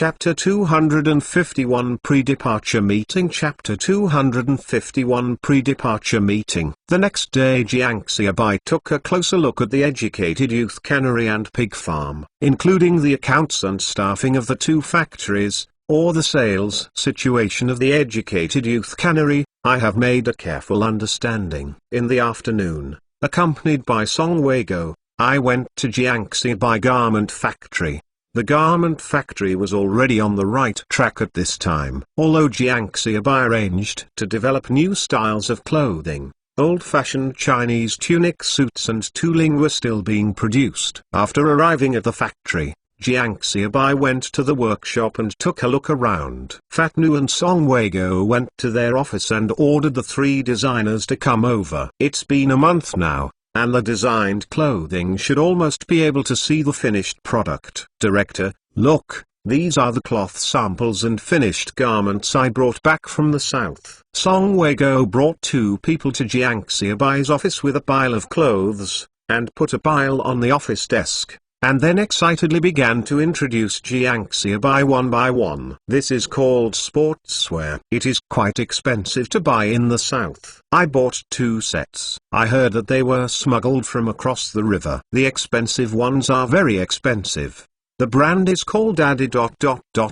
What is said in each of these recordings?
Chapter 251 Pre-Departure Meeting. Chapter 251 Pre-Departure Meeting. The next day Jiang Xiaobai took a closer look at the educated youth cannery and pig farm, including the accounts and staffing of the two factories, or the sales situation of the educated youth cannery. I have made a careful understanding. In the afternoon, accompanied by Song Weigo, I went to Jiang Xiaobai garment factory. The garment factory was already on the right track at this time. Although Jiang Xiaobai arranged to develop new styles of clothing, old-fashioned Chinese tunic suits and tooling were still being produced. After arriving at the factory, Jiang Xiaobai went to the workshop and took a look around. Fat Nu and Song Weigo went to their office and ordered the three designers to come over. It's been a month now, and the designed clothing should almost be able to see the finished product. Director, look, these are the cloth samples and finished garments I brought back from the south. Song Weigo brought two people to Jiang Xiaobai's office with a pile of clothes, and put a pile on the office desk, and then excitedly began to introduce Jiang Xiaobai one by one. This is called sportswear. It is quite expensive to buy in the south. I bought 2 sets. I heard that they were smuggled from across the river. The expensive ones are very expensive. The brand is called Adi.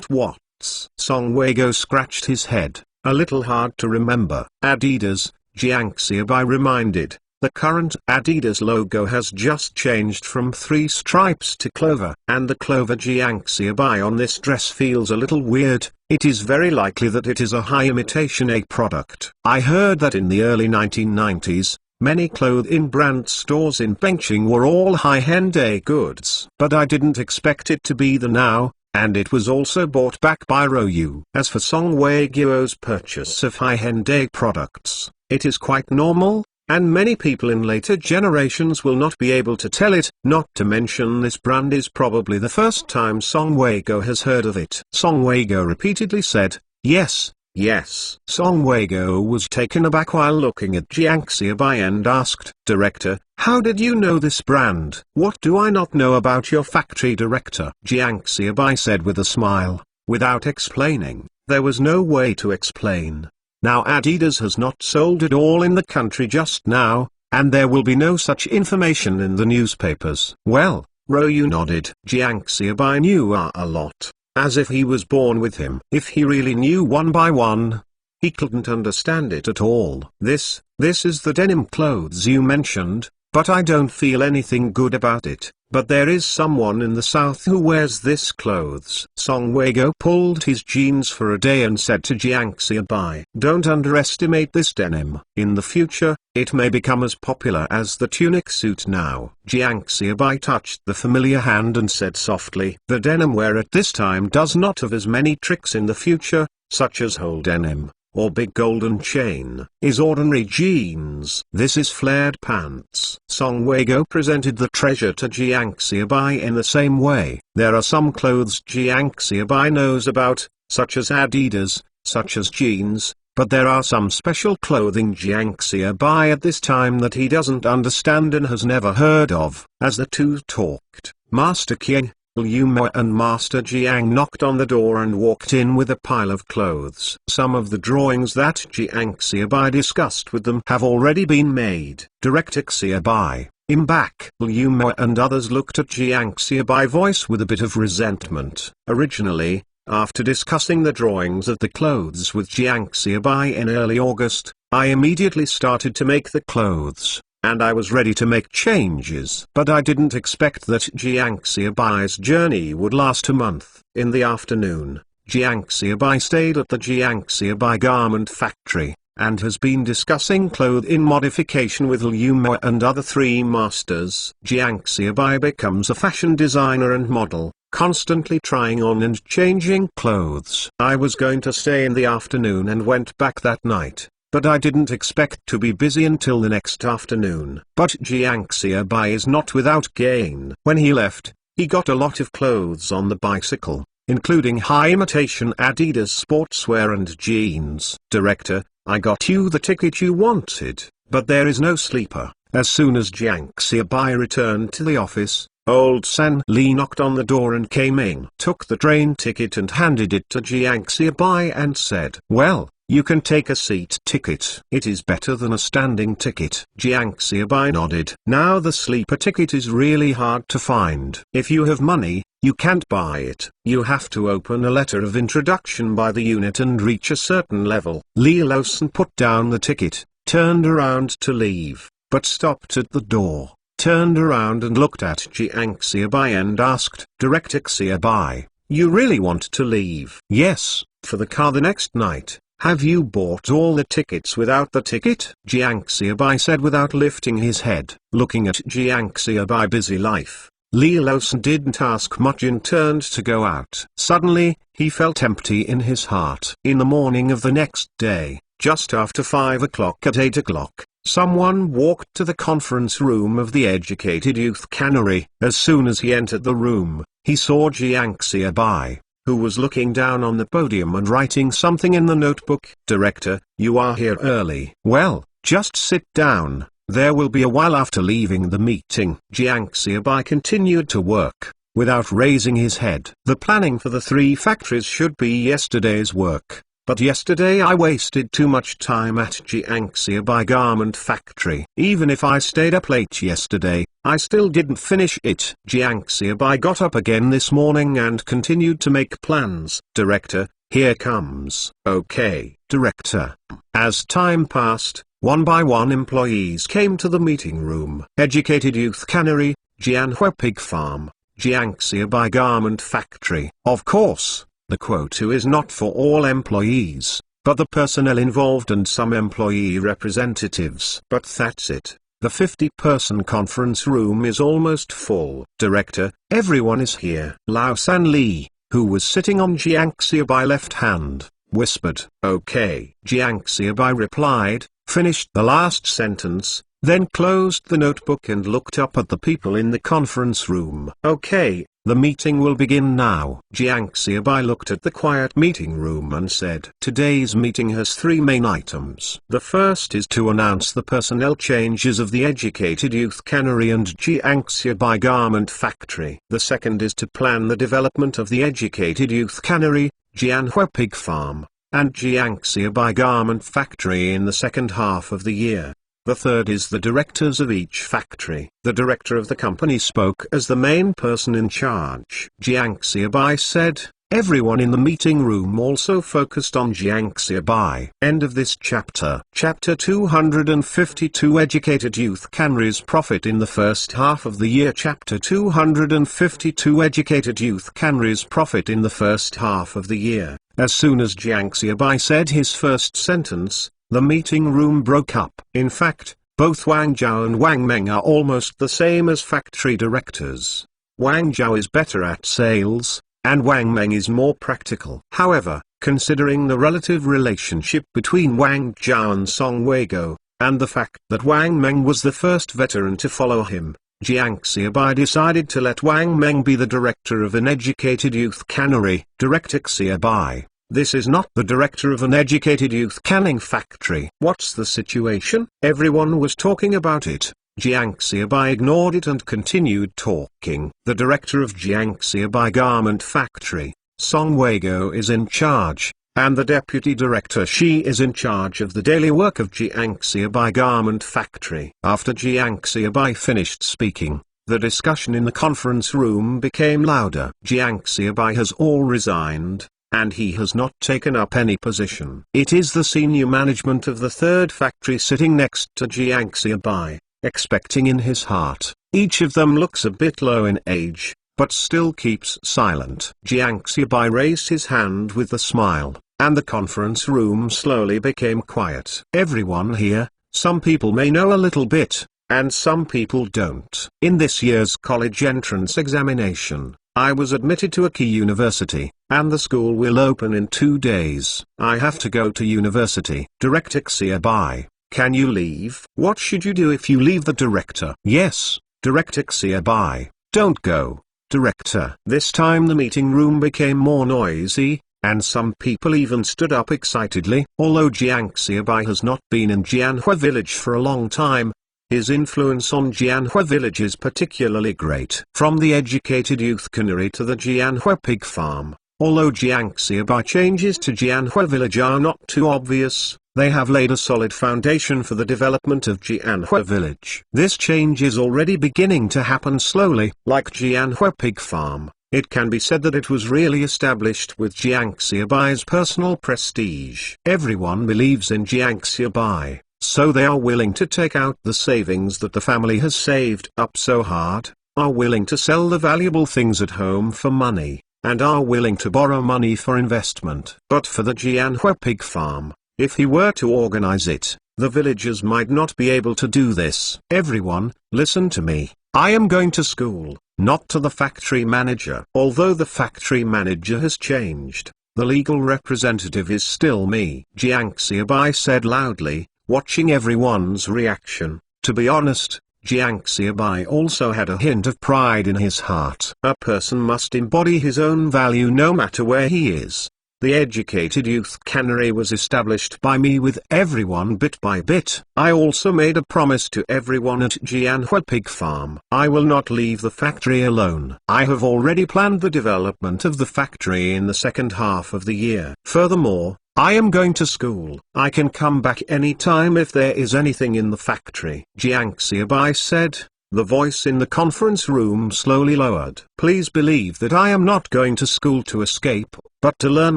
What's? Song Weigo scratched his head. A little hard to remember. Adidas, Jiang Xiaobai reminded. The current Adidas logo has just changed from 3 stripes to clover, and the clover Jiang Xiaobai on this dress feels a little weird. It is very likely that it is a high imitation A product. I heard that in the early 1990s, many clothing brand stores in Beijing were all high-end A goods. But I didn't expect it to be the now, and it was also bought back by Royu. As for Song Weigo's purchase of high-end A products, it is quite normal, and many people in later generations will not be able to tell it. Not to mention this brand is probably the first time Song Weigo has heard of it. Song Weigo repeatedly said, yes, yes. Song Weigo was taken aback while looking at Jiang Xiaobai and asked, Director, how did you know this brand? What do I not know about your factory, Director? Jiang Xiaobai said with a smile, without explaining. There was no way to explain. Now Adidas has not sold it all in the country just now, and there will be no such information in the newspapers. Well, Royu nodded. Jiang Xiaobai knew a lot, as if he was born with him. If he really knew one by one, he couldn't understand it at all. This is the denim clothes you mentioned, but I don't feel anything good about it. But there is someone in the south who wears this clothes. Song Weigo pulled his jeans for a day and said to Jiang Xiaobai, don't underestimate this denim. In the future, it may become as popular as the tunic suit now. Jiang Xiaobai touched the familiar hand and said softly, the denim wear at this time does not have as many tricks in the future, such as whole denim, or big golden chain, is ordinary jeans. This is flared pants. Song Weigo presented the treasure to Jiang Xiaobai in the same way. There are some clothes Jiang Xiaobai knows about, such as Adidas, such as jeans, but there are some special clothing Jiang Xiaobai at this time that he doesn't understand and has never heard of. As the two talked, Master Qian, Liu and Master Jiang knocked on the door and walked in with a pile of clothes. Some of the drawings that Jiang Xiaobai discussed with them have already been made. Director Xiaobai, I'm back. Liu and others looked at Jiang Xiaobai's voice with a bit of resentment. Originally, after discussing the drawings of the clothes with Jiang Xiaobai in early August, I immediately started to make the clothes, and I was ready to make changes. But I didn't expect that Jiang Xiaobai's journey would last a month. In the afternoon, Jiang Xiaobai stayed at the Jiang Xiaobai garment factory, and has been discussing clothing modification with Liu and other 3 masters. Jiang Xiaobai becomes a fashion designer and model, constantly trying on and changing clothes. I was going to stay in the afternoon and went back that night, but I didn't expect to be busy until the next afternoon. But Jiang Xiaobai is not without gain. When he left, he got a lot of clothes on the bicycle, including high imitation Adidas sportswear and jeans. Director, I got you the ticket you wanted, but there is no sleeper. As soon as Jiang Xiaobai returned to the office, Old San Li knocked on the door and came in, took the train ticket and handed it to Jiang Xiaobai and said, "Well, you can take a seat ticket. It is better than a standing ticket." Jiang Xiaobai nodded. Now the sleeper ticket is really hard to find. If you have money, you can't buy it. You have to open a letter of introduction by the unit and reach a certain level. Li Lawson put down the ticket, turned around to leave, but stopped at the door, turned around and looked at Jiang Xiaobai and asked, "Director Xiaobai, you really want to leave?" "Yes, for the car the next night." "Have you bought all the tickets without the ticket?" Jiang Xiaobai said without lifting his head. Looking at Jiang Xiaobai's busy life, Li Lawson didn't ask much and turned to go out. Suddenly, he felt empty in his heart. In the morning of the next day, just after 5 o'clock at 8 o'clock, someone walked to the conference room of the Educated Youth Cannery. As soon as he entered the room, he saw Jiang Xiaobai, who was looking down on the podium and writing something in the notebook. "Director, you are here early." "Well, just sit down, there will be a while after leaving the meeting." Jiang Xiaobai continued to work, without raising his head. "The planning for the 3 factories should be yesterday's work. But yesterday I wasted too much time at Jiang Xiaobai Garment Factory. Even if I stayed up late yesterday, I still didn't finish it." Jiang Xiaobai got up again this morning and continued to make plans. "Director, here comes." "Okay, Director." As time passed, one by one employees came to the meeting room. Educated Youth Cannery, Jianhua Pig Farm, Jiang Xiaobai Garment Factory. Of course, the quota is not for all employees, but the personnel involved and some employee representatives. But that's it. The 50-person conference room is almost full. "Director, everyone is here." Lao San Li, who was sitting on Jiang Xiaobai's left hand, whispered. "Okay." Jiang Xiaobai replied, finished the last sentence, then closed the notebook and looked up at the people in the conference room. "Okay, the meeting will begin now." Jiang Xiaobai looked at the quiet meeting room and said, "Today's meeting has 3 main items. The first is to announce the personnel changes of the Educated Youth Cannery and Jiang Xiaobai Garment Factory. The second is to plan the development of the Educated Youth Cannery, Jianhua Pig Farm, and Jiang Xiaobai Garment Factory in the second half of the year. The third is the directors of each factory." The director of the company spoke as the main person in charge. Jiang Xiaobai said, everyone in the meeting room also focused on Jiang Xiaobai. End of this chapter. Chapter 252 Educated Youth Cannery's Profit in the First Half of the Year. Chapter 252 Educated Youth Cannery's Profit in the First Half of the Year. As soon as Jiang Xiaobai said his first sentence, the meeting room broke up. In fact, both Wang Zhao and Wang Meng are almost the same as factory directors. Wang Zhao is better at sales, and Wang Meng is more practical. However, considering the relative relationship between Wang Zhao and Song Weigo, and the fact that Wang Meng was the first veteran to follow him, Jiang Xiaobai decided to let Wang Meng be the director of an Educated Youth Cannery. Director Xiaobai, this is not the director of an Educated Youth Canning Factory. What's the situation? Everyone was talking about it. Jiang Xiaobai ignored it and continued talking. The director of Jiang Xiaobai Garment Factory, Song Weigo, is in charge, and the deputy director Shi is in charge of the daily work of Jiang Xiaobai Garment Factory. After Jiang Xiaobai finished speaking, the discussion in the conference room became louder. Jiang Xiaobai has all resigned, and he has not taken up any position. It is the senior management of the third factory sitting next to Jiang Xiaobai, expecting in his heart. Each of them looks a bit low in age, but still keeps silent. Jiang Xiaobai raised his hand with a smile, and the conference room slowly became quiet. Everyone here, some people may know a little bit, and some people don't. In this year's college entrance examination, I was admitted to a key university, and the school will open in 2 days. I have to go to university. Director Xiaobai, can you leave? What should you do if you leave the director? Yes, Director Xiaobai, don't go, Director. This time the meeting room became more noisy, and some people even stood up excitedly. Although Jiang Xiaobai has not been in Jianhua village for a long time, His influence on Jianhua village is particularly great. From the educated youth cannery to the Jianhua pig farm, although Jiangxia changes to Jianhua village are not too obvious, they have laid a solid foundation for the development of Jianhua village. This change is already beginning to happen slowly. Like Jianhua pig farm, it can be said that it was really established with Jiangxia's personal prestige. Everyone believes in Jiangxia, so they are willing to take out the savings that the family has saved up so hard, are willing to sell the valuable things at home for money, and are willing to borrow money for investment. But for the Jianhua pig farm, if he were to organize it, the villagers might not be able to do this. Everyone, listen to me. I am going to school, not to the factory manager. Although the factory manager has changed, the legal representative is still me. Jiangxia said loudly, watching everyone's reaction. To be honest, Jiangxia also had a hint of pride in his heart. A person must embody his own value no matter where he is. The educated youth cannery was established by me with everyone bit by bit. I also made a promise to everyone at Jianhua pig farm. I will not leave the factory alone. I have already planned the development of the factory in the second half of the year. Furthermore, I am going to school. I can come back any time if there is anything in the factory. Jiangxia said. The voice in the conference room slowly lowered. Please believe that I am not going to school to escape, but to learn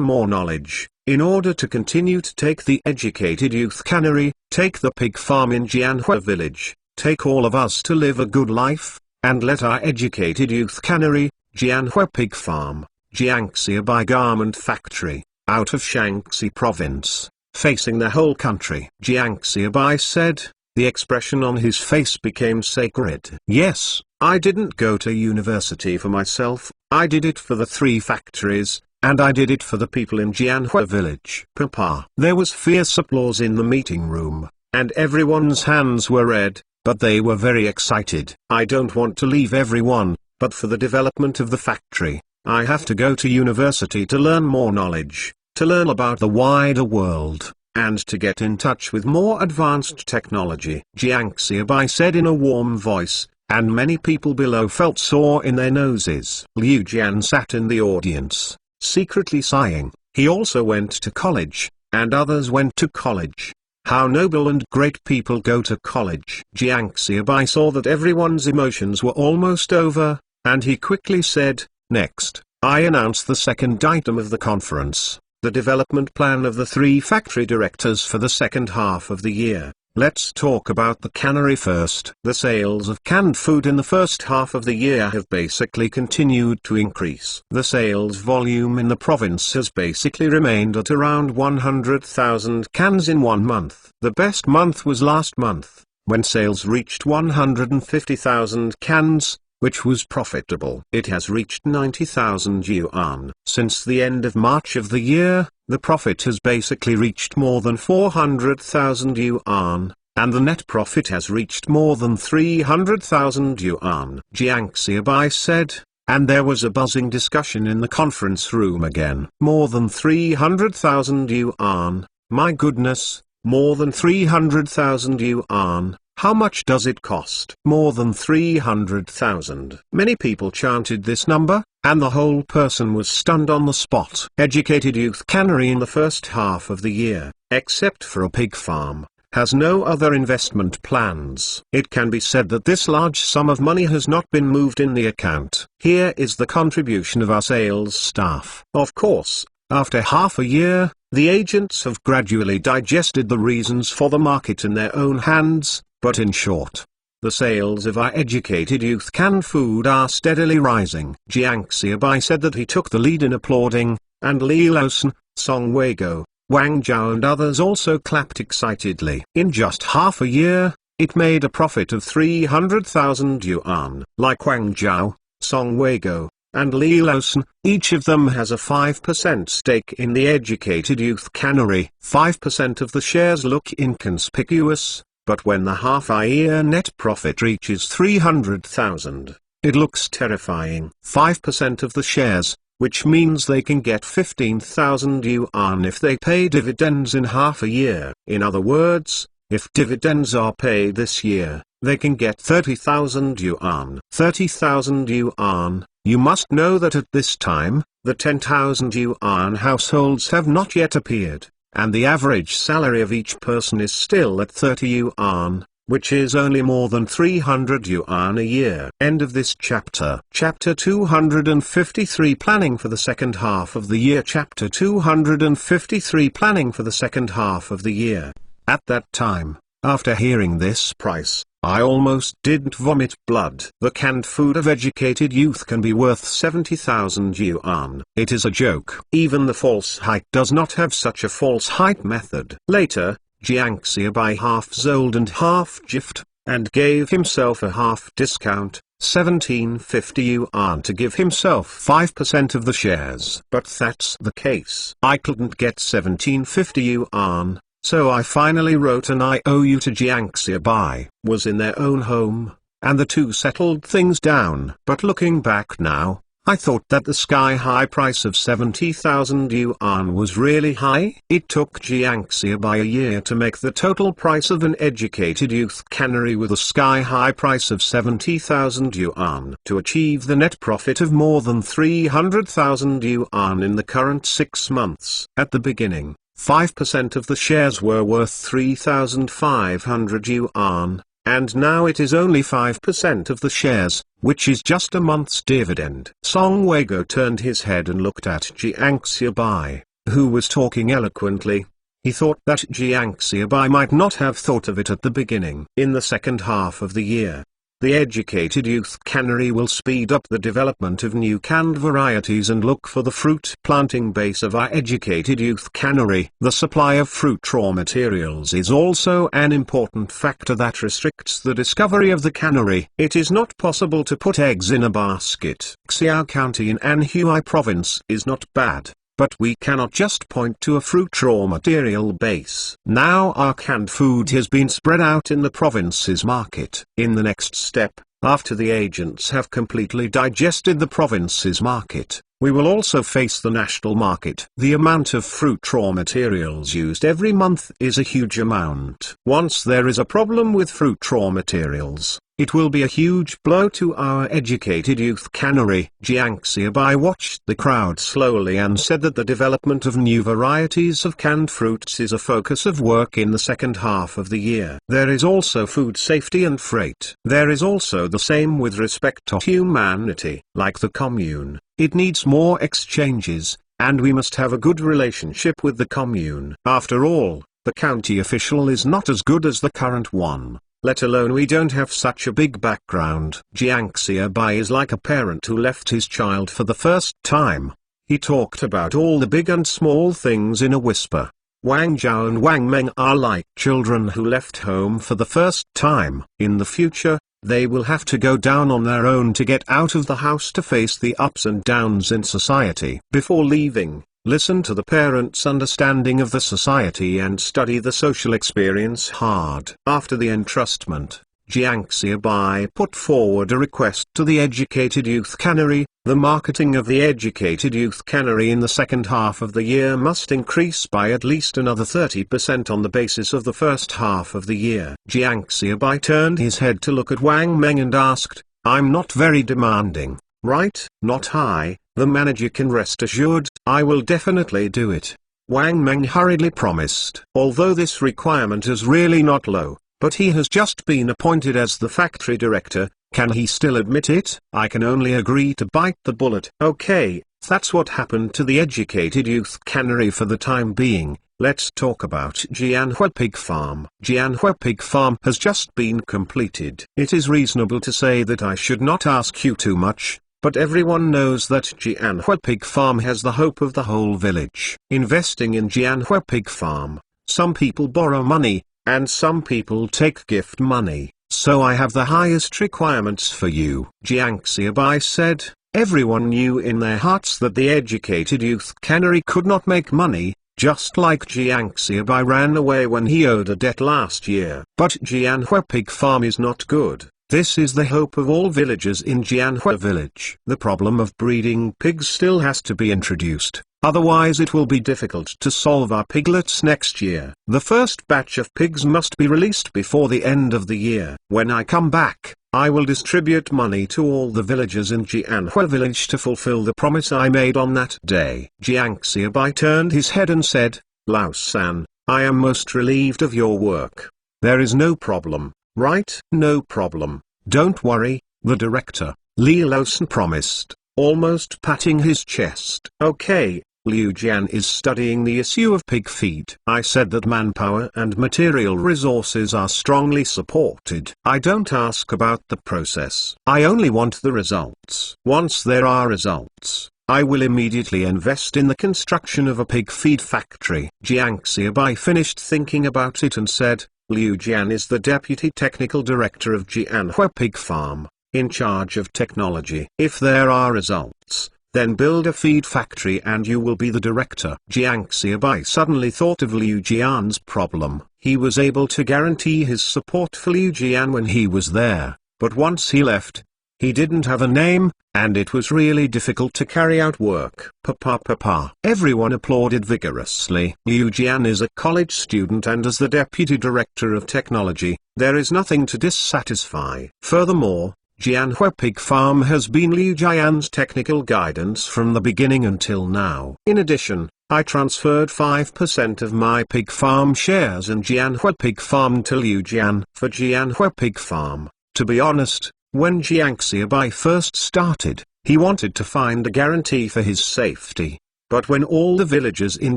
more knowledge, in order to continue to take the educated youth cannery, take the pig farm in Jianhua village, take all of us to live a good life, and let our educated youth cannery, Jianhua pig farm, Jiangxia garment factory, out of Shaanxi province, facing the whole country. Jiangxia said. The expression on his face became sacred. Yes, I didn't go to university for myself, I did it for the 3 factories, and I did it for the people in Jianhua village. Papa. There was fierce applause in the meeting room, and everyone's hands were red, but they were very excited. I don't want to leave everyone, but for the development of the factory, I have to go to university to learn more knowledge, to learn about the wider world, and to get in touch with more advanced technology. Jiangxia said in a warm voice, and many people below felt sore in their noses. Liu Jian sat in the audience, secretly sighing. He also went to college, and others went to college. How noble and great people go to college. Jiangxia saw that everyone's emotions were almost over, and he quickly said, next, I announce the second item of the conference. The development plan of the 3 factory directors for the second half of the year. Let's talk about the cannery first. The sales of canned food in the first half of the year have basically continued to increase. The sales volume in the province has basically remained at around 100,000 cans in 1 month. The best month was last month, when sales reached 150,000 cans, which was profitable. It has reached 90,000 yuan. Since the end of March of the year, the profit has basically reached more than 400,000 yuan, and the net profit has reached more than 300,000 yuan. Jiangxia said, and there was a buzzing discussion in the conference room again. More than 300,000 yuan, my goodness, more than 300,000 yuan. How much does it cost? More than 300,000. Many people chanted this number, and the whole person was stunned on the spot. Educated youth cannery in the first half of the year, except for a pig farm, has no other investment plans. It can be said that this large sum of money has not been moved in the account. Here is the contribution of our sales staff. Of course, after half a year, the agents have gradually digested the reasons for the market in their own hands. But in short, the sales of our educated youth canned food are steadily rising. Jiangxia said that he took the lead in applauding, and Li Laosan, Song Weigo, Wang Zhao and others also clapped excitedly. In just half a year, it made a profit of 300,000 yuan. Like Wang Zhao, Song Weigo, and Li Laosan, each of them has a 5% stake in the educated youth cannery. 5% of the shares look inconspicuous, but when the half-a-year net profit reaches 300,000, it looks terrifying. 5% of the shares, which means they can get 15,000 yuan if they pay dividends in half a year. In other words, If dividends are paid this year, they can get 30,000 yuan. 30,000 yuan. You must know that at this time, the 10,000 yuan households have not yet appeared, and the average salary of each person is still at 30 yuan, which is only more than 300 yuan a year. End of this chapter. Chapter 253 Planning for the second half of the year. Chapter 253 Planning for the second half of the year. At that time, after hearing this price, I almost didn't vomit blood. The canned food of educated youth can be worth 70,000 yuan. It is a joke. Even the false height does not have such a false height method. Later, Jiang Xiaobai half sold and half gift, and gave himself a half discount, 1750 yuan, to give himself 5% of the shares. But that's the case. I couldn't get 1750 yuan, so I finally wrote an IOU to Jiang Xiaobai. Was in their own home, and the two settled things down. But looking back now, I thought that the sky-high price of 70,000 yuan was really high. It took Jiang Xiaobai a year to make the total price of an educated youth cannery with a sky-high price of 70,000 yuan to achieve the net profit of more than 300,000 yuan in the current 6 months. At the beginning, 5% of the shares were worth 3,500 yuan, and now it is only 5% of the shares, which is just a month's dividend. Song Weigo turned his head and looked at Jiang Xiaobai, who was talking eloquently. He thought that Jiang Xiaobai might not have thought of it at the beginning. In the second half of the year, the educated youth cannery will speed up the development of new canned varieties and look for the fruit planting base of our educated youth cannery. The supply of fruit raw materials is also an important factor that restricts the discovery of the cannery. It is not possible to put eggs in a basket. Xiao County in Anhui Province is not bad, but we cannot just point to a fruit raw material base. Now our canned food has been spread out in the province's market. In the next step, after the agents have completely digested the province's market, we will also face the national market. The amount of fruit raw materials used every month is a huge amount. Once there is a problem with fruit raw materials, it will be a huge blow to our educated youth cannery. Jiang Xiaobai watched the crowd slowly and said that the development of new varieties of canned fruits is a focus of work in the second half of the year. There is also food safety and freight. There is also the same with respect to humanity. Like the commune, it needs more exchanges, and we must have a good relationship with the commune. After all, the county official is not as good as the current one. Let alone we don't have such a big background. Jiang Xiaobai is like a parent who left his child for the first time. He talked about all the big and small things in a whisper. Wang Zhao and Wang Meng are like children who left home for the first time. In the future, they will have to go down on their own to get out of the house to face the ups and downs in society. Before leaving, listen to the parents' understanding of the society and study the social experience hard. After the entrustment, Jiang Xiaobai put forward a request to the educated youth cannery. The marketing of the educated youth cannery in the second half of the year must increase by at least another 30% on the basis of the first half of the year. Jiang Xiaobai turned his head to look at Wang Meng and asked, "I'm not very demanding, right?" "Not high, the manager can rest assured. I will definitely do it," Wang Meng hurriedly promised. Although this requirement is really not low, but he has just been appointed as the factory director, can he still admit it? I can only agree to bite the bullet. Okay, that's what happened to the educated youth cannery for the time being. Let's talk about Jianhui Pig Farm. Jianhui Pig Farm has just been completed. It is reasonable to say that I should not ask you too much, but everyone knows that Jianhui Pig Farm has the hope of the whole village. Investing in Jianhui Pig Farm, some people borrow money, and some people take gift money, so I have the highest requirements for you. Jiang Xiaobai said. Everyone knew in their hearts that the educated youth cannery could not make money, just like Jiang Xiaobai ran away when he owed a debt last year. But Jianhui Pig Farm is not good. This is the hope of all villagers in Jianhua village. The problem of breeding pigs still has to be introduced, otherwise it will be difficult to solve our piglets next year. The first batch of pigs must be released before the end of the year. When I come back, I will distribute money to all the villagers in Jianhua village to fulfill the promise I made on that day. Jiang Xiaobai turned his head and said, Lao San, I am most relieved of your work. There is no problem, right? No problem. Don't worry, the director, Li Laosan promised, almost patting his chest. Okay, Liu Jian is studying the issue of pig feed. I said that manpower and material resources are strongly supported. I don't ask about the process. I only want the results. Once there are results, I will immediately invest in the construction of a pig feed factory. Jiang Xiaobai finished thinking about it and said, Liu Jian is the deputy technical director of Jianhua Pig Farm, in charge of technology. If there are results, then build a feed factory and you will be the director. Jiang Xiaobai suddenly thought of Liu Jian's problem. He was able to guarantee his support for Liu Jian when he was there, but once he left, he didn't have a name, and it was really difficult to carry out work. Papa. Everyone applauded vigorously. Liu Jian is a college student and as the deputy director of technology, there is nothing to dissatisfy. Furthermore, Jianhua Pig Farm has been Liu Jian's technical guidance from the beginning until now. In addition, I transferred 5% of my pig farm shares in Jianhua Pig Farm to Liu Jian. For Jianhua Pig Farm, to be honest, when Jiang Xiaobai first started, he wanted to find a guarantee for his safety. But when all the villagers in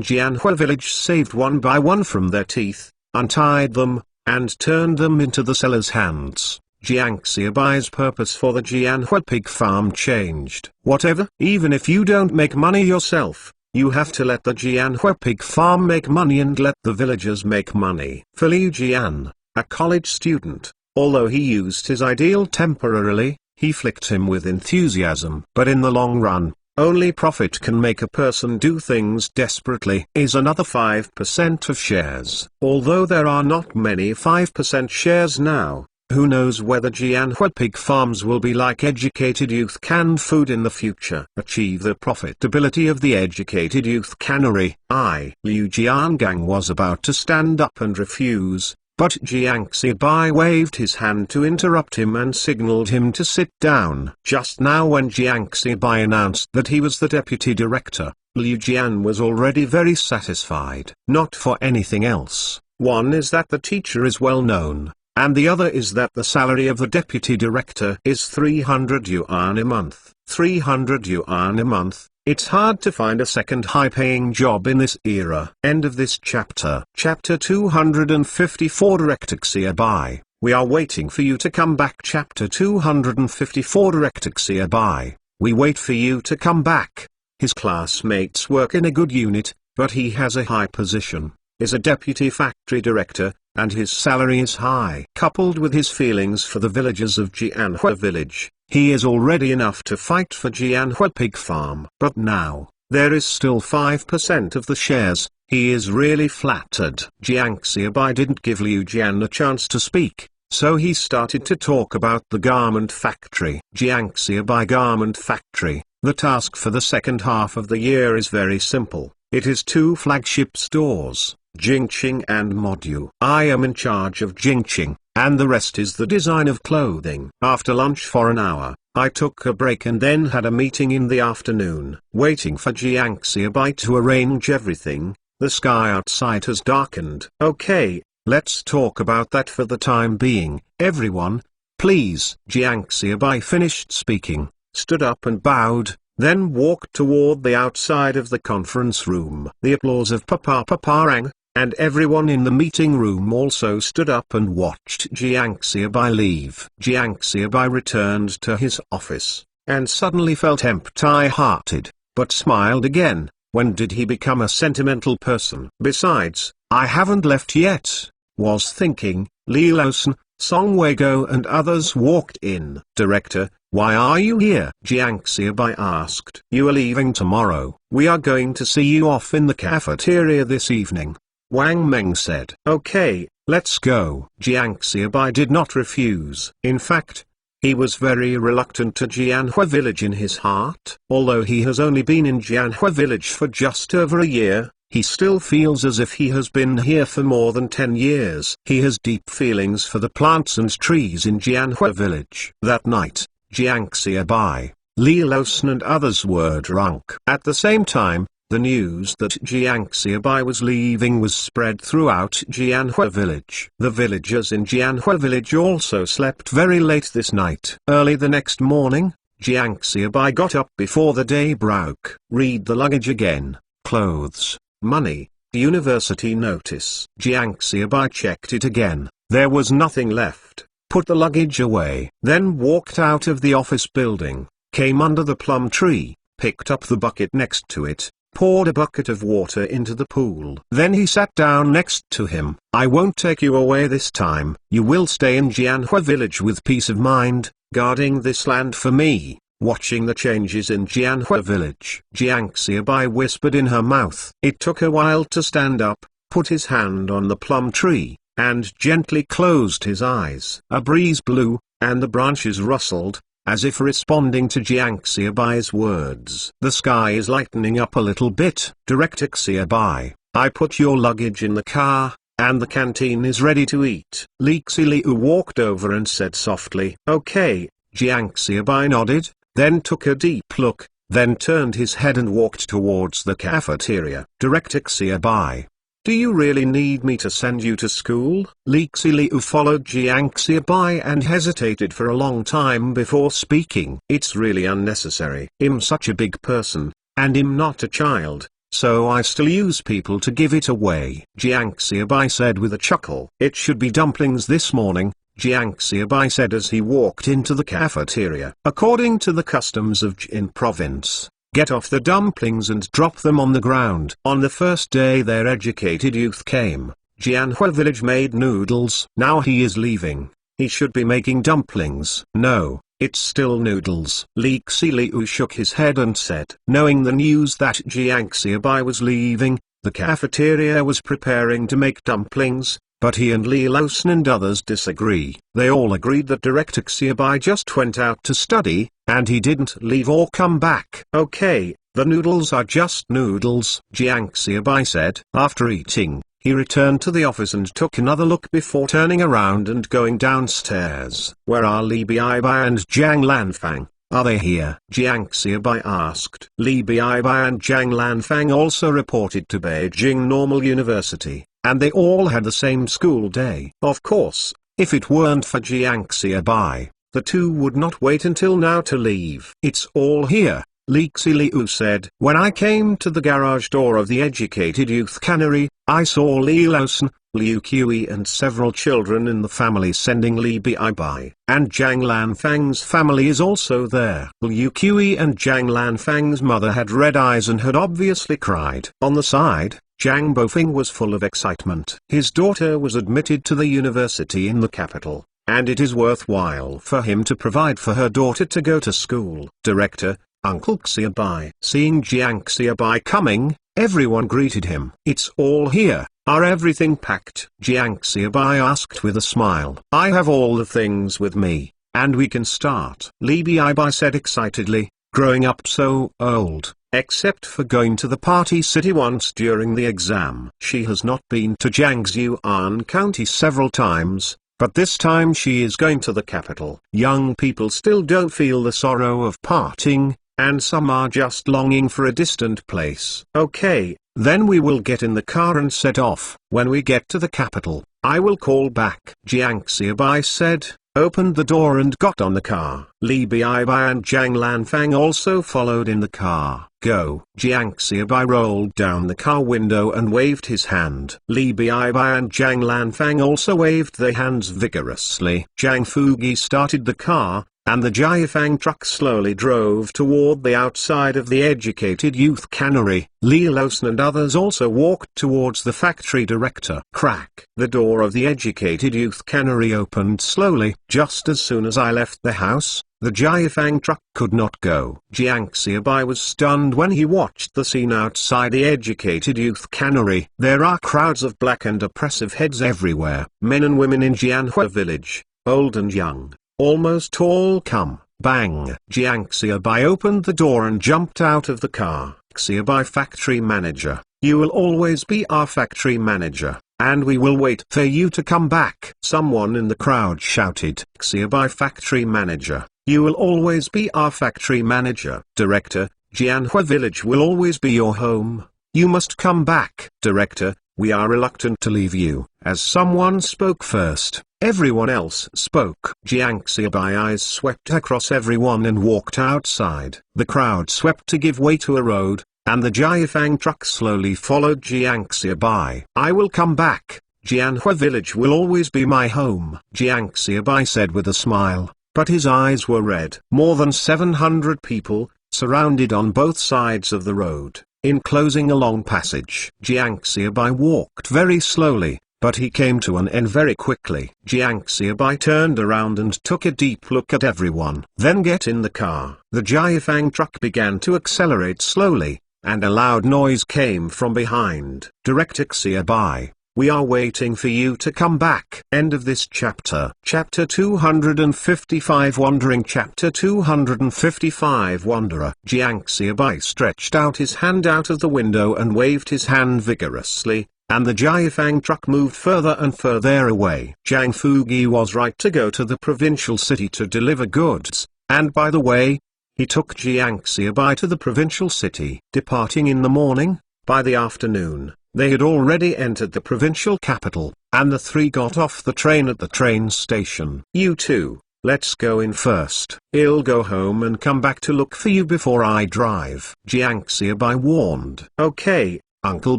Jianhua village saved one by one from their teeth, untied them, and turned them into the seller's hands, Jiang Xiaobai's purpose for the Jianhua Pig Farm changed. Whatever, even if you don't make money yourself, you have to let the Jianhua Pig Farm make money and let the villagers make money. For Liu Jian, a college student, although he used his ideal temporarily, he flicked him with enthusiasm. But in the long run, only profit can make a person do things desperately. Is another 5% of shares. Although there are not many 5% shares now, who knows whether Jianhua Pig Farms will be like educated youth canned food in the future. Achieve the profitability of the educated youth cannery. Liu Jiangang was about to stand up and refuse, but Jiang Xiaobai waved his hand to interrupt him and signaled him to sit down. Just now when Jiang Xiaobai announced that he was the deputy director, Liu Jian was already very satisfied. Not for anything else. One is that the teacher is well known, and the other is that the salary of the deputy director is 300 yuan a month. 300 yuan a month. It's hard to find a second high-paying job in this era. End of this chapter. Chapter 254 Director Xiaobai, we are waiting for you to come back. Chapter 254 Director Xiaobai, we wait for you to come back. His classmates work in a good unit, but he has a high position, is a deputy factory director, and his salary is high. Coupled with his feelings for the villagers of Jianhua village, he is already enough to fight for Jianhua Pig Farm. But now, there is still 5% of the shares. He is really flattered. Jiang Xiaobai didn't give Liu Jian a chance to speak, so he started to talk about the garment factory. Jiang Xiaobai Garment Factory. The task for the second half of the year is very simple. It is 2 flagship stores, Jingqing and Modu. I am in charge of Jingqing, and the rest is the design of clothing. After lunch for an hour, I took a break and then had a meeting in the afternoon. Waiting for Jiang Xiaobai to arrange everything, the sky outside has darkened. Okay, let's talk about that for the time being. Everyone, please. Jiang Xiaobai finished speaking, stood up and bowed, then walked toward the outside of the conference room. The applause of Papa rang, and everyone in the meeting room also stood up and watched Jiang Xiaobai leave. Jiang Xiaobai returned to his office, and suddenly felt empty-hearted, but smiled again. When did he become a sentimental person? Besides, I haven't left yet. Was thinking. Li Laosan, Song Weiguo and others walked in. Director, why are you here? Jiang Xiaobai asked. You are leaving tomorrow. We are going to see you off in the cafeteria this evening. Wang Meng said. Okay, let's go." Jiang Xiaobai did not refuse. In fact, he was very reluctant to Jianhua village in his heart. Although he has only been in Jianhua village for just over a year, he still feels as if he has been here for more than 10 years. He has deep feelings for the plants and trees in Jianhua village. That night, Jiang Xiaobai, Li Losun and others were drunk. At the same time, the news that Jiang Xiaobai was leaving was spread throughout Jianhua village. The villagers in Jianhua village also slept very late this night. Early the next morning, Jiang Xiaobai got up before the day broke. Read the luggage again, clothes, money, university notice. Jiang Xiaobai checked it again. There was nothing left. Put the luggage away. Then walked out of the office building, came under the plum tree, picked up the bucket next to it, poured a bucket of water into the pool. Then he sat down next to him. "I won't take you away this time. You will stay in Jianhua village with peace of mind, guarding this land for me, watching the changes in Jianhua village." Jiang Xiaobai whispered in her mouth. It took a while to stand up, put his hand on the plum tree, and gently closed his eyes. A breeze blew, and the branches rustled, as if responding to Jiang Xiaobai's words. "The sky is lightening up a little bit." Director Xiaobai, "I put your luggage in the car, and the canteen is ready to eat." Li Xilu walked over and said softly, "Okay." Jiang Xiaobai nodded, then took a deep look, then turned his head and walked towards the cafeteria. Director Xiaobai, "Do you really need me to send you to school?" Li Xilu followed Jiang Xiaobai and hesitated for a long time before speaking. "It's really unnecessary. I'm such a big person, and I'm not a child, so I still use people to give it away." Jiang Xiaobai said with a chuckle. "It should be dumplings this morning," Jiang Xiaobai said as he walked into the cafeteria. According to the customs of Jin province, get off the dumplings and drop them on the ground. On the first day their educated youth came, Jianhua village made noodles. Now he is leaving. He should be making dumplings. No, it's still noodles. Li Xilu shook his head and said. Knowing the news that Jiang Xiaobai was leaving, the cafeteria was preparing to make dumplings, but he and Li Losun and others disagree. They all agreed that Director Xiaobai just went out to study, and he didn't leave or come back. "Okay, the noodles are just noodles," Jiang Xiaobai said. After eating, he returned to the office and took another look before turning around and going downstairs. "Where are Li Biaibai and Zhang Lanfang? Are they here?" Jiang Xiaobai asked. Li Biaibai and Zhang Lanfang also reported to Beijing Normal University, and they all had the same school day. Of course, if it weren't for Jiang Xiaobai, the two would not wait until now to leave. "It's all here," Li Xilu said. "When I came to the garage door of the educated youth cannery, I saw Li Losun, Liu Qi and several children in the family sending Li Biaibai. And Zhang Lanfang's family is also there." Liu Qi and Zhang Lanfang's mother had red eyes and had obviously cried. On the side, Zhang Bofeng was full of excitement. His daughter was admitted to the university in the capital, and it is worthwhile for him to provide for her daughter to go to school. Director, Uncle Xiaobai. Seeing Jiang Xiaobai coming, everyone greeted him. "It's all here. Are everything packed?" Jiang Xiaobai asked with a smile. "I have all the things with me, and we can start." Li Biaibai said excitedly, "Growing up so old, except for going to the party city once during the exam. She has not been to Jiangxuan County several times, but this time she is going to the capital." Young people still don't feel the sorrow of parting, and some are just longing for a distant place. "Okay, then we will get in the car and set off. When we get to the capital, I will call back." Jiang Xiaobai said, opened the door and got on the car. Li Biaibai and Zhang Lanfang also followed in the car. "Go." Jiang Xiaobai rolled down the car window and waved his hand. Li Biaibai and Zhang Lanfang also waved their hands vigorously. Zhang Fugi started the car, and the Jiafang truck slowly drove toward the outside of the educated youth cannery. Li Losun and others also walked towards the factory director. Crack! The door of the educated youth cannery opened slowly. "Just as soon as I left the house, The Jiafang truck could not go. Jiang Xiaobai was stunned when he watched the scene outside the educated youth cannery. There are crowds of black and oppressive heads everywhere. Men and women in Jianhua village, old and young, almost all come. Bang! Jiang Xiaobai opened the door and jumped out of the car. Xiaobai factory manager, you will always be our factory manager, and we will wait for you to come back. Someone in the crowd shouted. Xiaobai factory manager, you will always be our factory manager. Director, Jianhua village will always be your home. You must come back. Director, we are reluctant to leave you. As someone spoke first, everyone else spoke. Jiang Xiaobai eyes swept across everyone and walked outside. The crowd swept to give way to a road, and the Jiafang truck slowly followed Jiang Xiaobai. I will come back. Jianhua village will always be my home, Jiang Xiaobai said with a smile, but his eyes were red. More than 700 people, surrounded on both sides of the road, enclosing a long passage. Jiang Xiaobai walked very slowly, but he came to an end very quickly. Jiang Xiaobai turned around and took a deep look at everyone. Then get in the car. The Jiafang truck began to accelerate slowly, and a loud noise came from behind. Director Xiaobai, we are waiting for you to come back. End of this chapter. Chapter 255 Wandering. Chapter 255 Wanderer. Jiang Xiaobai stretched out his hand out of the window and waved his hand vigorously, and the Jiafang truck moved further and further away. Zhang Fugi was right to go to the provincial city to deliver goods, and by the way, he took Jiang Xiaobai to the provincial city. Departing in the morning, by the afternoon, they had already entered the provincial capital, and the three got off the train at the train station. You two, let's go in first. I'll go home and come back to look for you before I drive. Jiang Xiaobai warned. Okay, Uncle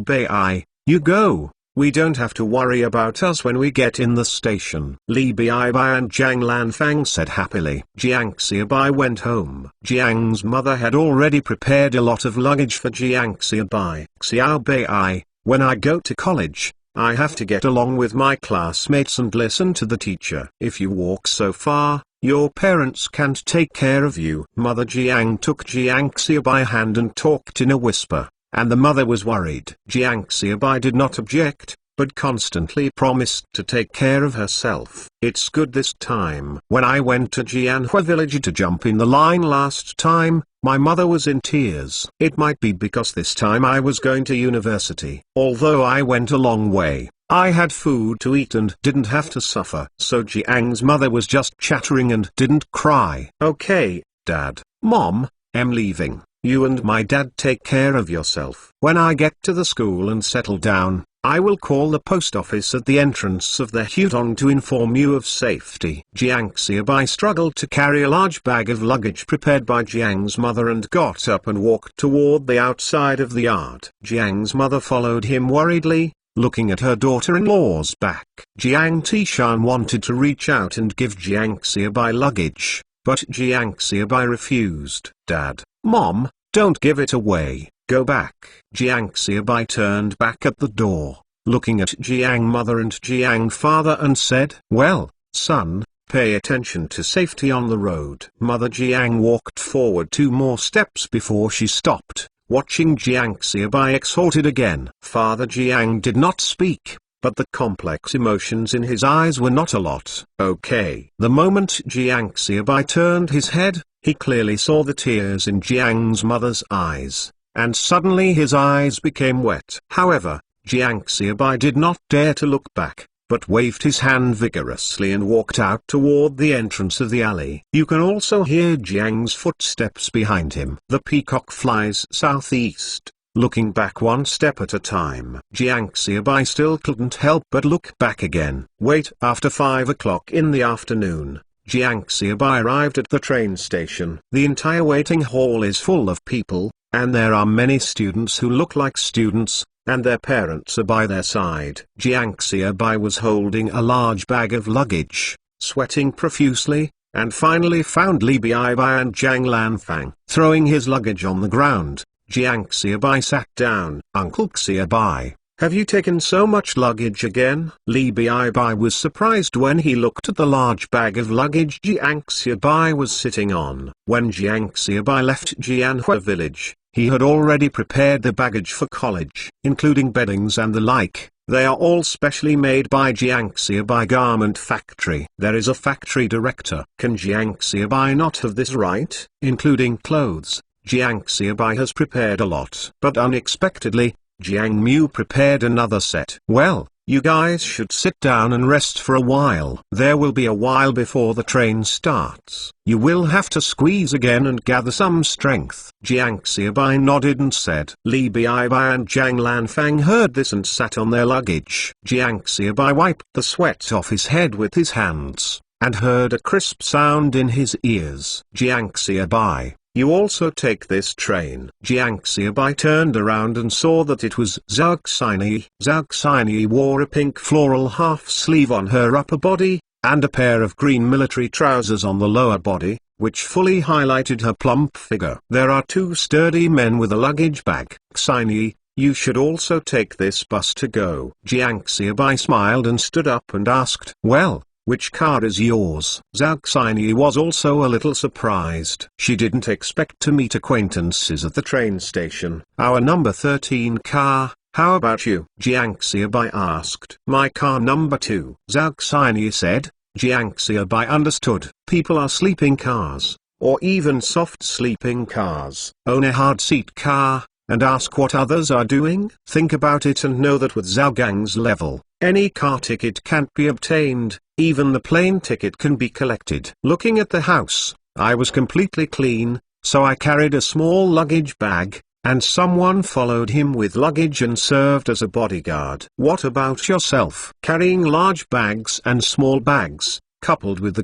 Bai, you go. We don't have to worry about us when we get in the station. Li Baibai and Jiang Lanfang said happily. Jiang Xiaobai went home. Jiang's mother had already prepared a lot of luggage for Jiang Xiaobai. Xiaobai, when I go to college, I have to get along with my classmates and listen to the teacher. If you walk so far, your parents can't take care of you. Mother Jiang took Jiang Xiaobai's hand and talked in a whisper, and the mother was worried. Jiang Xiaobai did not object, but constantly promised to take care of herself. It's good this time. When I went to Jianhua village to jump in the line last time, my mother was in tears. It might be because this time I was going to university. Although I went a long way, I had food to eat and didn't have to suffer. So Jiang's mother was just chattering and didn't cry. Okay, Dad, Mom, I'm leaving. You and my dad take care of yourself. When I get to the school and settle down, I will call the post office at the entrance of the Hudong to inform you of safety. Jiang Xiaobai struggled to carry a large bag of luggage prepared by Jiang's mother and got up and walked toward the outside of the yard. Jiang's mother followed him worriedly, looking at her daughter-in-law's back. Jiang Tishan wanted to reach out and give Jiang Xiaobai luggage, but Jiang Xiaobai refused. Dad, Mom, don't give it away. Go back. Jiang Xiaobai turned back at the door, looking at Jiang mother and Jiang father and said, well, son, pay attention to safety on the road. Mother Jiang walked forward 2 more steps before she stopped, watching Jiang Xiaobai exhorted again. Father Jiang did not speak, but the complex emotions in his eyes were not a lot. Okay. The moment Jiang Xiaobai turned his head, he clearly saw the tears in Jiang's mother's eyes, and suddenly his eyes became wet. However, Jiang Xiaobai did not dare to look back, but waved his hand vigorously and walked out toward the entrance of the alley. You can also hear Jiang's footsteps behind him. The peacock flies southeast, looking back 1 step at a time. Jiang Xiaobai still couldn't help but look back again. Wait. After 5 o'clock in the afternoon, Jiang Xiaobai arrived at the train station. The entire waiting hall is full of people, and there are many students who look like students, and their parents are by their side. Jiang Xiaobai was holding a large bag of luggage, sweating profusely, and finally found Li Baibai and Jiang Lanfang. Throwing his luggage on the ground, Jiang Xiaobai sat down. Uncle Xiaobai, have you taken so much luggage again? Li Bai was surprised when he looked at the large bag of luggage Jiang Bai was sitting on. When Jiang Bai left Jianhua village, he had already prepared the baggage for college, including beddings and the like. They are all specially made by Jiang Bai Garment Factory. There is a factory director. Can Jiang Bai not have this right? Including clothes, Jiang Bai has prepared a lot. But unexpectedly, Jiang Mu prepared another set. Well, you guys should sit down and rest for a while. There will be a while before the train starts. You will have to squeeze again and gather some strength. Jiang Bai nodded and said. Li Bai and Zhang Lanfang heard this and sat on their luggage. Jiang Bai wiped the sweat off his head with his hands, and heard a crisp sound in his ears. Jiang Bai, you also take this train. Jiang Bai turned around and saw that it was Zhao Xinyi. Zhao Xinyi wore a pink floral half-sleeve on her upper body, and a pair of green military trousers on the lower body, which fully highlighted her plump figure. There are two sturdy men with a luggage bag. Xinyi, you should also take this bus to go. Jiang Bai smiled and stood up and asked, well, which car is yours? Zhao Xinyi was also a little surprised. She didn't expect to meet acquaintances at the train station. Our number 13 car, how about you? Jiang Bai asked. My car number 2. Zhao Xinyi said. Jiang Bai understood. People are sleeping cars, or even soft sleeping cars. Own a hard seat car, and ask what others are doing? Think about it and know that with Zhao Gang's level, any car ticket can't be obtained, even the plane ticket can be collected. Looking at the house, I was completely clean, so I carried a small luggage bag, and someone followed him with luggage and served as a bodyguard. What about yourself? Carrying large bags and small bags, coupled with the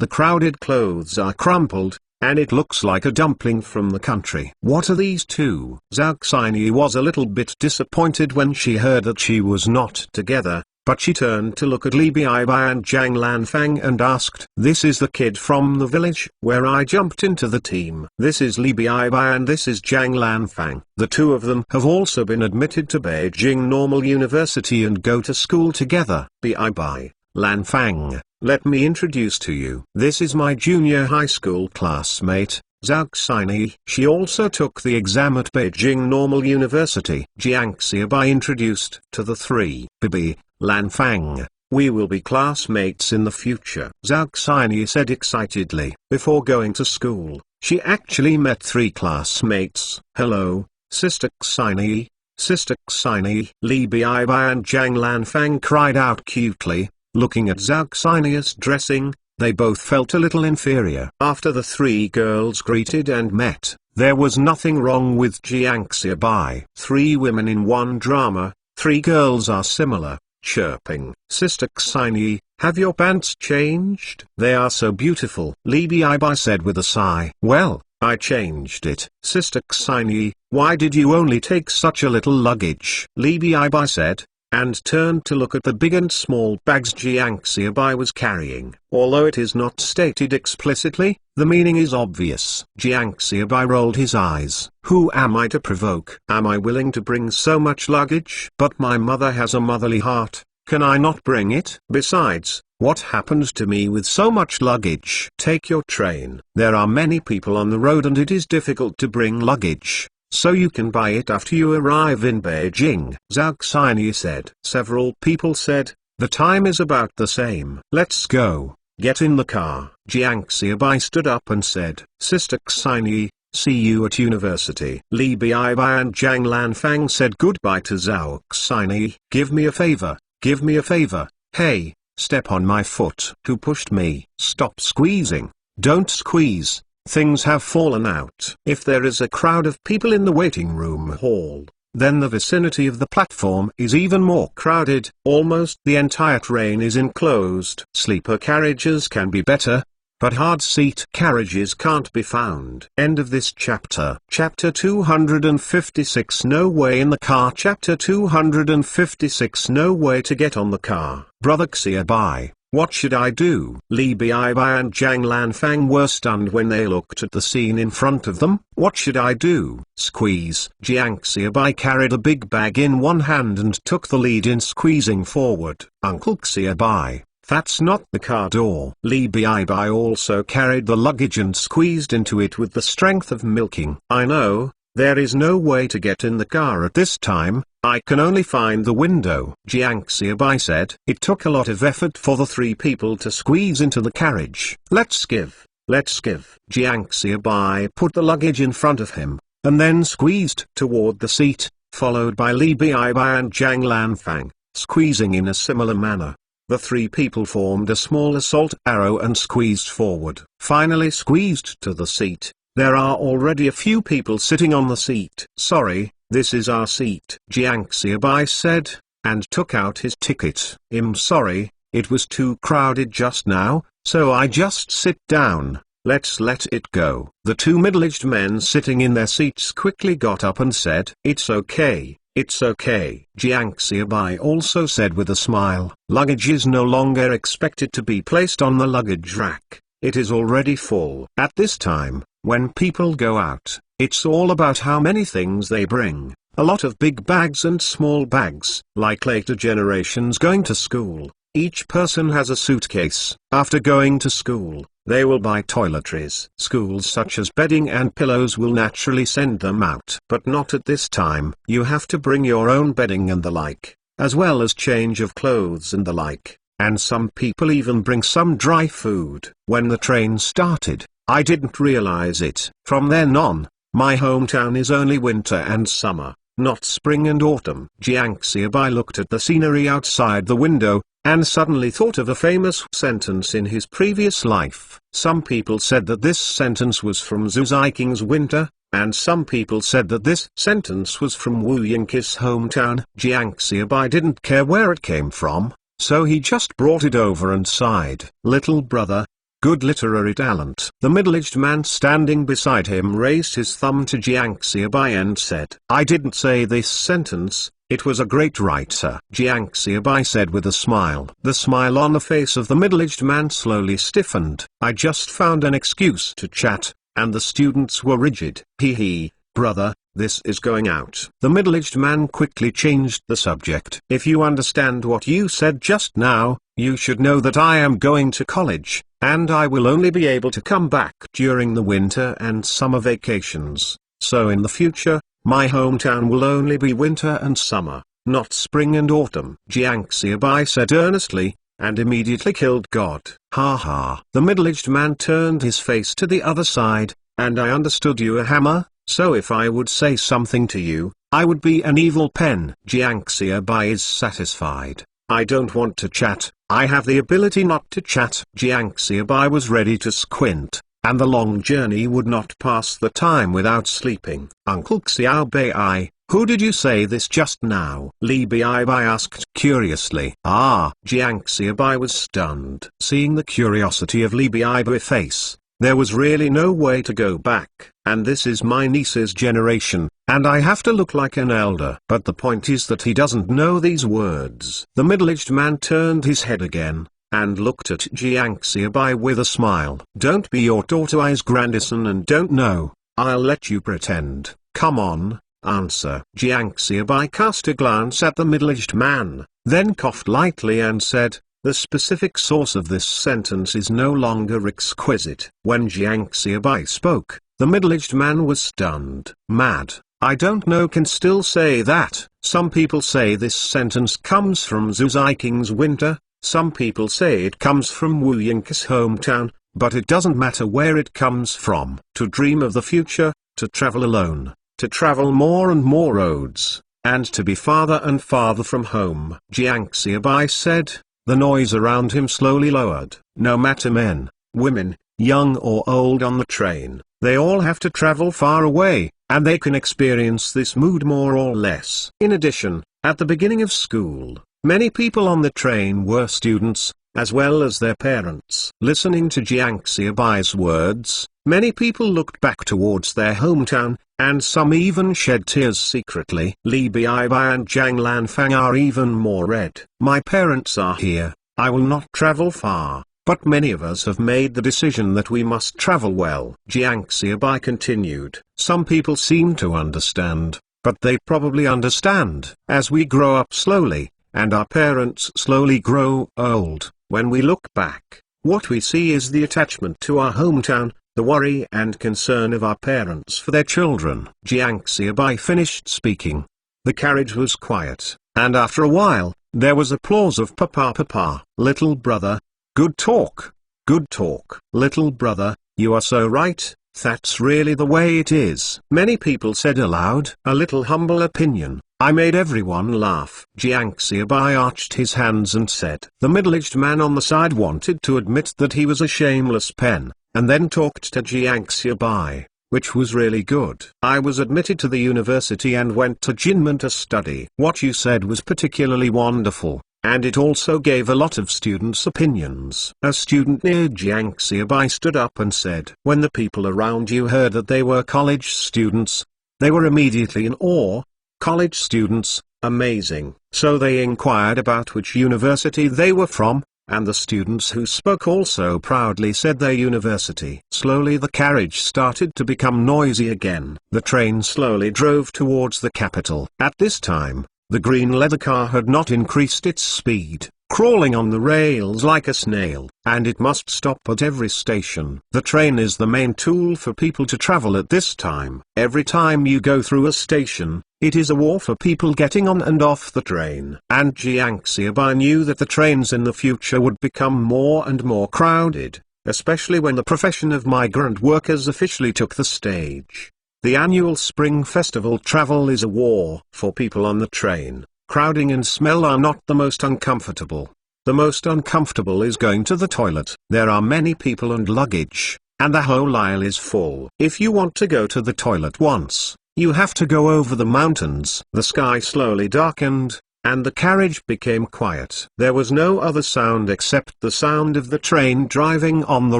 crowded clothes are crumpled, and it looks like a dumpling from the country. What are these two? Zhao Xinyi was a little bit disappointed when she heard that she was not together, but she turned to look at Li Bai and Zhang Lanfang and asked, this is the kid from the village where I jumped into the team. This is Li Bai and this is Zhang Lanfang. The two of them have also been admitted to Beijing Normal University and go to school together. Bai, Lanfang, let me introduce to you. This is my junior high school classmate, Zhao Xinyi. She also took the exam at Beijing Normal University. Jiang Bai introduced to the three. Bibi, Lanfang, we will be classmates in the future. Zhao Xinyi said excitedly. Before going to school, she actually met three classmates. Hello, Sister Xinyi. Sister Xinyi. Li Bai and Zhang Lanfang cried out cutely. Looking at Zhao Xinyi's dressing, they both felt a little inferior. After the three girls greeted and met, there was nothing wrong with Jiang Bai. Three women in one drama, three girls are similar, chirping. Sister Xinyi, have your pants changed? They are so beautiful. Li Bai said with a sigh. Well, I changed it. Sister Xinyi, why did you only take such a little luggage? Li Bai said, and turned to look at the big and small bags Jiang Bai was carrying. Although it is not stated explicitly, the meaning is obvious. Jiang Bai rolled his eyes. Who am I to provoke? Am I willing to bring so much luggage? But my mother has a motherly heart, can I not bring it? Besides, what happened to me with so much luggage? Take your train. There are many people on the road and it is difficult to bring luggage. So you can buy it after you arrive in Beijing. Zhao Xinyi said. Several people said, the time is about the same. Let's go. Get in the car. Jiang Bai stood up and said, Sister Xinyi, see you at university. Li Bai and Zhang Lanfang said goodbye to Zhao Xinyi. Give me a favor, give me a favor. Hey, step on my foot. Who pushed me? Stop squeezing. Don't squeeze. Things have fallen out. If there is a crowd of people in the waiting room hall, then the vicinity of the platform is even more crowded. Almost the entire train is enclosed. Sleeper carriages can be better, but hard seat carriages can't be found. End of this chapter. Chapter 256 No way in the car. Chapter 256 No way to get on the car. Brother Bai, What should I do? Li Bibai and Jiang Lanfang were stunned when they looked at the scene in front of them. What should I do? Squeeze. Jiang Xiaobai carried a big bag in one hand and took the lead in squeezing forward. Uncle Xiaobai, that's not the car door. Li Bibai also carried the luggage and squeezed into it with the strength of milking. I know, there is no way to get in the car at this time. I can only find the window. Jiang Xiaobai said. It took a lot of effort for the three people to squeeze into the carriage. Let's give. Jiang Xiaobai put the luggage in front of him, and then squeezed toward the seat, followed by Li Bibai and Jiang Lanfang, squeezing in a similar manner. The three people formed a small assault arrow and squeezed forward. Finally squeezed to the seat. There are already a few people sitting on the seat. Sorry, this is our seat, Jiang Xiaobai said, and took out his ticket. I'm sorry, it was too crowded just now, so I just sit down. Let's let it go. The two middle-aged men sitting in their seats quickly got up and said, It's okay. It's okay. Jiang Xiaobai also said with a smile, luggage is no longer expected to be placed on the luggage rack. It is already full. At this time, when people go out, it's all about how many things they bring. A lot of big bags and small bags. Like later generations going to school, each person has a suitcase. After going to school, they will buy toiletries. Schools such as bedding and pillows will naturally send them out. But not at this time. You have to bring your own bedding and the like, as well as change of clothes and the like. And some people even bring some dry food. When the train started, I didn't realize it. From then on, my hometown is only winter and summer, not spring and autumn. Jiang Xiaobai looked at the scenery outside the window, and suddenly thought of a famous sentence in his previous life. Some people said that this sentence was from Zhu Ziking's winter, and some people said that this sentence was from Wu Yingqi's hometown. Jiang Xiaobai didn't care where it came from, so he just brought it over and sighed. Little brother, good literary talent. The middle-aged man standing beside him raised his thumb to Jiang Xiaobai and said, I didn't say this sentence, it was a great writer. Jiang Xiaobai said with a smile. The smile on the face of the middle-aged man slowly stiffened. I just found an excuse to chat, and the students were rigid. Hee, brother, this is going out. The middle-aged man quickly changed the subject. If you understand what you said just now, you should know that I am going to college, and I will only be able to come back during the winter and summer vacations. So in the future, my hometown will only be winter and summer, not spring and autumn. Jiang Xiaobai said earnestly, and immediately killed God. Ha ha. The middle-aged man turned his face to the other side, and I understood you a hammer, so if I would say something to you, I would be an evil pen. Jiang Xiaobai is satisfied. I don't want to chat, I have the ability not to chat. Jiang Xiaobai was ready to squint, and the long journey would not pass the time without sleeping. Uncle Xiaobai, who did you say this just now? Li Bibai asked curiously. Jiang Xiaobai was stunned. Seeing the curiosity of Li Bibai's face, there was really no way to go back, and this is my niece's generation, and I have to look like an elder. But the point is that he doesn't know these words. The middle-aged man turned his head again, and looked at Jiang Xiaobai with a smile. Don't be your tortoise grandison and don't know, I'll let you pretend. Come on, answer. Jiang Xiaobai cast a glance at the middle-aged man, then coughed lightly and said, the specific source of this sentence is no longer exquisite. When Jiang Xiaobai spoke, the middle-aged man was stunned. Mad, I don't know, can still say that. Some people say this sentence comes from Zhu Ziking's winter, some people say it comes from Wu Yingqi's hometown, but it doesn't matter where it comes from. To dream of the future, to travel alone, to travel more and more roads, and to be farther and farther from home. Jiang Xiaobai said. The noise around him slowly lowered. No matter men, women, young or old on the train, they all have to travel far away, and they can experience this mood more or less. In addition, at the beginning of school, many people on the train were students, as well as their parents. Listening to Jiang Xiaobai's words, many people looked back towards their hometown, and some even shed tears secretly. Li Bibai and Jiang Lanfang are even more red. My parents are here, I will not travel far. But many of us have made the decision that we must travel well. Jiang Xiaobai continued. Some people seem to understand, but they probably understand. As we grow up slowly, and our parents slowly grow old, when we look back, what we see is the attachment to our hometown, the worry and concern of our parents for their children. Jiang Xiaobai finished speaking. The carriage was quiet, and after a while, there was applause of "Papa, Papa, little brother. Good talk. Good talk. Little brother, you are so right, that's really the way it is." Many people said aloud. A little humble opinion. I made everyone laugh. Jiang Xiaobai arched his hands and said. The middle-aged man on the side wanted to admit that he was a shameless pen, and then talked to Jiang Xiaobai, which was really good. I was admitted to the university and went to Jinmen to study. What you said was particularly wonderful. And it also gave a lot of students' opinions. A student near Jiang Xiaobai stood up and said, when the people around you heard that they were college students, they were immediately in awe. College students, amazing. So they inquired about which university they were from, and the students who spoke also proudly said their university. Slowly the carriage started to become noisy again. The train slowly drove towards the capital. At this time, the green leather car had not increased its speed, crawling on the rails like a snail, and it must stop at every station. The train is the main tool for people to travel at this time. Every time you go through a station, it is a war for people getting on and off the train. And Jiang Xiaobai knew that the trains in the future would become more and more crowded, especially when the profession of migrant workers officially took the stage. The annual Spring Festival travel is a war for people on the train. Crowding and smell are not the most uncomfortable. The most uncomfortable is going to the toilet. There are many people and luggage, and the whole aisle is full. If you want to go to the toilet once, you have to go over the mountains. The sky slowly darkened, and the carriage became quiet. There was no other sound except the sound of the train driving on the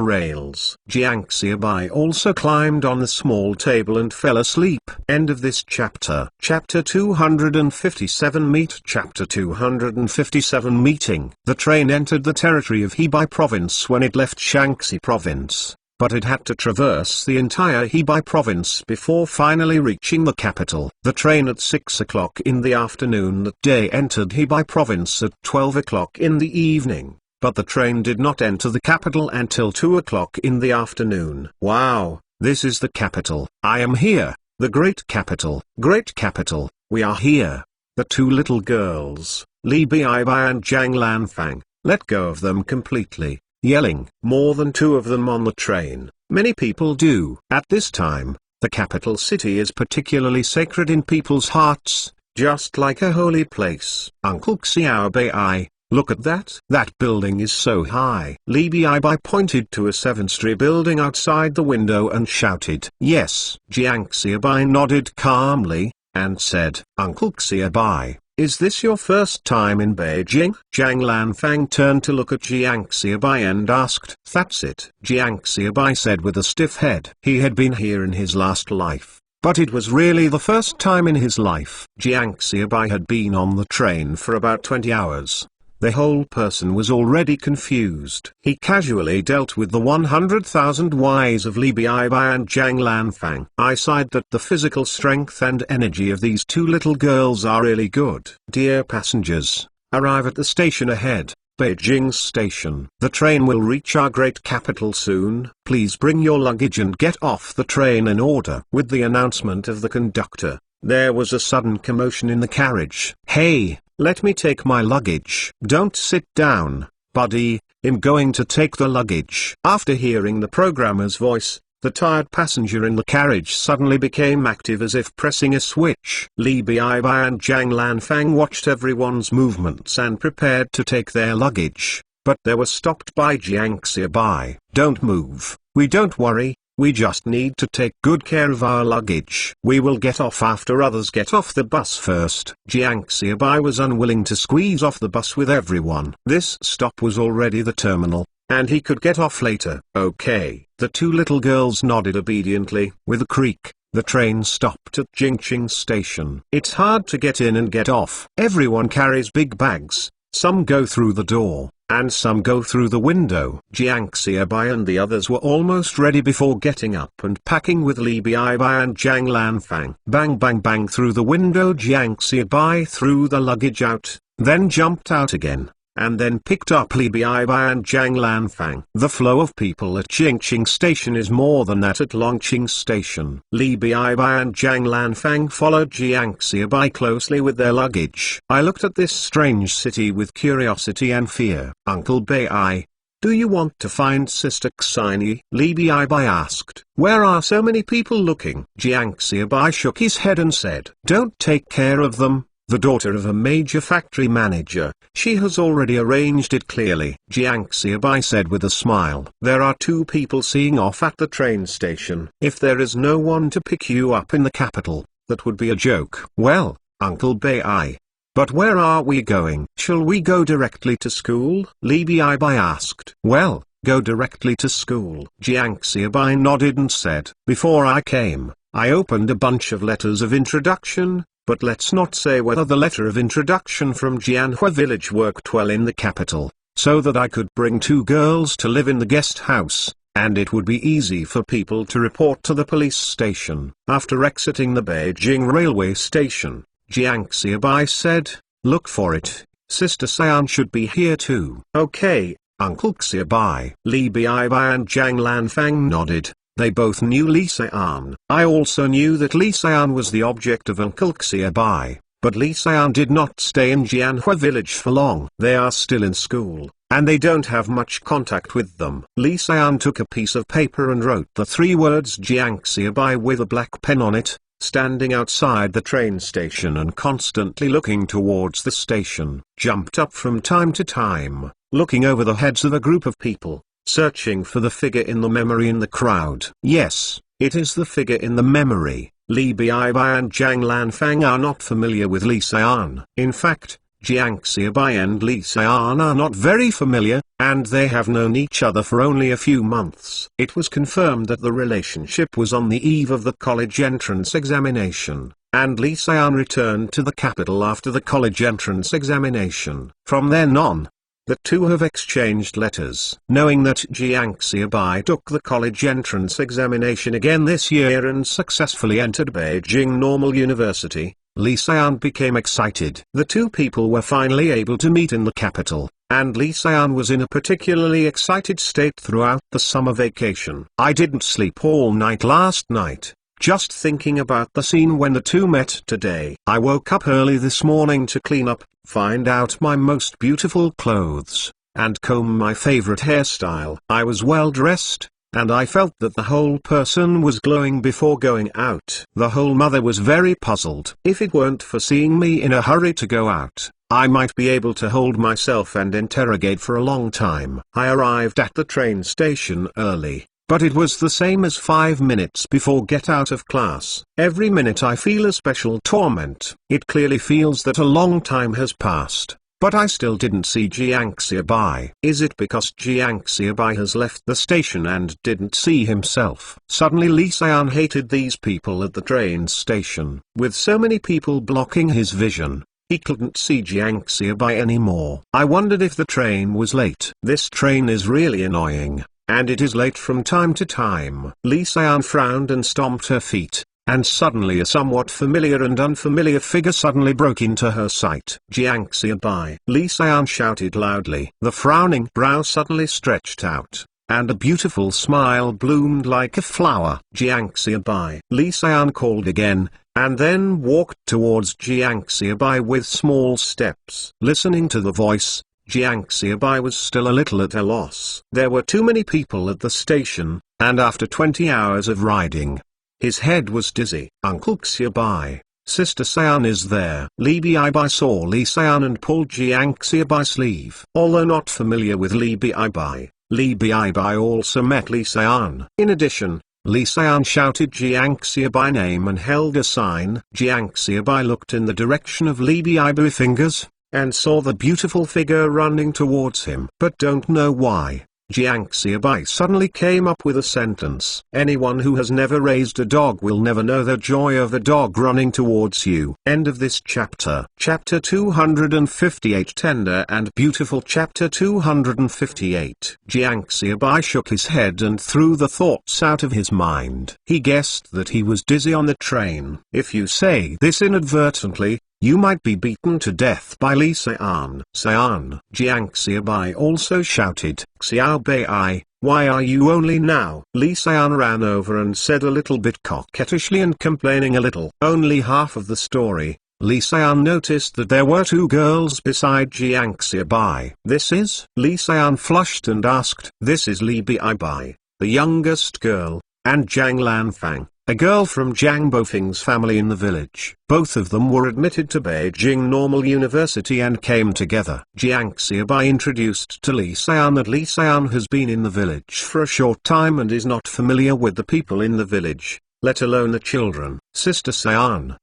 rails. Jiang Xiaobai also climbed on the small table and fell asleep. End of this chapter. Chapter 257 Meet. Chapter 257 Meeting. The train entered the territory of Hebei province when it left Shaanxi province, but it had to traverse the entire Hebei province before finally reaching the capital. The train at 6 o'clock in the afternoon that day entered Hebei province at 12 o'clock in the evening, but the train did not enter the capital until 2 o'clock in the afternoon. Wow, this is the capital. I am here, the great capital. Great capital, we are here. The two little girls, Li Bibai and Zhang Lanfang, let go of them completely, yelling. More than two of them on the train. Many people do. At this time, the capital city is particularly sacred in people's hearts, just like a holy place. Uncle Xiaobai, look at that. That building is so high. Li Bibai pointed to a seven-story building outside the window and shouted. Yes. Jiang Xiaobai nodded calmly, and said, Uncle Xiaobai, is this your first time in Beijing? Zhang Lanfang turned to look at Jiang Xiaobai and asked. That's it. Jiang Xiaobai said with a stiff head. He had been here in his last life, but it was really the first time in his life. Jiang Xiaobai had been on the train for about 20 hours. The whole person was already confused. He casually dealt with the 100,000 Ys of Li Bibai and Zhang Lanfang. I sighed that the physical strength and energy of these two little girls are really good. Dear passengers, arrive at the station ahead, Beijing Station. The train will reach our great capital soon. Please bring your luggage and get off the train in order. With the announcement of the conductor, there was a sudden commotion in the carriage. Hey! Let me take my luggage. Don't sit down, buddy, I'm going to take the luggage. After hearing the programmer's voice, the tired passenger in the carriage suddenly became active as if pressing a switch. Li Bibai and Zhang Lanfang watched everyone's movements and prepared to take their luggage, but they were stopped by Jiang Xiaobai. Don't move, we don't worry. We just need to take good care of our luggage. We will get off after others get off the bus first. Jiang Xiaobai was unwilling to squeeze off the bus with everyone. This stop was already the terminal, and he could get off later. Okay. The two little girls nodded obediently. With a creak, the train stopped at Jingqing Station. It's hard to get in and get off. Everyone carries big bags. Some go through the door, and some go through the window. Jiang Xiaobai and the others were almost ready before getting up and packing with Li Biaibai and Zhang Lanfang. Bang bang bang through the window. Jiang Xiaobai threw the luggage out, then jumped out again, and then picked up Li Biaibai and Zhang Lanfang. The flow of people at Jingqing Station is more than that at Longqing Station. Li Biaibai and Zhang Lanfang followed Jiang Xiaobai closely with their luggage. I looked at this strange city with curiosity and fear. Uncle Bai, do you want to find Sister Xini? Li Biaibai asked. Where are so many people looking? Jiang Xiaobai shook his head and said, don't take care of them. The daughter of a major factory manager, she has already arranged it clearly. Jiang Xiaobai said with a smile. There are two people seeing off at the train station. If there is no one to pick you up in the capital, that would be a joke. Well, Uncle Bai. But where are we going? Shall we go directly to school? Li Biaibai asked. Well, go directly to school. Jiang Xiaobai nodded and said, before I came, I opened a bunch of letters of introduction. But let's not say whether the letter of introduction from Jianhua village worked well in the capital, so that I could bring two girls to live in the guest house, and it would be easy for people to report to the police station. After exiting the Beijing railway station, Jiang Xiaobai said, look for it, Sister Xian should be here too. Okay, Uncle Xiaobai. Li Biaibai and Zhang Lanfang nodded. They both knew Li Xian. I also knew that Li Xian was the object of Uncle Xiaobai, but Li Xian did not stay in Jianhua village for long. They are still in school, and they don't have much contact with them. Li Xian took a piece of paper and wrote the three words Jiang Xiaobai with a black pen on it, standing outside the train station and constantly looking towards the station, jumped up from time to time, looking over the heads of a group of people, searching for the figure in the memory in the crowd. Yes, it is the figure in the memory. Li Biaibai and Zhang Lanfang are not familiar with Li Xian. In fact, Jiang Xiaobai and Li Xian are not very familiar, and they have known each other for only a few months. It was confirmed that the relationship was on the eve of the college entrance examination, and Li Xian returned to the capital after the college entrance examination. From then on, the two have exchanged letters. Knowing that Jiang Xiaobai took the college entrance examination again this year and successfully entered Beijing Normal University, Li Xian became excited. The two people were finally able to meet in the capital, and Li Xian was in a particularly excited state throughout the summer vacation. I didn't sleep all night last night, just thinking about the scene when the two met today. I woke up early this morning to clean up, find out my most beautiful clothes, and comb my favorite hairstyle. I was well dressed, and I felt that the whole person was glowing before going out. The whole mother was very puzzled. If it weren't for seeing me in a hurry to go out, I might be able to hold myself and interrogate for a long time. I arrived at the train station early, but it was the same as 5 minutes before get out of class. Every minute I feel a special torment. It clearly feels that a long time has passed, but I still didn't see Jiang Xiaobai. Is it because Jiang Xiaobai has left the station and didn't see himself? Suddenly Li Xian hated these people at the train station. With so many people blocking his vision, he couldn't see Jiang Xiaobai anymore. I wondered if the train was late. This train is really annoying, and it is late from time to time. Li Xian frowned and stomped her feet, and suddenly a somewhat familiar and unfamiliar figure suddenly broke into her sight. Jiang Xiaobai. Li Xian shouted loudly. The frowning brow suddenly stretched out, and a beautiful smile bloomed like a flower. Jiang Xiaobai. Li Xian called again, and then walked towards Jiang Xiaobai with small steps. Listening to the voice, Jiang Xiaobai was still a little at a loss. There were too many people at the station, and after 20 hours of riding, his head was dizzy. Uncle Xiaobai, Sister Xian is there. Li Biaibai saw Li Xian and pulled Jiang Xiaobai's sleeve. Although not familiar with Li Biaibai also met Li Xian. In addition, Li Xian shouted Jiang Xiaobai name and held a sign. Jiang Xiaobai looked in the direction of Li Biaibai fingers, and saw the beautiful figure running towards him. But don't know why, Jiang Xiaobai suddenly came up with a sentence. Anyone who has never raised a dog will never know the joy of a dog running towards you. End of this chapter. Chapter 258 Tender and Beautiful. Chapter 258. Jiang Xiaobai shook his head and threw the thoughts out of his mind. He guessed that he was dizzy on the train. If you say this inadvertently, you might be beaten to death by Li Xian. Xian. Jiang Xiaobai also shouted, Xiaobai, why are you only now? Li Xian ran over and said a little bit coquettishly and complaining a little. Only half of the story. Li Xian noticed that there were two girls beside Jiang Xiaobai. This is? Li Xian flushed and asked. This is Li Bibai, the youngest girl, and Zhang Lanfang, a girl from Zhang Bofeng's family in the village. Both of them were admitted to Beijing Normal University and came together. Jiang Xiaobai introduced to Li Xian that Li Xian has been in the village for a short time and is not familiar with the people in the village, let alone the children. Sister Xian,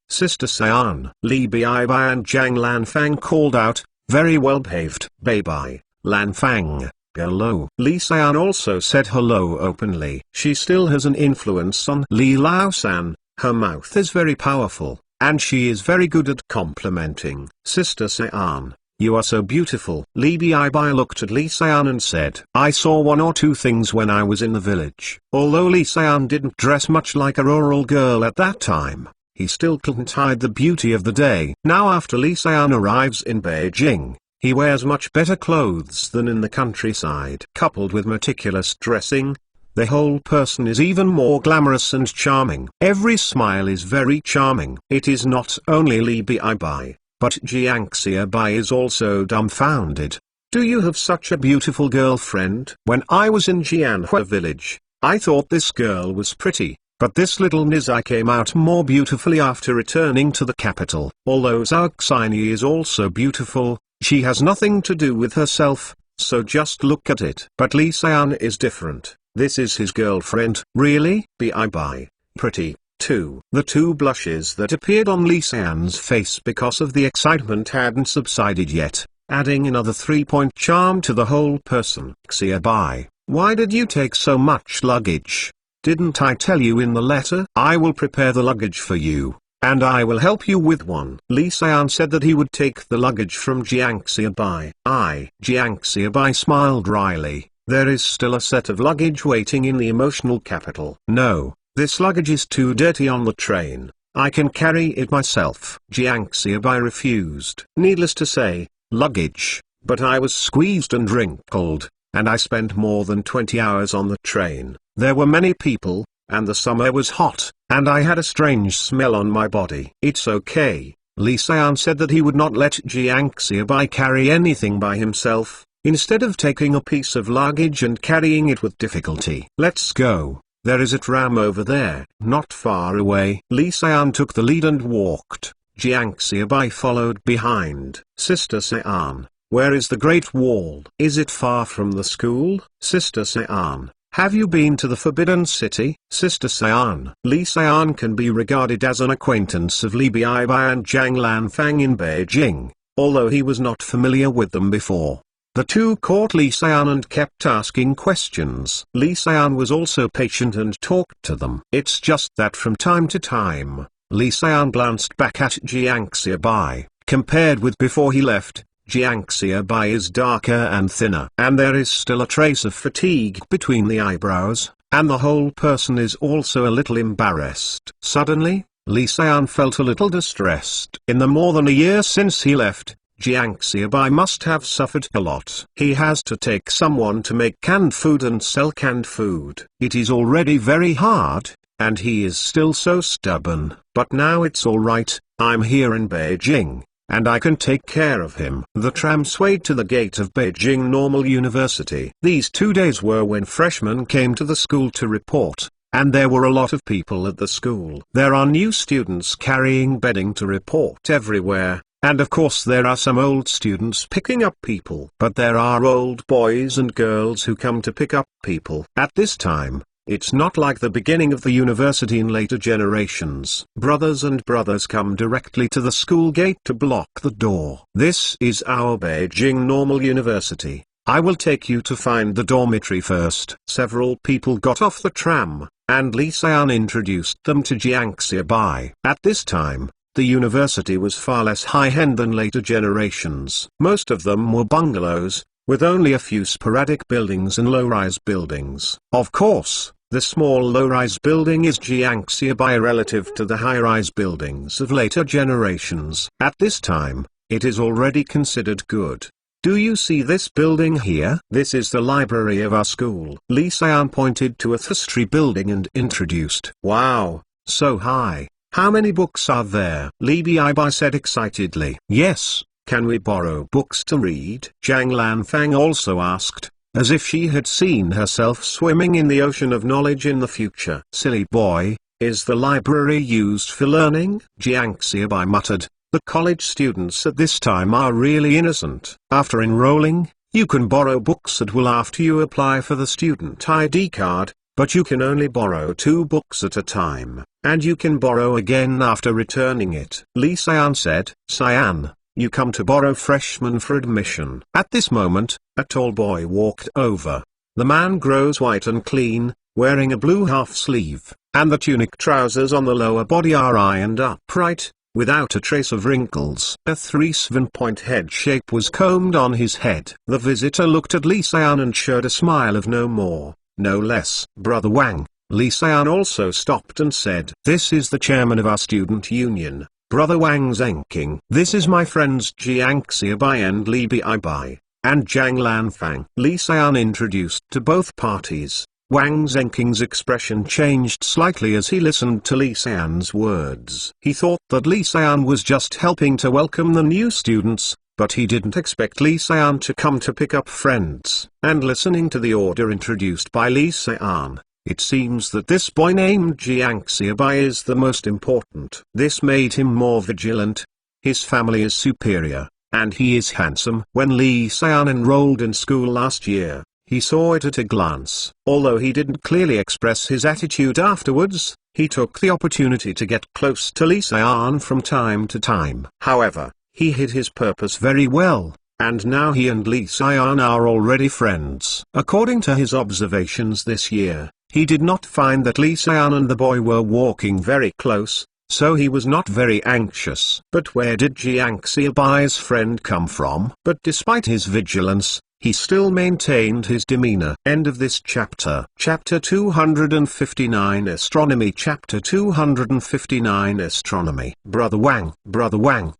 Li Bibai and Zhang Lanfang called out, very well behaved. Bye-bye, Lanfang. Hello. Li Xian also said hello openly. She still has an influence on Li Laosan. Her mouth is very powerful, and she is very good at complimenting. Sister Xian, you are so beautiful. Li Bibai looked at Li Xian and said, I saw one or two things when I was in the village. Although Li Xian didn't dress much like a rural girl at that time, he still couldn't hide the beauty of the day. Now after Li Xian arrives in Beijing, he wears much better clothes than in the countryside. Coupled with meticulous dressing, the whole person is even more glamorous and charming. Every smile is very charming. It is not only Li Bibai, but Jiang Xiaobai is also dumbfounded. Do you have such a beautiful girlfriend? When I was in Jianhua village, I thought this girl was pretty, but this little Nizai came out more beautifully after returning to the capital. Although Zhao Xini is also beautiful, she has nothing to do with herself, so just look at it. But Li Xian is different. This is his girlfriend. Really? Bibai. Pretty, too. The two blushes that appeared on Li Xian's face because of the excitement hadn't subsided yet, adding another 3-point charm to the whole person. Xiaobai, why did you take so much luggage? Didn't I tell you in the letter? I will prepare the luggage for you, and I will help you with one. Li Xian said that he would take the luggage from Jiang Xiaobai. Jiang Xiaobai smiled wryly. There is still a set of luggage waiting in the emotional capital. No, this luggage is too dirty on the train. I can carry it myself. Jiang Xiaobai refused. Needless to say, luggage, but I was squeezed and wrinkled, and I spent more than 20 hours on the train. There were many people, and the summer was hot, and I had a strange smell on my body. It's okay. Li Xian said that he would not let Jiang Xiaobai carry anything by himself, instead of taking a piece of luggage and carrying it with difficulty. Let's go. There is a tram over there, not far away. Li Xian took the lead and walked. Jiang Xiaobai followed behind. Sister Xian, where is the Great Wall? Is it far from the school? Sister Xian, have you been to the Forbidden City? Sister Xian. Li Xian can be regarded as an acquaintance of Li Bibai and Zhang Lanfang in Beijing, although he was not familiar with them before. The two caught Li Xian and kept asking questions. Li Xian was also patient and talked to them. It's just that from time to time, Li Xian glanced back at Jiang Xiaobai. Compared with before he left, Jiang Xiaobai is darker and thinner. And there is still a trace of fatigue between the eyebrows, and the whole person is also a little embarrassed. Suddenly, Li Xian felt a little distressed. In the more than a year since he left, Jiang Xiaobai must have suffered a lot. He has to take someone to make canned food and sell canned food. It is already very hard, and he is still so stubborn. But now it's alright, I'm here in Beijing, and I can take care of him. The tram swayed to the gate of Beijing Normal University. These 2 days were when freshmen came to the school to report, and there were a lot of people at the school. There are new students carrying bedding to report everywhere. And of course there are some old students picking up people. But there are old boys and girls who come to pick up people. At this time, it's not like the beginning of the university in later generations. Brothers and brothers come directly to the school gate to block the door. This is our Beijing Normal University. I will take you to find the dormitory first. Several people got off the tram, and Lee Se-an introduced them to Jiang Xiaobai. At this time, the university was far less high-end than later generations. Most of them were bungalows, with only a few sporadic buildings and low-rise buildings. Of course, the small low-rise building is Jiang Xiaobai relative to the high-rise buildings of later generations. At this time, it is already considered good. Do you see this building here? This is the library of our school. Lee Se-an pointed to a three-story building and introduced. Wow, so high. How many books are there? Lee Bi said excitedly. Yes, can we borrow books to read? Zhang Lanfang also asked, as if she had seen herself swimming in the ocean of knowledge in the future. Silly boy, is the library used for learning? Jiang Xiaobai muttered. The college students at this time are really innocent. After enrolling, you can borrow books at will after you apply for the student ID card, but you can only borrow 2 books at a time, and you can borrow again after returning it. Lee Se-an said, Cyan, you come to borrow freshman for admission. At this moment, a tall boy walked over. The man grows white and clean, wearing a blue half-sleeve, and the tunic trousers on the lower body are ironed upright, without a trace of wrinkles. A 3/7-point head shape was combed on his head. The visitor looked at Lee Se-an and showed a smile of no more, no less. Brother Wang. Lee Se-an also stopped and said, This is the chairman of our student union, Brother Wang Zhenqing. This is my friends Jiang Xiaobai and Li Bi, and Zhang Lanfang. Lee Se-an introduced to both parties. Wang Zhenqing's expression changed slightly as he listened to Lee Se-an's words. He thought that Lee Se-an was just helping to welcome the new students, but he didn't expect Lee Se-an to come to pick up friends. And listening to the order introduced by Lee Se-an, it seems that this boy named Jiang Xiaobai is the most important. This made him more vigilant. His family is superior, and he is handsome. When Lee Se-an enrolled in school last year, he saw it at a glance. Although he didn't clearly express his attitude afterwards, he took the opportunity to get close to Lee Se-an from time to time. However, he hid his purpose very well, and now he and Lee Se-an are already friends. According to his observations this year, he did not find that Lee Se-an and the boy were walking very close, so he was not very anxious. But where did Jiang Xiaobai's friend come from? But despite his vigilance, he still maintained his demeanor. End of this chapter. Chapter 259 Astronomy. Chapter 259 Astronomy. Brother Wang. Jiang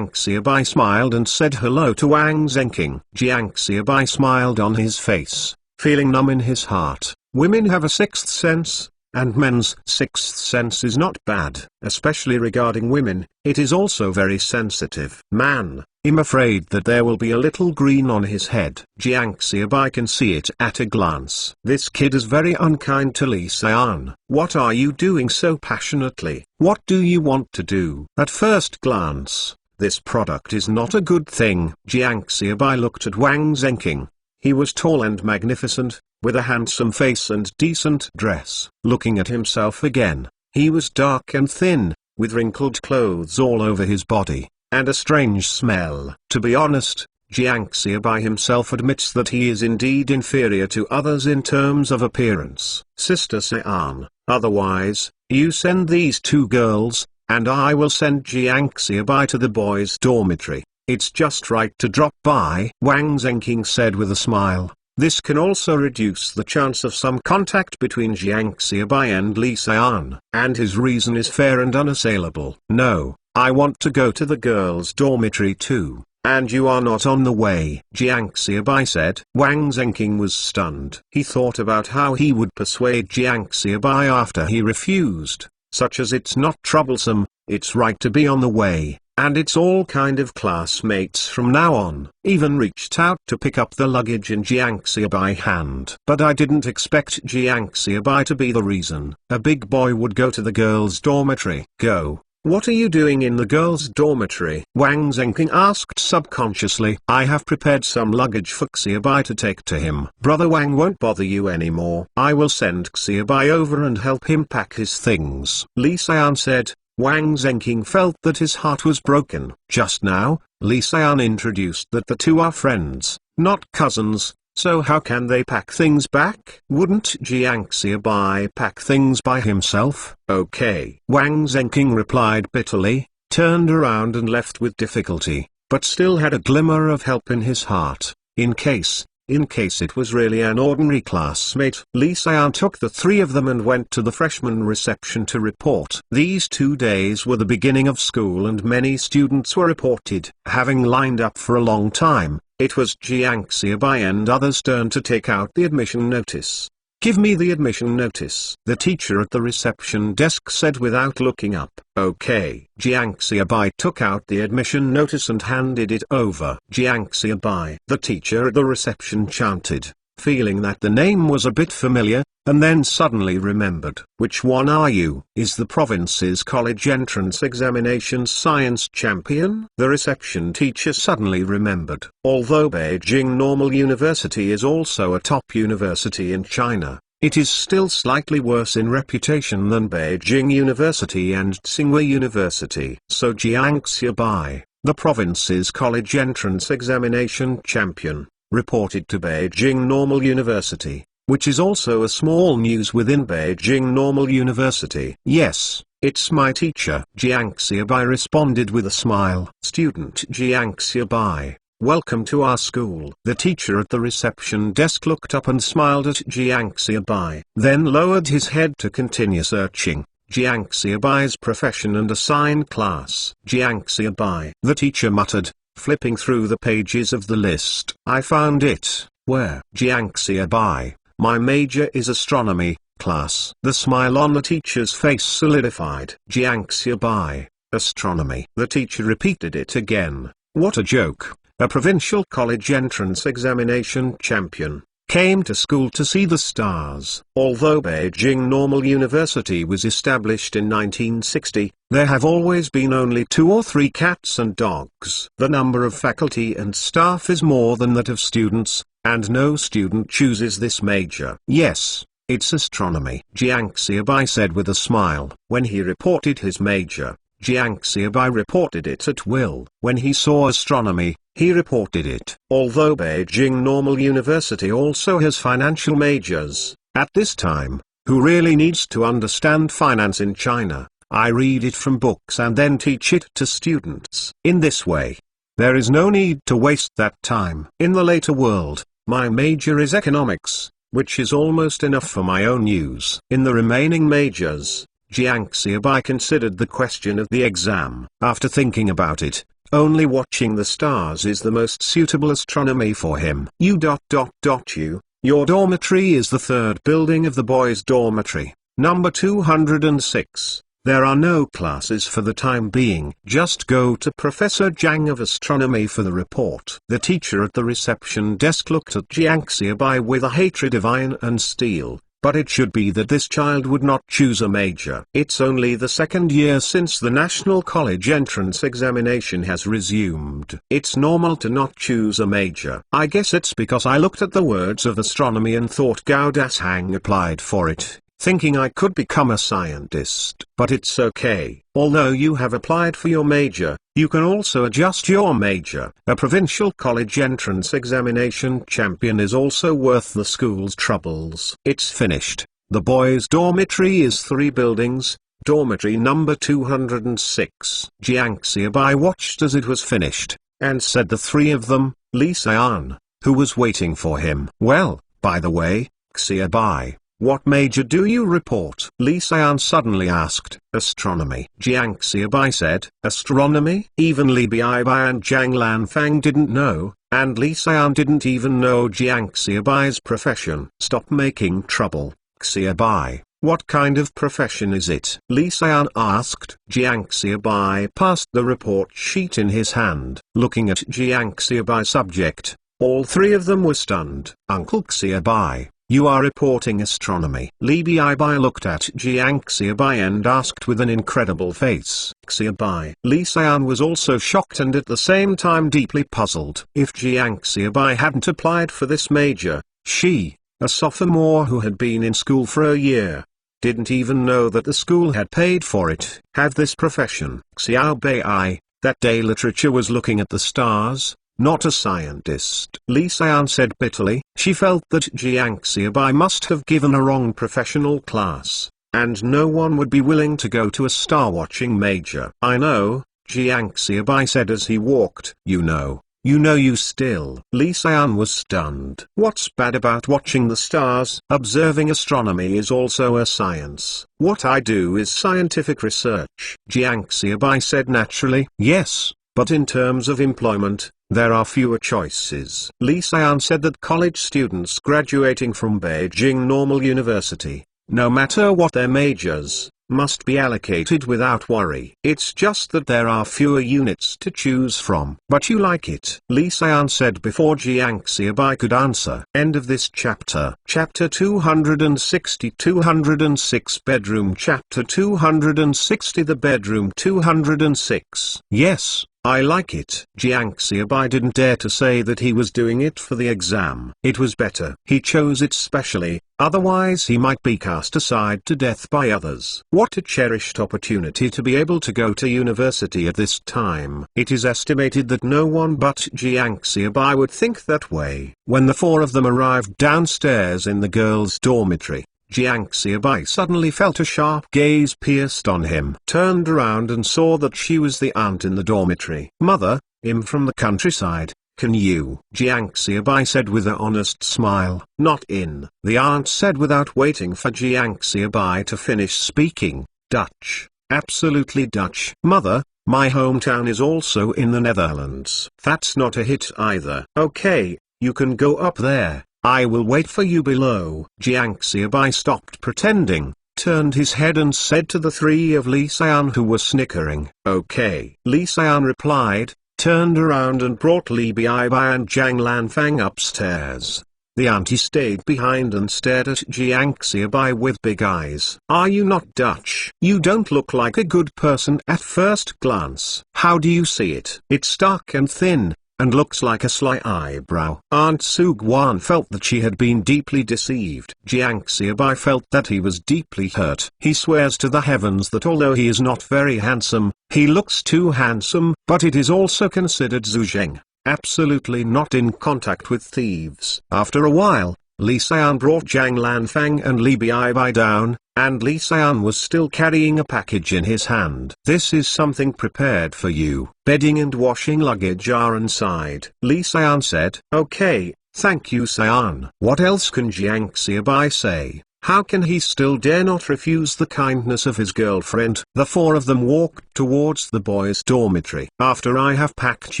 Xiaobai smiled and said hello to Wang Zhenqing. Jiang Xiaobai smiled on his face, feeling numb in his heart. Women have a sixth sense, and men's sixth sense is not bad. Especially regarding women, it is also very sensitive. Man, I'm afraid that there will be a little green on his head. Jiang Xiaobai can see it at a glance. This kid is very unkind to Lee Se-an. What are you doing so passionately? What do you want to do? At first glance, this product is not a good thing. Jiang Xiaobai looked at Wang Zhenqing. He was tall and magnificent, with a handsome face and decent dress. Looking at himself again, he was dark and thin, with wrinkled clothes all over his body, and a strange smell. To be honest, Jiang Xiaobai himself admits that he is indeed inferior to others in terms of appearance. Sister Se-an, otherwise, you send these 2 girls, and I will send Jiang Xiaobai to the boys' dormitory. It's just right to drop by, Wang Zhenqing said with a smile. This can also reduce the chance of some contact between Jiang Xiaobai and Lee Se-an. And his reason is fair and unassailable. No, I want to go to the girls' dormitory too, and you are not on the way, Jiang Xiaobai said. Wang Zhenqing was stunned. He thought about how he would persuade Jiang Xiaobai after he refused, such as it's not troublesome, it's right to be on the way, and it's all kind of classmates from now on. Even reached out to pick up the luggage in Jiang Xiaobai's hand. But I didn't expect Jiang Xiaobai to be the reason. A big boy would go to the girls' dormitory. Go. What are you doing in the girls' dormitory? Wang Zhenqing asked subconsciously. I have prepared some luggage for Xiaobai to take to him. Brother Wang won't bother you anymore. I will send Xiaobai over and help him pack his things. Lee Se-an said. Wang Zhenqing felt that his heart was broken. Just now, Lee Se-an introduced that the 2 are friends, not cousins, so how can they pack things back? Wouldn't Jiang Xiaobai pack things by himself? Okay. Wang Zhenqing replied bitterly, turned around and left with difficulty, but still had a glimmer of help in his heart, in case it was really an ordinary classmate. Li Xian took the three of them and went to the freshman reception to report. These 2 days were the beginning of school and many students were reported. Having lined up for a long time, it was Jiang Xiaobai and others' turn to take out the admission notice. "Give me the admission notice," the teacher at the reception desk said without looking up. "Okay." Jiang Xiaobai took out the admission notice and handed it over. "Jiang Xiaobai," the teacher at the reception chanted, feeling that the name was a bit familiar, and then suddenly remembered. "Which one are you? Is the province's college entrance examinations science champion?" The reception teacher suddenly remembered. Although Beijing Normal University is also a top university in China, it is still slightly worse in reputation than Beijing University and Tsinghua University. So Jiang Xiaobai, the province's college entrance examination champion, reported to Beijing Normal University, which is also a small news within Beijing Normal University. "Yes, it's my teacher." Jiang Xiaobai responded with a smile. "Student Jiang Xiaobai, welcome to our school." The teacher at the reception desk looked up and smiled at Jiang Xiaobai, then lowered his head to continue searching Jiang Xiaobai's profession and assigned class. "Jiang Xiaobai," the teacher muttered, flipping through the pages of the list. "I found it." "Where?" "Jiang Xiaobai, my major is astronomy, class." The smile on the teacher's face solidified. "Jiang Xiaobai, astronomy." The teacher repeated it again. What a joke. A provincial college entrance examination champion came to school to see the stars. Although Beijing Normal University was established in 1960, there have always been only 2 or 3 cats and dogs. The number of faculty and staff is more than that of students, and no student chooses this major. "Yes, it's astronomy," Jiang Xiaobai said with a smile. When he reported his major, Jiang Xiaobai reported it at will. When he saw astronomy, he reported it. Although Beijing Normal University also has financial majors, at this time, who really needs to understand finance in China? I read it from books and then teach it to students. In this way, there is no need to waste that time. In the later world, my major is economics, which is almost enough for my own use. In the remaining majors, Jiang Xiaobai considered the question of the exam. After thinking about it, only watching the stars is the most suitable astronomy for him. Your dormitory is the 3rd building of the boys' dormitory, number 206. There are no classes for the time being. Just go to Professor Zhang of astronomy for the report. The teacher at the reception desk looked at Jiang Xiaobai with a hatred of iron and steel. But it should be that this child would not choose a major. It's only the 2nd year since the National College Entrance Examination has resumed. It's normal to not choose a major. I guess it's because I looked at the words of astronomy and thought Gao Dashang applied for it, thinking I could become a scientist. But it's okay. Although you have applied for your major, you can also adjust your major. A provincial college entrance examination champion is also worth the school's troubles. It's finished. The boys' dormitory is 3 buildings, dormitory number 206. Jiang Xiaobai watched as it was finished, and said the 3 of them, Li Xian, who was waiting for him. "Well, by the way, Xiaobai, what major do you report?" Li Xian suddenly asked. "Astronomy." Jiang Xiaobai said. "Astronomy?" Even Li Bibai and Zhang Lanfang didn't know, and Li Xian didn't even know Jiang Xiaobai's profession. "Stop making trouble, Xiaobai. What kind of profession is it?" Li Xian asked. Jiang Xiaobai passed the report sheet in his hand. Looking at Jiang Xiaobai's subject, all 3 of them were stunned. "Uncle Xiaobai, you are reporting astronomy." Li Bibai looked at Jiang Xiaobai and asked with an incredible face. "Xiaobai." Li Xian was also shocked and at the same time deeply puzzled. If Jiang Xiaobai hadn't applied for this major, she, a sophomore who had been in school for a year, didn't even know that the school had paid for it, have this profession. Xiaobai, that day literature was looking at the stars, not a scientist. Lee Se-an said bitterly. She felt that Jiang Xiaobai must have given a wrong professional class, and no one would be willing to go to a star-watching major. I know, Jiang Xiaobai said as he walked. You know you still. Lee Se-an was stunned. What's bad about watching the stars? Observing astronomy is also a science. What I do is scientific research. Jiang Xiaobai said naturally. Yes, but in terms of employment, there are fewer choices. Lee Se-an said that college students graduating from Beijing Normal University, no matter what their majors, must be allocated without worry. It's just that there are fewer units to choose from. But you like it, Lee Se-an said before Jiang Xiaobai could answer. End of this chapter. Chapter 260 206 Bedroom. Chapter 260 The Bedroom. 206 Yes, I like it. Jiang Xiaobai didn't dare to say that he was doing it for the exam. It was better he chose it specially, otherwise he might be cast aside to death by others. What a cherished opportunity to be able to go to university at this time. It is estimated that no one but Jiang Xiaobai would think that way. When the four of them arrived downstairs in the girls' dormitory, Jiang Xiaobai suddenly felt a sharp gaze pierced on him. Turned around and saw that she was the aunt in the dormitory. Mother, I'm from the countryside, can you? Jiang Xiaobai said with an honest smile. Not in, the aunt said without waiting for Jiang Xiaobai to finish speaking. Dutch, absolutely Dutch. Mother, my hometown is also in the Netherlands. That's not a hit either. Okay, you can go up there. I will wait for you below. Jiang Xiaobai stopped pretending, turned his head and said to the three of Lee Se-an who were snickering. Okay. Lee Se-an replied, turned around and brought Li Baibai and Zhang Lanfang upstairs. The auntie stayed behind and stared at Jiang Xiaobai with big eyes. Are you not Dutch? You don't look like a good person at first glance. How do you see it? It's dark and thin, and looks like a sly eyebrow. Aunt Su Guan felt that she had been deeply deceived. Jiang Xiaobai felt that he was deeply hurt. He swears to the heavens that although he is not very handsome, he looks too handsome. But it is also considered Zhu Zheng, absolutely not in contact with thieves. After a while, Li Se-an brought Zhang Lanfang and Li Baibai down, and Li Se-an was still carrying a package in his hand. This is something prepared for you. Bedding and washing luggage are inside. Li Se-an said. Okay, thank you Se-an. What else can Jiang Xiaobai say? How can he still dare not refuse the kindness of his girlfriend? The four of them walked towards the boys' dormitory. After I have packed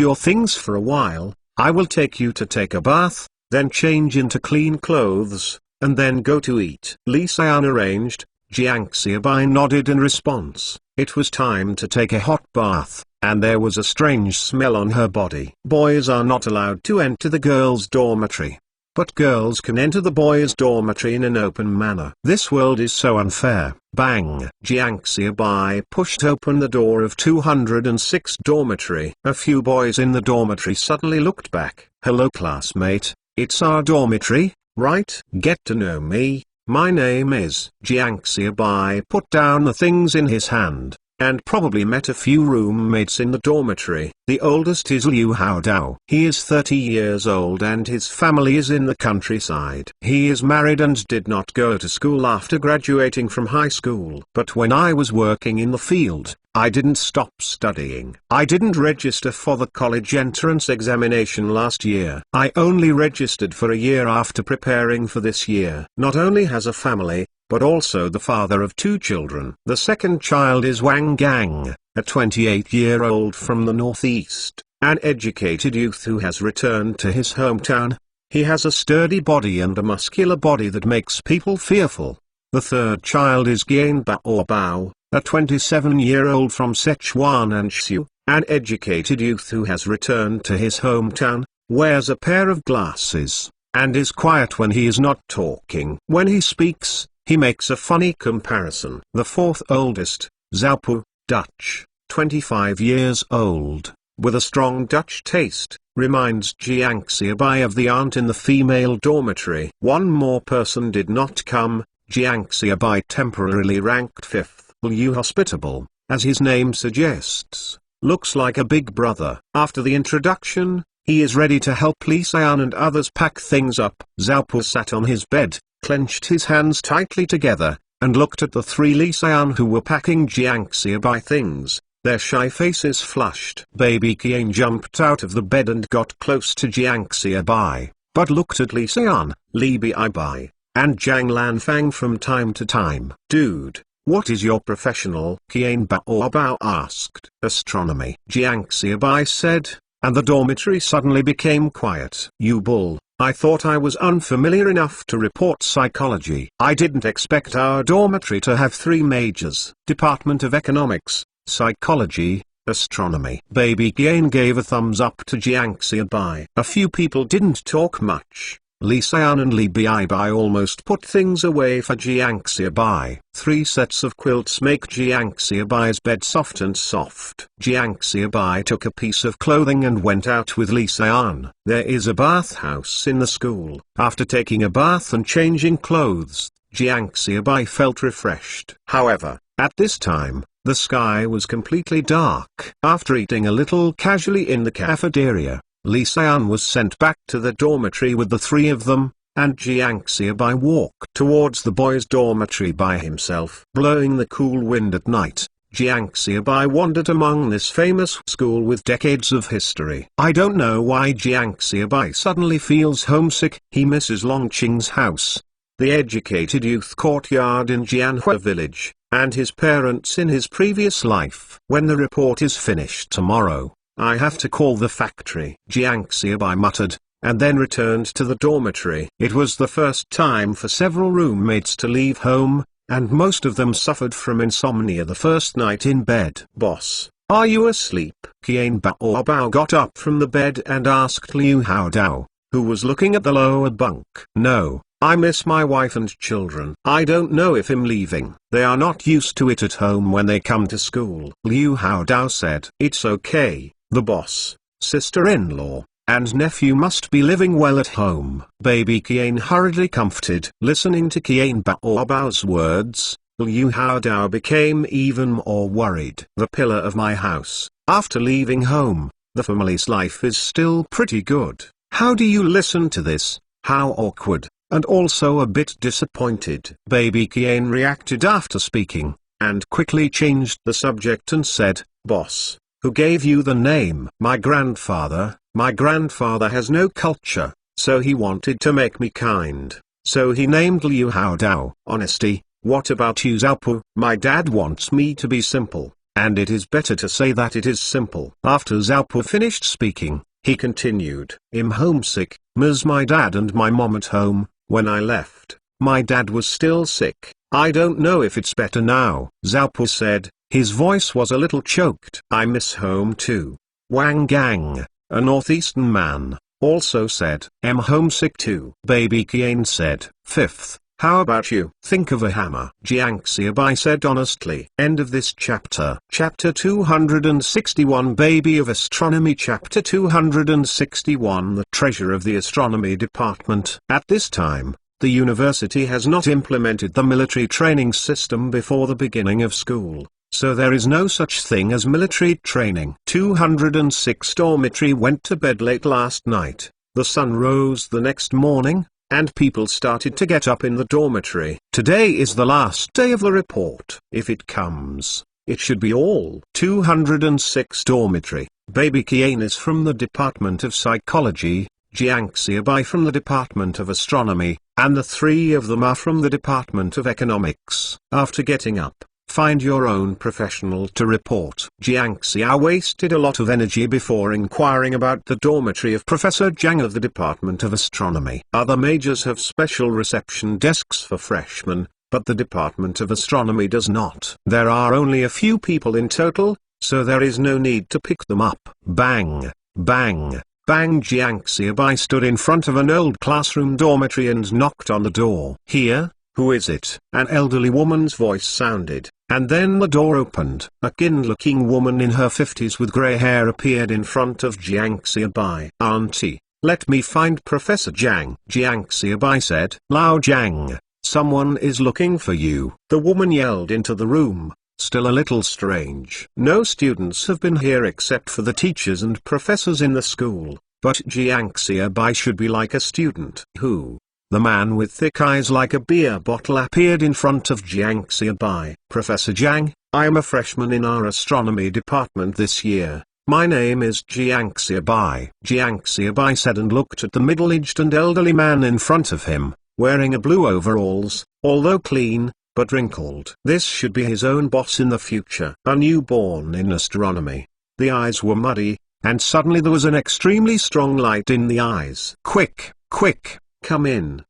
your things for a while, I will take you to take a bath, then change into clean clothes, and then go to eat. Lee Se-an arranged. Jiang Xiaobai nodded in response. It was time to take a hot bath, and there was a strange smell on her body. Boys are not allowed to enter the girls' dormitory, but girls can enter the boys' dormitory in an open manner. This world is so unfair. Bang! Jiang Xiaobai pushed open the door of 206 dormitory. A few boys in the dormitory suddenly looked back. Hello classmate, it's our dormitory, right? Get to know me. My name is. Jiang Xiaobai put down the things in his hand, and probably met a few roommates in the dormitory. The oldest is Liu Haodao. He is 30 years old and his family is in the countryside. He is married and did not go to school after graduating from high school. But when I was working in the field, I didn't stop studying. I didn't register for the college entrance examination last year. I only registered for a year after preparing for this year. Not only has a family, but also the father of 2 children. The second child is Wang Gang, a 28-year-old from the northeast, an educated youth who has returned to his hometown. He has a sturdy body and a muscular body that makes people fearful. The third child is Gian Bao Bao, a 27-year-old from Sichuan and Xiu, an educated youth who has returned to his hometown, wears a pair of glasses, and is quiet when he is not talking. When he speaks, he makes a funny comparison. The fourth oldest, Zhao, Dutch, 25 years old, with a strong Dutch taste, reminds Jiang Xiaobai of the aunt in the female dormitory. One more person did not come. Jiang Xiaobai temporarily ranked 5th. Liu hospitable, as his name suggests, looks like a big brother. After the introduction, He is ready to help Lee Se-an and others pack things up. Xiaopu sat on his bed, clenched his hands tightly together, and looked at the three Lee Se-an who were packing Jiang Xiaobai things. Their shy faces flushed. Baby Qian jumped out of the bed and got close to Jiang Xiaobai, but looked at Lee Se-an, Li Bibai, and Zhang Lanfang from time to time. Dude, what is your professional? Qian Bao asked. Astronomy, Jiang Xiaobai said, and the dormitory suddenly became quiet. You bull, I thought I was unfamiliar enough to report psychology. I didn't expect our dormitory to have three majors. Department of Economics, Psychology, Astronomy. Baby Qian gave a thumbs up to Jiang Xiaobai. A few people didn't talk much. Lee Se-an and Li Bibai almost put things away for Jiang Xiaobai. 3 sets of quilts make Jiang Xiaobai's bed soft and soft. Jiang Xiaobai took a piece of clothing and went out with Lee Se-an. There is a bathhouse in the school. After taking a bath and changing clothes, Jiang Xiaobai felt refreshed. However, at this time, the sky was completely dark. After eating a little casually in the cafeteria, Lee Se-an was sent back to the dormitory with the 3 of them, and Jiang Xiaobai walked towards the boys' dormitory by himself. Blowing the cool wind at night, Jiang Xiaobai wandered among this famous school with decades of history. I don't know why Jiang Xiaobai suddenly feels homesick. He misses Longqing's house, the educated youth courtyard in Jianhua village, and his parents in his previous life. When the report is finished tomorrow, I have to call the factory, Jiang Xiaobai muttered, and then returned to the dormitory. It was the first time for several roommates to leave home, and most of them suffered from insomnia the first night in bed. Boss, are you asleep? Qian Bao got up from the bed and asked Liu Haodao, who was looking at the lower bunk. No, I miss my wife and children. I don't know if I'm leaving. They are not used to it at home when they come to school. Liu Haodao said. It's okay. The boss, sister-in-law, and nephew must be living well at home. Baby Qian hurriedly comforted. Listening to Qian Bao's words, Liu Haodao became even more worried. The pillar of my house. After leaving home, the family's life is still pretty good. How do you listen to this? How awkward, and also a bit disappointed. Baby Qian reacted after speaking, and quickly changed the subject and said, Boss, who gave you the name? My grandfather. My grandfather has no culture, so he wanted to make me kind. So he named Liu Haodao. Honesty. What about you, Xiaopu? My dad wants me to be simple, and it is better to say that it is simple. After Xiaopu finished speaking, he continued. I'm homesick, miss my dad and my mom at home. When I left, my dad was still sick. I don't know if it's better now, Xiaopu said. His voice was a little choked. I miss home too. Wang Gang, a northeastern man, also said. I'm homesick too. Baby Qian said. 5th, how about you? Think of a hammer. Jiang Xiaobai said honestly. End of this chapter. Chapter 261 Baby of Astronomy. Chapter 261 The Treasure of the Astronomy Department. At this time, the university has not implemented the military training system before the beginning of school. So there is no such thing as military training. 206 Dormitory went to bed late last night. The sun rose the next morning, and people started to get up in the dormitory. Today is the last day of the report. If it comes, it should be all. 206 Dormitory. Baby Qian is from the Department of Psychology, Jiang Xiaobai from the Department of Astronomy, and the 3 of them are from the Department of Economics. After getting up, find your own professional to report. Jiang Xiao wasted a lot of energy before inquiring about the dormitory of Professor Zhang of the Department of Astronomy. Other majors have special reception desks for freshmen, but the Department of Astronomy does not. There are only a few people in total, so there is no need to pick them up. Bang, bang, bang. Jiang Xiaobai stood in front of an old classroom dormitory and knocked on the door. Here, who is it? An elderly woman's voice sounded. And then the door opened. A keen-looking woman in her 50s with grey hair appeared in front of Jiang Xiaobai. Auntie, let me find Professor Zhang. Jiang Xiaobai said. Lao Zhang, someone is looking for you. The woman yelled into the room, still a little strange. No students have been here except for the teachers and professors in the school. But Jiangxiabai should be like a student. Who? The man with thick eyes like a beer bottle appeared in front of Jiangxiabai. Professor Jiang, I am a freshman in our astronomy department this year. My name is Jiangxiabai. Jiangxiabai said and looked at the middle-aged and elderly man in front of him, wearing a blue overalls, although clean, but wrinkled. This should be his own boss in the future. A newborn in astronomy. The eyes were muddy, and suddenly there was an extremely strong light in the eyes. Quick, quick, come in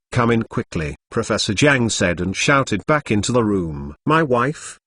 quickly, Professor Jiang said and shouted back into the room. My wife,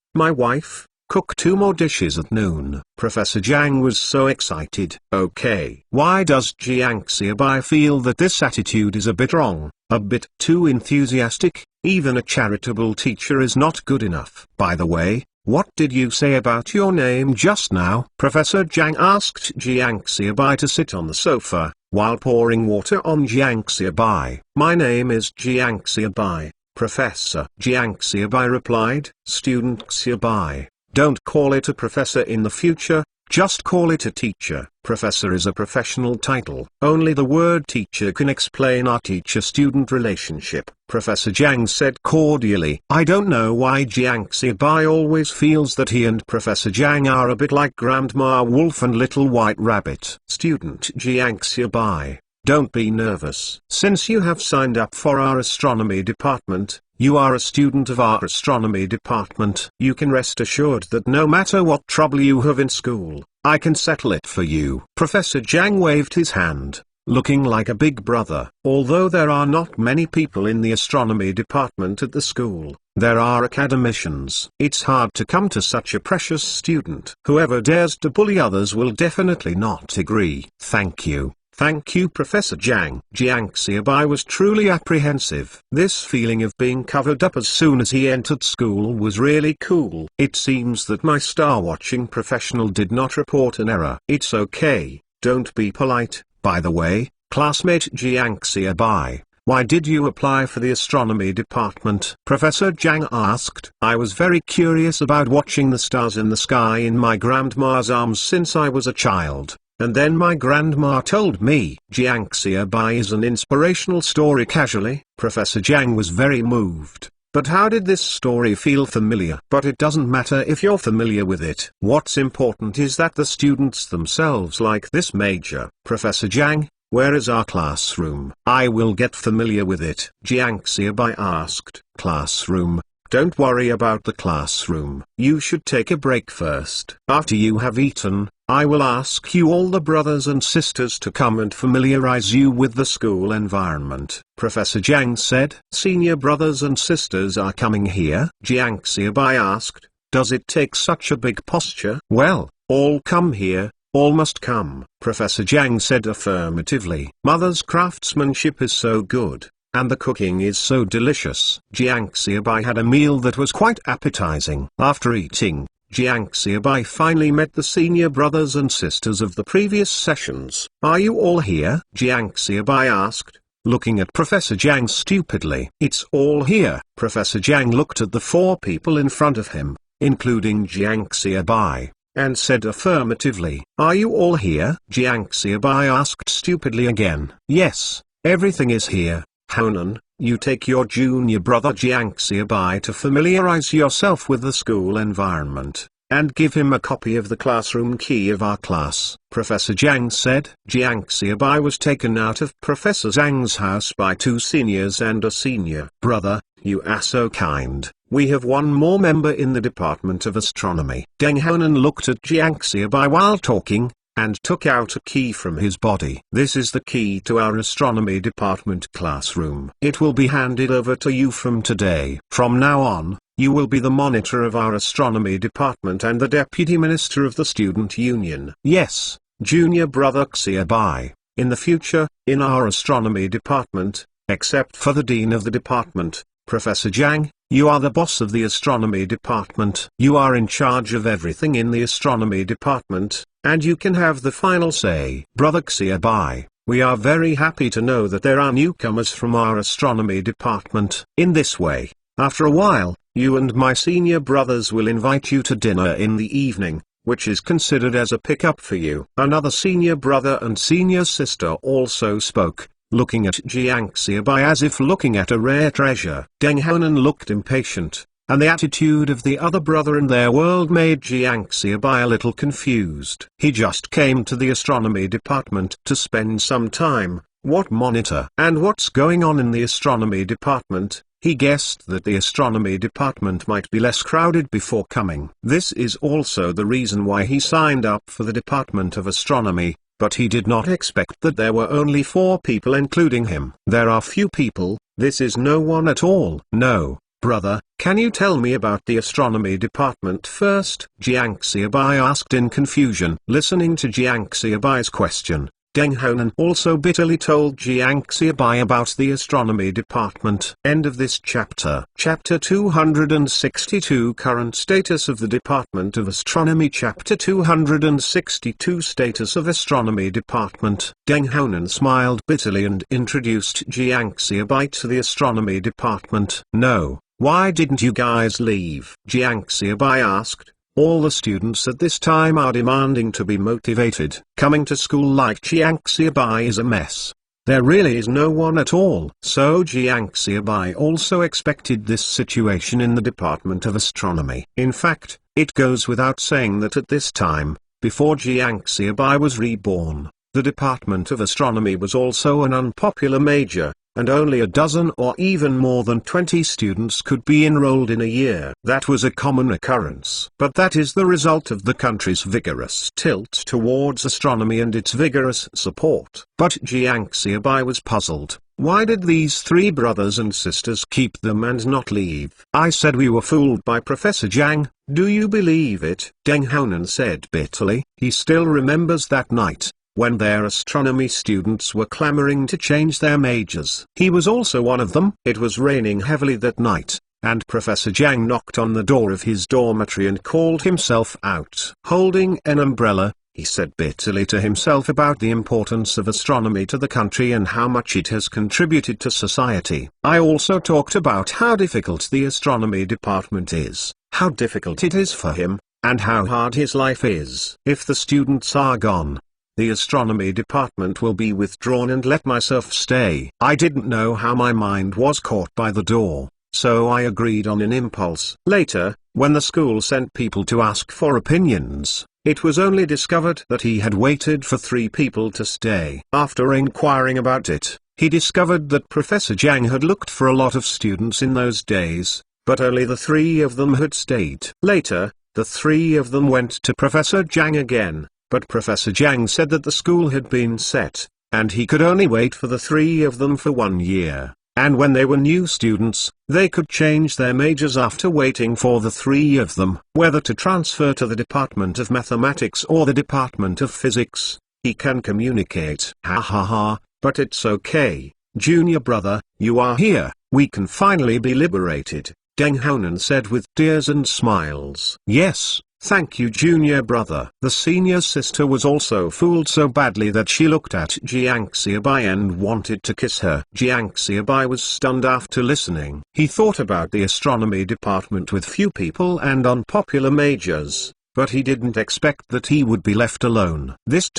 cook 2 more dishes at noon. Professor Jiang was so excited. Okay. Why does Jiangxiabai feel that this attitude is a bit wrong, a bit too enthusiastic? Even a charitable teacher is not good enough. By the way, what did you say about your name just now? Professor Jiang asked Jiangxiabai to sit on the sofa, while pouring water on Jiangxiabai. My name is Jiangxiabai, Professor. Jiangxiabai replied. Student Xiabai. Don't call it a professor in the future, just call it a teacher. Professor is a professional title. Only the word teacher can explain our teacher-student relationship, Professor Jiang said cordially. I don't know why Jiangxiabai always feels that he and Professor Jiang are a bit like Grandma Wolf and Little White Rabbit. Student Jiangxiabai, don't be nervous. Since you have signed up for our astronomy department, you are a student of our astronomy department. You can rest assured that no matter what trouble you have in school, I can settle it for you. Professor Jiang waved his hand, looking like a big brother. Although there are not many people in the astronomy department at the school, there are academicians. It's hard to come to such a precious student. Whoever dares to bully others will definitely not agree. Thank you. Thank you, Professor Jiang. Jiangxiabai was truly apprehensive. This feeling of being covered up as soon as he entered school was really cool. It seems that my star-watching professional did not report an error. It's okay, don't be polite. By the way, classmate Jiangxiabai, why did you apply for the astronomy department? Professor Jiang asked. I was very curious about watching the stars in the sky in my grandma's arms since I was a child. And then my grandma told me. Jiangxiabai is an inspirational story. Casually, Professor Jiang was very moved. But how did this story feel familiar? But it doesn't matter if you're familiar with it. What's important is that the students themselves like this major. Professor Jiang, where is our classroom? I will get familiar with it. Jiangxiabai asked. Classroom? Don't worry about the classroom. You should take a break first. After you have eaten, I will ask you all the brothers and sisters to come and familiarize you with the school environment. Professor Jiang said. Senior brothers and sisters are coming here? Jiangxiabai asked. Does it take such a big posture? Well, all come here, all must come. Professor Jiang said affirmatively. Mother's craftsmanship is so good, and the cooking is so delicious. Jiangxiabai had a meal that was quite appetizing. After eating, Jiangxiabai finally met the senior brothers and sisters of the previous sessions. Are you all here? Jiangxiabai asked, looking at Professor Jiang stupidly. It's all here. Professor Jiang looked at the 4 people in front of him, including Jiangxiabai, and said affirmatively. Are you all here? Jiangxiabai asked stupidly again. Yes, everything is here. Honan, you take your junior brother Jiangxiabai to familiarize yourself with the school environment, and give him a copy of the classroom key of our class. Professor Jiang said. Jiangxiabai was taken out of Professor Zhang's house by 2 seniors and a senior. Brother, you are so kind. We have one more member in the Department of Astronomy. Deng Honan looked at Jiangxiabai while talking, and took out a key from his body. This is the key to our astronomy department classroom. It will be handed over to you from today. From now on, you will be the monitor of our astronomy department and the deputy minister of the student union. Yes, junior brother Xiabai, in the future, in our astronomy department, except for the dean of the department, Professor Jiang, you are the boss of the astronomy department. You are in charge of everything in the astronomy department, and you can have the final say. Brother Xiabai, we are very happy to know that there are newcomers from our astronomy department. In this way, after a while, you and my senior brothers will invite you to dinner in the evening, which is considered as a pickup for you. Another senior brother and senior sister also spoke, looking at Jiang Xiaobai as if looking at a rare treasure. Deng Honan looked impatient, and the attitude of the other brother in their world made Jiang Xiaobai a little confused. He just came to the astronomy department to spend some time. What monitor? And what's going on in the astronomy department? He guessed that the astronomy department might be less crowded before coming. This is also the reason why he signed up for the Department of Astronomy, but he did not expect that there were only 4 people including him. There are few people, this is no one at all. No, brother, can you tell me about the astronomy department first? Jiang Xiaobai asked in confusion. Listening to Jiang Xiaobai's question, Deng Honan also bitterly told Jiang Xiaobai about the astronomy department. End of this chapter. Chapter 262 Current status of the Department of Astronomy. Chapter 262 Status of Astronomy Department. Deng Honan smiled bitterly and introduced Jiang Xiaobai to the astronomy department. No, why didn't you guys leave? Jiang Xiaobai asked. All the students at this time are demanding to be motivated. Coming to school like Jiang Xiaobai is a mess. There really is no one at all. So Jiang Xiaobai also expected this situation in the Department of Astronomy. In fact, it goes without saying that at this time, before Jiang Xiaobai was reborn, the Department of Astronomy was also an unpopular major, and only a dozen or even more than 20 students could be enrolled in a year. That was a common occurrence. But that is the result of the country's vigorous tilt towards astronomy and its vigorous support. But Jiang Xiaobai was puzzled. Why did these 3 brothers and sisters keep them and not leave? I said we were fooled by Professor Zhang, do you believe it? Deng Honan said bitterly. He still remembers that night, when their astronomy students were clamoring to change their majors. He was also one of them. It was raining heavily that night, and Professor Zhang knocked on the door of his dormitory and called himself out. Holding an umbrella, he said bitterly to himself about the importance of astronomy to the country and how much it has contributed to society. I also talked about how difficult the astronomy department is, how difficult it is for him, and how hard his life is. If the students are gone, the astronomy department will be withdrawn and let myself stay. I didn't know how my mind was caught by the door, so I agreed on an impulse. Later, when the school sent people to ask for opinions, it was only discovered that he had waited for 3 people to stay. After inquiring about it, he discovered that Professor Zhang had looked for a lot of students in those days, but only the 3 of them had stayed. Later, the 3 of them went to Professor Zhang again. But Professor Zhang said that the school had been set, and he could only wait for the 3 of them for 1 year, and when they were new students, they could change their majors after waiting for the 3 of them. Whether to transfer to the Department of Mathematics or the Department of Physics, he can communicate. Ha ha ha, but it's okay, junior brother, you are here, we can finally be liberated, Deng Honan said with tears and smiles. Yes. Thank you junior brother. The senior sister was also fooled so badly that she looked at Jiang Xiaobai and wanted to kiss her. Jiang Xiaobai was stunned after listening. He thought about the astronomy department with few people and unpopular majors, but he didn't expect that he would be left alone. This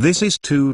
is too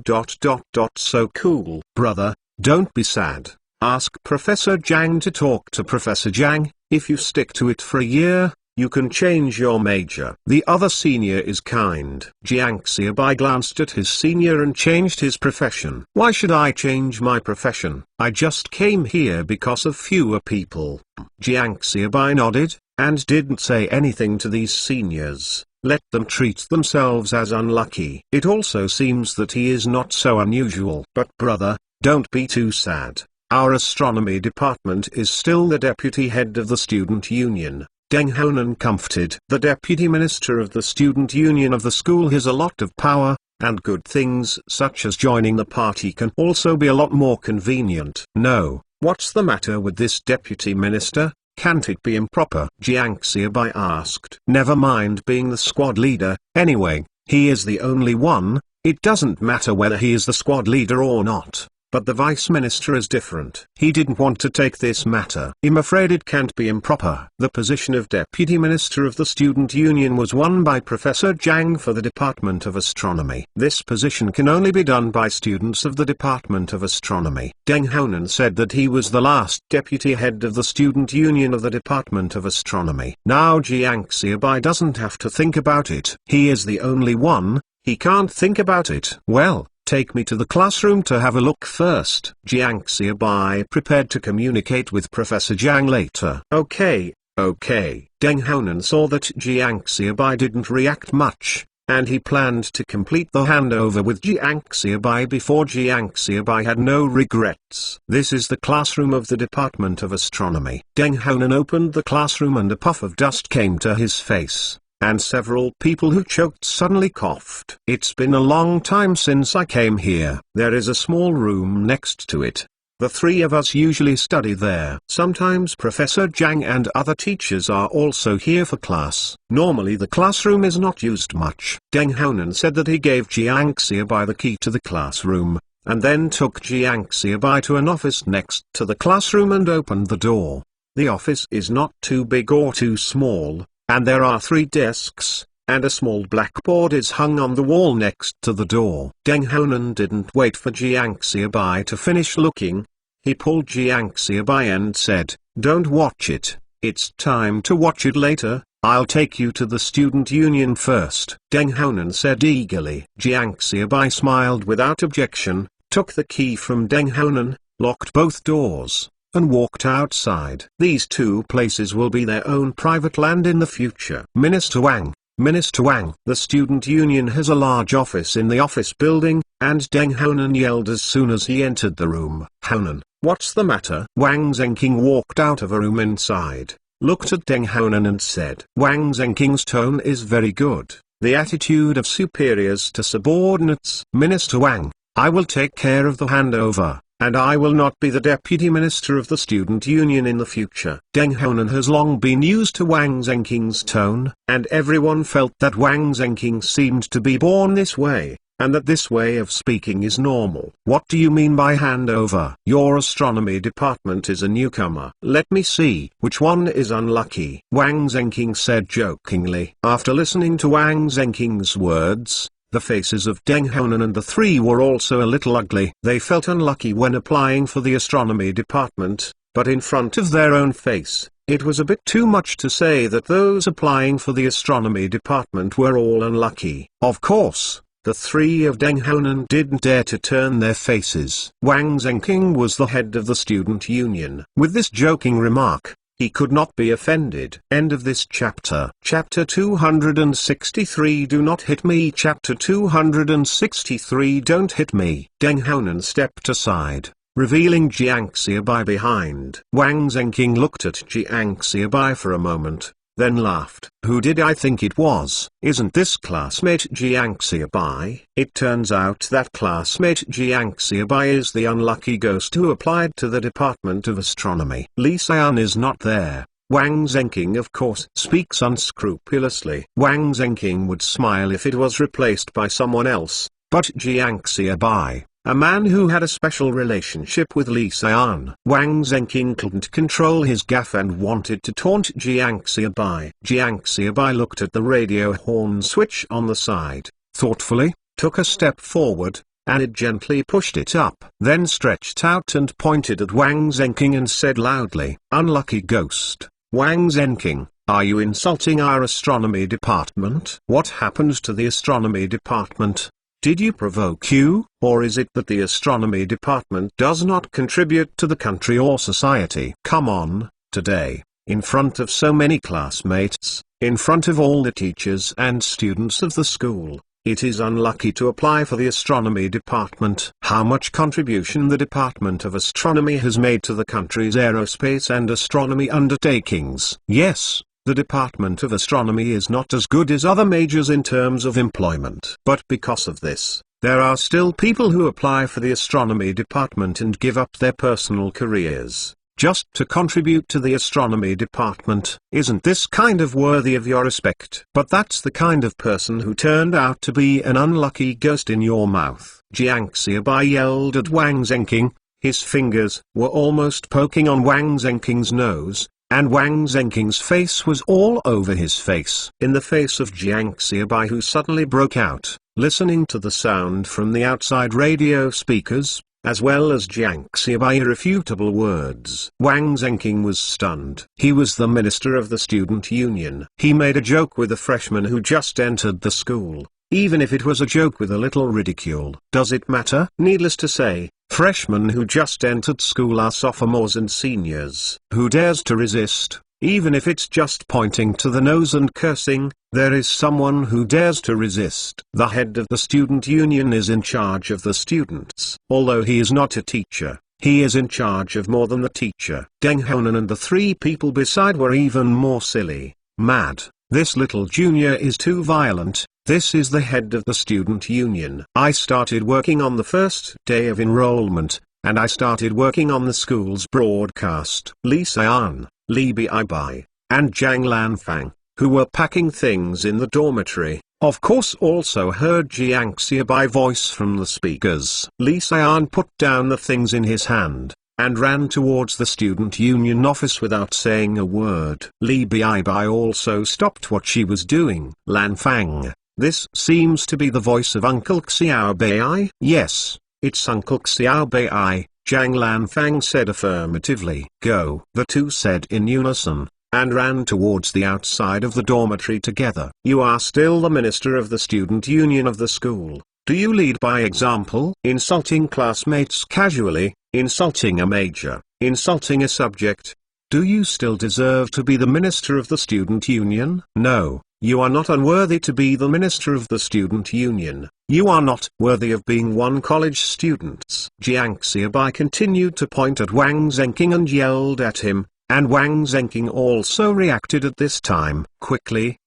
so cool. Brother, don't be sad. Ask Professor Zhang to talk to Professor Zhang. If you stick to it for a year, you can change your major. The other senior is kind. Jiang Xiaobai glanced at his senior and changed his profession. Why should I change my profession? I just came here because of fewer people. Jiang Xiaobai nodded, and didn't say anything to these seniors. Let them treat themselves as unlucky. It also seems that he is not so unusual. But brother, don't be too sad. Our astronomy department is still the deputy head of the student union. Deng Honan comforted. The deputy minister of the student union of the school has a lot of power, and good things such as joining the party can also be a lot more convenient. No, what's the matter with this deputy minister? Can't it be improper? Jiang Xiaobai asked. Never mind being the squad leader, anyway, he is the only one, it doesn't matter whether he is the squad leader or not. But the Vice Minister is different. He didn't want to take this matter. I'm afraid it can't be improper. The position of Deputy Minister of the Student Union was won by Professor Zhang for the Department of Astronomy. This position can only be done by students of the Department of Astronomy. Deng Honan said that he was the last deputy head of the Student Union of the Department of Astronomy. Now Jiang Xiaobai doesn't have to think about it. He is the only one. He can't think about it. Well, take me to the classroom to have a look first. Jiang Xiaobai prepared to communicate with Professor Zhang later. Okay. Deng Honan saw that Jiang Xiaobai didn't react much, and he planned to complete the handover with Jiang Xiaobai before Jiang Xiaobai had no regrets. This is the classroom of the Department of Astronomy. Deng Honan opened the classroom and a puff of dust came to his face, and several people who choked suddenly coughed. It's been a long time since I came here. There is a small room next to it. The three of us usually study there. Sometimes Professor Zhang and other teachers are also here for class. Normally the classroom is not used much. Deng Honan said that he gave Jiang Xiaobai the key to the classroom, and then took Jiang Xiaobai to an office next to the classroom and opened the door. The office is not too big or too small, and there are 3 desks, and a small blackboard is hung on the wall next to the door. Deng Honan didn't wait for Jiang Xiaobai to finish looking. He pulled Jiang Xiaobai and said, "Don't watch it. It's time to watch it later. I'll take you to the student union first." Deng Honan said eagerly. Jiang Xiaobai smiled without objection, took the key from Deng Honan, locked both doors, and walked outside. These 2 places will be their own private land in the future. Minister Wang, the student union has a large office in the office building, and Deng Honan yelled as soon as he entered the room. "Honan, what's the matter?" Wang Zhenqing walked out of a room inside, looked at Deng Honan and said. Wang Zhenqing's tone is very good, the attitude of superiors to subordinates. "Minister Wang, I will take care of the handover, and I will not be the deputy minister of the student union in the future." Deng Honan has long been used to Wang Zhenqing's tone, and everyone felt that Wang Zhenqing seemed to be born this way, and that this way of speaking is normal. "What do you mean by handover? Your astronomy department is a newcomer. Let me see. Which one is unlucky?" Wang Zhenqing said jokingly. After listening to Wang Zhenqing's words, the faces of Deng Honan and the 3 were also a little ugly. They felt unlucky when applying for the astronomy department, but in front of their own face, it was a bit too much to say that those applying for the astronomy department were all unlucky. Of course, the 3 of Deng Honan didn't dare to turn their faces. Wang Zhenqing was the head of the student union. With this joking remark, he could not be offended. End of this chapter. Chapter 263 Do Not Hit Me. Chapter 263 Don't Hit Me. Deng Honan stepped aside, revealing Jiang Xiaobai behind. Wang Zhenqing looked at Jiang Xiaobai for a moment, then laughed. "Who did I think it was? Isn't this classmate Jiang Xiaobai?" It turns out that classmate Jiang Xiaobai is the unlucky ghost who applied to the Department of Astronomy. Li Xian is not there. Wang Zhenqing of course speaks unscrupulously. Wang Zhenqing would smile if it was replaced by someone else, but Jiang Xiaobai, a man who had a special relationship with Li Xian. Wang Zhenqing couldn't control his gaffe and wanted to taunt Jiang Xiaobai. Jiang Xiaobai looked at the radio horn switch on the side, thoughtfully, took a step forward, and it gently pushed it up. Then stretched out and pointed at Wang Zhenqing and said loudly, "Unlucky ghost, Wang Zhenqing, are you insulting our astronomy department? What happened to the astronomy department? Did you provoke you, or is it that the astronomy department does not contribute to the country or society? Come on, today, in front of so many classmates, in front of all the teachers and students of the school, it is unlucky to apply for the astronomy department. How much contribution the Department of Astronomy has made to the country's aerospace and astronomy undertakings. Yes, the Department of Astronomy is not as good as other majors in terms of employment. But because of this, there are still people who apply for the astronomy department and give up their personal careers. just to contribute to the astronomy department. Isn't this kind of worthy of your respect? But that's the kind of person who turned out to be an unlucky ghost in your mouth. Jiang Xiaobai yelled at Wang Zhenqing. His fingers were almost poking on Wang Zhenqing's nose, and Wang Zhenqing's face was all over his face. In the face of Jiang Xiaobai, who suddenly broke out, listening to the sound from the outside radio speakers, as well as Jiang Xiaobai's irrefutable words. Wang Zhenqing was stunned. He was the minister of the student union. He made a joke with a freshman who just entered the school, even if it was a joke with a little ridicule. Does it matter? Needless to say, freshmen who just entered school are sophomores and seniors. Who dares to resist? Even if it's just pointing to the nose and cursing, there is someone who dares to resist. The head of the student union is in charge of the students. Although he is not a teacher, he is in charge of more than the teacher. Deng Honan and the three people beside were even more silly, mad. This little junior is too violent. This is the head of the student union. I started working on the first day of enrollment, and I started working on the school's broadcast. Li Xian, Li Bibai, and Zhang Lanfang, who were packing things in the dormitory, of course also heard Jiang Xiaobai voice from the speakers. Li Xian put down the things in his hand, and ran towards the student union office without saying a word. Li Bibai also stopped what she was doing. Lanfang, this seems to be the voice of Uncle Xiaobai. Yes, it's Uncle Xiaobai, Zhang Lanfang said affirmatively. Go, the two said in unison, and ran towards the outside of the dormitory together. You are still the minister of the student union of the school. Do you lead by example? Insulting classmates casually, insulting a major, insulting a subject. Do you still deserve to be the minister of the student union? No, you are not unworthy to be the minister of the student union. You are not worthy of being one college students. Jiang Xiaobai continued to point at Wang Zhenqing and yelled at him, and Wang Zhenqing also reacted at this time. Quickly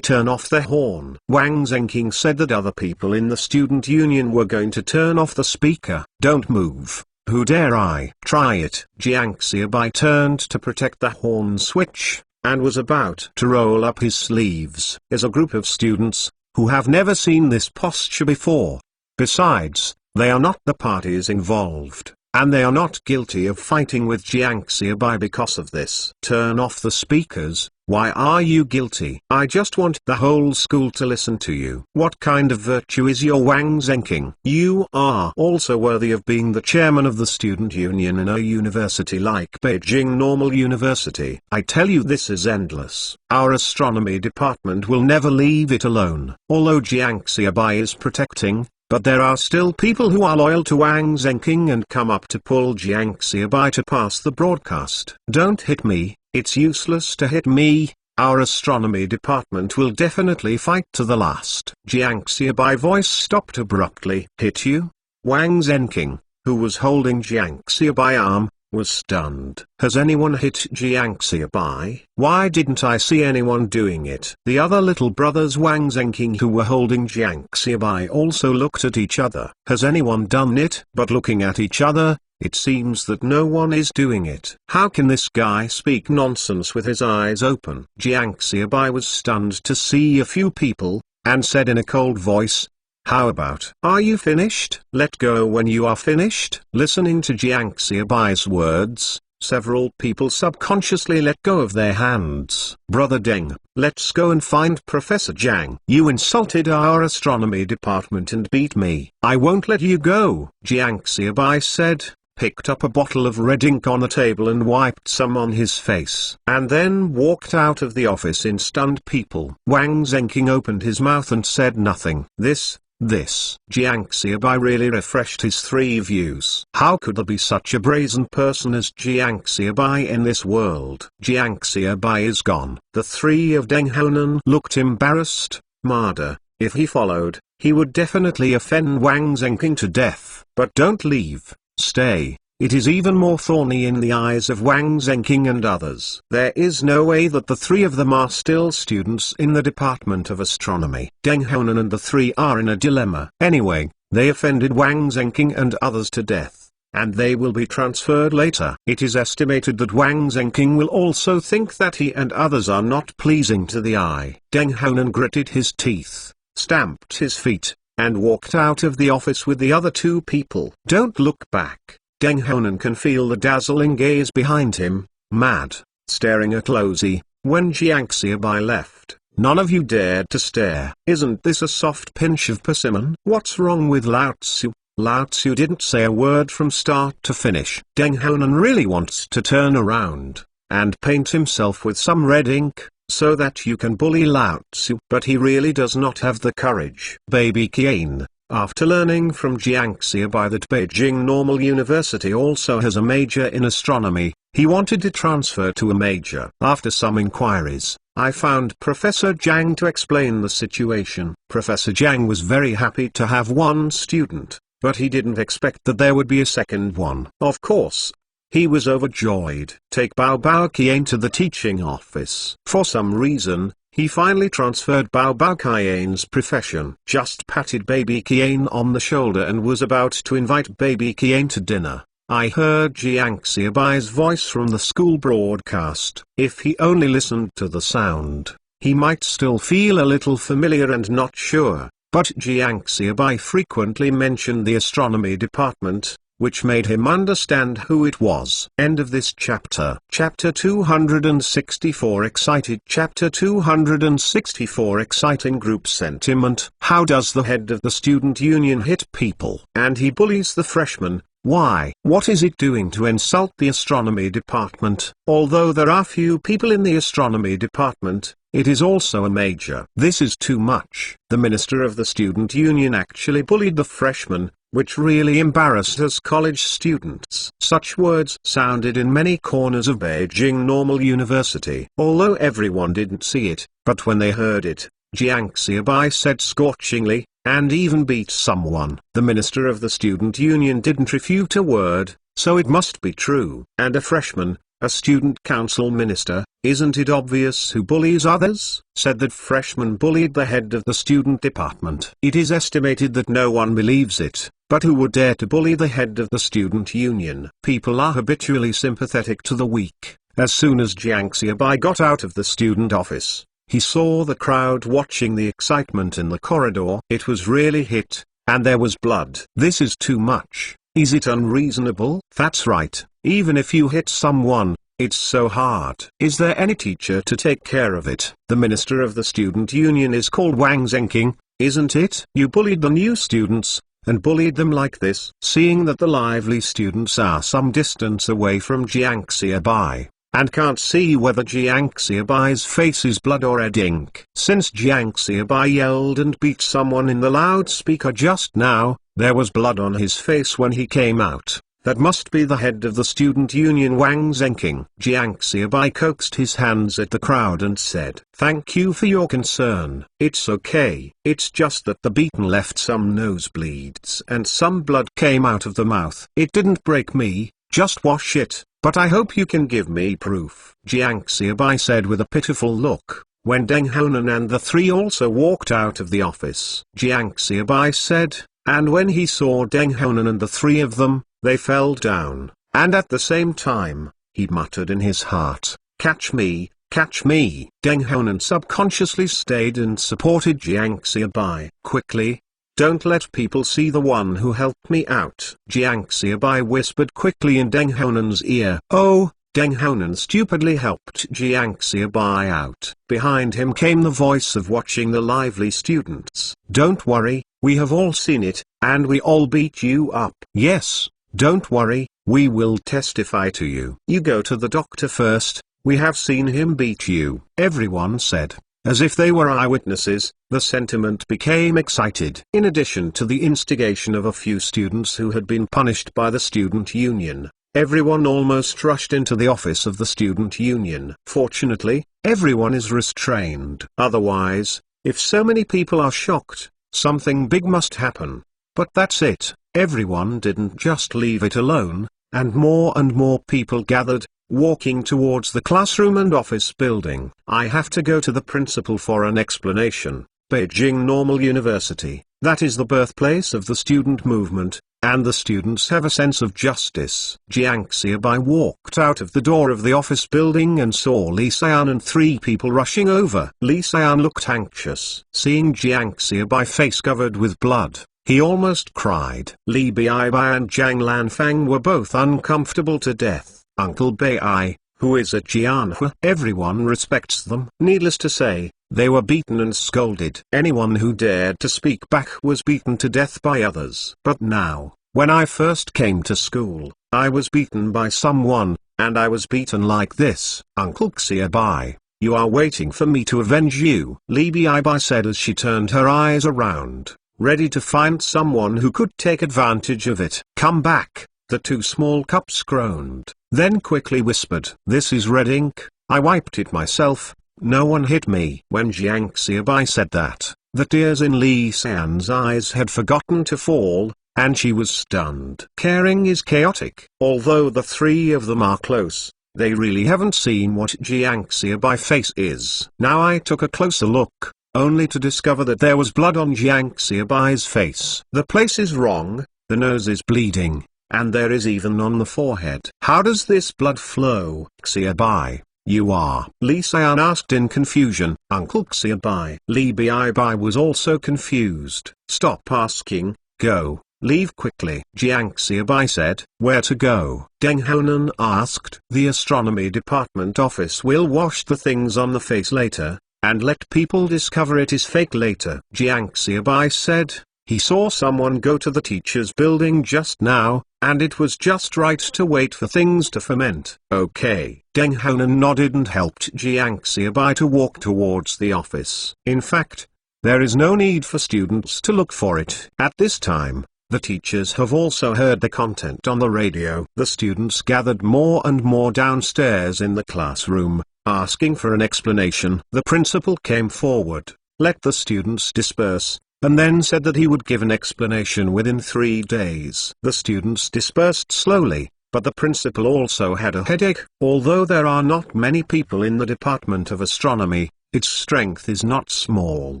turn off the horn. Wang Zhenqing said that other people in the student union were going to turn off the speaker. Don't move. Who dare I? Try it. Jiang Xiaobai turned to protect the horn switch, and was about to roll up his sleeves. As a group of students, who have never seen this posture before. Besides, they are not the parties involved, and they are not guilty of fighting with Jiang Xiaobai because of this. Turn off the speakers. Why are you guilty? I just want the whole school to listen to you. What kind of virtue is your Wang Zhenqing? You are also worthy of being the chairman of the student union in a university like Beijing Normal University. I tell you, this is endless. Our astronomy department will never leave it alone. Although Jiang Xiaobai is protecting, but there are still people who are loyal to Wang Zhenqing and come up to pull Jiang Xiaobai to pass the broadcast. Don't hit me. It's useless to hit me. Our astronomy department will definitely fight to the last. Jiang Xiaobai voice stopped abruptly. Hit you? Wang Zhenqing, who was holding Jiang Xiaobai arm, was stunned. Has anyone hit Jiang Xiaobai? Why didn't I see anyone doing it? The other little brothers Wang Zhenqing who were holding Jiang Xiaobai also looked at each other. Has anyone done it? But looking at each other, it seems that no one is doing it. How can this guy speak nonsense with his eyes open? Jiang Xiaobai was stunned to see a few people, and said in a cold voice, how about, are you finished? Let go when you are finished. Listening to Jiang Xiaobai's words, several people subconsciously let go of their hands. Brother Deng, let's go and find Professor Zhang. You insulted our astronomy department and beat me. I won't let you go. Jiang Xiaobai said, picked up a bottle of red ink on the table and wiped some on his face, and then walked out of the office in stunned people. Wang Zhenqing opened his mouth and said nothing. This. Jiang Xiaobai really refreshed his three views. How could there be such a brazen person as Jiang Xiaobai in this world? Jiang Xiaobai is gone. The three of Deng Honan looked embarrassed. Marder, if he followed, he would definitely offend Wang Zhenqing to death. But don't leave. Stay. It is even more thorny in the eyes of Wang Zhenqing and others. There is no way that the three of them are still students in the Department of Astronomy. Deng Honan and the three are in a dilemma. Anyway, they offended Wang Zhenqing and others to death. and they will be transferred later. It is estimated that Wang Zhenqing will also think that he and others are not pleasing to the eye. Deng Honan gritted his teeth, stamped his feet, and walked out of the office with the other two people. Don't look back. Deng Honan can feel the dazzling gaze behind him, mad, staring at Lozi. When Jiang Xiaobai left, none of you dared to stare. Isn't this a soft pinch of persimmon? What's wrong with Lao Tzu? Lao Tzu didn't say a word from start to finish. Deng Honan really wants to turn around and paint himself with some red ink, so that you can bully Lao Tzu. But he really does not have the courage. Baby Qian, after learning from Jiang Xiaobai that Beijing Normal University also has a major in astronomy, he wanted to transfer to a major. After some inquiries, I found Professor Zhang to explain the situation. Professor Zhang was very happy to have one student, but he didn't expect that there would be a second one. Of course, he was overjoyed. Take Bao Bao Qian to the teaching office. For some reason, he finally transferred Bao Bao Qian's profession. Just patted baby Qian on the shoulder and was about to invite baby Qian to dinner. I heard Jiang Xiaobai's voice from the school broadcast. If he only listened to the sound, he might still feel a little familiar and not sure, but Jiang Xiaobai frequently mentioned the astronomy department, which made him understand who it was. End of this chapter. Chapter 264 excited. Chapter 264 exciting group sentiment. How does the head of the student union hit people? And he bullies the freshmen. Why? What is it doing to insult the astronomy department? Although there are few people in the astronomy department, it is also a major. This is too much. The minister of the student union actually bullied the freshmen, which really embarrassed us college students. Such words sounded in many corners of Beijing Normal University. Although everyone didn't see it, but when they heard it, Jiang Xiaobai said scorchingly, and even beat someone. The minister of the student union didn't refute a word, so it must be true. And a freshman, a student council minister, isn't it obvious who bullies others? Said that freshman bullied the head of the student department. It is estimated that no one believes it, but who would dare to bully the head of the student union? People are habitually sympathetic to the weak. As soon as Jiang Xiaobai got out of the student office, he saw the crowd watching the excitement in the corridor. It was really hit, and there was blood. This is too much. Is it unreasonable? That's right. Even if you hit someone, it's so hard. Is there any teacher to take care of it? The minister of the student union is called Wang Zhenqing, isn't it? You bullied the new students, and bullied them like this. Seeing that the lively students are some distance away from Jiang Xiaobai, and can't see whether Jiang Xiaobai's face is blood or red ink. Since Jiang Xiaobai yelled and beat someone in the loudspeaker just now, there was blood on his face when he came out. That must be the head of the student union, Wang Zhenqing. Jiang Xiaobai coaxed his hands at the crowd and said, "Thank you for your concern. It's okay. It's just that the beaten left some nosebleeds and some blood came out of the mouth. It didn't break me, just wash it. But I hope you can give me proof," Jiang Xiaobai said with a pitiful look, when Deng Honan and the three also walked out of the office. Jiang Xiaobai said, and when he saw Deng Honan and the three of them, they fell down, and at the same time, he muttered in his heart, catch me, catch me." Deng Honan subconsciously stayed and supported Jiang Xiaobai. Quickly, don't let people see the one who helped me out, Jiang Xiaobai whispered quickly in Deng Honan's ear. Oh, Deng Honan stupidly helped Jiang Xiaobai out. Behind him came the voice of watching the lively students. Don't worry, we have all seen it, and we all beat you up. Yes, don't worry, we will testify to you. You go to the doctor first, we have seen him beat you, everyone said. As if they were eyewitnesses, the sentiment became excited. In addition to the instigation of a few students who had been punished by the student union, everyone almost rushed into the office of the student union. Fortunately, everyone is restrained. Otherwise, if so many people are shocked, something big must happen. But that's it, everyone didn't just leave it alone, and more people gathered, walking towards the classroom and office building. I have to go to the principal for an explanation. Beijing Normal University, that is the birthplace of the student movement, and the students have a sense of justice. Jiang Xiaobai walked out of the door of the office building and saw Li Xian and 3 people rushing over. Li Xian looked anxious. Seeing Jiang Xiaobai face covered with blood, he almost cried. Li Baibai and Zhang Lanfang were both uncomfortable to death. Uncle Bai, who is at Jianhua, everyone respects them. Needless to say, they were beaten and scolded. Anyone who dared to speak back was beaten to death by others. But now, when I first came to school, I was beaten by someone, and I was beaten like this. Uncle Xiaobai, you are waiting for me to avenge you, Li Baibai said as she turned her eyes around, ready to find someone who could take advantage of it. Come back, the 2 small cups groaned, then quickly whispered, this is red ink, I wiped it myself, no one hit me. When Jiang Xiaobai said that, the tears in Li Xian's eyes had forgotten to fall, and she was stunned. Caring is chaotic. Although the 3 of them are close, they really haven't seen what Jiang Xiaobai's face is. Now I took a closer look, only to discover that there was blood on Jiang Xiaobai's face. The place is wrong, the nose is bleeding, and there is even on the forehead. How does this blood flow? Xiaobai, you are? Li Xian asked in confusion. Uncle Xiaobai. Li Baibai was also confused. Stop asking, go, leave quickly. Jiang Xiaobai said. Where to go? Deng Honan asked. The astronomy department office will wash the things on the face later, and let people discover it is fake later. Jiang Xiaobai said. He saw someone go to the teacher's building just now, and it was just right to wait for things to ferment. Okay. Deng Honan nodded and helped Jiang Xiaobai to walk towards the office. In fact, there is no need for students to look for it. At this time, the teachers have also heard the content on the radio. The students gathered more and more downstairs in the classroom, asking for an explanation. The principal came forward, let the students disperse, and then said that he would give an explanation within 3 days. The students dispersed slowly, but the principal also had a headache. Although there are not many people in the Department of Astronomy, its strength is not small.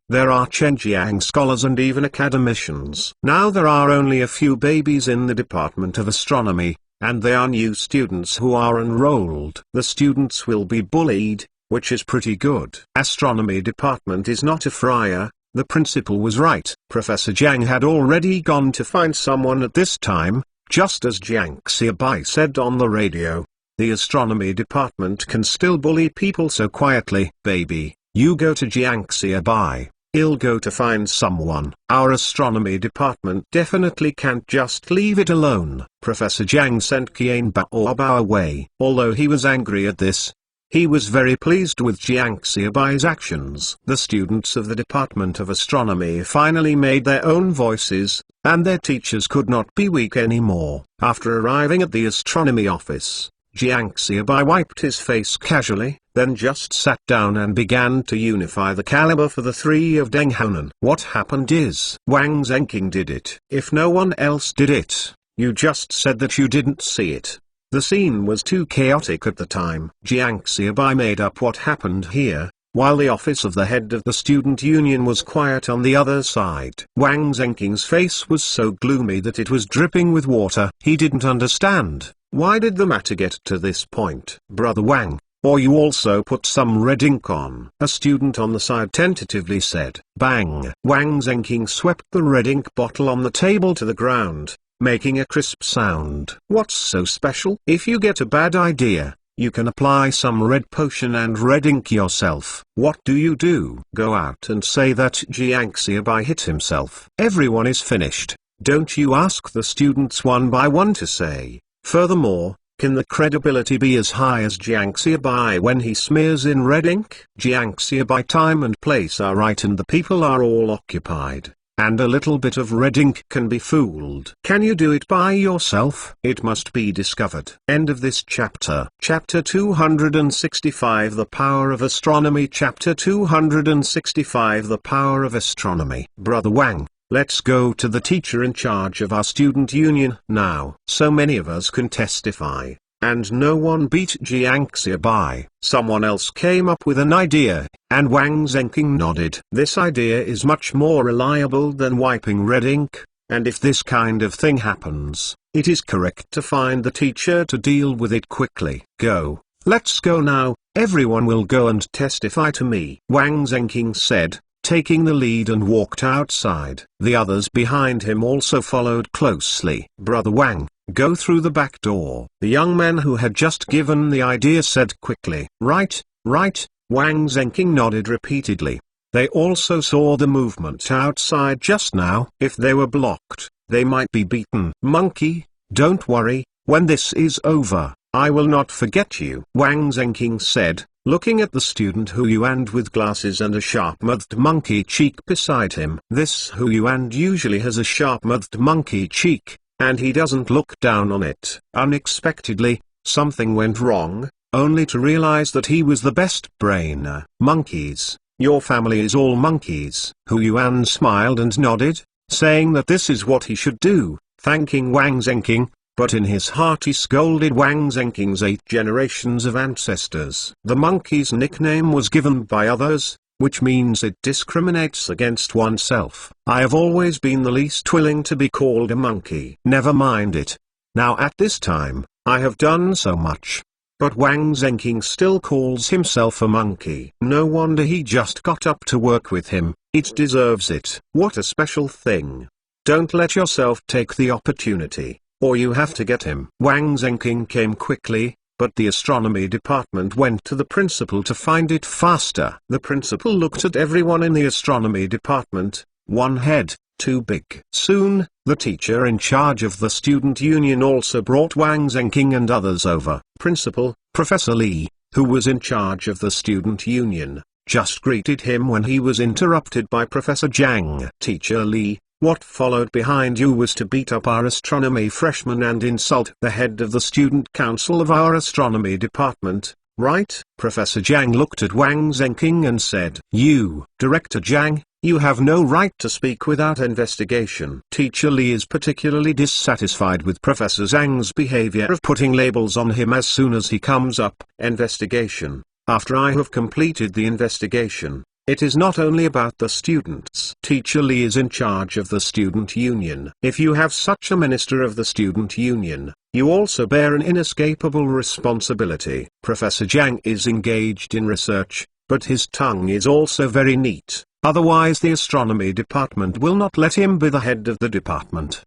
There are Chenjiang scholars and even academicians. Now there are only a few babies in the Department of Astronomy, and they are new students who are enrolled. The students will be bullied, which is pretty good. Astronomy department is not a fryer. The principal was right. Professor Jiang had already gone to find someone at this time, just as Jiang Xiaobai said on the radio. The astronomy department can still bully people so quietly. Baby, you go to Jiang Xiaobai. He'll go to find someone. Our astronomy department definitely can't just leave it alone. Professor Jiang sent Qian Baobao away. Although he was angry at this, he was very pleased with Jiang Xiaobai's actions. The students of the Department of Astronomy finally made their own voices, and their teachers could not be weak anymore. After arriving at the astronomy office, Jiang Xiaobai wiped his face casually, then just sat down and began to unify the caliber for the 3 of Deng Honan. What happened is, Wang Zhenqing did it. If no one else did it, you just said that you didn't see it. The scene was too chaotic at the time. Jiang Xiaobai made up what happened here, while the office of the head of the student union was quiet on the other side. Wang Zhenqing's face was so gloomy that it was dripping with water. He didn't understand. Why did the matter get to this point? Brother Wang, or you also put some red ink on? A student on the side tentatively said. Bang! Wang Zhenqing swept the red ink bottle on the table to the ground, making a crisp sound. What's so special? If you get a bad idea, you can apply some red potion and red ink yourself. What do? Go out and say that Jiang Xiaobai hit himself. Everyone is finished. Don't you ask the students one by one to say. Furthermore, can the credibility be as high as Jiang Xiaobai when he smears in red ink? Jiang Xiaobai time and place are right and the people are all occupied. And a little bit of red ink can be fooled. Can you do it by yourself? It must be discovered. End of this chapter. Chapter 265 The Power of Astronomy. Chapter 265 The Power of Astronomy. Brother Wang, let's go to the teacher in charge of our student union now. So many of us can testify, and no one beat Jiang Xiaobai. Someone else came up with an idea, and Wang Zhenqing nodded. This idea is much more reliable than wiping red ink. and if this kind of thing happens, it is correct to find the teacher to deal with it quickly. Go. Let's go now, everyone will go and testify to me, Wang Zhenqing said, taking the lead, and walked outside. The others behind him also followed closely. Brother Wang, go through the back door, the young man who had just given the idea said quickly. Right, right, Wang Zhenqing nodded repeatedly. They also saw the movement outside just now. If they were blocked, they might be beaten. Monkey, don't worry, when this is over, I will not forget you, Wang Zhenqing said, looking at the student Hu Yuan with glasses and a sharp-mouthed monkey cheek beside him. This Hu Yuan usually has a sharp-mouthed monkey cheek, and he doesn't look down on it. Unexpectedly, something went wrong, only to realize that he was the best brainer. Monkeys, your family is all monkeys. Hu Yuan smiled and nodded, saying that this is what he should do, thanking Wang Zhenqing. But in his heart he scolded Wang Zhenqing's 8 generations of ancestors. The monkey's nickname was given by others, which means it discriminates against oneself. I have always been the least willing to be called a monkey. Never mind it. Now at this time, I have done so much. But Wang Zhenqing still calls himself a monkey. No wonder he just got up to work with him. It deserves it. What a special thing. Don't let yourself take the opportunity, or you have to get him. Wang Zhenqing came quickly, but the astronomy department went to the principal to find it faster. The principal looked at everyone in the astronomy department, one head, too big. Soon, the teacher in charge of the student union also brought Wang Zhenqing and others over. Principal, Professor Li, who was in charge of the student union, just greeted him when he was interrupted by Professor Zhang. Teacher Li, what followed behind you was to beat up our astronomy freshmen and insult the head of the student council of our astronomy department, right? Professor Zhang looked at Wang Zhenqing and said, You, Director Zhang, you have no right to speak without investigation. Teacher Li is particularly dissatisfied with Professor Zhang's behavior of putting labels on him as soon as he comes up. Investigation. After I have completed the investigation, it is not only about the students. Teacher Li is in charge of the student union. If you have such a minister of the student union, you also bear an inescapable responsibility. Professor Zhang is engaged in research, but his tongue is also very neat. Otherwise the astronomy department will not let him be the head of the department.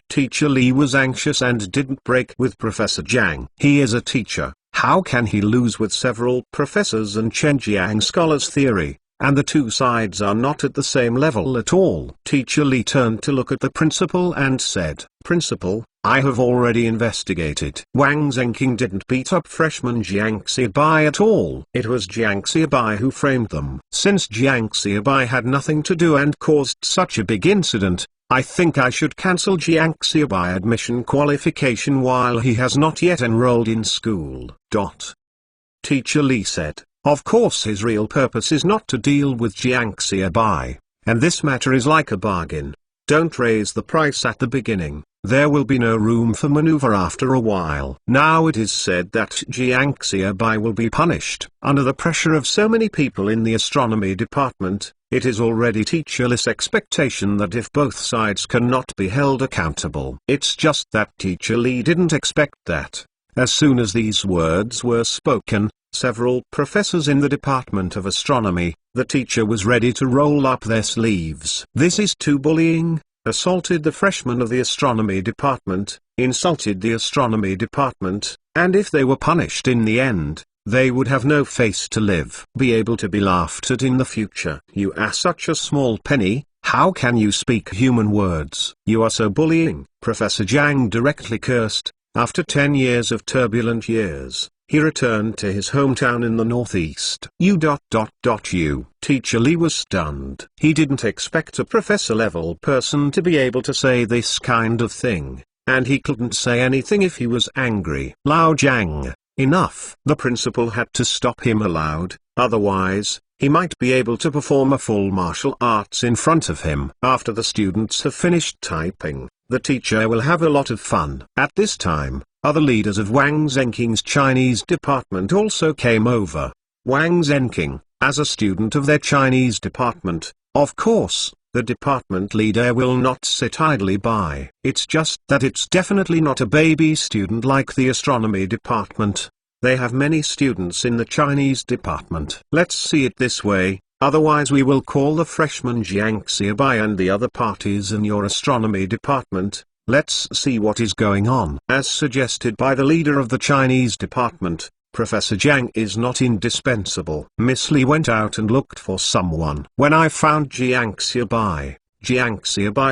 Teacher Li was anxious and didn't break with Professor Zhang. He is a teacher. How can he lose with several professors and Chen Jiang scholars theory? And the two sides are not at the same level at all. Teacher Li turned to look at the principal and said, Principal, I have already investigated. Wang Zhenqing didn't beat up freshman Jiang Xiaobai at all. It was Jiang Xiaobai who framed them. Since Jiang Xiaobai had nothing to do and caused such a big incident, I think I should cancel Jiang Xiaobai admission qualification while he has not yet enrolled in school. Teacher Li said. Of course his real purpose is not to deal with Jiang Xiaobai, and this matter is like a bargain. Don't raise the price at the beginning, there will be no room for maneuver after a while. Now it is said that Jiang Xiaobai will be punished. Under the pressure of so many people in the astronomy department, it is already Teacher Li's expectation that if both sides cannot be held accountable. It's just that Teacher Li didn't expect that. As soon as these words were spoken, several professors in the Department of Astronomy, the teacher was ready to roll up their sleeves. This is too bullying, assaulted the freshmen of the Astronomy Department, insulted the Astronomy Department, and if they were punished in the end, they would have no face to live. Be able to be laughed at in the future. You are such a small penny, how can you speak human words? You are so bullying. Professor Zhang directly cursed. After 10 years of turbulent years, he returned to his hometown in the northeast. Teacher Li was stunned. He didn't expect a professor-level person to be able to say this kind of thing, and he couldn't say anything if he was angry. Lao Jiang, enough. The principal had to stop him aloud, otherwise, he might be able to perform a full martial arts in front of him. After the students have finished typing, the teacher will have a lot of fun. At this time, other leaders of Wang Zhenqing's Chinese department also came over. Wang Zhenqing, as a student of their Chinese department, of course, The department leader will not sit idly by. It's just that it's definitely not a baby student like the astronomy department. They have many students in the Chinese department. Let's see it this way, otherwise we will call the freshman Jiang Xiaobai and the other parties in your astronomy department. Let's see what is going on. As suggested by the leader of the Chinese department, Professor Jiang is not indispensable. Miss Li went out and looked for someone. When I found Jiang Xiaobai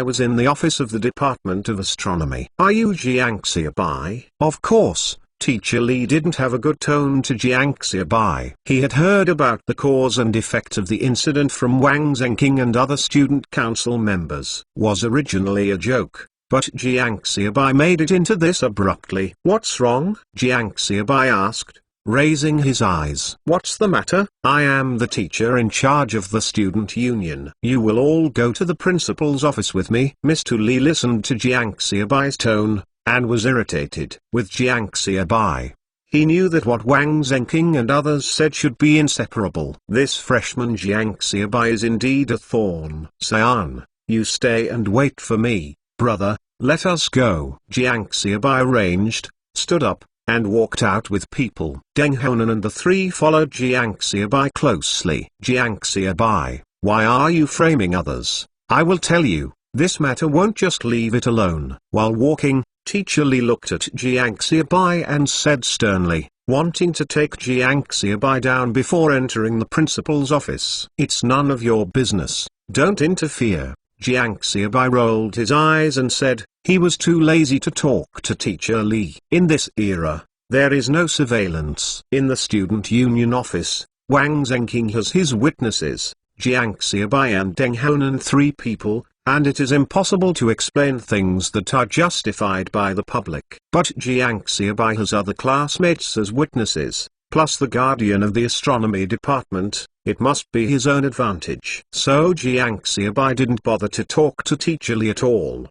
was in the office of the Department of Astronomy. Are you Jiang Xiaobai? Of course. Teacher Li didn't have a good tone to Jiang Xiaobai. He had heard about the cause and effect of the incident from Wang Zhenqing and other student council members. Was originally a joke, but Jiang Xiaobai made it into this abruptly. What's wrong? Jiang Xiaobai asked, raising his eyes. What's the matter? I am the teacher in charge of the student union. You will all go to the principal's office with me. Mr. Li listened to Jiang Xiaobai's tone, and was irritated with Jiang Xiaobai. He knew that what Wang Zhenqing and others said should be inseparable. This freshman Jiang Xiaobai is indeed a thorn. Xian, you stay and wait for me, brother, let us go. Jiang Xiaobai arranged, stood up, and walked out with people. Deng Honan and the three followed Jiang Xiaobai closely. Jiang Xiaobai, why are you framing others? I will tell you, this matter won't just leave it alone. While walking, Teacher Li looked at Jiang Xiaobai and said sternly, wanting to take Jiang Xiaobai down before entering the principal's office. It's none of your business, don't interfere. Jiang Xiaobai rolled his eyes and said, he was too lazy to talk to Teacher Li. In this era, there is no surveillance. In the student union office, Wang Zhenqing has his witnesses, Jiang Xiaobai and Deng Honan, three people, and it is impossible to explain things that are justified by the public. But Jiang Xiaobai has other classmates as witnesses, plus the guardian of the astronomy department. It must be his own advantage. So Jiang Xiaobai didn't bother to talk to Teacher Li at all.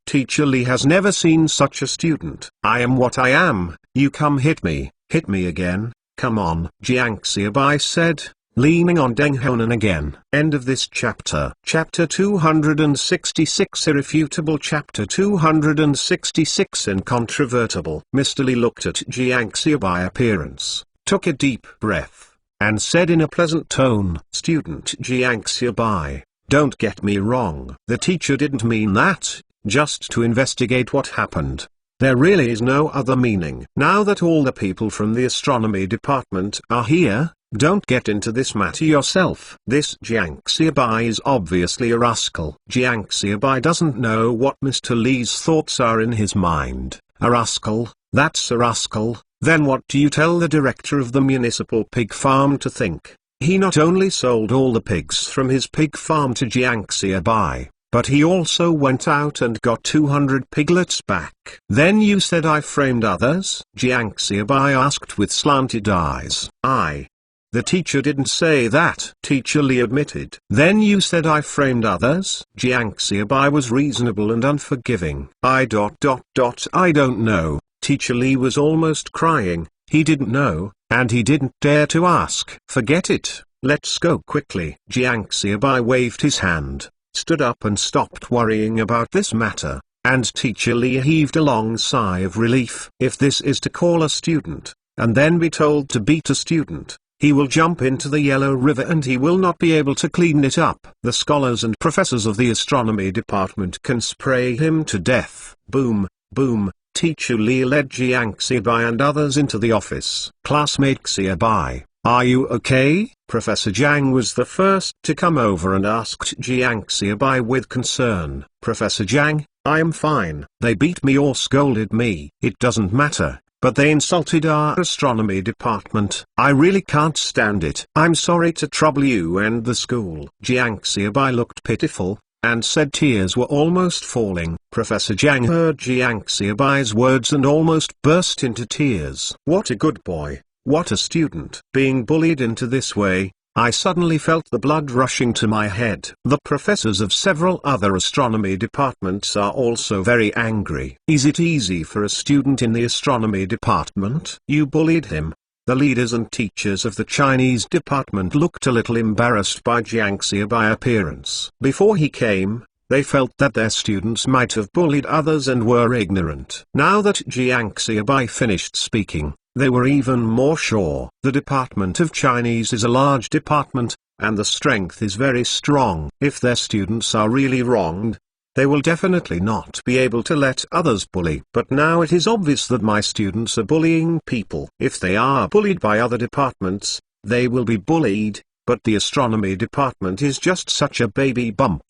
Teacher Li has never seen such a student. I am what I am, you come hit me again, come on. Jiang Xiaobai said, leaning on Deng Honan again. End of this chapter. Chapter 266 Irrefutable. Chapter 266 Incontrovertible. Mr. Li looked at Jiang Xiaobai appearance, took a deep breath, and said in a pleasant tone, Student Jiang Xiaobai, don't get me wrong. The teacher didn't mean that, just to investigate what happened. There really is no other meaning. Now that all the people from the astronomy department are here, don't get into this matter yourself. This Jiang Xiaobai is obviously a rascal. Jiang Xiaobai doesn't know what Mr. Li's thoughts are in his mind. A rascal? That's a rascal. Then what do you tell the director of the municipal pig farm to think? He not only sold all the pigs from his pig farm to Jiang Xiaobai, but he also went out and got 200 piglets back. Then you said I framed others? Jiang Xiaobai asked with slanted eyes. The teacher didn't say that. Teacher Li admitted. Then you said I framed others? Jiang Xiaobai was reasonable and unforgiving. I don't know. Teacher Li was almost crying. He didn't know, and he didn't dare to ask. Forget it. Let's go quickly. Jiang Xiaobai waved his hand, stood up and stopped worrying about this matter, and Teacher Li heaved a long sigh of relief. If this is to call a student, and then be told to beat a student, he will jump into the Yellow River and he will not be able to clean it up. The scholars and professors of the astronomy department can spray him to death. Boom, boom. Teacher Li led Jiang Xiaobai and others into the office. Classmate Xiaobai, are you okay? Professor Jiang was the first to come over and asked Jiang Xiaobai with concern. Professor Jiang, I am fine. They beat me or scolded me. It doesn't matter. But they insulted our astronomy department. I really can't stand it. I'm sorry to trouble you and the school. Jiang Xiaobai looked pitiful, and said tears were almost falling. Professor Jiang heard Jiang Xiaobai's words and almost burst into tears. What a good boy. What a student. Being bullied into this way, I suddenly felt the blood rushing to my head. The professors of several other astronomy departments are also very angry. Is it easy for a student in the astronomy department? You bullied him. The leaders and teachers of the Chinese department looked a little embarrassed by Jiang Xiaobai appearance. Before he came, they felt that their students might have bullied others and were ignorant. Now that Jiang Xiaobai finished speaking, they were even more sure. The Department of Chinese is a large department, and the strength is very strong. If their students are really wronged, they will definitely not be able to let others bully. But now it is obvious that my students are bullying people. If they are bullied by other departments, they will be bullied, but the astronomy department is just such a baby bump.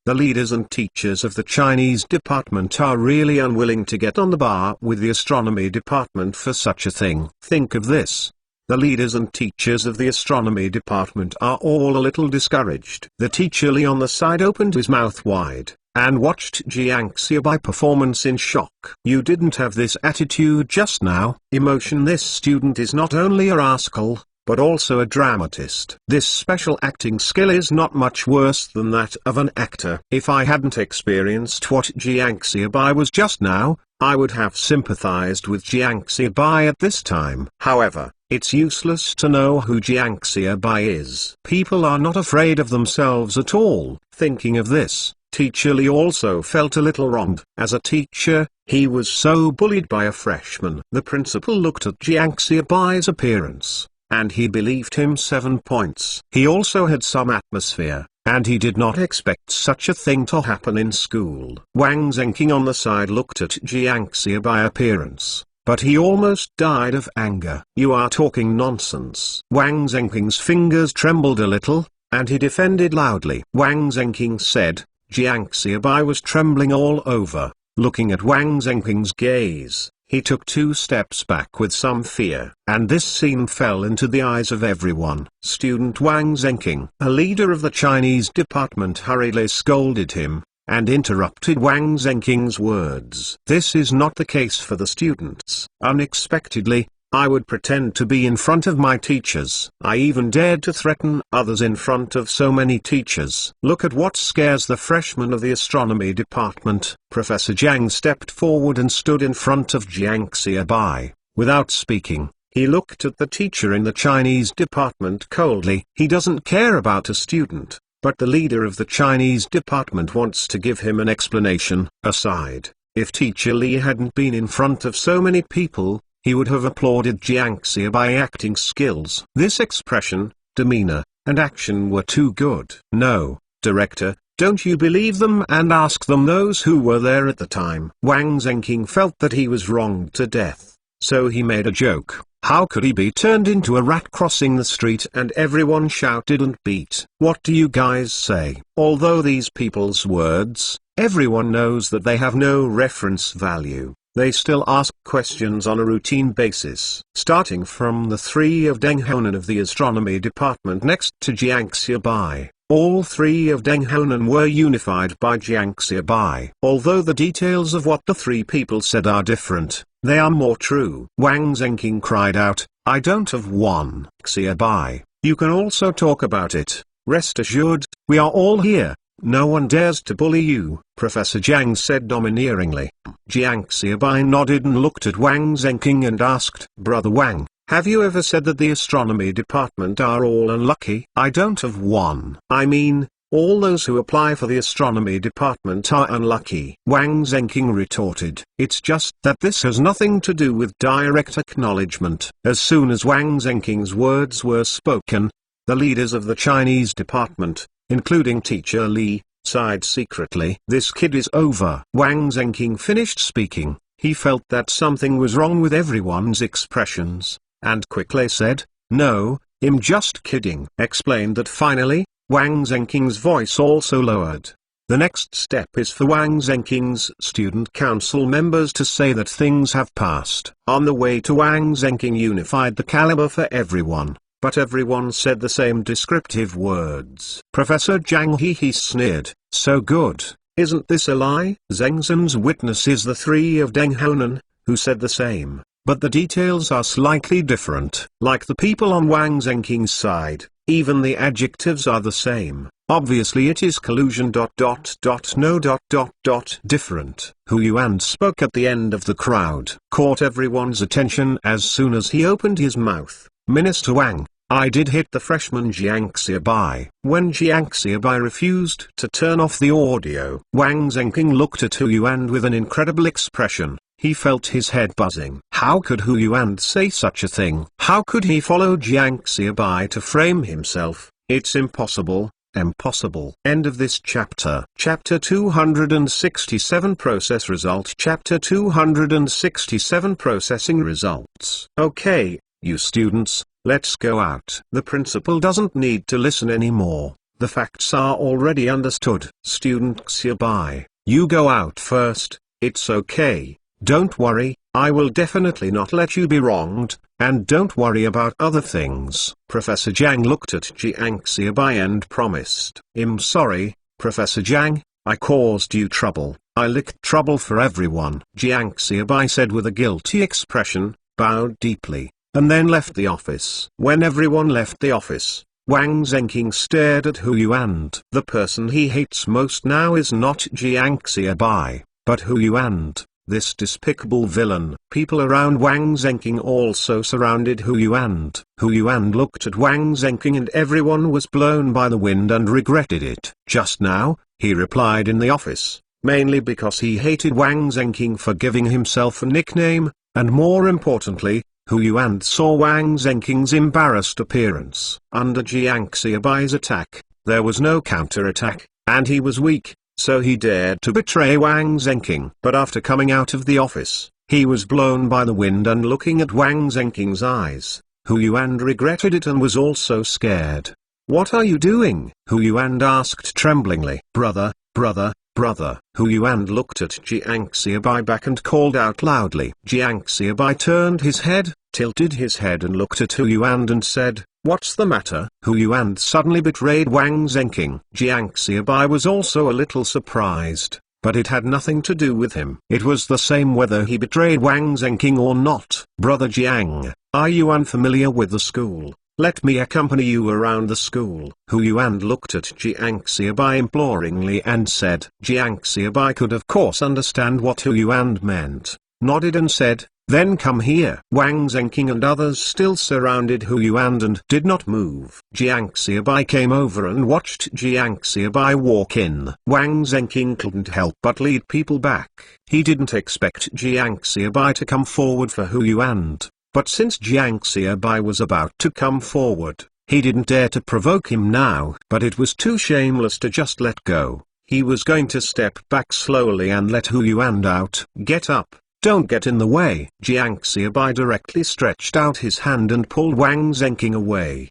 The leaders and teachers of the Chinese department are really unwilling to get on the bar with the astronomy department for such a thing. Think of this. The leaders and teachers of the astronomy department are all a little discouraged. The teacher Li on the side opened his mouth wide, and watched Jiang Xiaobai performance in shock. You didn't have this attitude just now. Emotion. This student is not only a rascal, but also a dramatist. This special acting skill is not much worse than that of an actor. If I hadn't experienced what Jiang Xiaobai was just now, I would have sympathized with Jiang Xiaobai at this time. However, it's useless to know who Jiang Xiaobai is. People are not afraid of themselves at all. Thinking of this, Teacher Li also felt a little wronged. As a teacher, he was so bullied by a freshman. The principal looked at Jiang Xiaobai's appearance, and he believed him 7 points. He also had some atmosphere, and he did not expect such a thing to happen in school. Wang Zhenqing on the side looked at Jiang Xiaobai appearance, but he almost died of anger. You are talking nonsense. Wang Zhenqing's fingers trembled a little, and he defended loudly. Wang Zhenqing said. Jiang Xiaobai was trembling all over. Looking at Wang Zhenqing's gaze, he took 2 steps back with some fear. And this scene fell into the eyes of everyone. Student Wang Zhenqing, a leader of the Chinese department, hurriedly scolded him, and interrupted Wang Zhenqing's words. This is not the case for the students. Unexpectedly, I would pretend to be in front of my teachers. I even dared to threaten others in front of so many teachers. Look at what scares the freshmen of the astronomy department. Professor Zhang stepped forward and stood in front of Jiang Xiaobai. Without speaking, he looked at the teacher in the Chinese department coldly. He doesn't care about a student, but the leader of the Chinese department wants to give him an explanation. Aside, if Teacher Li hadn't been in front of so many people, he would have applauded Jiang Xiaobai acting skills. This expression, demeanor, and action were too good. No, director, don't you believe them and ask them those who were there at the time. Wang Zhenqing felt that he was wronged to death, so he made a joke. How could he be turned into a rat crossing the street? And everyone shouted and beat. What do you guys say? Although these people's words, everyone knows that they have no reference value, they still ask questions on a routine basis. Starting from the 3 of Deng Honan of the astronomy department next to Jiang Xiaobai, all 3 of Deng Honan were unified by Jiang Xiaobai. Although the details of what the 3 people said are different, they are more true. Wang Zhenqing cried out, I don't have one. Xiaobai, you can also talk about it. Rest assured, we are all here. No one dares to bully you, Professor Zhang said domineeringly. Jiang Xiaobai nodded and looked at Wang Zhenqing and asked, Brother Wang, have you ever said that the astronomy department are all unlucky? I don't have one. I mean, all those who apply for the astronomy department are unlucky. Wang Zhenqing retorted. It's just that this has nothing to do with direct acknowledgement. As soon as Wang Zhenqing's words were spoken, the leaders of the Chinese department, including Teacher Li, sighed secretly. This kid is over. Wang Zhenqing finished speaking. He felt that something was wrong with everyone's expressions, and quickly said, No, I'm just kidding. Explained that finally, Wang Zhenqing's voice also lowered. The next step is for Wang Zhenqing's student council members to say that things have passed. On the way to Wang Zhenqing unified the caliber for everyone. But everyone said the same descriptive words. Professor Zhang he sneered, so good, isn't this a lie? Zhengzhen's witness is the 3 of Deng Honan, who said the same, but the details are slightly different. Like the people on Wang Zhenqing's side, even the adjectives are the same. Obviously it is collusion. No. Different. Hu Yuan spoke at the end of the crowd, caught everyone's attention as soon as he opened his mouth. Minister Wang, I did hit the freshman Jiang Xiaobai. When Jiang Xiaobai refused to turn off the audio, Wang Zhenqing looked at Hu Yuan with an incredible expression. He felt his head buzzing. How could Hu Yuan say such a thing? How could he follow Jiang Xiaobai to frame himself? It's impossible. Impossible. End of this chapter. Chapter 267 Process Result. Chapter 267 Processing Results. Okay, you students, let's go out. The principal doesn't need to listen anymore. The facts are already understood. Student Xiaobai, you go out first. It's okay. Don't worry, I will definitely not let you be wronged, and don't worry about other things. Professor Jiang looked at Jiang Xiaobai and promised. I'm sorry, Professor Jiang, I caused you trouble. I licked trouble for everyone. Jiang Xiaobai said with a guilty expression, bowed deeply, and then left the office. When everyone left the office, Wang Zhenqing stared at Hu Yuan. The person he hates most now is not Jiang Xiaobai, but Hu Yuan. This despicable villain. People around Wang Zhenqing also surrounded Hu Yuan. Hu Yuan looked at Wang Zhenqing and everyone was blown by the wind and regretted it. Just now, he replied in the office, mainly because he hated Wang Zhenqing for giving himself a nickname, and more importantly, Hu Yuan saw Wang Zhenqing's embarrassed appearance. Under Jiang Xiaobai's attack, there was no counter-attack, and he was weak. So he dared to betray Wang Zhenqing. But after coming out of the office, he was blown by the wind and looking at Wang Zhenqing's eyes, Hu Yuan regretted it and was also scared. What are you doing? Hu Yuan asked tremblingly. Brother, brother, brother. Hu Yuan looked at Jiang Xiaobai back and called out loudly. Jiang Xiaobai turned his head, tilted his head and looked at Hu Yuan and said, what's the matter? Hu Yuan suddenly betrayed Wang Zhenqing. Jiang Xiaobai was also a little surprised, but it had nothing to do with him. It was the same whether he betrayed Wang Zhenqing or not. Brother Jiang, are you unfamiliar with the school? Let me accompany you around the school. Hu Yuan looked at Jiang Xiaobai imploringly and said. Jiang Xiaobai could of course understand what Hu Yuan meant, nodded and said, then come here. Wang Zhenqing and others still surrounded Hu Yuan and did not move. Jiang Xiaobai came over and watched Jiang Xiaobai walk in. Wang Zhenqing couldn't help but lead people back. He didn't expect Jiang Xiaobai to come forward for Hu Yuan, but since Jiang Xiaobai was about to come forward, he didn't dare to provoke him now. But it was too shameless to just let go. He was going to step back slowly and let Hu Yuan out. Get up. Don't get in the way. Jiang Xiaobai directly stretched out his hand and pulled Wang Zhenqing away.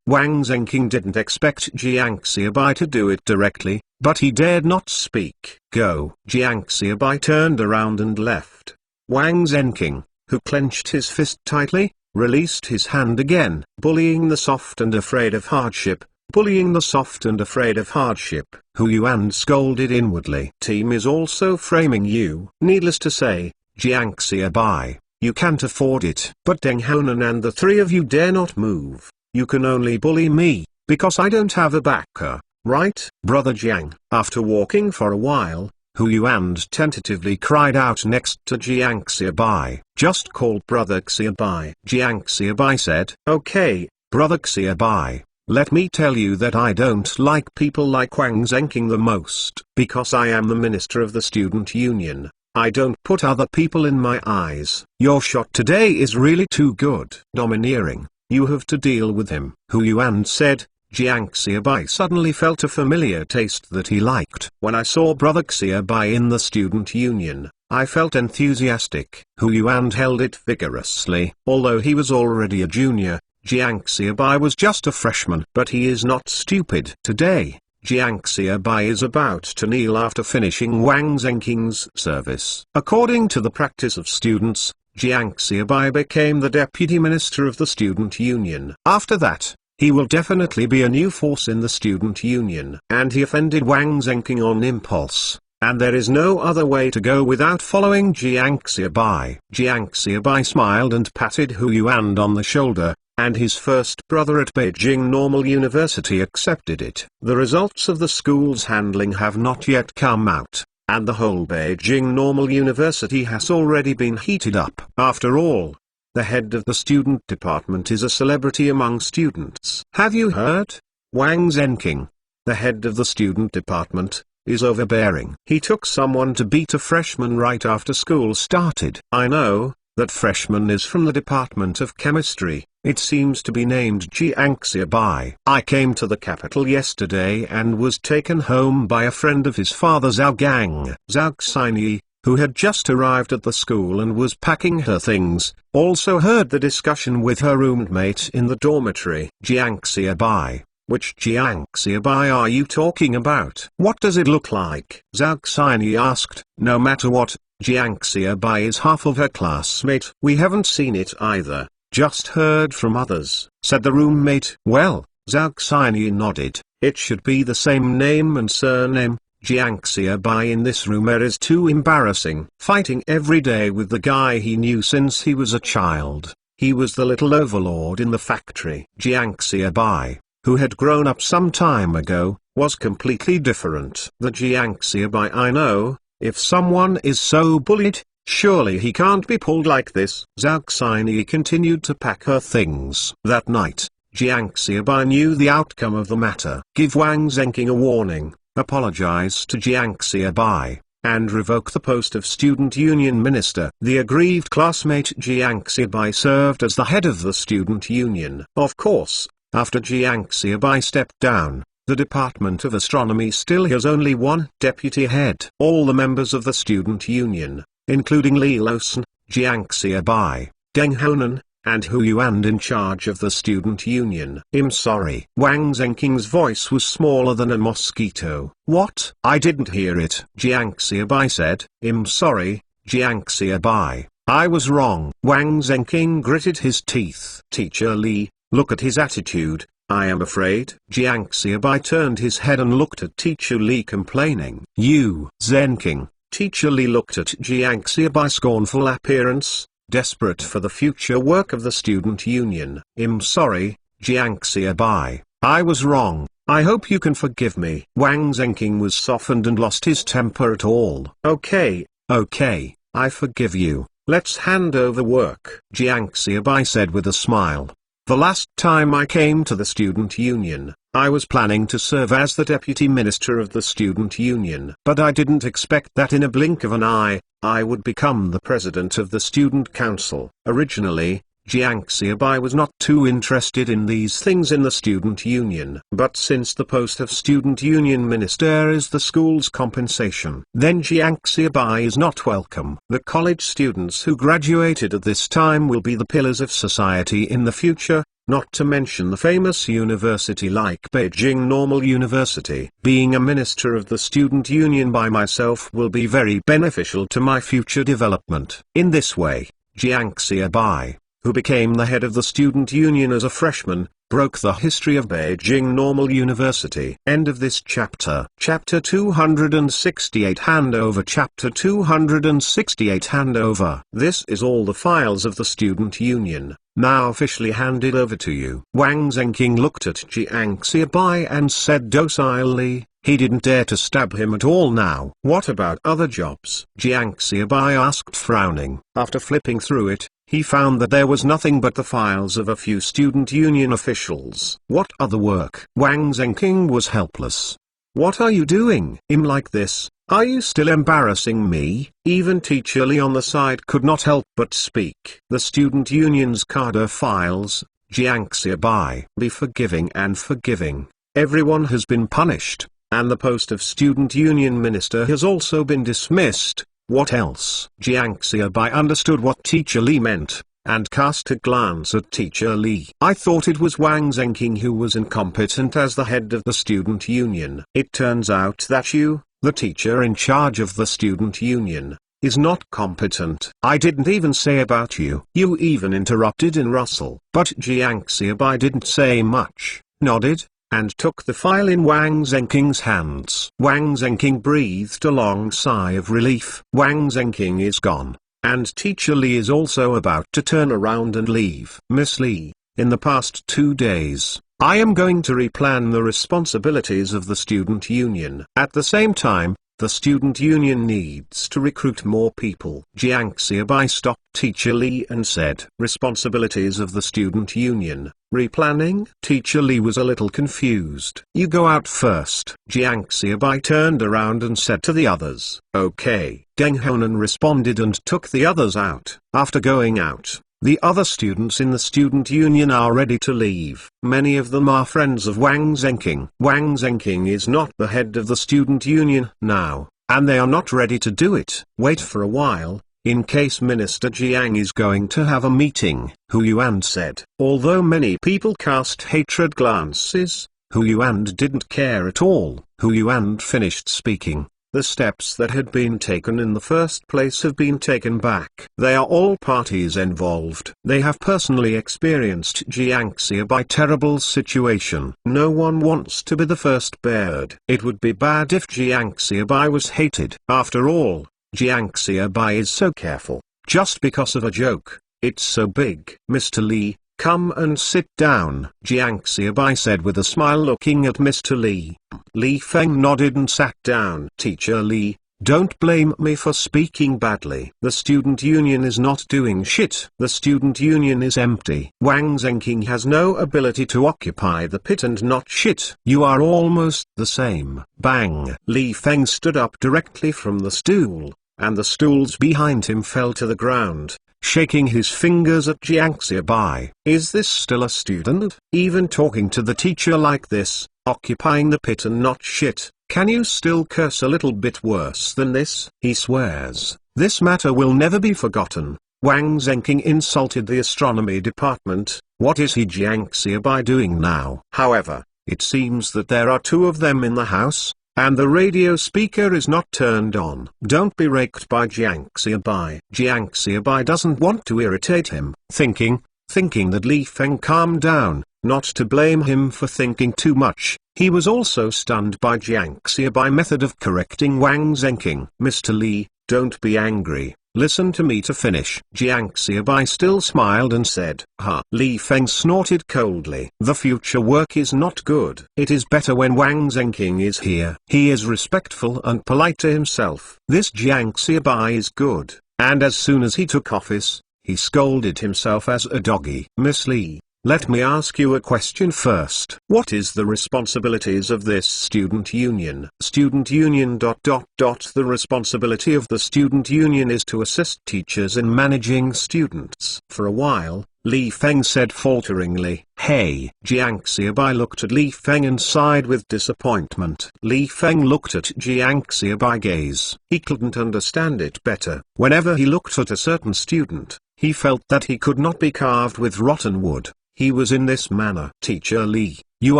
Wang Zhenqing didn't expect Jiang Xiaobai to do it directly, but he dared not speak. Go. Jiang Xiaobai turned around and left. Wang Zhenqing, who clenched his fist tightly, released his hand again. Bullying the soft and afraid of hardship. Bullying the soft and afraid of hardship. Hu Yuan scolded inwardly. Team is also framing you. Needless to say, Jiang Xiaobai, you can't afford it. But Deng Honan and the three of you dare not move. You can only bully me, because I don't have a backer, right? Brother Jiang. After walking for a while, Hu Yuan tentatively cried out next to Jiang Xiaobai. Just call Brother Xiaobai. Jiang Xiaobai said, okay, Brother Xiaobai. Let me tell you that I don't like people like Wang Zhenqing the most. Because I am the minister of the student union, I don't put other people in my eyes. Your shot today is really too good. Domineering, you have to deal with him. Hu Yuan said. Jiang Xiaobai suddenly felt a familiar taste that he liked. When I saw Brother Xiaobai in the student union, I felt enthusiastic. Hu Yuan held it vigorously. Although he was already a junior, Jiang Xiaobai was just a freshman. But he is not stupid. Today, Jiang Xiaobai is about to kneel after finishing Wang Zhenqing's service. According to the practice of students, Jiang Xiaobai became the deputy minister of the student union. After that, he will definitely be a new force in the student union. And he offended Wang Zhenqing on impulse. And there is no other way to go without following Jiang Xiaobai. Jiang Xiaobai smiled and patted Hu Yuan on the shoulder. And his first brother at Beijing Normal University accepted it. The results of the school's handling have not yet come out, and the whole Beijing Normal University has already been heated up. After all, the head of the student department is a celebrity among students. Have you heard? Wang Zhenqing, the head of the student department, is overbearing. He took someone to beat a freshman right after school started. I know, that freshman is from the Department of Chemistry. It seems to be named Jiang Xiaobai. I came to the capital yesterday and was taken home by a friend of his father Zhao Gang. Zhao Xinyi, who had just arrived at the school and was packing her things, also heard the discussion with her roommate in the dormitory. Jiang Xiaobai. Which Jiang Xiaobai are you talking about? What does it look like? Zhao Xinyi asked. No matter what, Jiang Xiaobai is half of her classmate. We haven't seen it either, just heard from others, said the roommate. Well, Zhao Xinyi nodded. It should be the same name and surname. Jiang Xiaobai in this rumor is too embarrassing. Fighting every day with the guy he knew since he was a child. He was the little overlord in the factory. Jiang Xiaobai, who had grown up some time ago, was completely different. The Jiang Xiaobai I know, if someone is so bullied, surely he can't be pulled like this. Zhao Xinyi continued to pack her things. That night, Jiang Xiaobai knew the outcome of the matter. Give Wang Zhenqing a warning, apologize to Jiang Xiaobai, and revoke the post of student union minister. The aggrieved classmate Jiang Xiaobai served as the head of the student union. Of course, after Jiang Xiaobai stepped down, the Department of Astronomy still has only one deputy head. All the members of the student union, including Li Losun, Jiang Xiaobai, Deng Honan, and Hu Yuan in charge of the student union. I'm sorry. Wang Zhenqing's voice was smaller than a mosquito. What? I didn't hear it. Jiang Xiaobai said. I'm sorry, Jiang Xiaobai. I was wrong. Wang Zhenqing gritted his teeth. Teacher Li, look at his attitude. I am afraid. Jiang Xiaobai turned his head and looked at Teacher Li complaining. You, Zhenqing. Teacher Li looked at Jiang Xiaobai's scornful appearance, desperate for the future work of the student union. I'm sorry, Jiang Xiaobai. I was wrong. I hope you can forgive me. Wang Zhenqing was softened and lost his temper at all. Okay, I forgive you. Let's hand over work. Jiang Xiaobai said with a smile. The last time I came to the student union, I was planning to serve as the deputy minister of the student union. But I didn't expect that in a blink of an eye, I would become the president of the student council. Originally, Jiang Xiaobai was not too interested in these things in the student union. But since the post of student union minister is the school's compensation, then Jiang Xiaobai is not welcome. The college students who graduated at this time will be the pillars of society in the future, not to mention the famous university like Beijing Normal University. Being a minister of the student union by myself will be very beneficial to my future development. In this way, Jiang Xiaobai, who became the head of the student union as a freshman, broke the history of Beijing Normal University. End of this chapter. Chapter 268 Handover. Chapter 268 Handover. This is all the files of the student union, now officially handed over to you. Wang Zhenqing looked at Jiang Xiaobai and said docilely, he didn't dare to stab him at all now. What about other jobs? Jiang Xiaobai asked frowning. After flipping through it, he found that there was nothing but the files of a few student union officials. What other work? Wang Zhenqing was helpless. What are you doing? Like this, are you still embarrassing me? Even Teacher Li on the side could not help but speak. The student union's cadre files, Jiang Xiaobai. Be forgiving and forgiving. Everyone has been punished, and the post of student union minister has also been dismissed. What else? Jiang Xiaobai understood what Teacher Li meant, and cast a glance at Teacher Li. I thought it was Wang Zhenqing who was incompetent as the head of the student union. It turns out that you, the teacher in charge of the student union, is not competent. I didn't even say about you. You even interrupted in Russell. But Jiang Xiaobai didn't say much, nodded, and took the file in Wang Zhenqing's hands. Wang Zhenqing breathed a long sigh of relief. Wang Zhenqing is gone, and Teacher Li is also about to turn around and leave. Miss Li, in the past 2 days, I am going to replan the responsibilities of the student union. At the same time, The student union needs to recruit more people. Jiang Xiaobai stopped Teacher Li and said, "Responsibilities of the student union, replanning?" Teacher Li was a little confused. "You go out first." Jiang Xiaobai turned around and said to the others, "Okay." Deng Honan responded and took the others out. After going out, the other students in the student union are ready to leave. Many of them are friends of Wang Zhenqing. Wang Zhenqing is not the head of the student union now, and they are not ready to do it. Wait for a while, in case Minister Jiang is going to have a meeting, Hu Yuan said. Although many people cast hatred glances, Hu Yuan didn't care at all. Hu Yuan finished speaking. The steps that had been taken in the first place have been taken back. They are all parties involved. They have personally experienced Jiang Xiaobai terrible situation. No one wants to be the first bird. It would be bad if Jiang Xiaobai was hated. After all, Jiang Xiaobai is so careful. Just because of a joke, it's so big. Mr. Li, come and sit down, Jiang Xiaobai said with a smile looking at Mr. Li. Li Feng nodded and sat down. Teacher Li, don't blame me for speaking badly. The student union is not doing shit. The student union is empty. Wang Zhenqing has no ability to occupy the pit and not shit. You are almost the same. Bang! Li Feng stood up directly from the stool, and the stools behind him fell to the ground, shaking his fingers at Jiang Xiaobai. Is this still a student? Even talking to the teacher like this, occupying the pit and not shit, can you still curse a little bit worse than this? He swears, this matter will never be forgotten. Wang Zhenqing insulted the astronomy department. What is he Jiang Xiaobai doing now? However, it seems that there are two of them in the house, and the radio speaker is not turned on. Don't be raked by Jiang Xiaobai. Jiang Xiaobai doesn't want to irritate him, thinking that Li Feng calmed down, not to blame him for thinking too much. He was also stunned by Jiang Xiaobai's method of correcting Wang Zhenqing. Mr. Li, don't be angry. Listen to me to finish. Jiang Xiaobai still smiled and said, Li Feng snorted coldly. The future work is not good. It is better when Wang Zhenqing is here. He is respectful and polite to himself. This Jiang Xiaobai is good. And as soon as he took office, he scolded himself as a doggy. Miss Li, let me ask you a question first. What is the responsibilities of this student union? Student union ... The responsibility of the student union is to assist teachers in managing students. For a while, Li Feng said falteringly. Hey! Jiang Xiaobai looked at Li Feng and sighed with disappointment. Li Feng looked at Jiang Xiaobai gaze. He couldn't understand it better. Whenever he looked at a certain student, he felt that he could not be carved with rotten wood. He was in this manner. Teacher Li, you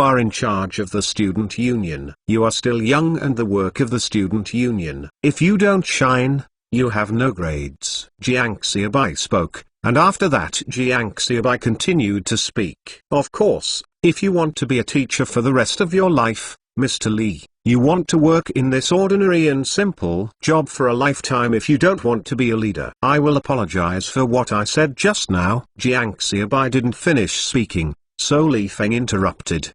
are in charge of the student union. You are still young and the work of the student union. If you don't shine, you have no grades. Jiang Xiaobai spoke, and after that Jiang Xiaobai continued to speak. Of course, if you want to be a teacher for the rest of your life, Mr. Li, you want to work in this ordinary and simple job for a lifetime if you don't want to be a leader. I will apologize for what I said just now. Jiang Xiaobai didn't finish speaking, so Li Feng interrupted.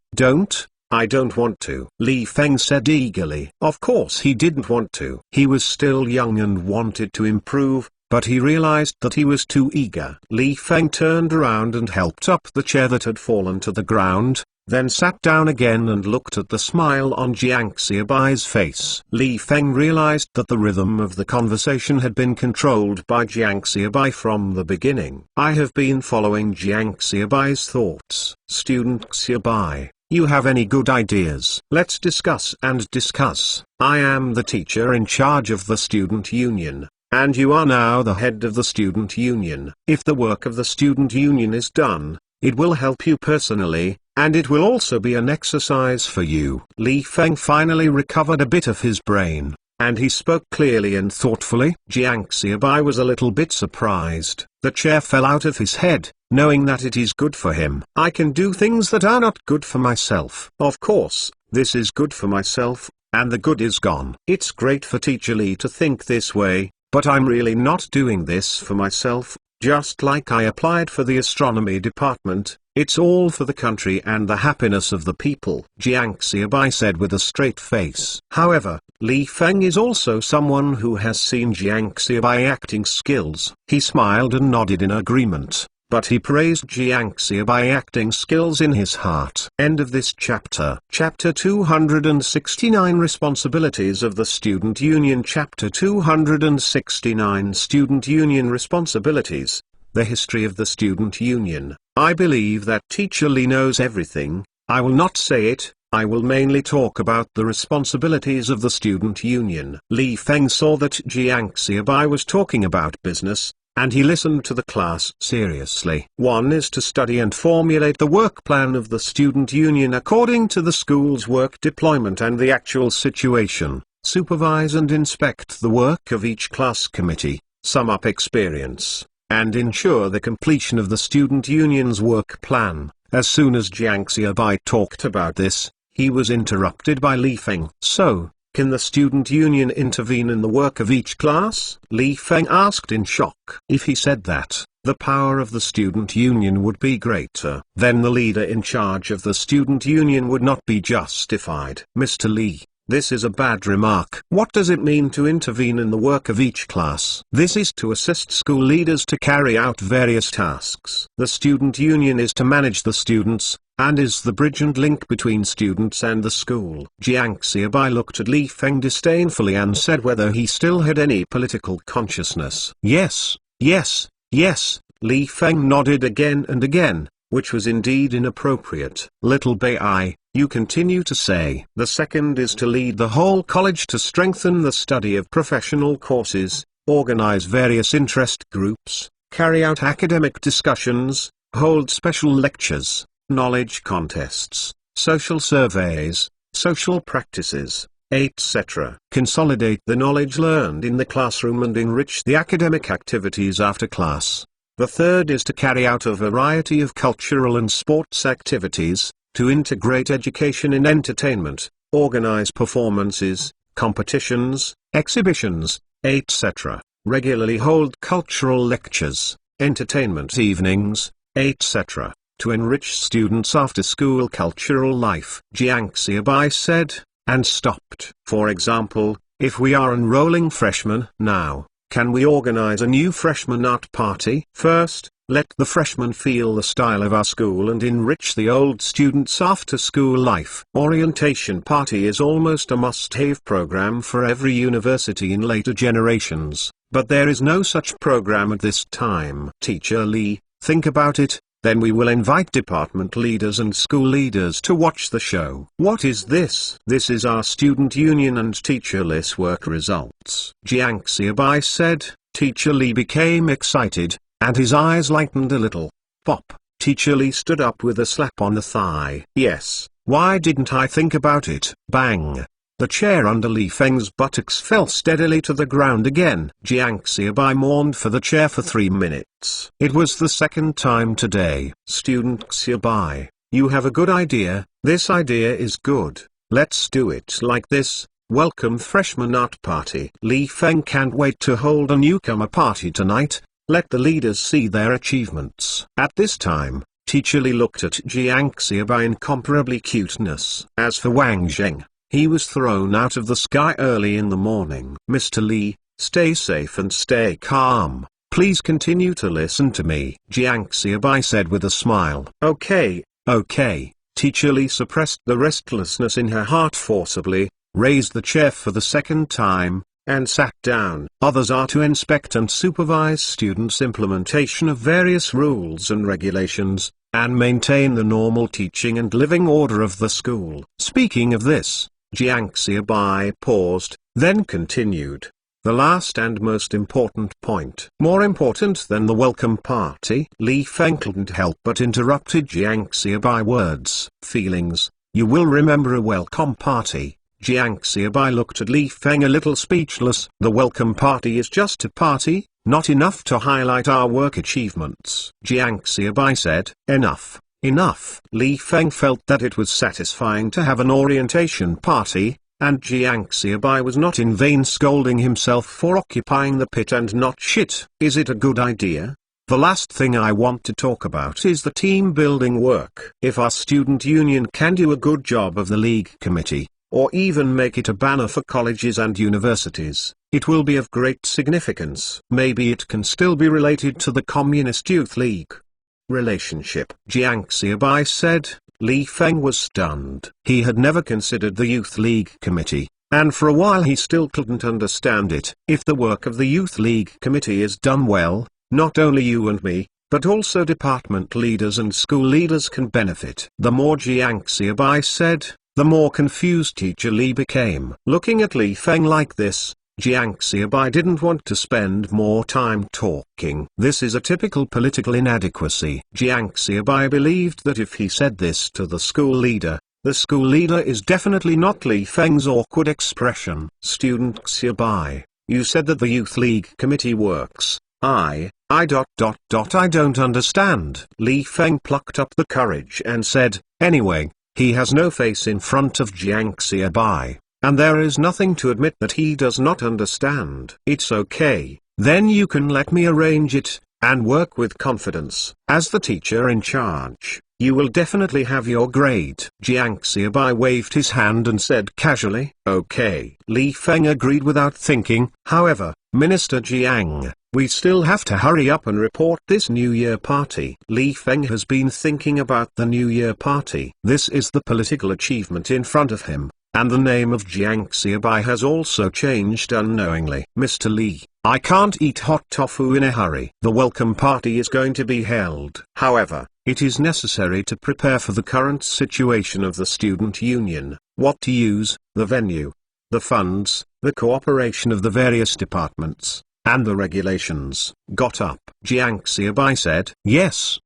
I don't want to. Li Feng said eagerly. Of course he didn't want to. He was still young and wanted to improve, but he realized that he was too eager. Li Feng turned around and helped up the chair that had fallen to the ground, then sat down again and looked at the smile on Jiang Xiaobai's face. Li Feng realized that the rhythm of the conversation had been controlled by Jiang Xiaobai from the beginning. I have been following Jiang Xiaobai's thoughts. Student Xiaobai, you have any good ideas? Let's discuss and discuss. I am the teacher in charge of the student union, and you are now the head of the student union. If the work of the student union is done, it will help you personally, and it will also be an exercise for you. Li Feng finally recovered a bit of his brain, and he spoke clearly and thoughtfully. Jiang Xiaobai was a little bit surprised. The chair fell out of his head, knowing that it is good for him. I can do things that are not good for myself. Of course, this is good for myself, and the good is gone. It's great for Teacher Li to think this way, but I'm really not doing this for myself. Just like I applied for the astronomy department, It's all for the country and the happiness of the people, Jiang Xiaobai said with a straight face. However, Li Feng is also someone who has seen Jiang Xiaobai acting skills. He smiled and nodded in agreement, but he praised Jiang Xiaobai acting skills in his heart. End of this chapter. Chapter 269 Responsibilities of the Student Union. Chapter 269 Student Union Responsibilities. The history of the Student Union. I believe that Teacher Li knows everything. I will not say it. I will mainly talk about the responsibilities of the Student Union. Li Feng saw that Jiang Xiaobai was talking about business, and he listened to the class seriously. One is to study and formulate the work plan of the Student Union according to the school's work deployment and the actual situation, supervise and inspect the work of each class committee, sum up experience, and ensure the completion of the Student Union's work plan. As soon as Jiang Xiaobai talked about this, he was interrupted by Li Feng. So, can the Student Union intervene in the work of each class? Li Feng asked in shock. If he said that, the power of the Student Union would be greater. Then the leader in charge of the Student Union would not be justified. Mr. Li, this is a bad remark. What does it mean to intervene in the work of each class? This is to assist school leaders to carry out various tasks. The Student Union is to manage the students, and is the bridge and link between students and the school. Jiang Xiaobai looked at Li Feng disdainfully and said whether he still had any political consciousness. Yes, yes, yes. Li Feng nodded again and again, which was indeed inappropriate. Little Bai, you continue to say. The second is to lead the whole college to strengthen the study of professional courses, organize various interest groups, carry out academic discussions, hold special lectures, knowledge contests, social surveys, social practices, etc. Consolidate the knowledge learned in the classroom and enrich the academic activities after class. The third is to carry out a variety of cultural and sports activities, to integrate education and entertainment, organize performances, competitions, exhibitions, etc. Regularly hold cultural lectures, entertainment evenings, etc. to enrich students' after-school cultural life. Jiang Xiaobai said, and stopped. For example, if we are enrolling freshmen now, can we organize a new freshman art party? First, let the freshmen feel the style of our school and enrich the old students' after-school life. Orientation party is almost a must-have program for every university in later generations, but there is no such program at this time. Teacher Li, think about it. Then we will invite department leaders and school leaders to watch the show. What is this? This is our Student Union and Teacher Li's work results. Jiang Xiaobai said. Teacher Li became excited, and his eyes lightened a little. Pop. Teacher Li stood up with a slap on the thigh. Yes, why didn't I think about it? Bang. The chair under Li Feng's buttocks fell steadily to the ground again. Jiang Xiaobai mourned for the chair for 3 minutes. It was the second time today. Student Xiaobai, you have a good idea. This idea is good. Let's do it like this. Welcome freshman art party. Li Feng can't wait to hold a newcomer party tonight. Let the leaders see their achievements. At this time, Teacher Li looked at Jiang Xiaobai incomparably cuteness. As for Wang Zheng, he was thrown out of the sky early in the morning. Mr. Li, stay safe and stay calm. Please continue to listen to me. Jiang Xiaobai said with a smile. Okay. Teacher Li suppressed the restlessness in her heart forcibly, raised the chair for the second time, and sat down. Others are to inspect and supervise students' implementation of various rules and regulations, and maintain the normal teaching and living order of the school. Speaking of this, Jiang Xiaobai paused, then continued. The last and most important point. More important than the welcome party? Li Feng couldn't help but interrupted Jiang Xiaobai words. Feelings. You will remember a welcome party. Jiang Xiaobai looked at Li Feng a little speechless. The welcome party is just a party, not enough to highlight our work achievements. Jiang Xiaobai said, Enough. Li Feng felt that it was satisfying to have an orientation party, and Jiang Xiaobai was not in vain scolding himself for occupying the pit and not shit. Is it a good idea? The last thing I want to talk about is the team building work. If our student union can do a good job of the league committee, or even make it a banner for colleges and universities, it will be of great significance. Maybe it can still be related to the Communist Youth League. Relationship. Jiang Xiaobai said. Li Feng was stunned. He had never considered the Youth League Committee, and for a while he still couldn't understand it. If the work of the Youth League Committee is done well, not only you and me, but also department leaders and school leaders can benefit. The more Jiang Xiaobai said, the more confused teacher Li became. Looking at Li Feng like this, Jiang Xiaobai didn't want to spend more time talking. This is a typical political inadequacy. Jiang Xiaobai believed that if he said this to the school leader is definitely not Li Feng's awkward expression. Student Xiaobai, you said that the Youth League Committee works. I don't understand. Li Feng plucked up the courage and said, anyway, he has no face in front of Jiang Xiaobai, and there is nothing to admit that he does not understand. It's okay, then you can let me arrange it, and work with confidence. As the teacher in charge, you will definitely have your grade. Jiang Xiaobai waved his hand and said casually, okay. Li Feng agreed without thinking. However, Minister Jiang, we still have to hurry up and report this New Year party. Li Feng has been thinking about the New Year party. This is the political achievement in front of him, and the name of Jiang Xiaobai has also changed unknowingly. Mr. Li, I can't eat hot tofu in a hurry. The welcome party is going to be held. However, it is necessary to prepare for the current situation of the student union, what to use, the venue, the funds, the cooperation of the various departments, and the regulations. Got up. Jiang Xiaobai said. Yes,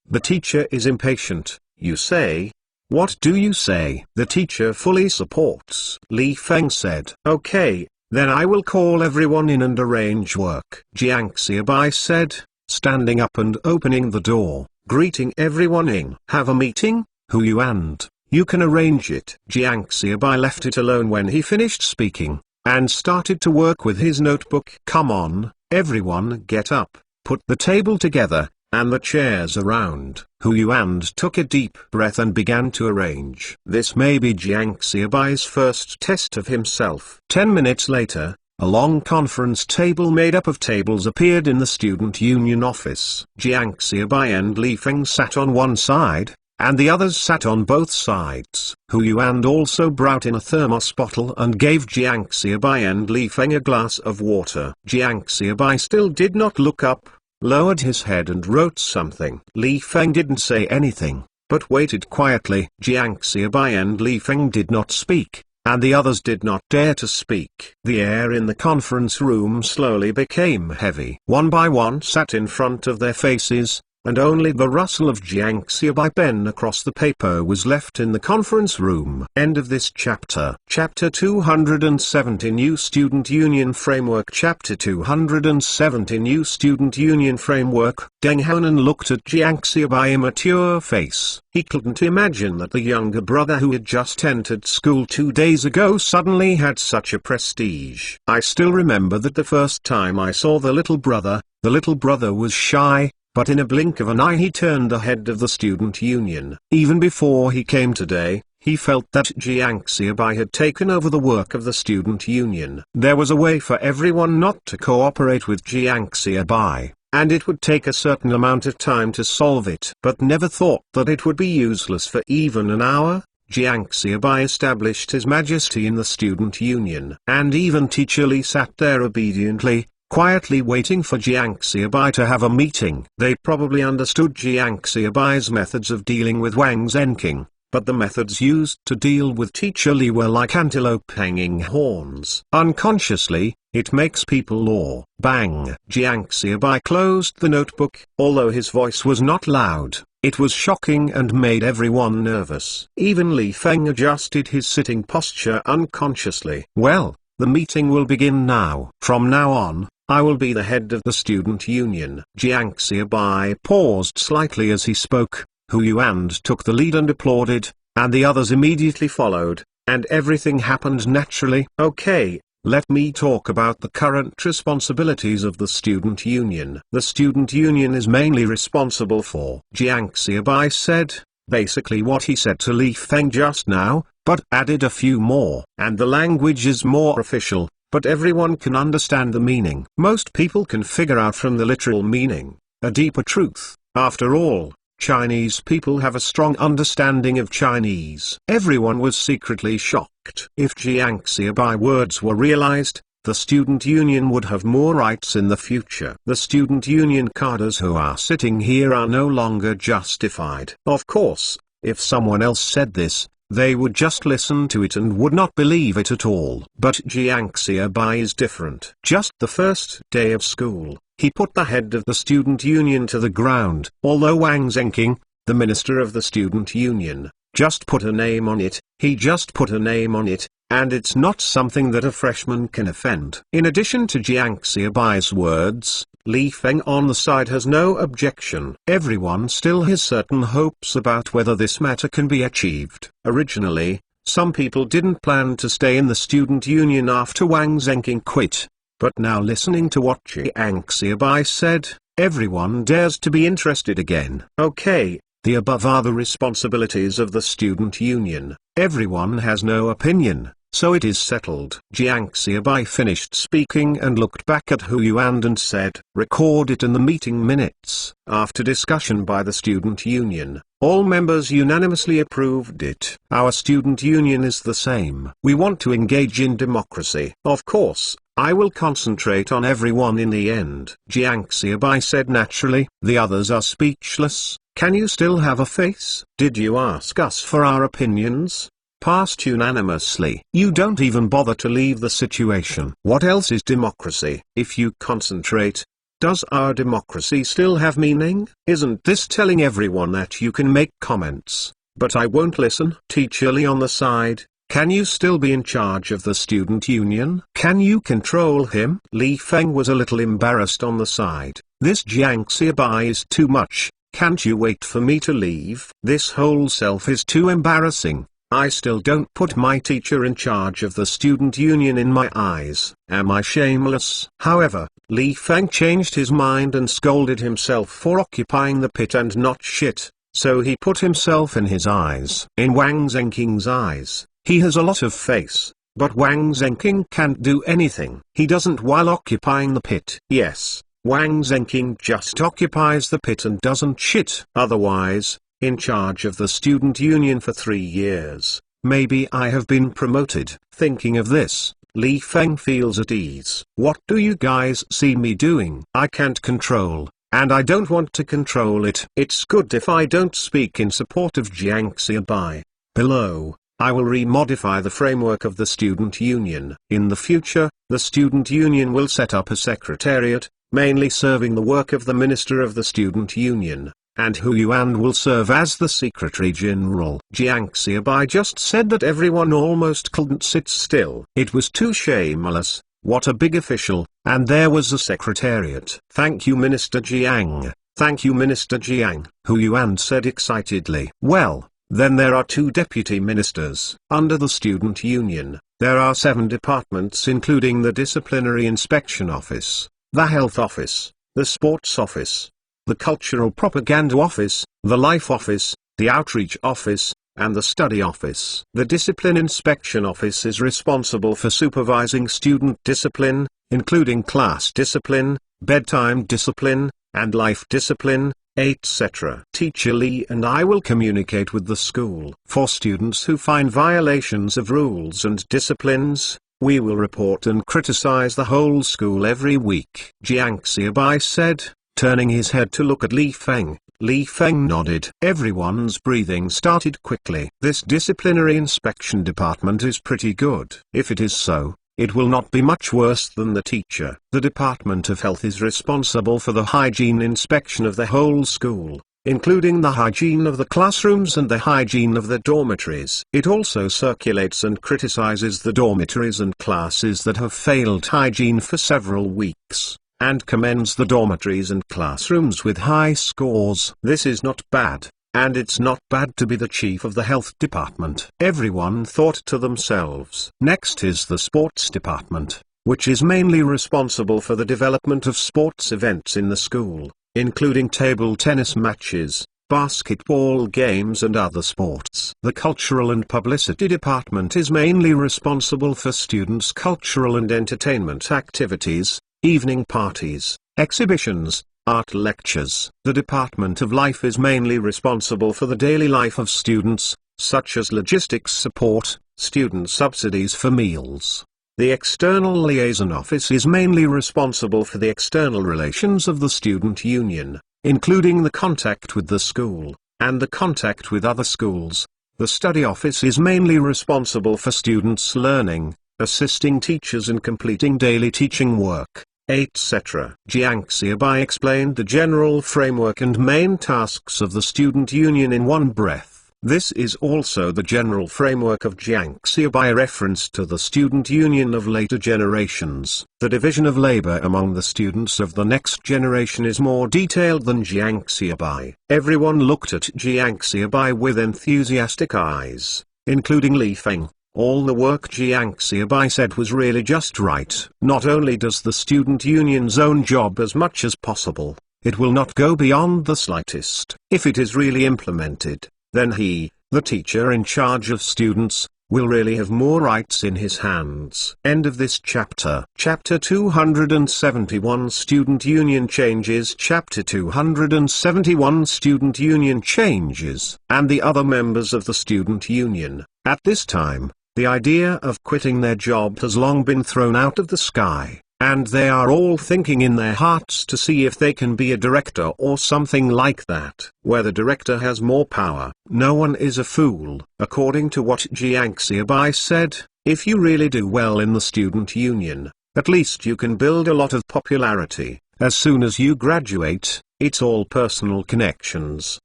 the teacher is impatient, you say? What do you say? The teacher fully supports. Li Feng said. Okay, then I will call everyone in and arrange work. Jiang Xiaobai said, standing up and opening the door, greeting everyone in. Have a meeting, Hu Yu, and you can arrange it. Jiang Xiaobai left it alone when he finished speaking, and started to work with his notebook. Come on, everyone get up, put the table together, and the chairs around. Hu Yuan took a deep breath and began to arrange. This may be Jiang Xiaobai's first test of himself. 10 minutes later, a long conference table made up of tables appeared in the student union office. Jiang Xiaobai and Li Feng sat on one side, and the others sat on both sides. Hu Yuan also brought in a thermos bottle and gave Jiang Xiaobai and Li Feng a glass of water. Jiang Xiaobai still did not look up, lowered his head and wrote something. Li Feng didn't say anything, but waited quietly. Jiang Xiaobai and Li Feng did not speak, and the others did not dare to speak. The air in the conference room slowly became heavy. One by one sat in front of their faces, and only the rustle of Jiang Xiaobai pen across the paper was left in the conference room. End of this chapter. Chapter 270 New Student Union Framework. Chapter 270 New Student Union Framework. Deng Haonan looked at Jiang Xiaobai's mature face. He couldn't imagine that the younger brother who had just entered school 2 days ago suddenly had such a prestige. I still remember that the first time I saw the little brother was shy, but in a blink of an eye he turned the head of the student union. Even before he came today, he felt that Jiang Xiaobai had taken over the work of the student union. There was a way for everyone not to cooperate with Jiang Xiaobai, and it would take a certain amount of time to solve it. But never thought that it would be useless for even an hour. Jiang Xiaobai established his majesty in the student union, and even teacher Li sat there obediently, quietly waiting for Jiang Xiaobai to have a meeting. They probably understood Jiang Xiaobai's methods of dealing with Wang Zhenqing, but the methods used to deal with teacher Li were like antelope hanging horns. Unconsciously, it makes people awe. Bang! Jiang Xiaobai closed the notebook. Although his voice was not loud, it was shocking and made everyone nervous. Even Li Feng adjusted his sitting posture unconsciously. Well, the meeting will begin now. From now on, I will be the head of the student union. Jiang Xiaobai paused slightly as he spoke. Hu Yuan took the lead and applauded, and the others immediately followed, and everything happened naturally. Okay, let me talk about the current responsibilities of the student union. The student union is mainly responsible for, Jiang Xiaobai said, basically what he said to Li Feng just now, but added a few more. And the language is more official, but everyone can understand the meaning. Most people can figure out from the literal meaning a deeper truth. After all, Chinese people have a strong understanding of Chinese. Everyone was secretly shocked. If Jiang Xiaobai words were realized, the student union would have more rights in the future. The student union cadres who are sitting here are no longer justified. Of course, if someone else said this, they would just listen to it and would not believe it at all. But Jiang Xiaobai is different. Just the first day of school, he put the head of the student union to the ground. Although Wang Zhenqing, the minister of the student union, just put a name on it, he just put a name on it, and it's not something that a freshman can offend. In addition to Jiang Xiaobai's words, Li Feng on the side has no objection. Everyone still has certain hopes about whether this matter can be achieved. Originally, some people didn't plan to stay in the student union after Wang Zhenqing quit. But now listening to what Jiang Xiaobai said, everyone dares to be interested again. Okay, the above are the responsibilities of the student union. Everyone has no opinion, so it is settled. Jiang Xiaobai finished speaking and looked back at Hu Yuan and said, record it in the meeting minutes. After discussion by the student union, all members unanimously approved it. Our student union is the same. We want to engage in democracy. Of course, I will concentrate on everyone in the end. Jiang Xiaobai said naturally. The others are speechless. Can you still have a face? Did you ask us for our opinions? Passed unanimously. You don't even bother to leave the situation. What else is democracy? If you concentrate, does our democracy still have meaning? Isn't this telling everyone that you can make comments, but I won't listen? Teacher Li on the side, can you still be in charge of the student union? Can you control him? Li Feng was a little embarrassed on the side. This Jiang Xiaobai is too much. Can't you wait for me to leave? This whole self is too embarrassing. I still don't put my teacher in charge of the student union in my eyes. Am I shameless? However, Li Feng changed his mind and scolded himself for occupying the pit and not shit, so he put himself in his eyes. In Wang Zhenqing's eyes, he has a lot of face, but Wang Zhenqing can't do anything. He doesn't while occupying the pit. Yes, Wang Zhenqing just occupies the pit and doesn't shit. Otherwise, in charge of the student union for 3 years, maybe I have been promoted. Thinking of this, Li Feng feels at ease. What do you guys see me doing? I can't control, and I don't want to control it. It's good if I don't speak in support of Jiang Xiaobai. Below, I will remodify the framework of the student union. In the future, the student union will set up a secretariat, mainly serving the work of the minister of the student union, and Hu Yuan will serve as the secretary general. Jiang Xiaobai just said that everyone almost couldn't sit still. It was too shameless. What a big official, and there was a secretariat. Thank you, Minister Jiang. Thank you, Minister Jiang, Hu Yuan said excitedly. Well, then there are 2 deputy ministers. Under the student union, there are 7 departments including the disciplinary inspection office, the health office, the sports office, the cultural propaganda office, the life office, the outreach office, and the study office. The discipline inspection office is responsible for supervising student discipline, including class discipline, bedtime discipline, and life discipline, etc. Teacher Li and I will communicate with the school. For students who find violations of rules and disciplines, we will report and criticize the whole school every week. Jiang Xiaobai said, turning his head to look at Li Feng. Li Feng nodded. Everyone's breathing started quickly. This disciplinary inspection department is pretty good. If it is so, it will not be much worse than the teacher. The Department of Health is responsible for the hygiene inspection of the whole school, including the hygiene of the classrooms and the hygiene of the dormitories. It also circulates and criticizes the dormitories and classes that have failed hygiene for several weeks, and commends the dormitories and classrooms with high scores. This is not bad, and it's not bad to be the chief of the health department. Everyone thought to themselves. Next is the sports department, which is mainly responsible for the development of sports events in the school, including table tennis matches, basketball games and other sports. The cultural and publicity department is mainly responsible for students' cultural and entertainment activities, evening parties, exhibitions, art lectures. The Department of Life is mainly responsible for the daily life of students, such as logistics support, student subsidies for meals. The External Liaison Office is mainly responsible for the external relations of the student union, including the contact with the school, and the contact with other schools. The Study Office is mainly responsible for students' learning, assisting teachers in completing daily teaching work, etc. Jiang Xiaobai explained the general framework and main tasks of the student union in one breath. This is also the general framework of Jiang Xiaobai reference to the student union of later generations. The division of labor among the students of the next generation is more detailed than Jiang Xiaobai. Everyone looked at Jiang Xiaobai with enthusiastic eyes, including Li Feng. All the work Jiang Xiaobai said was really just right. Not only does the student union's own job as much as possible, it will not go beyond the slightest. If it is really implemented, then he, the teacher in charge of students, will really have more rights in his hands. End of this chapter. Chapter 271 Student Union Changes. Chapter 271 Student Union Changes. And the other members of the student union. At this time, the idea of quitting their job has long been thrown out of the sky, and they are all thinking in their hearts to see if they can be a director or something like that, where the director has more power. No one is a fool. According to what Jiang Xiaobai said, if you really do well in the student union, at least you can build a lot of popularity. As soon as you graduate, it's all personal connections.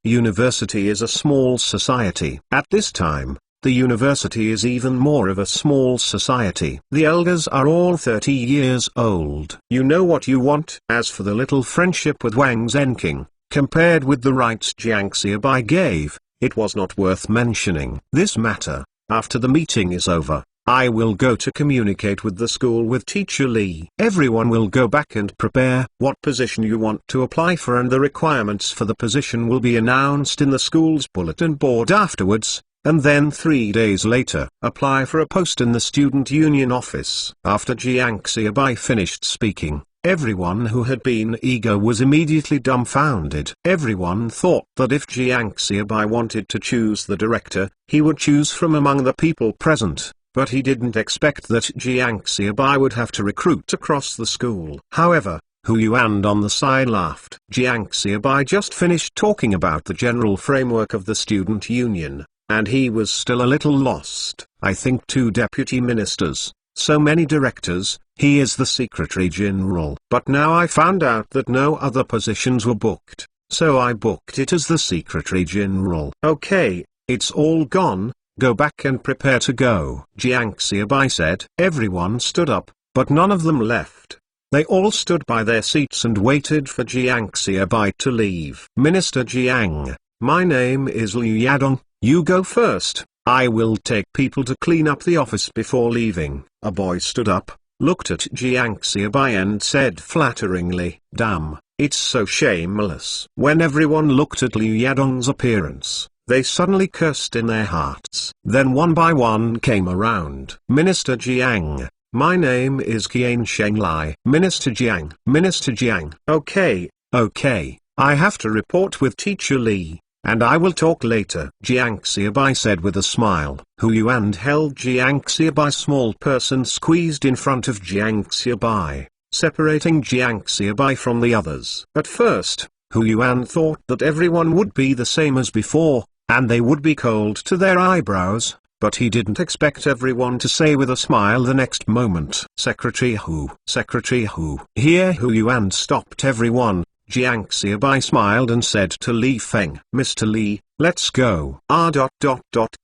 University is a small society. At this time, the university is even more of a small society. The elders are all 30 years old. You know what you want. As for the little friendship with Wang Zhenqing, compared with the rights Jiang Xiaobai gave, it was not worth mentioning. This matter, after the meeting is over, I will go to communicate with the school with Teacher Li. Everyone will go back and prepare what position you want to apply for, and the requirements for the position will be announced in the school's bulletin board afterwards. And then 3 days later, apply for a post in the student union office. After Jiang Xiaobai finished speaking, everyone who had been eager was immediately dumbfounded. Everyone thought that if Jiang Xiaobai wanted to choose the director, he would choose from among the people present, but he didn't expect that Jiang Xiaobai would have to recruit across the school. However, Hu Yuan on the side laughed. Jiang Xiaobai just finished talking about the general framework of the student union, and he was still a little lost. I think 2 deputy ministers, so many directors, he is the secretary general. But now I found out that no other positions were booked, so I booked it as the secretary general. Okay, it's all gone, go back and prepare to go. Jiang Xiaobai said. Everyone stood up, but none of them left. They all stood by their seats and waited for Jiang Xiaobai to leave. Minister Jiang, my name is Liu Yadong. You go first. I will take people to clean up the office before leaving. A boy stood up, looked at Jiang Xiaobai and said flatteringly, damn, it's so shameless. When everyone looked at Liu Yadong's appearance, they suddenly cursed in their hearts. Then one by one came around. Minister Jiang, my name is Qian Shenglai. Minister Jiang. Minister Jiang. Okay, I have to report with Teacher Li, and I will talk later. Jiang Xiaobai said with a smile. Hu Yuan held Jiang Xiaobai's small person squeezed in front of Jiang Xiaobai, separating Jiang Xiaobai from the others. At first, Hu Yuan thought that everyone would be the same as before, and they would be cold to their eyebrows, but he didn't expect everyone to say with a smile the next moment, Secretary Hu. Secretary Hu. Here Hu Yuan stopped everyone. Jiang Xiaobai smiled and said to Li Feng, Mr. Li, let's go.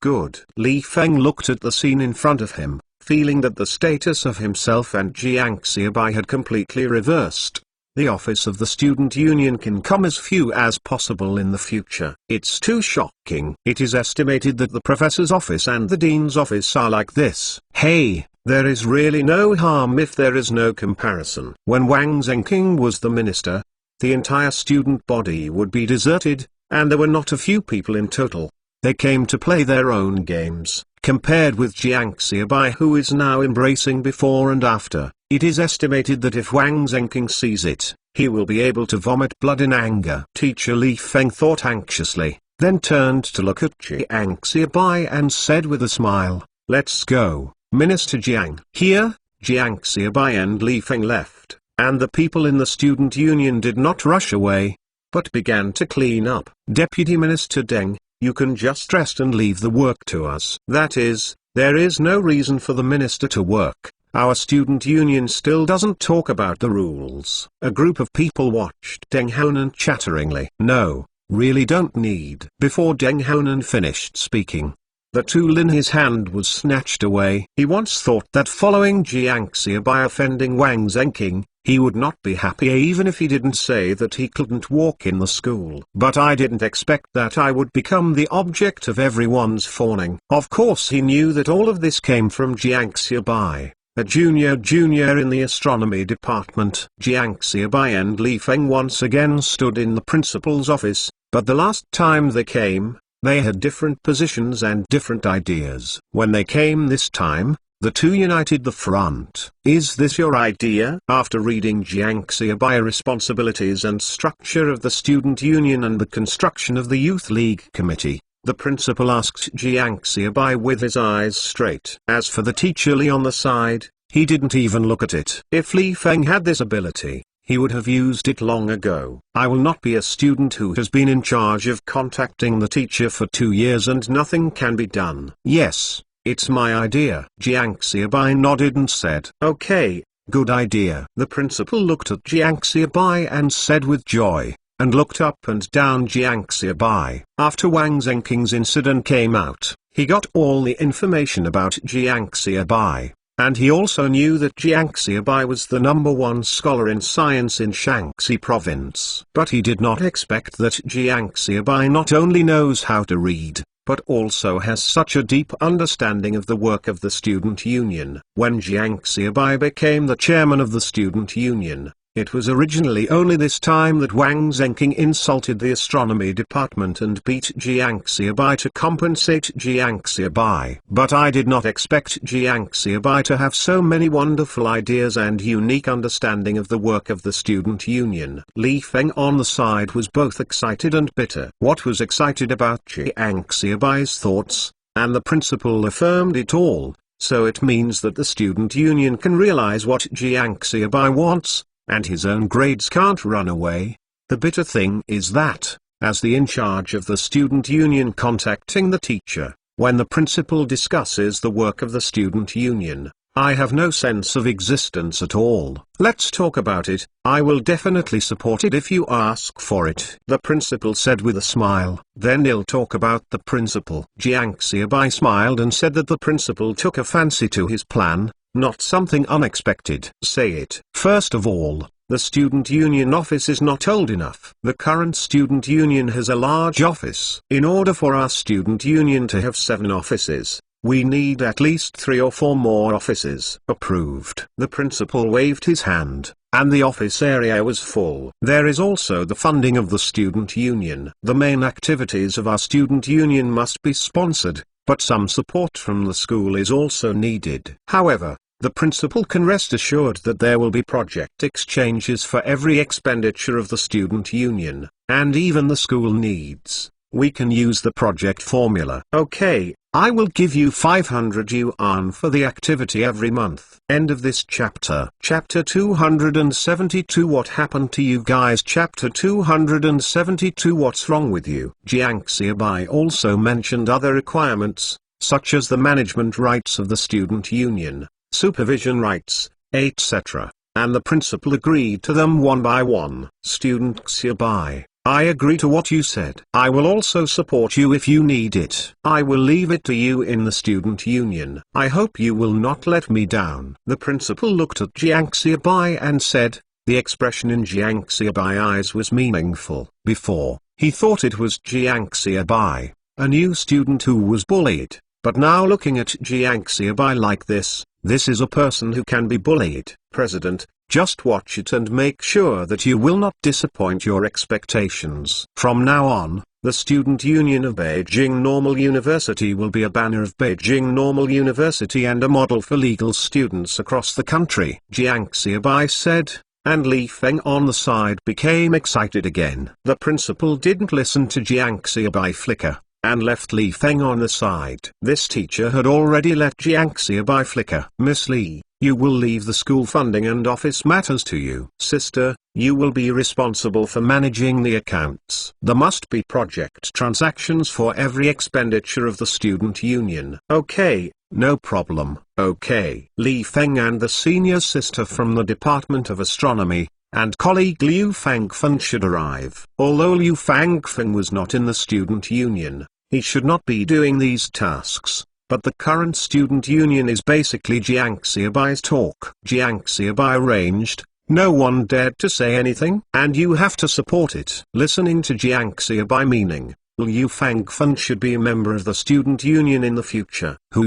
Good. Li Feng looked at the scene in front of him, feeling that the status of himself and Jiang Xiaobai had completely reversed. The office of the student union can come as few as possible in the future. It's too shocking. It is estimated that the professor's office and the dean's office are like this. Hey, there is really no harm if there is no comparison. When Wang Zhenqing was the minister, the entire student body would be deserted, and there were not a few people in total. They came to play their own games. Compared with Jiang Xiaobai, who is now embracing before and after, it is estimated that if Wang Zhenqing sees it, he will be able to vomit blood in anger. Teacher Li Feng thought anxiously, then turned to look at Jiang Xiaobai and said with a smile, "Let's go, Minister Jiang." Here, Jiang Xiaobai and Li Feng left, and the people in the student union did not rush away, but began to clean up. Deputy Minister Deng, you can just rest and leave the work to us. That is, there is no reason for the minister to work. Our student union still doesn't talk about the rules. A group of people watched Deng Honan chatteringly. No, really don't need. Before Deng Honan finished speaking, the tool in his hand was snatched away. He once thought that following Jiang Xia by offending Wang Zhenqing, he would not be happy even if he didn't say that he couldn't walk in the school. But I didn't expect that I would become the object of everyone's fawning. Of course he knew that all of this came from Jiang Xiaobai, a junior in the astronomy department. Jiang Xiaobai and Li Feng once again stood in the principal's office, but the last time they came, they had different positions and different ideas. When they came this time, the two united the front. Is this your idea? After reading Jiang Xiaobai responsibilities and structure of the student union and the construction of the youth league committee, the principal asked Jiang Xiaobai with his eyes straight. As for the teacher Li on the side, he didn't even look at it. If Li Feng had this ability, he would have used it long ago. I will not be a student who has been in charge of contacting the teacher for 2 years and nothing can be done. Yes, it's my idea. Jiang Xiaobai nodded and said, "Okay, good idea." The principal looked at Jiang Xiaobai and said with joy, and looked up and down Jiang Xiaobai. After Wang Zhenqing's incident came out, he got all the information about Jiang Xiaobai, and he also knew that Jiang Xiaobai was the #1 scholar in science in Shaanxi province. But he did not expect that Jiang Xiaobai not only knows how to read, but also has such a deep understanding of the work of the student union. When Jiang Xiaobai became the chairman of the student union, it was originally only this time that Wang Zhenqing insulted the astronomy department and beat Jiang Xiaobai to compensate Jiang Xiaobai. But I did not expect Jiang Xiaobai to have so many wonderful ideas and unique understanding of the work of the student union. Li Feng on the side was both excited and bitter. What was excited about Jiang Xiaobai's thoughts, and the principal affirmed it all, so it means that the student union can realize what Jiang Xiaobai wants, and his own grades can't run away. The bitter thing is that, as the in charge of the student union contacting the teacher, when the principal discusses the work of the student union, I have no sense of existence at all. Let's talk about it. I will definitely support it if you ask for it, the principal said with a smile. Then he'll talk about the principal. Jiang Xiaobai smiled and said that the principal took a fancy to his plan, not something unexpected. Say it. First of all, the student union office is not old enough. The current student union has a large office. In order for our student union to have 7 offices, we need at least 3 or 4 more offices. Approved. The principal waved his hand, and the office area was full. There is also the funding of the student union. The main activities of our student union must be sponsored, but some support from the school is also needed. However, the principal can rest assured that there will be project exchanges for every expenditure of the student union, and even the school needs. We can use the project formula. Okay, I will give you 500 yuan for the activity every month. End of this chapter. Chapter 272. What happened to you guys? Chapter 272. What's wrong with you? Jiang Xiaobai also mentioned other requirements, such as the management rights of the student union, supervision rights, etc., and the principal agreed to them one by one. Student Xiaobai, I agree to what you said. I will also support you if you need it. I will leave it to you in the student union. I hope you will not let me down. The principal looked at Jiang Xiaobai and said, The expression in Jiang Xiaobai eyes was meaningful. Before, he thought it was Jiang Xiaobai, a new student who was bullied. But now looking at Jiang Xiaobai like this is a person who can be bullied. President, just watch it and make sure that you will not disappoint your expectations. From now on, the Student Union of Beijing Normal University will be a banner of Beijing Normal University and a model for legal students across the country, Jiang Xiaobai said, and Li Feng on the side became excited again. The principal didn't listen to Jiang Xiaobai flicker, and left Li Feng on the side. This teacher had already let Jiang Xiaobai flicker. Miss Li, you will leave the school funding and office matters to you. Sister, you will be responsible for managing the accounts. There must be project transactions for every expenditure of the student union. Okay, no problem. Okay. Li Feng and the senior sister from the Department of Astronomy, and colleague Liu Fangfeng should arrive. Although Liu Fangfeng was not in the student union, he should not be doing these tasks. But the current student union is basically Jiang Xiaobai's talk. Jiang Xiaobai arranged, no one dared to say anything, and you have to support it. Listening to Jiang Xiaobai meaning, Liu Fangfeng should be a member of the student union in the future. Who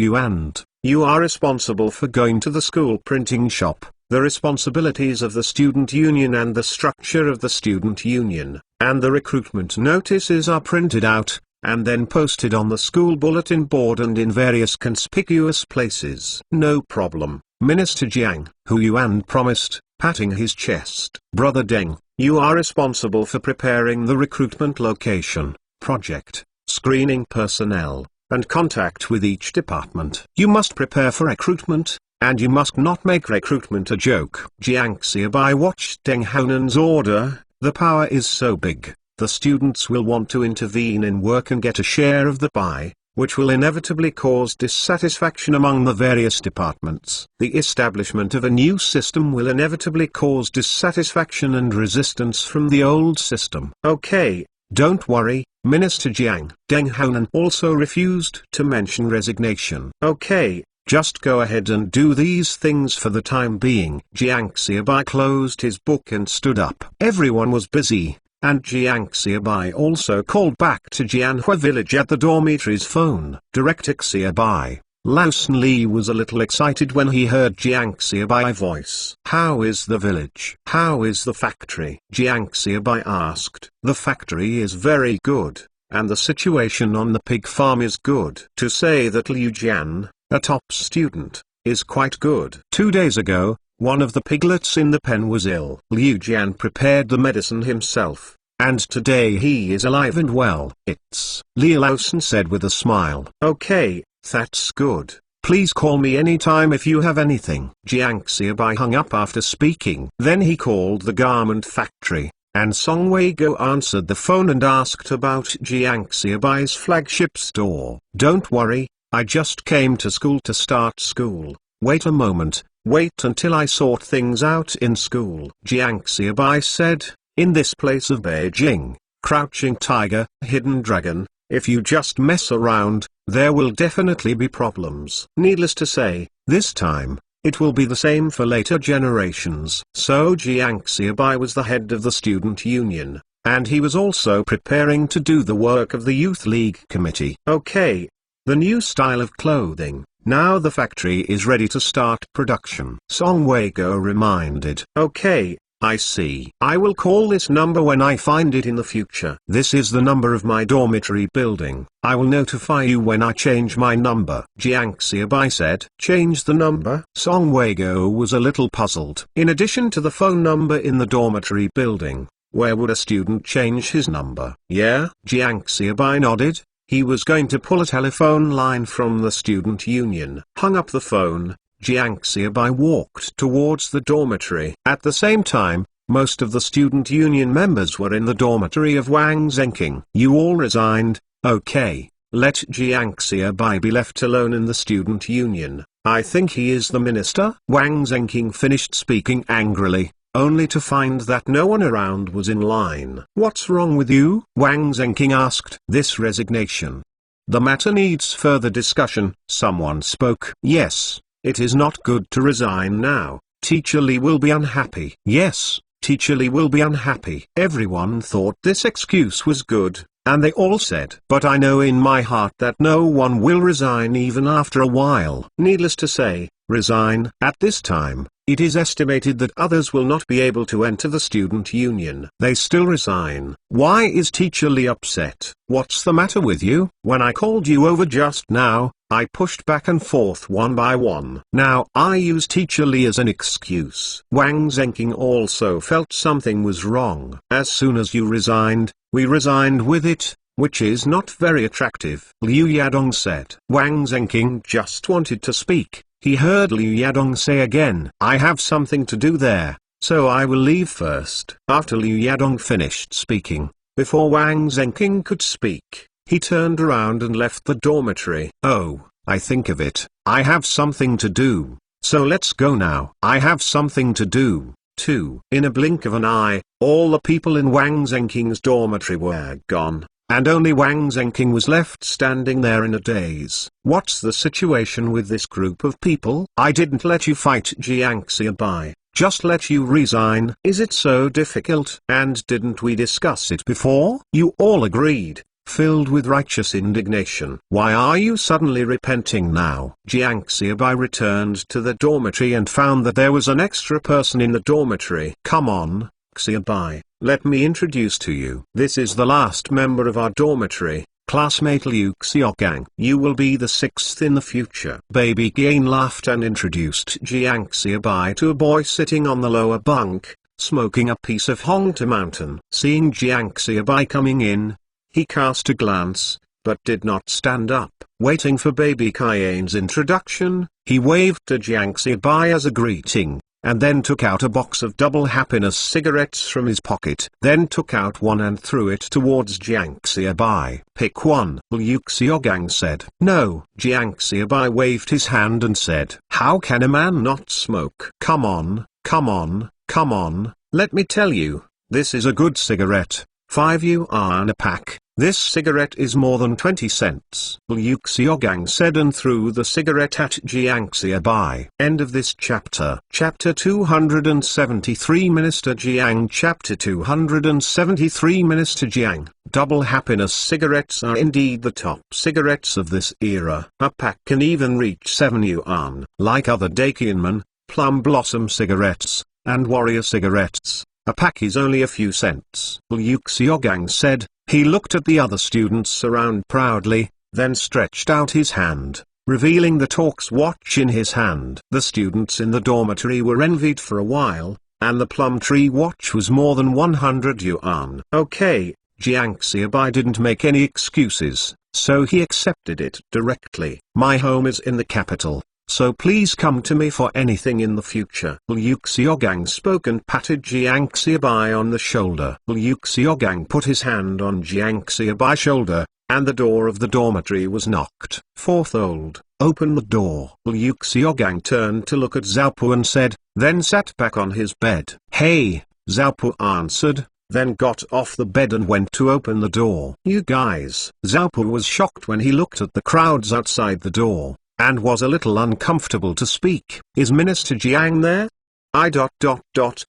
you are responsible for going to the school printing shop, the responsibilities of the student union and the structure of the student union, and the recruitment notices are printed out, and then posted on the school bulletin board and in various conspicuous places. No problem, Minister Jiang. Hu Yuan promised, patting his chest. Brother Deng, you are responsible for preparing the recruitment location, project, screening personnel, and contact with each department. You must prepare for recruitment, and you must not make recruitment a joke. Jiang Xiaobai watched Deng Haonan's order. The power is so big, the students will want to intervene in work and get a share of the pie, which will inevitably cause dissatisfaction among the various departments. The establishment of a new system will inevitably cause dissatisfaction and resistance from the old system. Okay, don't worry, Minister Jiang. Deng Haonan also refused to mention resignation. Okay, just go ahead and do these things for the time being. Jiang Xiaobai closed his book and stood up. Everyone was busy, and Jiang Xiaobai also called back to Jianhua village at the dormitory's phone. Director Xiaobai, Lausen Li was a little excited when he heard Jiang Xiaobai voice. How is the village? How is the factory? Jiang Xiaobai asked. The factory is very good, and the situation on the pig farm is good. To say that Liu Jian, a top student, is quite good. 2 days ago, one of the piglets in the pen was ill. Liu Jian prepared the medicine himself, and today he is alive and well. It's Li Lausen said with a smile. Okay, that's good. Please call me anytime if you have anything. Jiang Xiaobai hung up after speaking. Then he called the garment factory, and Song Weigo answered the phone and asked about Jiang Xiaobai's flagship store. Don't worry, I just came to school to start school. Wait a moment. Wait until I sort things out in school. Jiang Xiaobai said, in this place of Beijing, crouching tiger, hidden dragon, if you just mess around, there will definitely be problems. Needless to say, this time, it will be the same for later generations. So Jiang Xiaobai was the head of the student union, and he was also preparing to do the work of the youth league committee. Okay, the new style of clothing. Now the factory is ready to start production. Song Weigo reminded. Okay, I see. I will call this number when I find it in the future. This is the number of my dormitory building. I will notify you when I change my number. Jiang Xiaobai said. Change the number? Song Weigo was a little puzzled. In addition to the phone number in the dormitory building, where would a student change his number? Yeah? Jiang Xiaobai nodded. He was going to pull a telephone line from the student union. Hung up the phone, Jiang Xiaobai walked towards the dormitory. At the same time, most of the student union members were in the dormitory of Wang Zhenqing. You all resigned? Okay, let Jiang Xiaobai be left alone in the student union. I think he is the minister. Wang Zhenqing finished speaking angrily, only to find that no one around was in line. What's wrong with you? Wang Zhenqing asked. This resignation. The matter needs further discussion. Someone spoke. Yes, it is not good to resign now. Teacher Li will be unhappy. Yes, Teacher Li will be unhappy. Everyone thought this excuse was good, and they all said, but I know in my heart that no one will resign even after a while. Needless to say, resign. At this time, it is estimated that others will not be able to enter the student union. They still resign. Why is Teacher Li upset? What's the matter with you? When I called you over just now, I pushed back and forth one by one. Now I use Teacher Li as an excuse. Wang Zhenqing also felt something was wrong. As soon as you resigned, we resigned with it, which is not very attractive. Liu Yadong said. Wang Zhenqing just wanted to speak. He heard Liu Yadong say again, I have something to do there, so I will leave first. After Liu Yadong finished speaking, before Wang Zhenqing could speak, he turned around and left the dormitory. Oh, I think of it, I have something to do, so let's go now. I have something to do, too. In a blink of an eye, all the people in Wang Zhenqing's dormitory were gone. And only Wang Zhenqing was left standing there in a daze. What's the situation with this group of people? I didn't let you fight Jiang Xiaobai, just let you resign. Is it so difficult? And didn't we discuss it before? You all agreed, filled with righteous indignation. Why are you suddenly repenting now? Jiang Xiaobai returned to the dormitory and found that there was an extra person in the dormitory. Come on, Xiaobai. Let me introduce to you. This is the last member of our dormitory, classmate Liu Xiaogang. You will be the sixth in the future. Baby Gain laughed and introduced Jiang Xiaobai to a boy sitting on the lower bunk, smoking a piece of Hongta Mountain. Seeing Jiang Xiaobai coming in, he cast a glance, but did not stand up. Waiting for Baby Cayen's introduction, he waved to Jiang Xiaobai as a greeting, and then took out a box of double happiness cigarettes from his pocket. Then took out one and threw it towards Jiang Xiaobai. Pick one, Liu Xiaogang said. No. Jiang Xiaobai waved his hand and said, how can a man not smoke? Come on, come on, come on, let me tell you, this is a good cigarette, 5 yuan a pack. This cigarette is more than 20 cents. Liu Xiaogang said and threw the cigarette at Jiang Xiaobai. End of this chapter. Chapter 273 Minister Jiang. Chapter 273 Minister Jiang. Double happiness cigarettes are indeed the top cigarettes of this era. A pack can even reach 7 yuan. Like other Dakianman, Plum Blossom cigarettes, and Warrior cigarettes, a pack is only a few cents. Liu Xiaogang said. He looked at the other students around proudly, then stretched out his hand, revealing the Torx watch in his hand. The students in the dormitory were envied for a while, and the plum tree watch was more than 100 yuan. Okay, Jiang Xiaobai didn't make any excuses, so he accepted it directly. My home is in the capital, so please come to me for anything in the future. Liu Xiaogang spoke and patted Jiang Xiaobai on the shoulder. Liu Xiaogang put his hand on Jiang Xiaobai's shoulder, and the door of the dormitory was knocked. Fourth old, open the door. Liu Xiaogang turned to look at Xiaopu and said, then sat back on his bed. Hey, Xiaopu answered, then got off the bed and went to open the door. You guys. Xiaopu was shocked when he looked at the crowds outside the door, and was a little uncomfortable to speak. Is Minister Jiang there?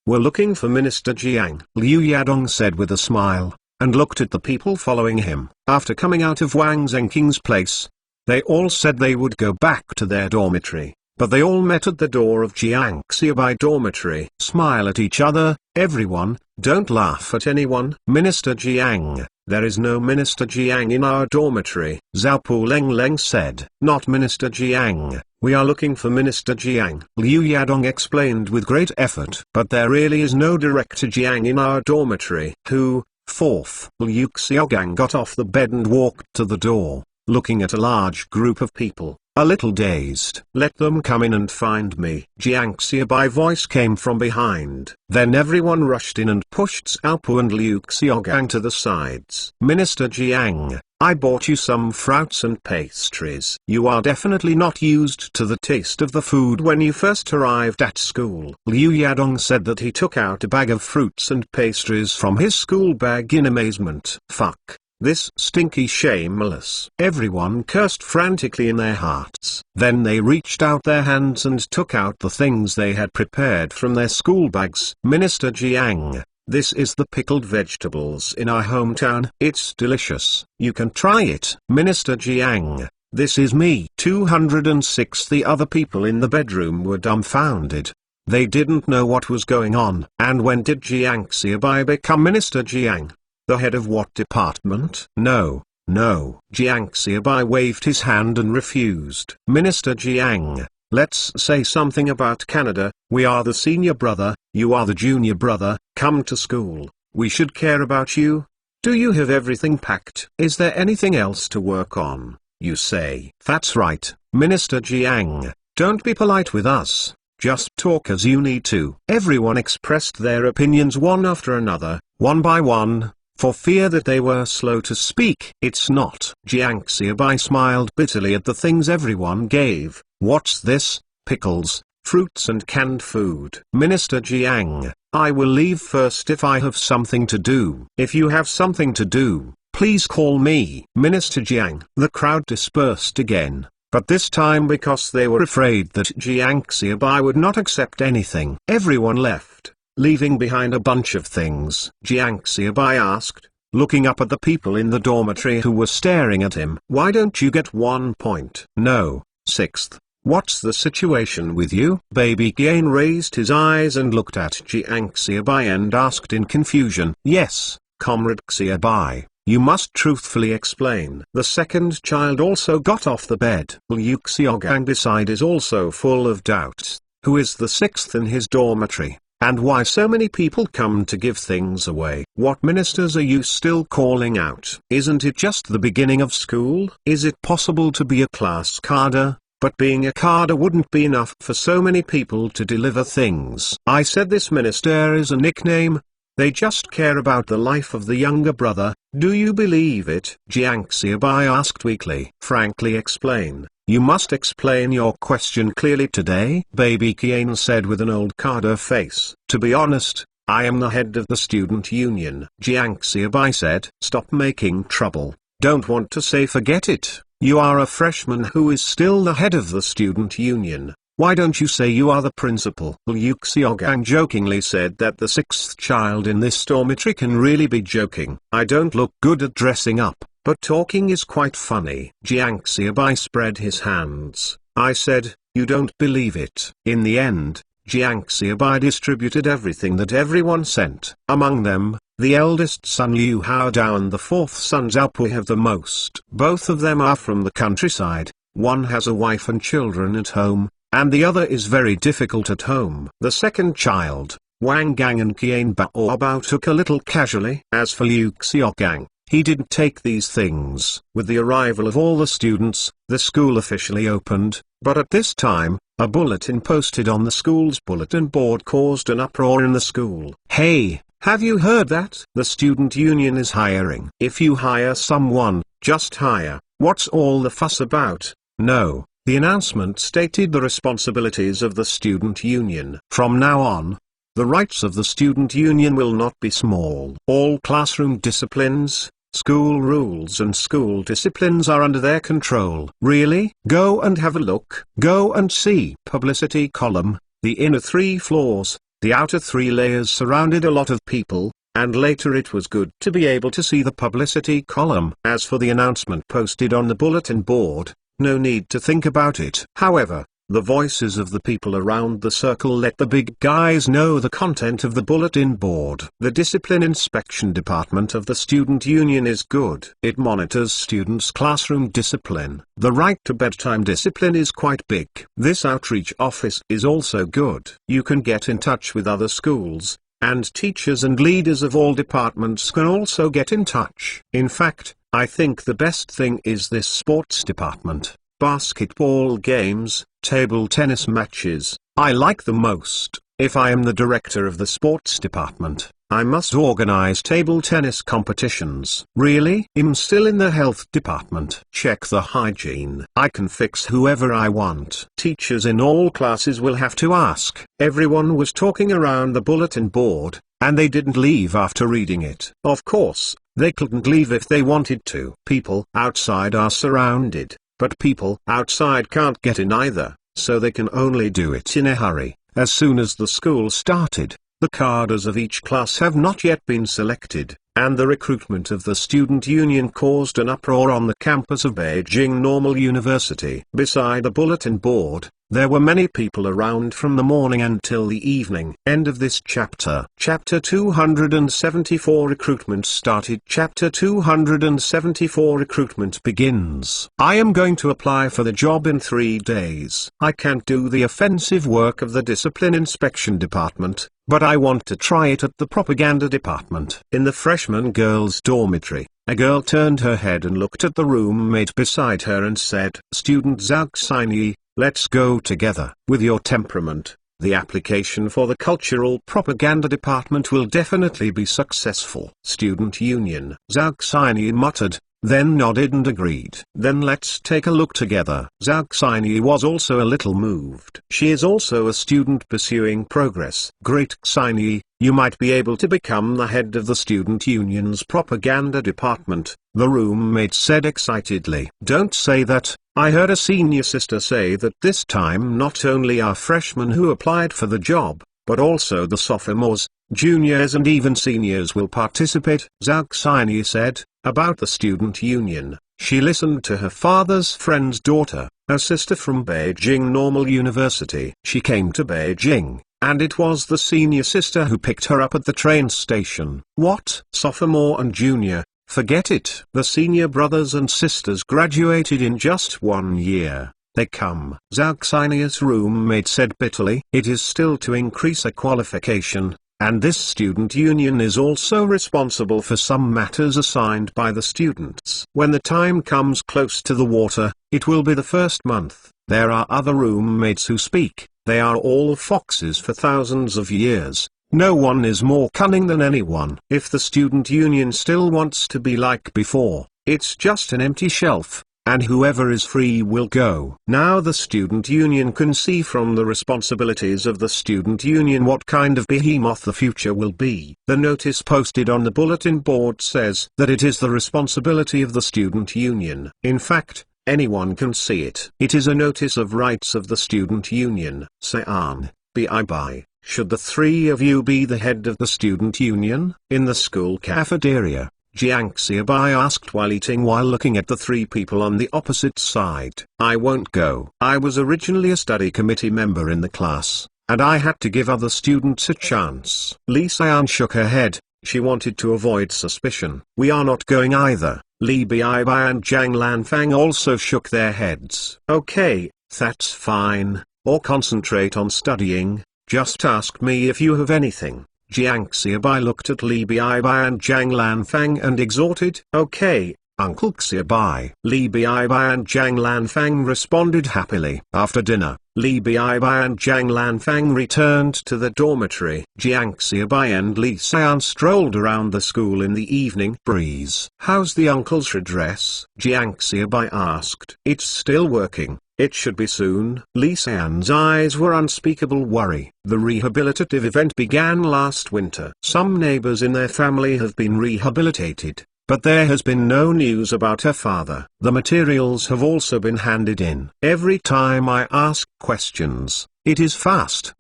We're looking for Minister Jiang, Liu Yadong said with a smile, and looked at the people following him. After coming out of Wang Zhenqing's place, they all said they would go back to their dormitory, but they all met at the door of Jiang Xiaobai dormitory. Smile at each other, everyone, don't laugh at anyone. Minister Jiang. There is no Minister Jiang in our dormitory, Xiaopu Leng said. Not Minister Jiang, we are looking for Minister Jiang, Liu Yadong explained with great effort. But there really is no Director Jiang in our dormitory. Who? Fourth. Liu Xiaogang got off the bed and walked to the door, looking at a large group of people, a little dazed. Let them come in and find me. Jiang Xiaobai voice came from behind. Then everyone rushed in and pushed Xiaopu and Liu Xiaogang to the sides. Minister Jiang, I bought you some fruits and pastries. You are definitely not used to the taste of the food when you first arrived at school. Liu Yadong said that he took out a bag of fruits and pastries from his school bag in amazement. Fuck. This stinky shameless. Everyone cursed frantically in their hearts. Then they reached out their hands and took out the things they had prepared from their school bags. Minister Jiang, this is the pickled vegetables in our hometown. It's delicious. You can try it. Minister Jiang, this is me. 206. The other people in the bedroom were dumbfounded. They didn't know what was going on. And when did Jiang Xiaobai become Minister Jiang? The head of what department? No. Jiang Xiaobai waved his hand and refused. Minister Jiang, let's say something about Canada. We are the senior brother, you are the junior brother. Come to school. We should care about you. Do you have everything packed? Is there anything else to work on? You say. That's right, Minister Jiang. Don't be polite with us. Just talk as you need to. Everyone expressed their opinions one after another, one by one, for fear that they were slow to speak. It's not. Jiang Xiaobai smiled bitterly at the things everyone gave. What's this? Pickles, fruits and canned food. Minister Jiang, I will leave first if I have something to do. If you have something to do, please call me. Minister Jiang. The crowd dispersed again, but this time because they were afraid that Jiang Xiaobai would not accept anything. Everyone left, leaving behind a bunch of things. Jiang Xiaobai asked, looking up at the people in the dormitory who were staring at him. Why don't you get 1 point? No. Sixth. What's the situation with you? Baby Gain raised his eyes and looked at Jiang Xiaobai and asked in confusion. Yes, Comrade Xiaobai, you must truthfully explain. The second child also got off the bed. Liu Xiaogang beside is also full of doubts. Who is the sixth in his dormitory? And why so many people come to give things away? What ministers are you still calling out? Isn't it just the beginning of school? Is it possible to be a class cadre? But being a cadre wouldn't be enough for so many people to deliver things. I said this minister is a nickname. They just care about the life of the younger brother. Do you believe it? Jiang Xiaobai asked weakly. Frankly explain. You must explain your question clearly today. Baby Qian said with an old cadre face. To be honest, I am the head of the student union. Jiang Xiaobai said. Stop making trouble. Don't want to say forget it. You are a freshman who is still the head of the student union. Why don't you say you are the principal? Liu Xiaogang jokingly said that the sixth child in this dormitory can really be joking. I don't look good at dressing up, but talking is quite funny. Jiang Xiaobai spread his hands. I said, you don't believe it. In the end, Jiang Xiaobai distributed everything that everyone sent. Among them, the eldest son Liu Haodao and the fourth son Zhao Pui have the most. Both of them are from the countryside. One has a wife and children at home, and the other is very difficult at home. The second child, Wang Gang and Qian Baobao took a little casually. As for Liu Xiaogang, he didn't take these things. With the arrival of all the students, the school officially opened, but at this time, a bulletin posted on the school's bulletin board caused an uproar in the school. Hey! Have you heard that? The student union is hiring. If you hire someone, just hire. What's all the fuss about? No, the announcement stated the responsibilities of the student union. From now on, the rights of the student union will not be small. All classroom disciplines, school rules and school disciplines are under their control. Really? Go and have a look. Go and see. Publicity column, the inner 3 floors. The outer 3 layers surrounded a lot of people, and later it was good to be able to see the publicity column. As for the announcement posted on the bulletin board, no need to think about it. However, the voices of the people around the circle let the big guys know the content of the bulletin board. The discipline inspection department of the student union is good. It monitors students' classroom discipline. The right to bedtime discipline is quite big. This outreach office is also good. You can get in touch with other schools, and teachers and leaders of all departments can also get in touch. In fact, I think the best thing is this sports department. Basketball games, table tennis matches, I like the most. If I am the director of the sports department, I must organize table tennis competitions. Really? I'm still in the health department. Check the hygiene. I can fix whoever I want. Teachers in all classes will have to ask. Everyone was talking around the bulletin board, and they didn't leave after reading it. Of course, They couldn't leave if they wanted to. People outside are surrounded, but people outside can't get in either, so they can only do it in a hurry. As soon as the school started, the cadres of each class have not yet been selected, and the recruitment of the student union caused an uproar on the campus of Beijing Normal University. Beside the bulletin board, there were many people around from the morning until the evening. End of this chapter. Chapter 274 Recruitment started. Chapter 274 Recruitment begins. I am going to apply for the job in 3 days. I can't do the offensive work of the discipline inspection department, but I want to try it at the propaganda department. In the freshman girls' dormitory, a girl turned her head and looked at the roommate beside her and said, "Student Zhao Xinyi, let's go together. With your temperament, the application for the cultural propaganda department will definitely be successful." Student union. Zhao Xinyi muttered, then nodded and agreed. "Then let's take a look together." Zhao Xinyi was also a little moved. She is also a student pursuing progress. "Great Xinyi, you might be able to become the head of the student union's propaganda department," the roommate said excitedly. "Don't say that. I heard a senior sister say that this time not only are freshmen who applied for the job, but also the sophomores, juniors and even seniors will participate." Zhao Xinyi said. About the student union, she listened to her father's friend's daughter, a sister from Beijing Normal University. She came to Beijing, and it was the senior sister who picked her up at the train station. What? Sophomore and junior? Forget it. The senior brothers and sisters graduated in just 1 year. They come. Zhao Xinyi's roommate said bitterly. It is still to increase a qualification, and this student union is also responsible for some matters assigned by the students. When the time comes close to the water, it will be the first month. There are other roommates who speak. They are all foxes for thousands of years. No one is more cunning than anyone. If the student union still wants to be like before, it's just an empty shelf, and whoever is free will go. Now the student union can see from the responsibilities of the student union what kind of behemoth the future will be. The notice posted on the bulletin board says that it is the responsibility of the student union. In fact, anyone can see it. It is a notice of rights of the student union. Sayan, bi. Should the 3 of you be the head of the student union? In the school cafeteria, Jiang Xiaobai asked while eating while looking at the 3 people on the opposite side. "I won't go. I was originally a study committee member in the class, and I had to give other students a chance." Li Xian shook her head. She wanted to avoid suspicion. "We are not going either." Li Bibai and Zhang Lanfang also shook their heads. "Okay, that's fine. Or concentrate on studying. Just ask me if you have anything." Jiang Xiaobai looked at Li Bibai and Zhang Lanfang and exhorted. "Okay, Uncle Xiaobai." Li Bibai and Zhang Lanfang responded happily. After dinner, Li Bibai and Zhang Lanfang returned to the dormitory. Jiang Xiaobai and Li Xian strolled around the school in the evening breeze. "How's the uncle's redress?" Jiang Xiaobai asked. "It's still working. It should be soon." Li Xian's eyes were unspeakable worry. The rehabilitative event began last winter. Some neighbors in their family have been rehabilitated, but there has been no news about her father. The materials have also been handed in. Every time I ask questions, it is fast,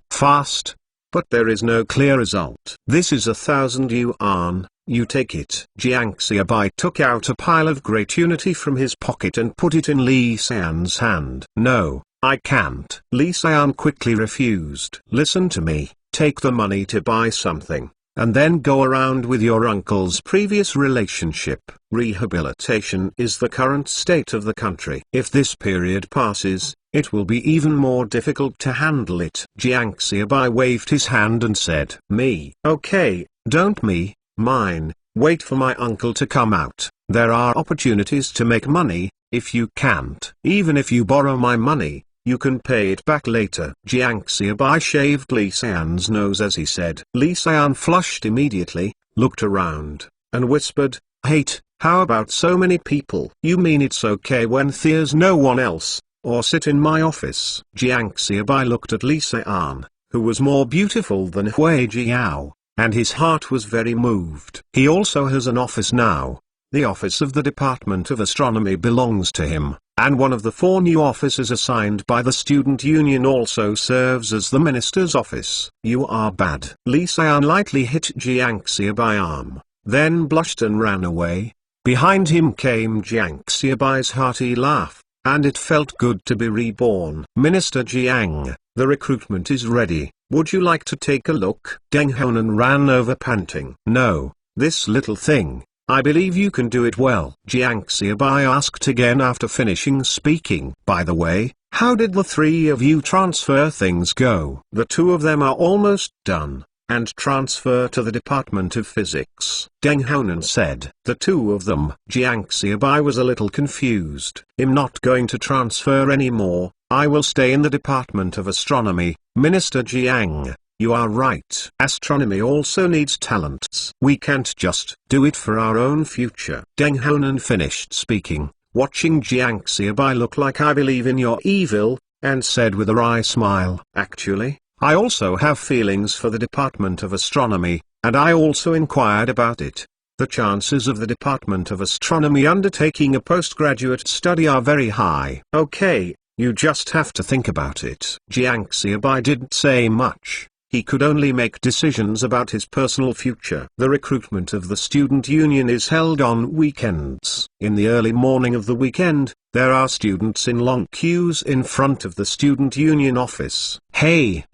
but there is no clear result. "This is 1,000 yuan. You take it." Jiang Xiaobai took out a pile of great unity from his pocket and put it in Li Xian's hand. "No, I can't." Li Xian quickly refused. "Listen to me, take the money to buy something, and then go around with your uncle's previous relationship. Rehabilitation is the current state of the country. If this period passes, it will be even more difficult to handle it." Jiang Xiaobai waved his hand and said, "Me. Okay, don't me. Mine. Wait for my uncle to come out. There are opportunities to make money. If you can't, even if you borrow my money, you can pay it back later." Jiang Xiaobai shaved Li Xian's nose as he said. Li Xian flushed immediately, looked around, and whispered, "Hate, how about so many people?" "You mean it's okay when there's no one else, or sit in my office?" Jiang Xiaobai looked at Li Xian, who was more beautiful than Hui Jiao, and his heart was very moved. He also has an office now. The office of the Department of Astronomy belongs to him, and one of the 4 new offices assigned by the student union also serves as the minister's office. You are bad. Lee Sion lightly hit Jiang Xiaobai arm, then blushed and ran away. Behind him came Jiang Xiaobai's hearty laugh, and it felt good to be reborn. Minister Jiang, the recruitment is ready. Would you like to take a look? Deng Honan ran over panting. No, this little thing. I believe you can do it well. Jiang Xiaobai asked again after finishing speaking. By the way, how did the 3 of you transfer things go? The 2 of them are almost done, and transfer to the Department of Physics. Deng Honan said. The 2 of them. Jiang Xiaobai was a little confused. I'm not going to transfer anymore. I will stay in the Department of Astronomy. Minister Jiang, you are right. Astronomy also needs talents. We can't just do it for our own future. Deng Honan finished speaking, watching Jiang Xiaobai look like I believe in your evil, and said with a wry smile. Actually, I also have feelings for the Department of Astronomy, and I also inquired about it. The chances of the Department of Astronomy undertaking a postgraduate study are very high. Okay, you just have to think about it. Jiang Xiaobai didn't say much. He could only make decisions about his personal future. The recruitment of the student union is held on weekends. In the early morning of the weekend, there are students in long queues in front of the student union office. Hey,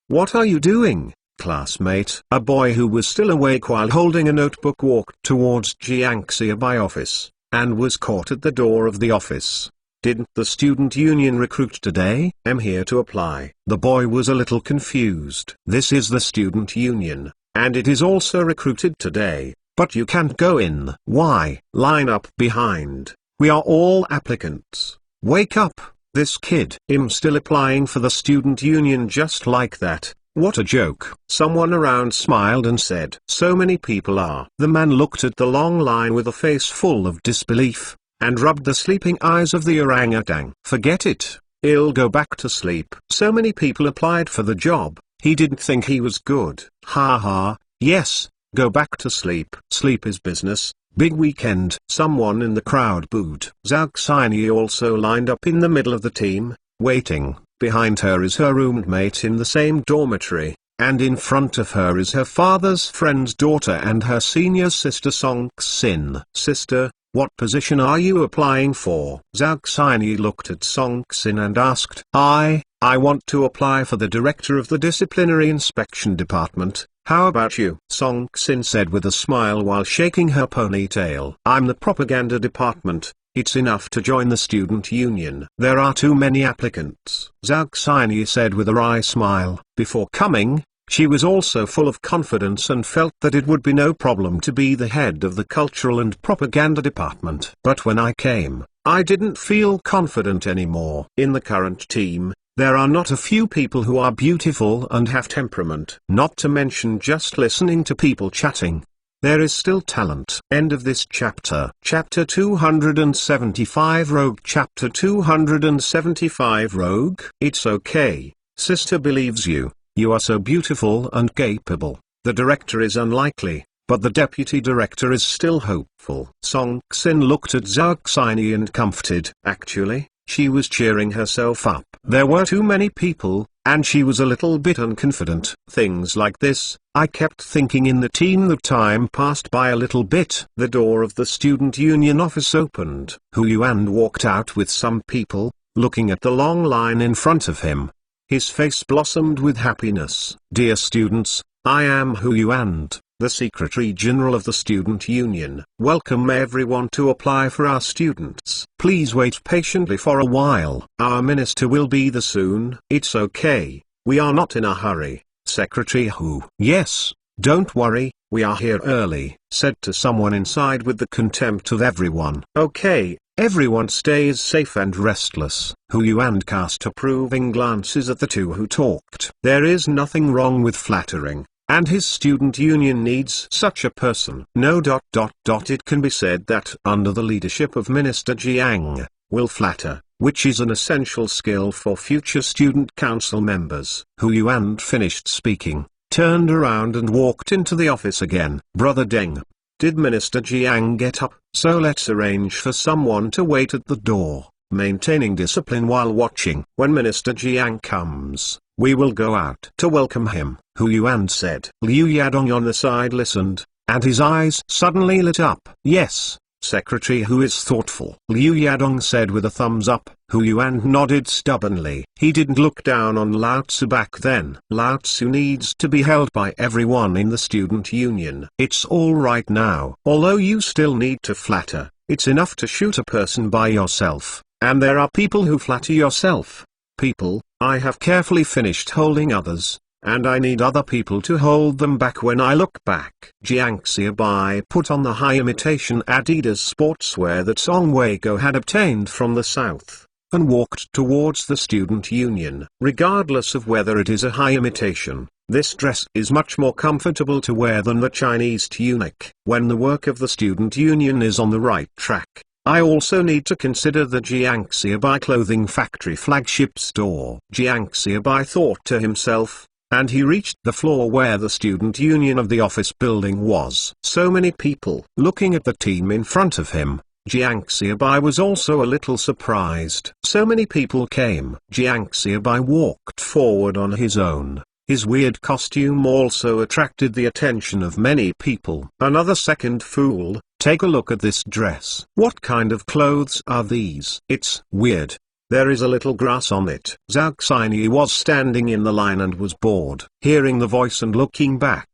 what are you doing, classmate? A boy who was still awake while holding a notebook walked towards Jiang Xiaobai office, and was caught at the door of the office. Didn't the student union recruit today? I'm here to apply. The boy was a little confused. This is the student union, and it is also recruited today, but you can't go in. Why? Line up behind. We are all applicants. Wake up, this kid. I'm still applying for the student union just like that. What a joke. Someone around smiled and said, so many people are. The man looked at the long line with a face full of disbelief, and rubbed the sleeping eyes of the orangutan. Forget it. He'll go back to sleep. So many people applied for the job. He didn't think he was good. Ha ha, yes, go back to sleep. Sleep is business. Big weekend. Someone in the crowd booed. Zhao Xinyi also lined up in the middle of the team, waiting. Behind her is her roommate in the same dormitory, and in front of her is her father's friend's daughter and her senior sister Song Xin. Sister, what position are you applying for? Zhao Xinyi looked at Song Xin and asked. I want to apply for the director of the disciplinary inspection department. How about you? Song Xin said with a smile while shaking her ponytail. I'm the propaganda department. It's enough to join the student union. There are too many applicants. Zhao Xinyi said with a wry smile. Before coming, she was also full of confidence and felt that it would be no problem to be the head of the cultural and propaganda department. But when I came, I didn't feel confident anymore. In the current team, there are not a few people who are beautiful and have temperament. Not to mention just listening to people chatting. There is still talent. End of this chapter. Chapter 275 Rogue. Chapter 275 Rogue. It's okay. Sister believes you. You are so beautiful and capable. The director is unlikely, but the deputy director is still hopeful. Song Xin looked at Zhao Xinyi and comforted. Actually, she was cheering herself up. There were too many people, and she was a little bit unconfident. Things like this, I kept thinking in the team. The time passed by a little bit. The door of the student union office opened. Hu Yuan walked out with some people, looking at the long line in front of him. His face blossomed with happiness. Dear students, I am Hu Yuan, the Secretary General of the Student Union. Welcome everyone to apply for our students. Please wait patiently for a while. Our minister will be there soon. It's okay, we are not in a hurry. Secretary Hu. Yes, don't worry, we are here early, said to someone inside with the contempt of everyone. Okay. Everyone stays safe and restless. Hu Yuan cast approving glances at the two who talked. There is nothing wrong with flattering, and his student union needs such a person. No. It can be said that under the leadership of Minister Jiang, will flatter, which is an essential skill for future student council members. Hu Yuan finished speaking. turned around and walked into the office again. Brother Deng. Did Minister Jiang get up? So let's arrange for someone to wait at the door, maintaining discipline while watching. When Minister Jiang comes, we will go out to welcome him, Hu Yuan said. Liu Yadong on the side listened, and his eyes suddenly lit up. Yes, Secretary Hu is thoughtful, Liu Yadong said with a thumbs up. Hu Yuan nodded stubbornly. He didn't look down on Lao Tzu back then. Lao Tzu needs to be held by everyone in the student union. It's all right now. Although you still need to flatter, it's enough to shoot a person by yourself, and there are people who flatter yourself. People, I have carefully finished holding others, and I need other people to hold them back when I look back. Jiang Xiaobai put on the high imitation Adidas sportswear that Song Weigo had obtained from the south, and walked towards the student union. Regardless of whether it is a high imitation, this dress is much more comfortable to wear than the Chinese tunic. When the work of the student union is on the right track, I also need to consider the Jiang Xiaobai clothing factory flagship store. Jiang Xiaobai thought to himself, and he reached the floor where the student union of the office building was. So many people. Looking at the team in front of him, Jiang Xiaobai was also a little surprised. So many people came. Jiang Xiaobai walked forward on his own. His weird costume also attracted the attention of many people. Another second fool, take a look at this dress. What kind of clothes are these? It's weird. There is a little grass on it. Zhao Xinyi was standing in the line and was bored. Hearing the voice and looking back,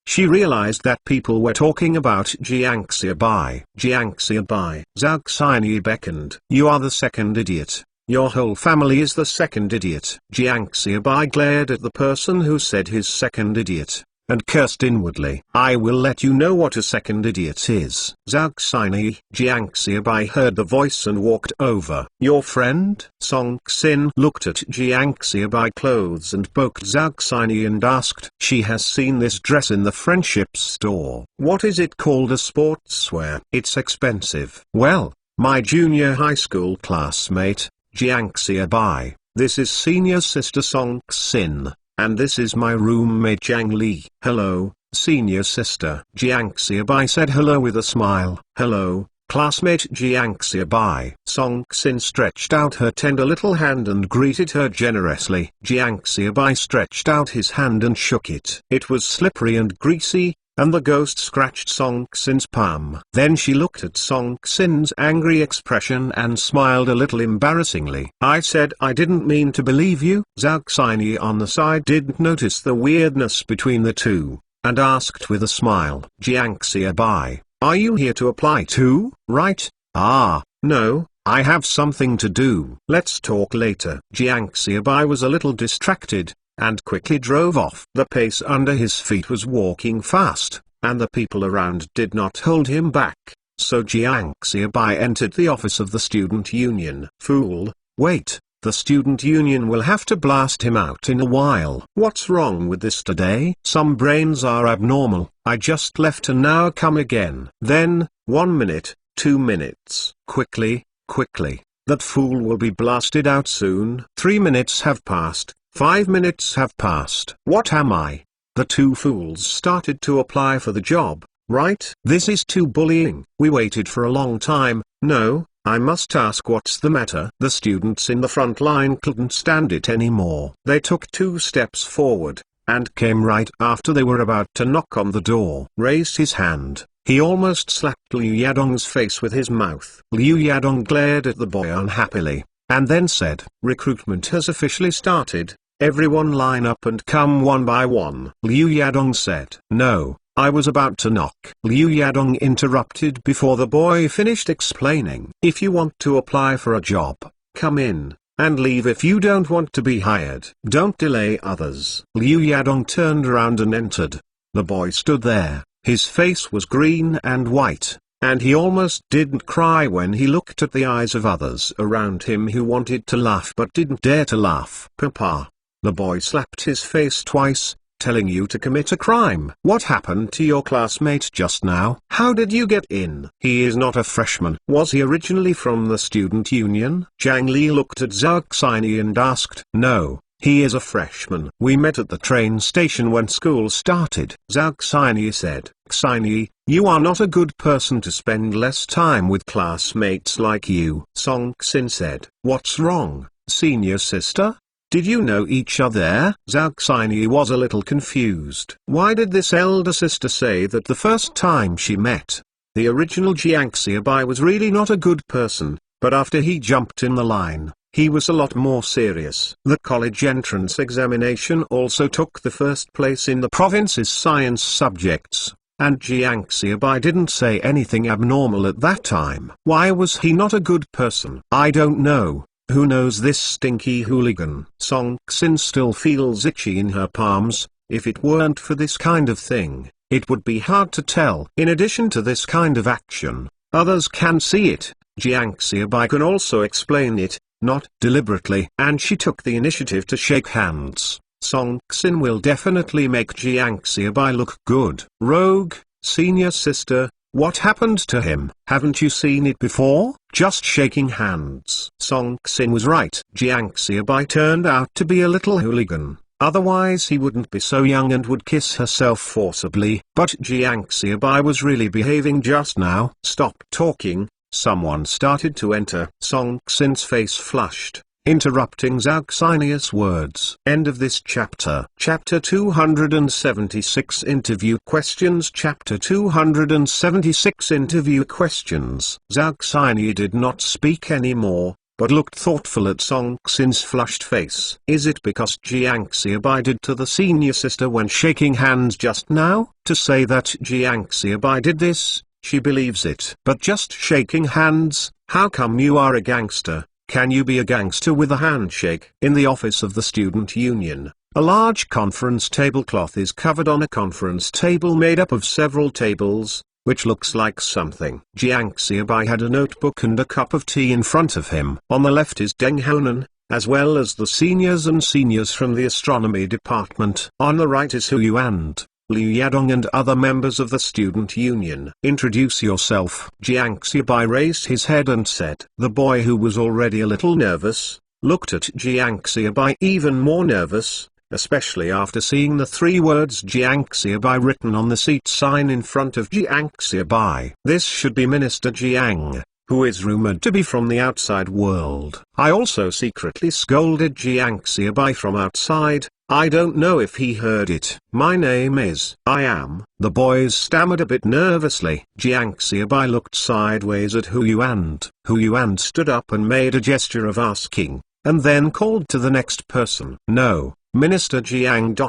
she realized that people were talking about Jiang Xiaobai. Jiang Xiaobai. Zhao Xinyi beckoned. You are the second idiot. Your whole family is the second idiot. Jiang Xiaobai glared at the person who said his second idiot, and cursed inwardly. I will let you know what a second idiot is. Zhao Xinyi. Jiang Xiaobai heard the voice and walked over. Your friend? Song Xin looked at Jiang Xiaobai clothes and poked Zhao Xinyi and asked. She has seen this dress in the friendship store. What is it called? A sportswear. It's expensive. Well, my junior high school classmate, Jiang Xiaobai. This is senior sister Song Xin. And this is my roommate Zhang Li. Hello, senior sister. Jiang Xiaobai said hello with a smile. Hello, classmate Jiang Xiaobai. Song Xin stretched out her tender little hand and greeted her generously. Jiang Xiaobai stretched out his hand and shook it. It was slippery and greasy, and the ghost scratched Song Xin's palm. Then she looked at Song Xin's angry expression and smiled a little embarrassingly. I said I didn't mean to believe you. Zhao Xinyi on the side didn't notice the weirdness between the two, and asked with a smile. Jiang Xiaobai, are you here to apply too? Right? Ah, no, I have something to do. Let's talk later. Jiang Xiaobai was a little distracted, and quickly drove off. The pace under his feet was walking fast, and the people around did not hold him back, so Jiang Xiaobai entered the office of the student union. Fool, wait, the student union will have to blast him out in a while. What's wrong with this today? Some brains are abnormal. I just left and now come again. Then, 1 minute, 2 minutes. Quickly, quickly, that fool will be blasted out soon. 3 minutes have passed. 5 minutes have passed. What am I? The two fools started to apply for the job, right? This is too bullying. We waited for a long time. No, I must ask what's the matter. The students in the front line couldn't stand it anymore. They took 2 steps forward, and came right after they were about to knock on the door. Raised his hand. He almost slapped Liu Yadong's face with his mouth. Liu Yadong glared at the boy unhappily, and then said, recruitment has officially started. Everyone line up and come one by one. Liu Yadong said. No, I was about to knock. Liu Yadong interrupted before the boy finished explaining. If you want to apply for a job, come in, and leave if you don't want to be hired. Don't delay others. Liu Yadong turned around and entered. The boy stood there. His face was green and white, and he almost didn't cry when he looked at the eyes of others around him who wanted to laugh but didn't dare to laugh. Papa. The boy slapped his face twice, telling you to commit a crime. What happened to your classmate just now? How did you get in? He is not a freshman. Was he originally from the student union? Zhang Li looked at Zhao Xinyi and asked. No, He is a freshman. We met at the train station when school started. Zhao Xinyi said. Xinyi, you are not a good person to spend less time with classmates like you. Song Xin said. What's wrong, senior sister? Did you know each other? Zhao Xinyi was a little confused. Why did this elder sister say that the first time she met the original Jiang Xiaobai was really not a good person, but after he jumped in the line, he was a lot more serious. The college entrance examination also took the first place in the province's science subjects, and Jiang Xiaobai didn't say anything abnormal at that time. Why was he not a good person? I don't know. Who knows this stinky hooligan? Song Xin still feels itchy in her palms. If it weren't for this kind of thing, it would be hard to tell. In addition to this kind of action, others can see it. Jiang Xiaobai can also explain it, not deliberately. And she took the initiative to shake hands. Song Xin will definitely make Jiang Xiaobai look good. Rogue, senior sister, what happened to him? Haven't you seen it before? Just shaking hands. Song Xin was right. Jiang Xiaobai turned out to be a little hooligan. Otherwise he wouldn't be so young and would kiss herself forcibly. But Jiang Xiaobai was really behaving just now. Stop talking. Someone started to enter. Song Xin's face flushed, interrupting Zhao Xinyi's words. End of this chapter. Chapter 276 Interview Questions. Chapter 276 Interview Questions. Zhao Xinyi did not speak anymore, but looked thoughtful at Song Xin's flushed face. Is it because Jiang Xiaobai did to the senior sister when shaking hands just now? To say that Jiang Xiaobai did this, she believes it. But just shaking hands, how come you are a gangster? Can you be a gangster with a handshake? In the office of the student union, a large conference tablecloth is covered on a conference table made up of several tables, which looks like something. Jiang Xiaobai had a notebook and a cup of tea in front of him. On the left is Deng Honan, as well as the seniors and seniors from the astronomy department. On the right is Hu Yu and Liu Yadong and other members of the student union. Introduce yourself. Jiang Xiaobai raised his head and said. The boy, who was already a little nervous, looked at Jiang Xiaobai even more nervous, especially after seeing the three words Jiang Xiaobai written on the seat sign in front of Jiang Xiaobai. This should be Minister Jiang, who is rumored to be from the outside world. I also secretly scolded Jiang Xiaobai from outside. I don't know if he heard it. My name is. I am. The boys stammered a bit nervously. Jiang Xiaobai looked sideways at Hu Yuan. Hu Yuan stood up and made a gesture of asking, and then called to the next person. No, Minister Jiang.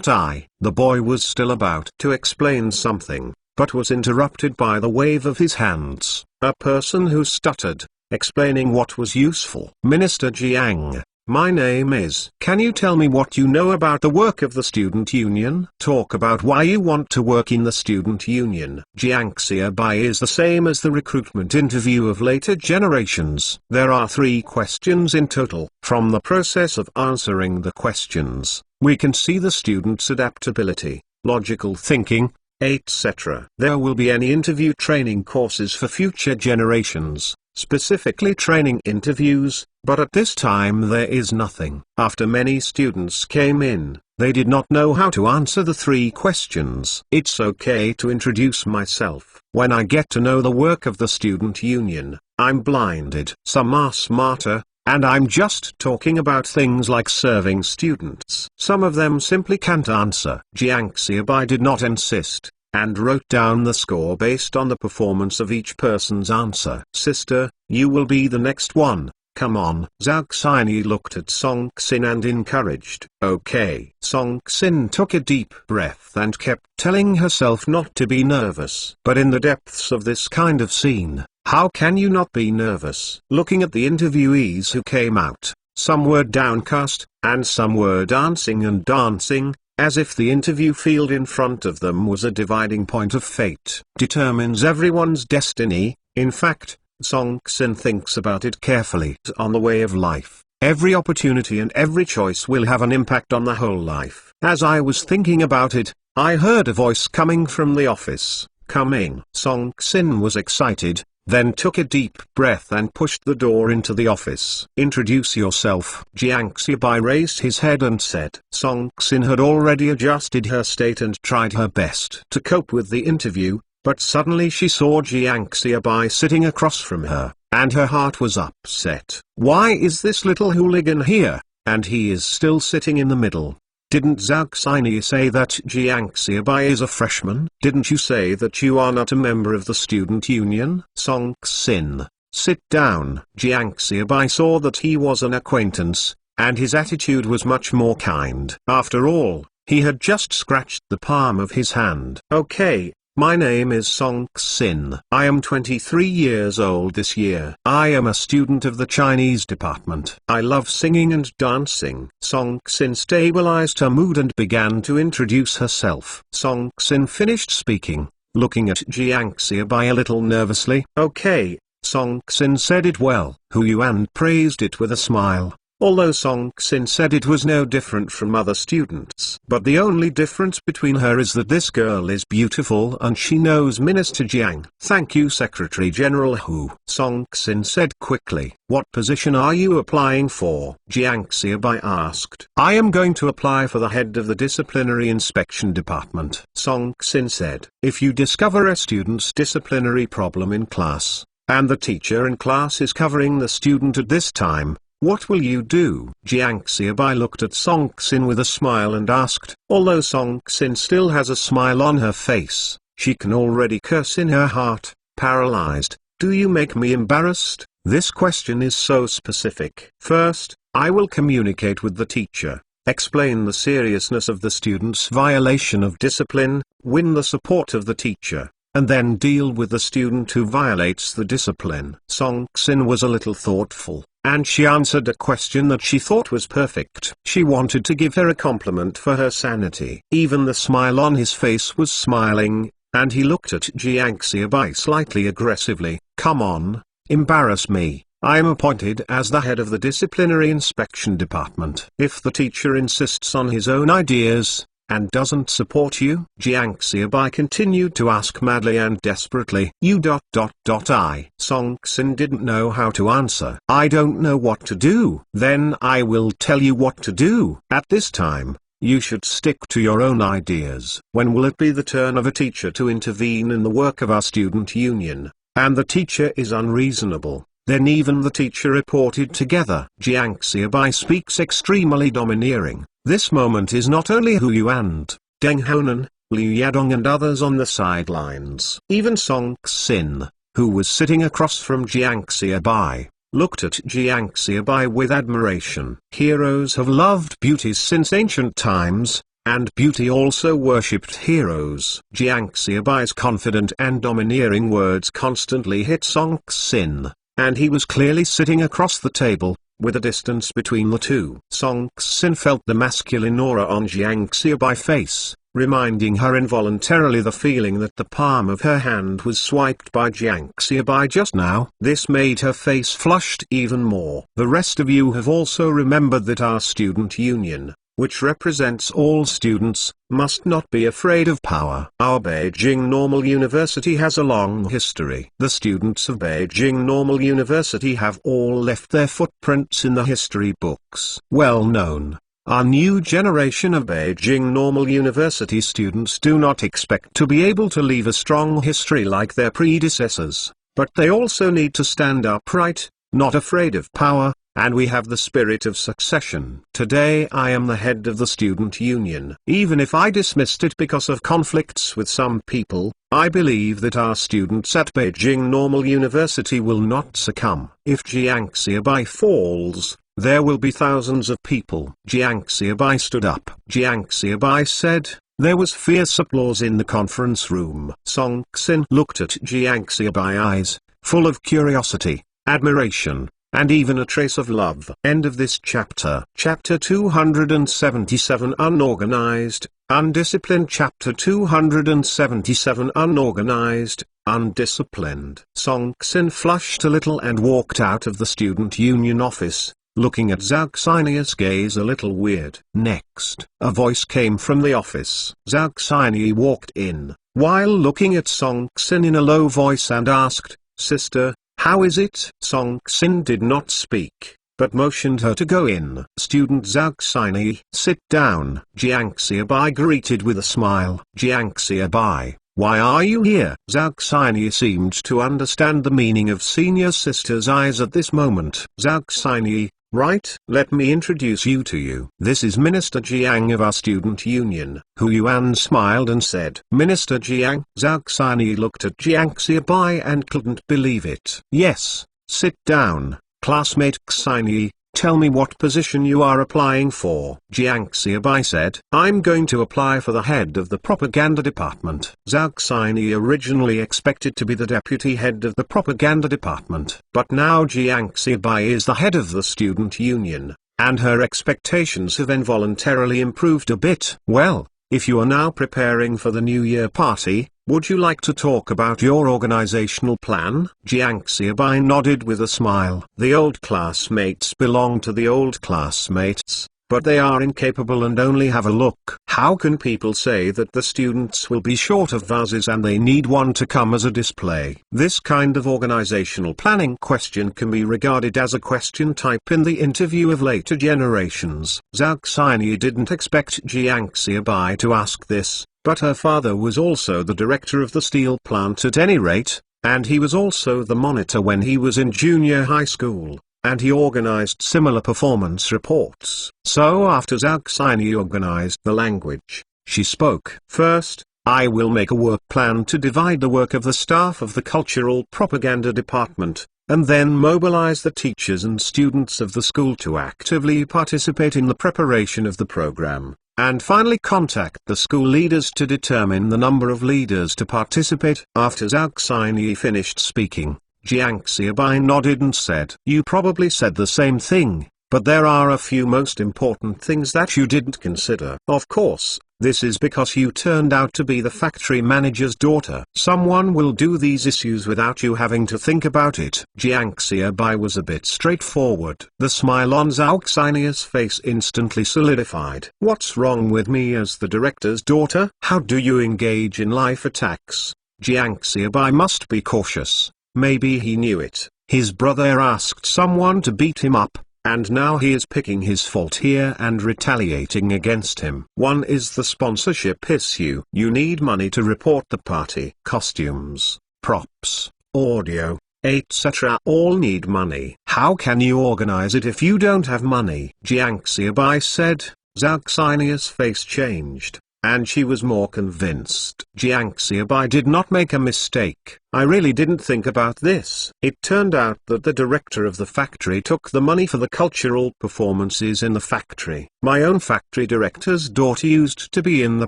I. The boy was still about to explain something, but was interrupted by the wave of his hands. A person who stuttered, explaining what was useful. Minister Jiang. My name is. Can you tell me what you know about the work of the student union? Talk about why you want to work in the student union. Jiang Xiaobai is the same as the recruitment interview of later generations. There are 3 questions in total. From the process of answering the questions, we can see the student's adaptability, logical thinking, etc. There will be any interview training courses for future generations, specifically training interviews, but at this time there is nothing. After many students came in, they did not know how to answer the 3 questions. It's okay to introduce myself. When I get to know the work of the student union, I'm blinded. Some are smarter, and I'm just talking about things like serving students. Some of them simply can't answer. Jiang Xiaobai did not insist, and wrote down the score based on the performance of each person's answer. Sister, you will be the next one. Come on. Zhao Xinyi looked at Song Xin and encouraged. Okay. Song Xin took a deep breath and kept telling herself not to be nervous. But in the depths of this kind of scene, how can you not be nervous? Looking at the interviewees who came out, some were downcast, and some were dancing and dancing, as if the interview field in front of them was a dividing point of fate. Determines everyone's destiny. In fact, Song Xin thinks about it carefully. On the way of life, every opportunity and every choice will have an impact on the whole life. As I was thinking about it, I heard a voice coming from the office. Come in. Song Xin was excited, then took a deep breath and pushed the door into the office. "Introduce yourself." Jiang Xiaobai raised his head and said. Song Xin had already adjusted her state and tried her best to cope with the interview, but suddenly she saw Jiang Xiaobai sitting across from her, and her heart was upset. Why is this little hooligan here, and he is still sitting in the middle? Didn't Zhao Xinyi say that Jiang Xiaobai is a freshman? Didn't you say that you are not a member of the student union? Song Xin, sit down. Jiang Xiaobai saw that he was an acquaintance, and his attitude was much more kind. After all, he had just scratched the palm of his hand. Okay. My name is Song Xin. I am 23 years old this year. I am a student of the Chinese department. I love singing and dancing. Song Xin stabilized her mood and began to introduce herself. Song Xin finished speaking, looking at Jiang Xiaobai a little nervously. Okay, Song Xin said it well. Hu Yuan praised it with a smile. Although Song Xin said it was no different from other students. But the only difference between her is that this girl is beautiful and she knows Minister Jiang. Thank you, Secretary General Hu. Song Xin said quickly. What position are you applying for? Jiang Xiaobai asked. I am going to apply for the head of the disciplinary inspection department. Song Xin said. If you discover a student's disciplinary problem in class, and the teacher in class is covering the student at this time, what will you do? Jiang Xiaobai looked at Song Xin with a smile and asked. Although Song Xin still has a smile on her face, she can already curse in her heart, paralyzed. Do you make me embarrassed? This question is so specific. First, I will communicate with the teacher, explain the seriousness of the student's violation of discipline, win the support of the teacher, and then deal with the student who violates the discipline. Song Xin was a little thoughtful, and she answered a question that she thought was perfect. She wanted to give her a compliment for her sanity. Even the smile on his face was smiling, and he looked at Jiang Xiaobai slightly aggressively. Come on, embarrass me. I am appointed as the head of the disciplinary inspection department. If the teacher insists on his own ideas, and doesn't support you? Jiang Xiaobai continued to ask madly and desperately. I. Song Xin didn't know how to answer. I don't know what to do. Then I will tell you what to do. At this time, you should stick to your own ideas. When will it be the turn of a teacher to intervene in the work of our student union, and the teacher is unreasonable? Then even the teacher reported together. Jiang Xiaobai speaks extremely domineering. This moment is not only Hu Yuan, Deng Honan, Liu Yadong and others on the sidelines. Even Song Xin, who was sitting across from Jiang Xiaobai, looked at Jiang Xiaobai with admiration. Heroes have loved beauties since ancient times, and beauty also worshipped heroes. Jiang Xiaobai's confident and domineering words constantly hit Song Xin, and he was clearly sitting across the table, with a distance between the two. Song Xin felt the masculine aura on Jiang Xiaobai's face, reminding her involuntarily the feeling that the palm of her hand was swiped by Jiang Xiaobai just now. This made her face flushed even more. The rest of you have also remembered that our student union, which represents all students, must not be afraid of power. Our Beijing Normal University has a long history. The students of Beijing Normal University have all left their footprints in the history books. Well known. Our new generation of Beijing Normal University students do not expect to be able to leave a strong history like their predecessors, but they also need to stand upright, not afraid of power, and we have the spirit of succession. Today I am the head of the student union. Even if I dismissed it because of conflicts with some people, I believe that our students at Beijing Normal University will not succumb. If Jiang Xiaobai falls, there will be thousands of people. Jiang Xiaobai stood up. Jiang Xiaobai said. There was fierce applause in the conference room. Song Xin looked at Jiang Xiaobai's eyes, full of curiosity, admiration, and even a trace of love. End of this chapter. Chapter 277 Unorganized, Undisciplined. Chapter 277 Unorganized, Undisciplined. Song Xin flushed a little and walked out of the student union office, looking at Zhao Xinyi's gaze a little weird. Next, a voice came from the office. Zhao Xinyi walked in, while looking at Song Xin in a low voice and asked, Sister, how is it? Song Xin did not speak, but motioned her to go in. Student Zhao Xinyi, sit down. Jiang Xiaobai greeted with a smile. Jiang Xiaobai, why are you here? Zhao Xinyi seemed to understand the meaning of senior sister's eyes at this moment. Zhao Xinyi, right? Let me introduce you to you. This is Minister Jiang of our student union. Hu Yuan smiled and said, Minister Jiang. Zhao Xinyi looked at Jiang Xiaobai and couldn't believe it. Yes, sit down, classmate Xinyi. Tell me what position you are applying for. Jiang Xiaobai said, I'm going to apply for the head of the propaganda department. Zhao Xinyi originally expected to be the deputy head of the propaganda department. But now Jiang Xiaobai is the head of the student union, and her expectations have involuntarily improved a bit. Well, if you are now preparing for the New Year party, would you like to talk about your organizational plan? Jiang Xiaobai nodded with a smile. The old classmates belong to the old classmates, but they are incapable and only have a look. How can people say that the students will be short of vases and they need one to come as a display? This kind of organizational planning question can be regarded as a question type in the interview of later generations. Zhao Xinyi didn't expect Jiang Xiaobai to ask this, but her father was also the director of the steel plant at any rate, and he was also the monitor when he was in junior high school, and he organized similar performance reports. So after Zhao Xinyi organized the language, she spoke. First, I will make a work plan to divide the work of the staff of the cultural propaganda department, and then mobilize the teachers and students of the school to actively participate in the preparation of the program. And finally contact the school leaders to determine the number of leaders to participate. After Zhao Xinyi finished speaking, Jiang Xiaobai nodded and said, You probably said the same thing, but there are a few most important things that you didn't consider. Of course, this is because you turned out to be the factory manager's daughter. Someone will do these issues without you having to think about it. Jiang Xiaobai was a bit straightforward. The smile on Zhao Xinyi's face instantly solidified. What's wrong with me as the director's daughter? How do you engage in life attacks? Jiang Xiaobai must be cautious. Maybe he knew it. His brother asked someone to beat him up, and now he is picking his fault here and retaliating against him. One is the sponsorship issue. You need money to report the party. Costumes, props, audio, etc. all need money. How can you organize it if you don't have money? Jiang Xiaobai said. Zhao Xinyi's face changed, and she was more convinced. Jiang Xiaobai did not make a mistake. I really didn't think about this. It turned out that the director of the factory took the money for the cultural performances in the factory. My own factory director's daughter used to be in the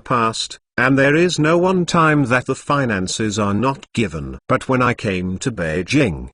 past, and there is no one time that the finances are not given. But when I came to Beijing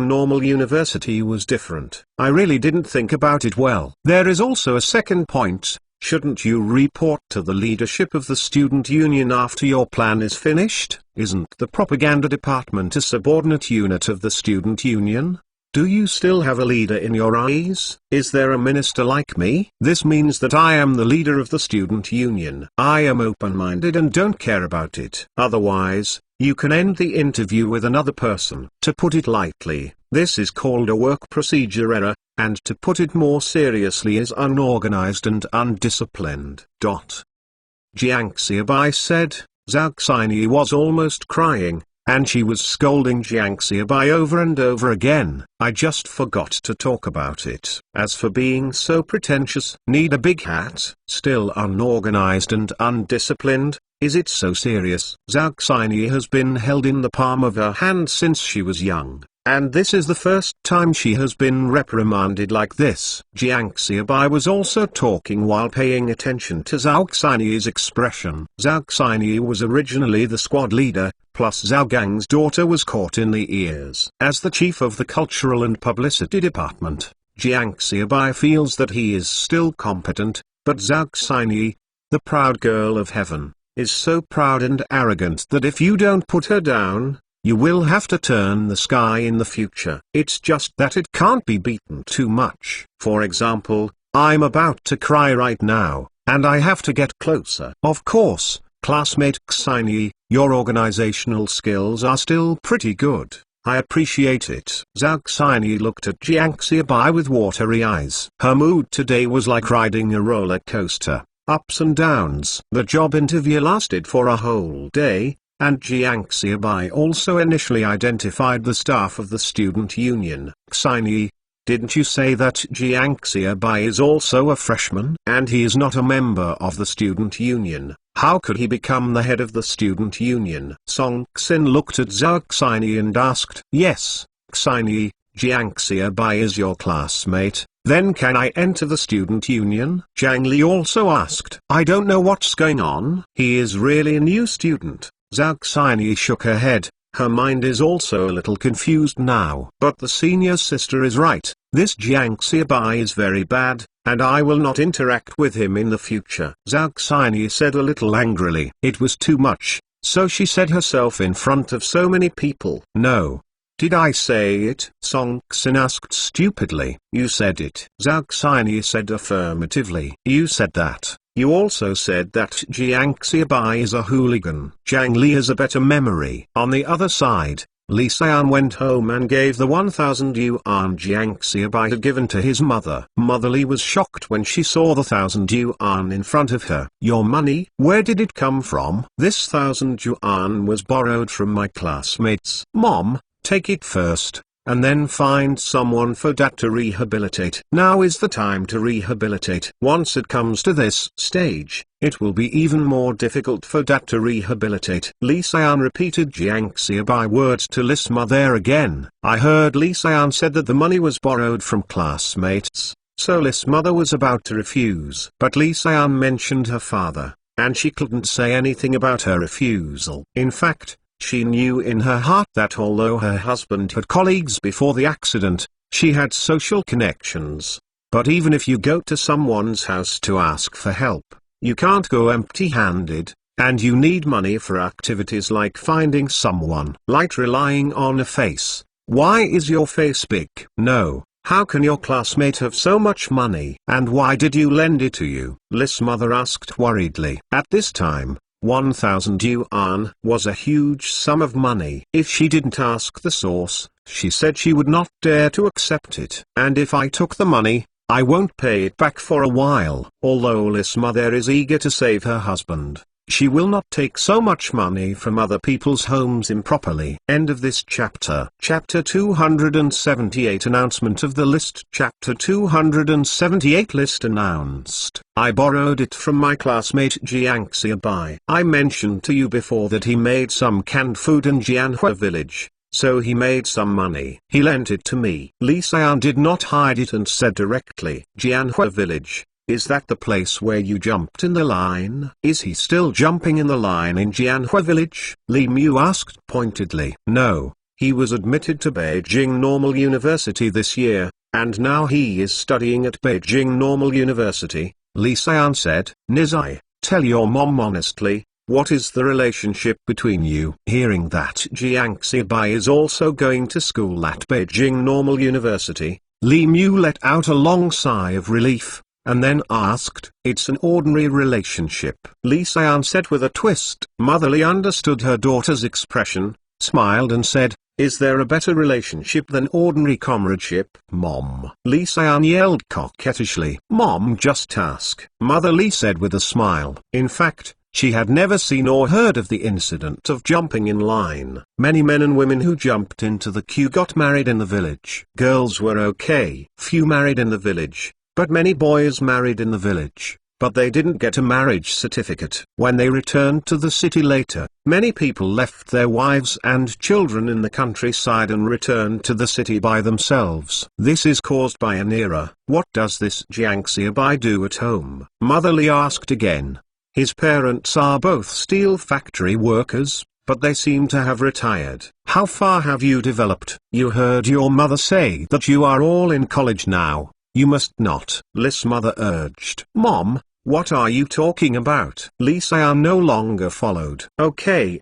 Normal University was different. I really didn't think about it well. There is also a second point. Shouldn't you report to the leadership of the student union after your plan is finished? Isn't the propaganda department a subordinate unit of the student union? Do you still have a leader in your eyes? Is there a minister like me? This means that I am the leader of the student union. I am open-minded and don't care about it. Otherwise, you can end the interview with another person. To put it lightly, this is called a work procedure error, and to put it more seriously is unorganized and undisciplined. Jiang Xiaobai said. Zhao Xinyi was almost crying, and she was scolding Jiang Xiaobai over and over again. I just forgot to talk about it. As for being so pretentious, need a big hat, still unorganized and undisciplined, is it so serious? Zhao Xinyi has been held in the palm of her hand since she was young, and this is the first time she has been reprimanded like this. Jiang Xiaobai was also talking while paying attention to Zhao Xinyi's expression. Zhao Xinyi was originally the squad leader, plus Zhao Gang's daughter was caught in the ears. As the chief of the cultural and publicity department, Jiang Xiaobai feels that he is still competent, but Zhao Xinyi, the proud girl of heaven, is so proud and arrogant that if you don't put her down, you will have to turn the sky in the future. It's just that it can't be beaten too much. For example, I'm about to cry right now, and I have to get closer. Of course, classmate Xinyi, your organizational skills are still pretty good. I appreciate it. Zhao Xinyi looked at Jiang Xiaobai with watery eyes. Her mood today was like riding a roller coaster, ups and downs. The job interview lasted for a whole day, and Jiang Xiaobai also initially identified the staff of the student union. Xinyi, didn't you say that Jiang Xiaobai is also a freshman? And he is not a member of the student union. How could he become the head of the student union? Song Xin looked at Zhao Xinyi and asked, Yes, Xinyi, Jiang Xiaobai is your classmate, then can I enter the student union? Zhang Li also asked. I don't know what's going on. He is really a new student. Zhao Xinyi shook her head. Her mind is also a little confused now. But the senior sister is right. This Jiang Xiaobai is very bad, and I will not interact with him in the future. Zhao Xinyi said a little angrily. It was too much, so she said herself in front of so many people. No. Did I say it? Song Xin asked stupidly. You said it. Zhao Xinyi said affirmatively. You said that. You also said that Jiang Xiaobai is a hooligan. Zhang Li has a better memory. On the other side, Li Xian went home and gave the 1,000 yuan Jiang Xiaobai had given to his mother. Mother Li was shocked when she saw the 1,000 yuan in front of her. Your money? Where did it come from? This 1,000 yuan was borrowed from my classmates. Mom, take it first, and then find someone for Dad to rehabilitate. Now is the time to rehabilitate. Once it comes to this stage, it will be even more difficult for Dad to rehabilitate. Li Xian repeated Jiang Xiaobai words to Li's mother again. I heard Li Xian said that the money was borrowed from classmates, so Li's mother was about to refuse. But Li Xian mentioned her father, and she couldn't say anything about her refusal. In fact, she knew in her heart that although her husband had colleagues before the accident, she had social connections. But even if you go to someone's house to ask for help, you can't go empty-handed, and you need money for activities like finding someone, like relying on a face. Why is your face big? No. How can your classmate have so much money? And why did you lend it to you? Li's mother asked worriedly. At this time, 1,000 yuan was a huge sum of money. If she didn't ask the source, she said she would not dare to accept it. And if I took the money, I won't pay it back for a while. Although Li's mother is eager to save her husband, she will not take so much money from other people's homes improperly. End of this chapter. Chapter 278 Announcement of the list. Chapter 278 List announced. I borrowed it from my classmate Jiang Xiaobai. I mentioned to you before that he made some canned food in Jianhua village, so he made some money. He lent it to me. Li Xian did not hide it and said directly, Jianhua village. Is that the place where you jumped in the line? Is he still jumping in the line in Jianhua village? Li Mu asked pointedly. No, he was admitted to Beijing Normal University this year, and now he is studying at Beijing Normal University. Li Xian said. Nizai, tell your mom honestly, what is the relationship between you? Hearing that Jiang Xiaobai is also going to school at Beijing Normal University, Li Mu let out a long sigh of relief, and then asked, It's an ordinary relationship. Li Xian said with a twist. Mother Li understood her daughter's expression, smiled and said, Is there a better relationship than ordinary comradeship? Mom. Li Xian yelled coquettishly. Mom, just ask. Mother Li said with a smile. In fact, she had never seen or heard of the incident of jumping in line. Many men and women who jumped into the queue got married in the village. Girls were okay. Few married in the village, but many boys married in the village, but they didn't get a marriage certificate. When they returned to the city later, many people left their wives and children in the countryside and returned to the city by themselves. This is caused by an era. What does this Jiang Xiaobai do at home? Mother Li asked again. His parents are both steel factory workers, but they seem to have retired. How far have you developed? You heard your mother say that you are all in college now. You must not. Li's mother urged. Mom, what are you talking about? Li Xian no longer followed. Okay,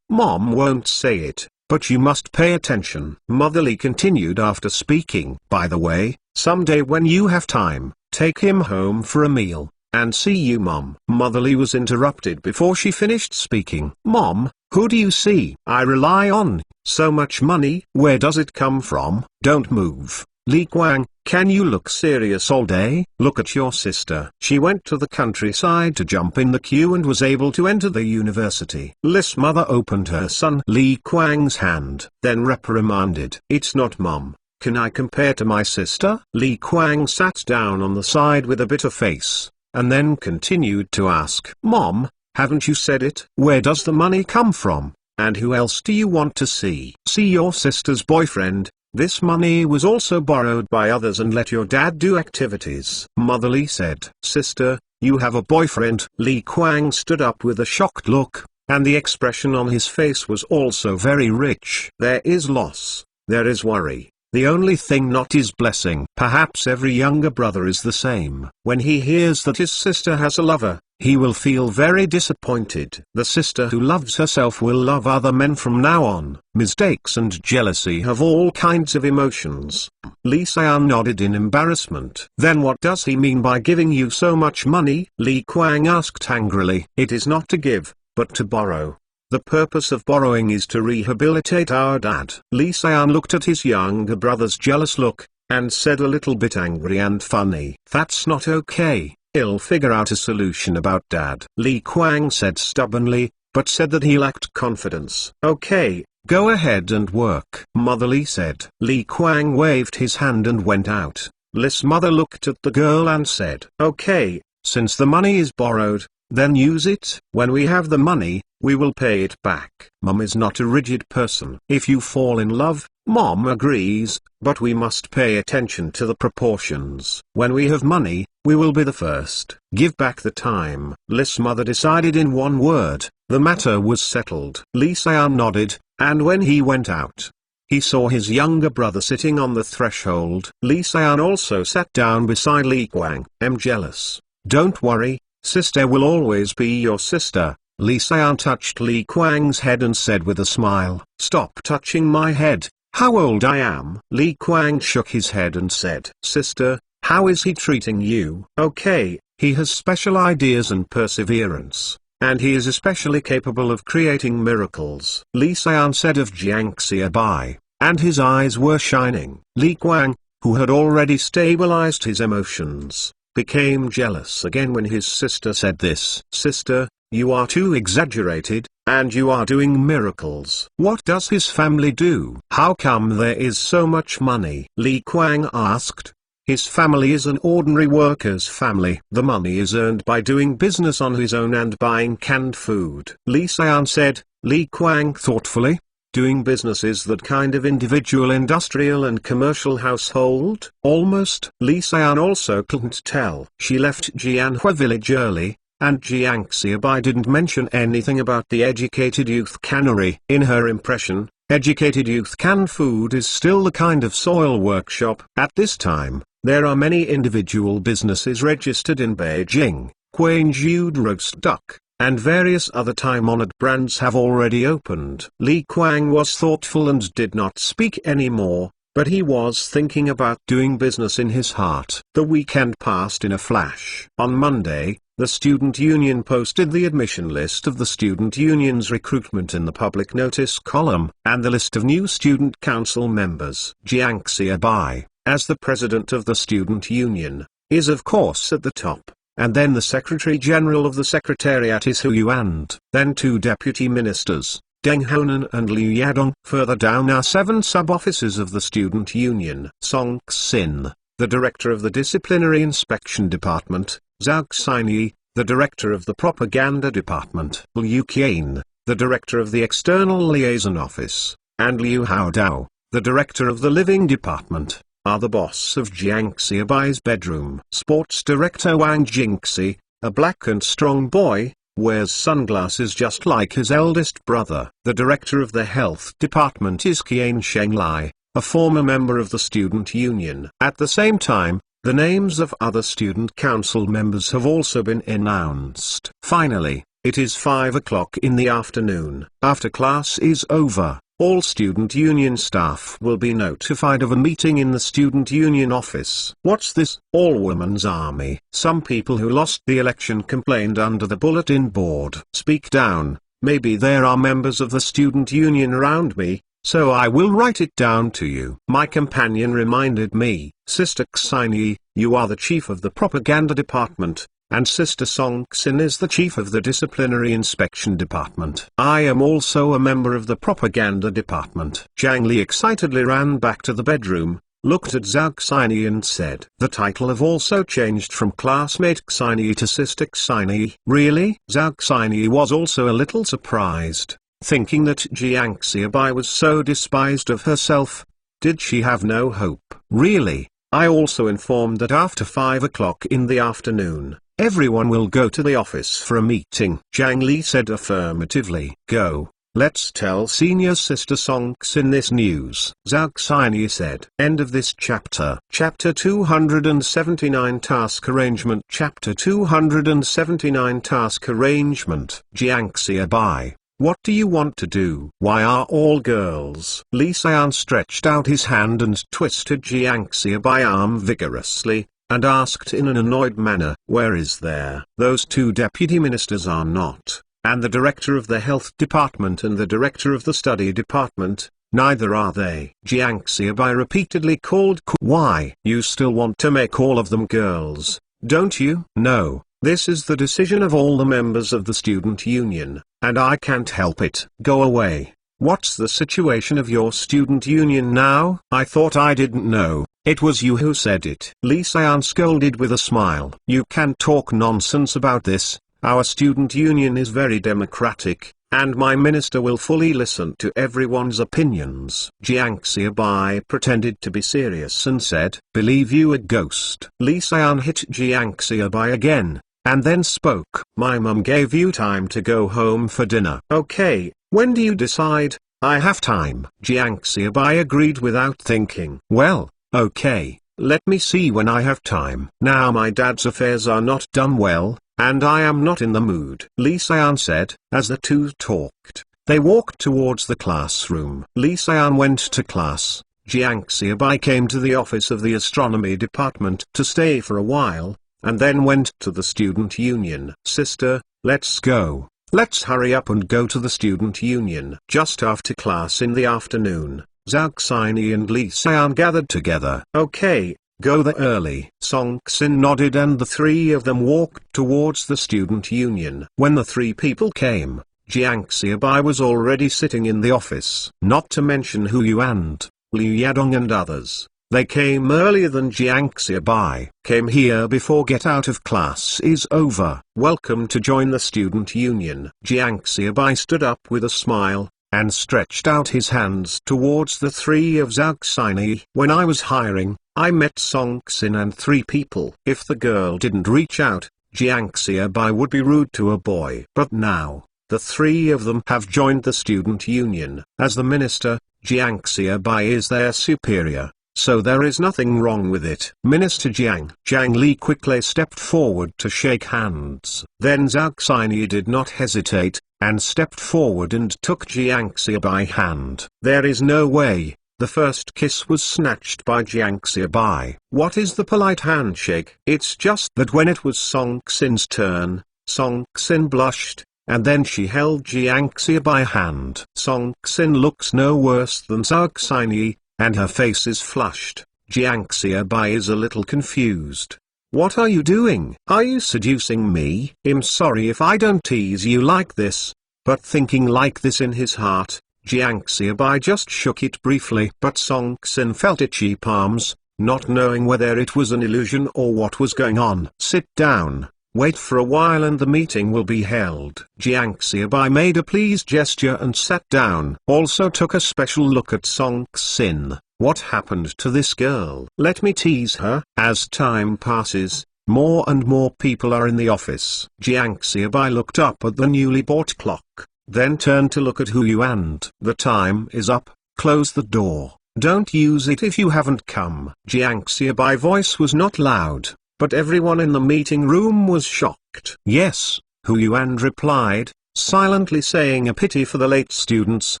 Mom won't say it, but you must pay attention. Mother Li continued after speaking. By the way, someday when you have time, take him home for a meal, and see you Mom. Mother Li was interrupted before she finished speaking. Mom, Who do you see I rely on? So much money. Where does it come from? Don't move. Li Kuang, can you look serious all day? Look at your sister. She went to the countryside to jump in the queue and was able to enter the university. Li's mother opened her son Li Kuang's hand, then reprimanded. It's not mom. Can I compare to my sister? Li Kuang sat down on the side with a bitter face, and then continued to ask. Mom, haven't you said it? Where does the money come from? And who else do you want to see? See your sister's boyfriend. This money was also borrowed by others and let your dad do activities. Mother Li said. Sister, you have a boyfriend? Li Kuang stood up with a shocked look, and the expression on his face was also very rich. There is loss. There is worry. The only thing not is blessing. Perhaps every younger brother is the same. When he hears that his sister has a lover, he will feel very disappointed. The sister who loves herself will love other men from now on. Mistakes and jealousy have all kinds of emotions. Li Xian nodded in embarrassment. Then what does he mean by giving you so much money? Li Kuang asked angrily. It is not to give, but to borrow. The purpose of borrowing is to rehabilitate our dad. Li Xian looked at his younger brother's jealous look, and said a little bit angry and funny. That's not okay. I'll figure out a solution about dad. Li Kuang said stubbornly, but said that he lacked confidence. Okay, go ahead and work. Mother Li said. Li Kuang waved his hand and went out. Li's mother looked at the girl and said, okay, since the money is borrowed, then use it. When we have the money, we will pay it back. Mom is not a rigid person. If you fall in love, Mom agrees, but we must pay attention to the proportions. When we have money, we will be the first. Give back the time. Li's mother decided in one word. The matter was settled. Li Xian nodded, and when he went out, he saw his younger brother sitting on the threshold. Li Xian also sat down beside Li Kuang. I'm jealous. Don't worry, sister will always be your sister. Li Xian touched Li Kuang's head and said with a smile, stop touching my head. How old I am? Li Kuang shook his head and said, sister, how is he treating you? Okay, he has special ideas and perseverance, and he is especially capable of creating miracles. Li Xian said of Jiangxia Bai, and his eyes were shining. Li Kuang, who had already stabilized his emotions, became jealous again when his sister said this. Sister, you are too exaggerated, and you are doing miracles. What does his family do? How come there is so much money? Li Kuang asked. His family is an ordinary worker's family. The money is earned by doing business on his own and buying canned food. Li Xian said. Li Kuang thoughtfully. Doing business is that kind of individual industrial and commercial household? Almost. Li Xian also couldn't tell. She left Jianhua village early, and Jiangxia Bai didn't mention anything about the educated youth cannery. In her impression, educated youth canned food is still the kind of soil workshop. At this time, there are many individual businesses registered in Beijing. Quanzhou roast duck, and various other time-honored brands have already opened. Li Kuang was thoughtful and did not speak anymore, but he was thinking about doing business in his heart. The weekend passed in a flash. On Monday, the student union posted the admission list of the student union's recruitment in the public notice column, and the list of new student council members. Jiangxia Bai, as the president of the student union, is of course at the top, and then the secretary general of the secretariat is Hu Yu, and then two deputy ministers, Deng Honan and Liu Yadong. Further down are 7 sub-officers of the student union. Song Xin, the director of the disciplinary inspection department, Zhao Xinyi, the director of the propaganda department, Liu Qian, the director of the external liaison office, and Liu Haodao, the director of the living department, are the boss of Jiangxia Bai's bedroom. Sports director Wang Jingxi, a black and strong boy, wears sunglasses just like his eldest brother. The director of the health department is Qian Shenglai, a former member of the student union. At the same time, the names of other student council members have also been announced. Finally, it is 5 o'clock in the afternoon. After class is over, all student union staff will be notified of a meeting in the student union office. What's this? All-women's army. Some people who lost the election complained under the bulletin board. Speak down, maybe there are members of the student union around me, so I will write it down to you. My companion reminded me, Sister Xini, you are the chief of the propaganda department, and Sister Songsin is the chief of the disciplinary inspection department. I am also a member of the propaganda department. Zhang Li excitedly ran back to the bedroom, looked at Zhao Xini and said, the title have also changed from classmate Xini to Sister Xini. Really? Zhao Xini was also a little surprised, thinking that Jiang Xiaobai was so despised of herself. Did she have no hope? Really? I also informed that after 5 o'clock in the afternoon, everyone will go to the office for a meeting. Zhang Li said affirmatively. Go, let's tell senior sister Songsin this news. Zhao Xini said. End of this chapter. Chapter 279 Task Arrangement. Chapter 279 Task Arrangement. Jiang Xiaobai, what do you want to do? Why are all girls? Li Xian stretched out his hand and twisted Jiang Xiaobai arm vigorously, and asked in an annoyed manner, where is there? Those two deputy ministers are not, and the director of the health department and the director of the study department, neither are they. Jiang Xiaobai repeatedly called. Why? You still want to make all of them girls, don't you? No, this is the decision of all the members of the student union, and I can't help it. Go away. What's the situation of your student union now? I thought I didn't know. It was you who said it. Li Xian scolded with a smile. You can talk nonsense about this. Our student union is very democratic, and my minister will fully listen to everyone's opinions. Jiang Xiaobai pretended to be serious and said, believe you a ghost. Li Xian hit Jiang Xiaobai again, and then spoke. My mum gave you time to go home for dinner. Okay, when do you decide? I have time. Jiang Xiaobai agreed without thinking. Well, okay, let me see when I have time. Now my dad's affairs are not done well, and I am not in the mood. Li Xian said. As the two talked, they walked towards the classroom. Li Xian went to class. Jiang Xiaobai came to the office of the astronomy department to stay for a while, and then went to the student union. Sister, let's go. Let's hurry up and go to the student union. Just after class in the afternoon, Zhao Xini and Li Xian gathered together. Okay, go there early. Songsin nodded and the three of them walked towards the student union. When the three people came, Jiang Xiaobai was already sitting in the office. Not to mention Hu Yu and Liu Yadong and others. They came earlier than Jiang Xiaobai. Came here before get out of class is over. Welcome to join the student union. Jiang Xiaobai stood up with a smile, and stretched out his hands towards the three of Zhao Xini. When I was hiring, I met Songsin and three people. If the girl didn't reach out, Jiang Xiaobai would be rude to a boy. But now, the three of them have joined the student union. As the minister, Jiang Xiaobai is their superior, so there is nothing wrong with it. Minister Jiang. Zhang Li quickly stepped forward to shake hands. Then Zhao Xini did not hesitate, and stepped forward and took Jiang Xiaobai's hand. There is no way. The first kiss was snatched by Jiang Xiaobai. What is the polite handshake? It's just that when it was Songsin's turn, Songsin blushed, and then she held Jiang Xiaobai's hand. Songsin looks no worse than Zhao Xini, and her face is flushed. Jiang Xiaobai is a little confused. What are you doing? Are you seducing me? I'm sorry if I don't tease you like this. But thinking like this in his heart, Jiang Xiaobai just shook it briefly. But Songsin felt itchy palms, not knowing whether it was an illusion or what was going on. Sit down, wait for a while and the meeting will be held. Jiang Xiaobai made a pleased gesture and sat down. Also took a special look at Songsin. What happened to this girl? Let me tease her. As time passes, more and more people are in the office. Jiang Xiaobai looked up at the newly bought clock, then turned to look at Hu Yu and. The time is up, close the door. Don't use it if you haven't come. Jiang Xiaobai's voice was not loud, but everyone in the meeting room was shocked. Yes, Hu Yuan replied, silently saying a pity for the late students,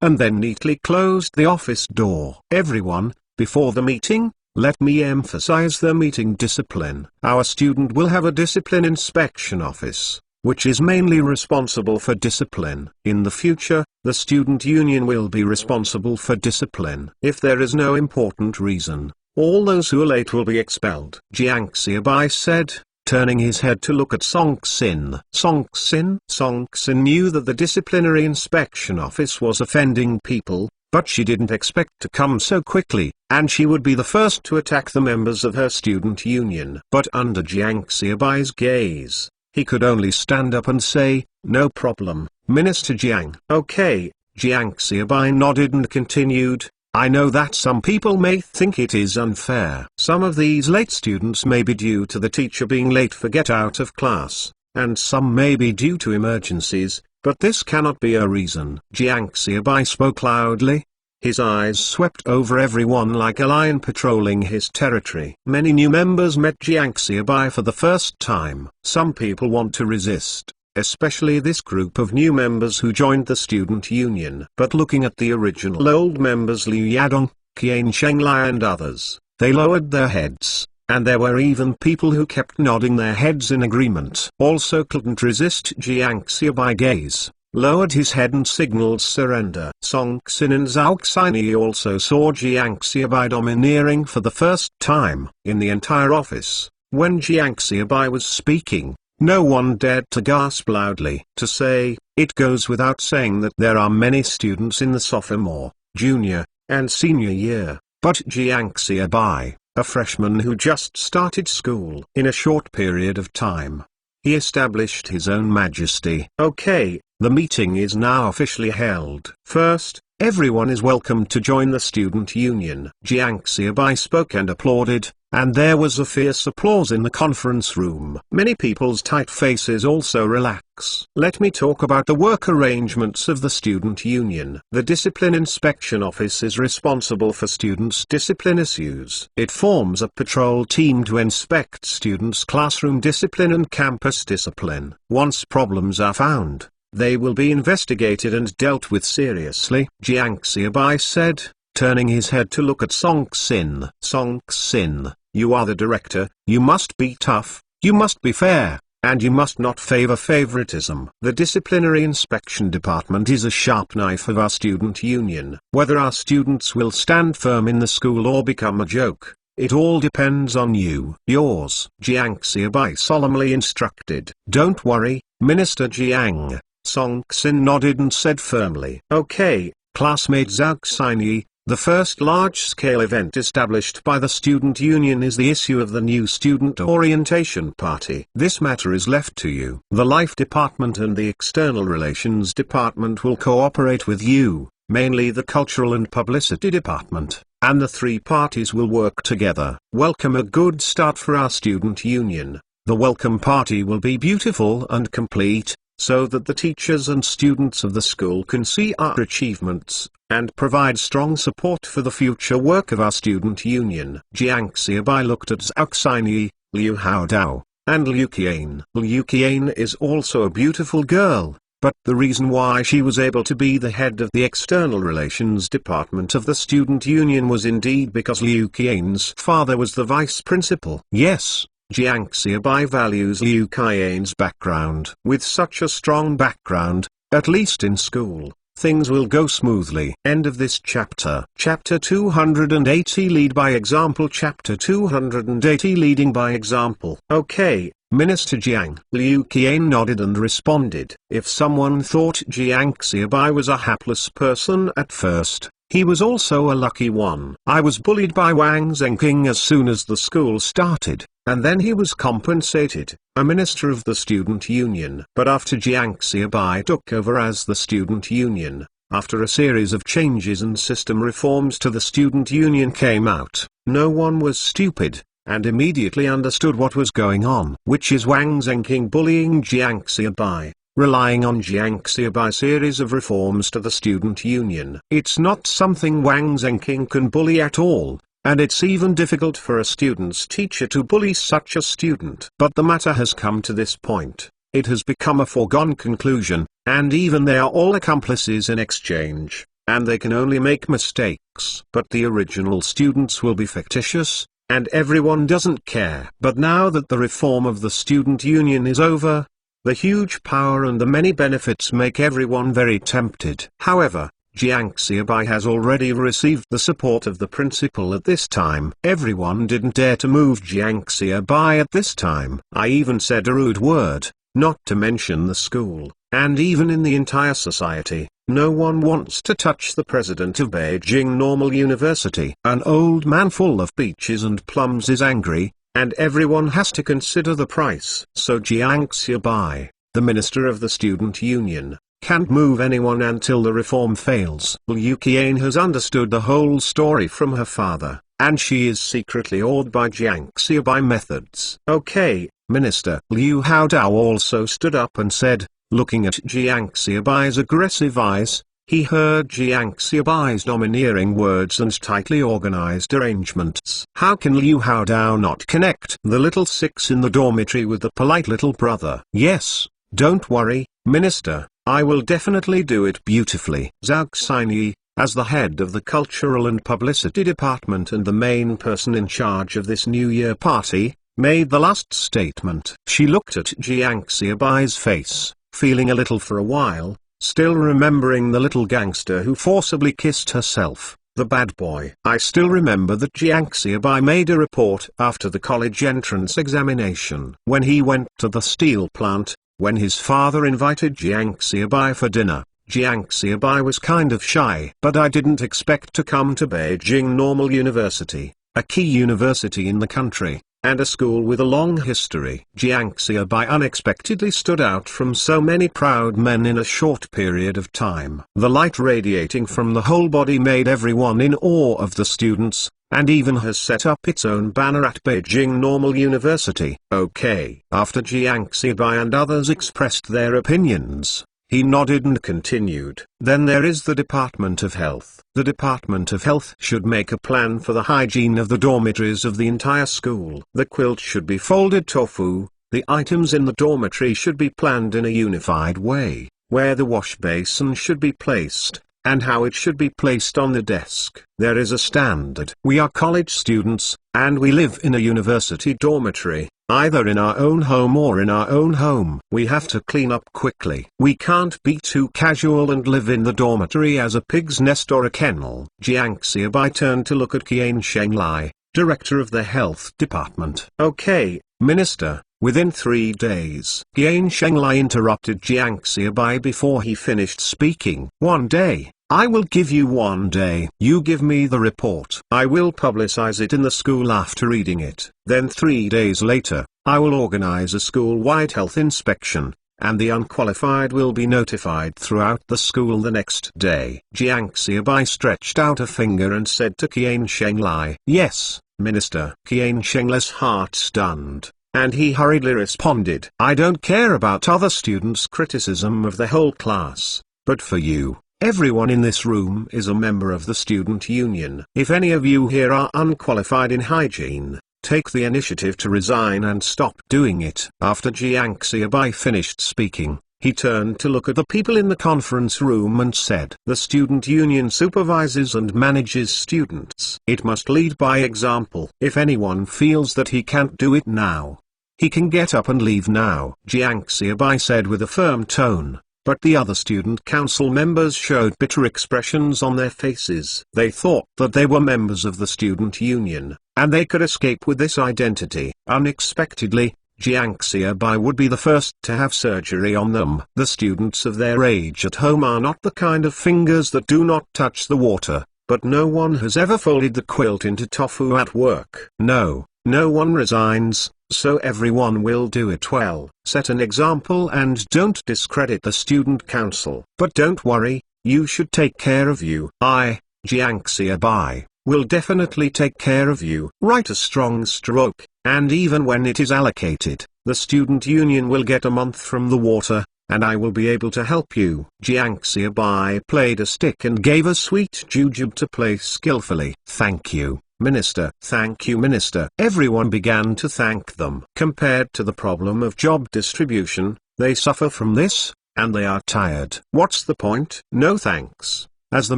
and then neatly closed the office door. Everyone, before the meeting, let me emphasize the meeting discipline. Our student will have a discipline inspection office. which is mainly responsible for discipline. In the future, the student union will be responsible for discipline. If there is no important reason, all those who are late will be expelled. Jiang Xiaobai said, turning his head to look at Song Xin. Song Xin knew that the disciplinary inspection office was offending people, but she didn't expect to come so quickly, and she would be the first to attack the members of her student union. But under Jiang Xiaobai's gaze, he could only stand up and say, "No problem, Minister Jiang." Okay, Jiang Xiaobai nodded and continued, "I know that some people may think it is unfair. Some of these late students may be due to the teacher being late for get out of class, and some may be due to emergencies, but this cannot be a reason." Jiang Xiaobai spoke loudly. His eyes swept over everyone like a lion patrolling his territory. Many new members met Jiang Xiaobai for the first time. Some people want to resist, especially this group of new members who joined the student union. But looking at the original old members Liu Yadong, Qian Shenglai and others, they lowered their heads, and there were even people who kept nodding their heads in agreement. Also couldn't resist Jiang Xiaobai gaze, lowered his head and signaled surrender. Song Xin and Zhao Xinyi also saw Jiang Xiaobai domineering for the first time. In the entire office, when Jiang Xiaobai was speaking, no one dared to gasp loudly. To say, it goes without saying that there are many students in the sophomore, junior, and senior year, but Jiang Xiaobai, a freshman who just started school in a short period of time, he established his own majesty. Okay, the meeting is now officially held. First, everyone is welcome to join the student union. Jiang Xiaobai spoke and applauded, and there was a fierce applause in the conference room. Many people's tight faces also relax. Let me talk about the work arrangements of the student union. The discipline inspection office is responsible for students' discipline issues. It forms a patrol team to inspect students' classroom discipline and campus discipline. Once problems are found, they will be investigated and dealt with seriously. Jiang Xiaobai said, turning his head to look at Song Xin. Song Xin, you are the director, you must be tough, you must be fair, and you must not favor favoritism. The disciplinary inspection department is a sharp knife of our student union. Whether our students will stand firm in the school or become a joke, it all depends on you. Yours, Jiang Xiaobai solemnly instructed. Don't worry, Minister Jiang. Song Xin nodded and said firmly. Okay, classmate Zhao Xinyi, the first large-scale event established by the student union is the issue of the new student orientation party. This matter is left to you. The Life Department and the External Relations Department will cooperate with you, mainly the Cultural and Publicity Department, and the three parties will work together. Welcome a good start for our student union. The welcome party will be beautiful and complete, so that the teachers and students of the school can see our achievements, and provide strong support for the future work of our student union. Jiang Xiaobai looked at Zhao Xinyi, Liu Haodao, and Liu Qian. Liu Qian is also a beautiful girl, but the reason why she was able to be the head of the External Relations Department of the student union was indeed because Liu Qian's father was the vice principal. Yes, Jiang Xiaobai values Liu Qian's background. With such a strong background, at least in school, things will go smoothly. End of this chapter. Chapter 280 Lead by Example. Chapter 280 Leading by Example. Okay, Minister Jiang. Liu Qian nodded and responded. If someone thought Jiang Xiaobai was a hapless person at first, he was also a lucky one. I was bullied by Wang Zhenqing as soon as the school started, and then he was compensated, a minister of the student union. But after Jiang Xiaobai took over as the student union, after a series of changes and system reforms to the student union came out, no one was stupid, and immediately understood what was going on. Which is Wang Zhenqing bullying Jiang Xiaobai, relying on Jiang Xiaobai's series of reforms to the student union. It's not something Wang Zhenqing can bully at all, and it's even difficult for a student's teacher to bully such a student. But the matter has come to this point. It has become a foregone conclusion, and even they are all accomplices in exchange, and they can only make mistakes. But the original students will be fictitious, and everyone doesn't care. But now that the reform of the student union is over, The huge power and the many benefits make everyone very tempted. However, Jiang Xiaobai has already received the support of the principal at this time. Everyone didn't dare to move Jiang Xiaobai at this time. I even said a rude word, not to mention the school, and even in the entire society, no one wants to touch the president of Beijing Normal University. An old man full of peaches and plums is angry, and everyone has to consider the price. So Jiang Xiaobai, the minister of the student union, can't move anyone until the reform fails. Liu Qian has understood the whole story from her father, and she is secretly awed by Jiang Xiaobai methods. Okay, Minister. Liu Haodao also stood up and said, looking at Jiang Xiaobai's aggressive eyes, he heard Jiang Xiaobai's domineering words and tightly organized arrangements. How can Liu Haodao not connect the little six in the dormitory with the polite little brother? Yes, don't worry, Minister. I will definitely do it beautifully. Zhao Xinyi, as the head of the Cultural and Publicity Department and the main person in charge of this New Year party, made the last statement. She looked at Jiang Xiaobai's face, feeling a little for a while, still remembering the little gangster who forcibly kissed herself, the bad boy. I still remember that Jiang Xiaobai made a report after the college entrance examination. When he went to the steel plant, when his father invited Jiang Xiaobai for dinner, Jiang Xiaobai was kind of shy. But I didn't expect to come to Beijing Normal University, a key university in the country, and a school with a long history. Jiang Xiaobai unexpectedly stood out from so many proud men in a short period of time. The light radiating from the whole body made everyone in awe of the students, and even has set up its own banner at Beijing Normal University. Okay. After Jiang Xiaobai and others expressed their opinions, he nodded and continued. Then there is the Department of Health. The Department of Health should make a plan for the hygiene of the dormitories of the entire school. The quilt should be folded tofu, the items in the dormitory should be planned in a unified way, where the wash basin should be placed, and how it should be placed on the desk. There is a standard. We are college students, and we live in a university dormitory, either in our own home or in our own home. We have to clean up quickly. We can't be too casual and live in the dormitory as a pig's nest or a kennel. Jiang Xiaobai turned to look at Qian Shenglai, director of the health department. Okay, Minister. Within 3 days. Qian Shenglai interrupted Jiang Xiaobai before he finished speaking. 1 day. I will give you 1 day. You give me the report. I will publicize it in the school after reading it. Then 3 days later, I will organize a school-wide health inspection, and the unqualified will be notified throughout the school the next day. Jiang Xiaobai stretched out a finger and said to Qian Shenglai, yes, Minister. Qian Shenglai's heart stunned, and he hurriedly responded, I don't care about other students' criticism of the whole class, but for you, everyone in this room is a member of the student union. If any of you here are unqualified in hygiene, take the initiative to resign and stop doing it. After Jiang Xiaobai finished speaking, he turned to look at the people in the conference room and said, the student union supervises and manages students. It must lead by example. If anyone feels that he can't do it now, he can get up and leave now. Jiang Xiaobai said with a firm tone, but the other student council members showed bitter expressions on their faces. They thought that they were members of the student union, and they could escape with this identity. Unexpectedly, Jiang Xiaobai would be the first to have surgery on them. The students of their age at home are not the kind of fingers that do not touch the water, but no one has ever folded the quilt into tofu at work. No one resigns, so everyone will do it well. Set an example and don't discredit the student council. But don't worry, you should take care of you. I, Jiang Xiaobai, will definitely take care of you. Write a strong stroke, and even when it is allocated, the student union will get a month from the water, and I will be able to help you. Jiang Xiaobai played a stick and gave a sweet jujube to play skillfully. Thank you, Minister. Thank you, Minister. Everyone began to thank them. Compared to the problem of job distribution, they suffer from this, and they are tired. What's the point? No thanks. As the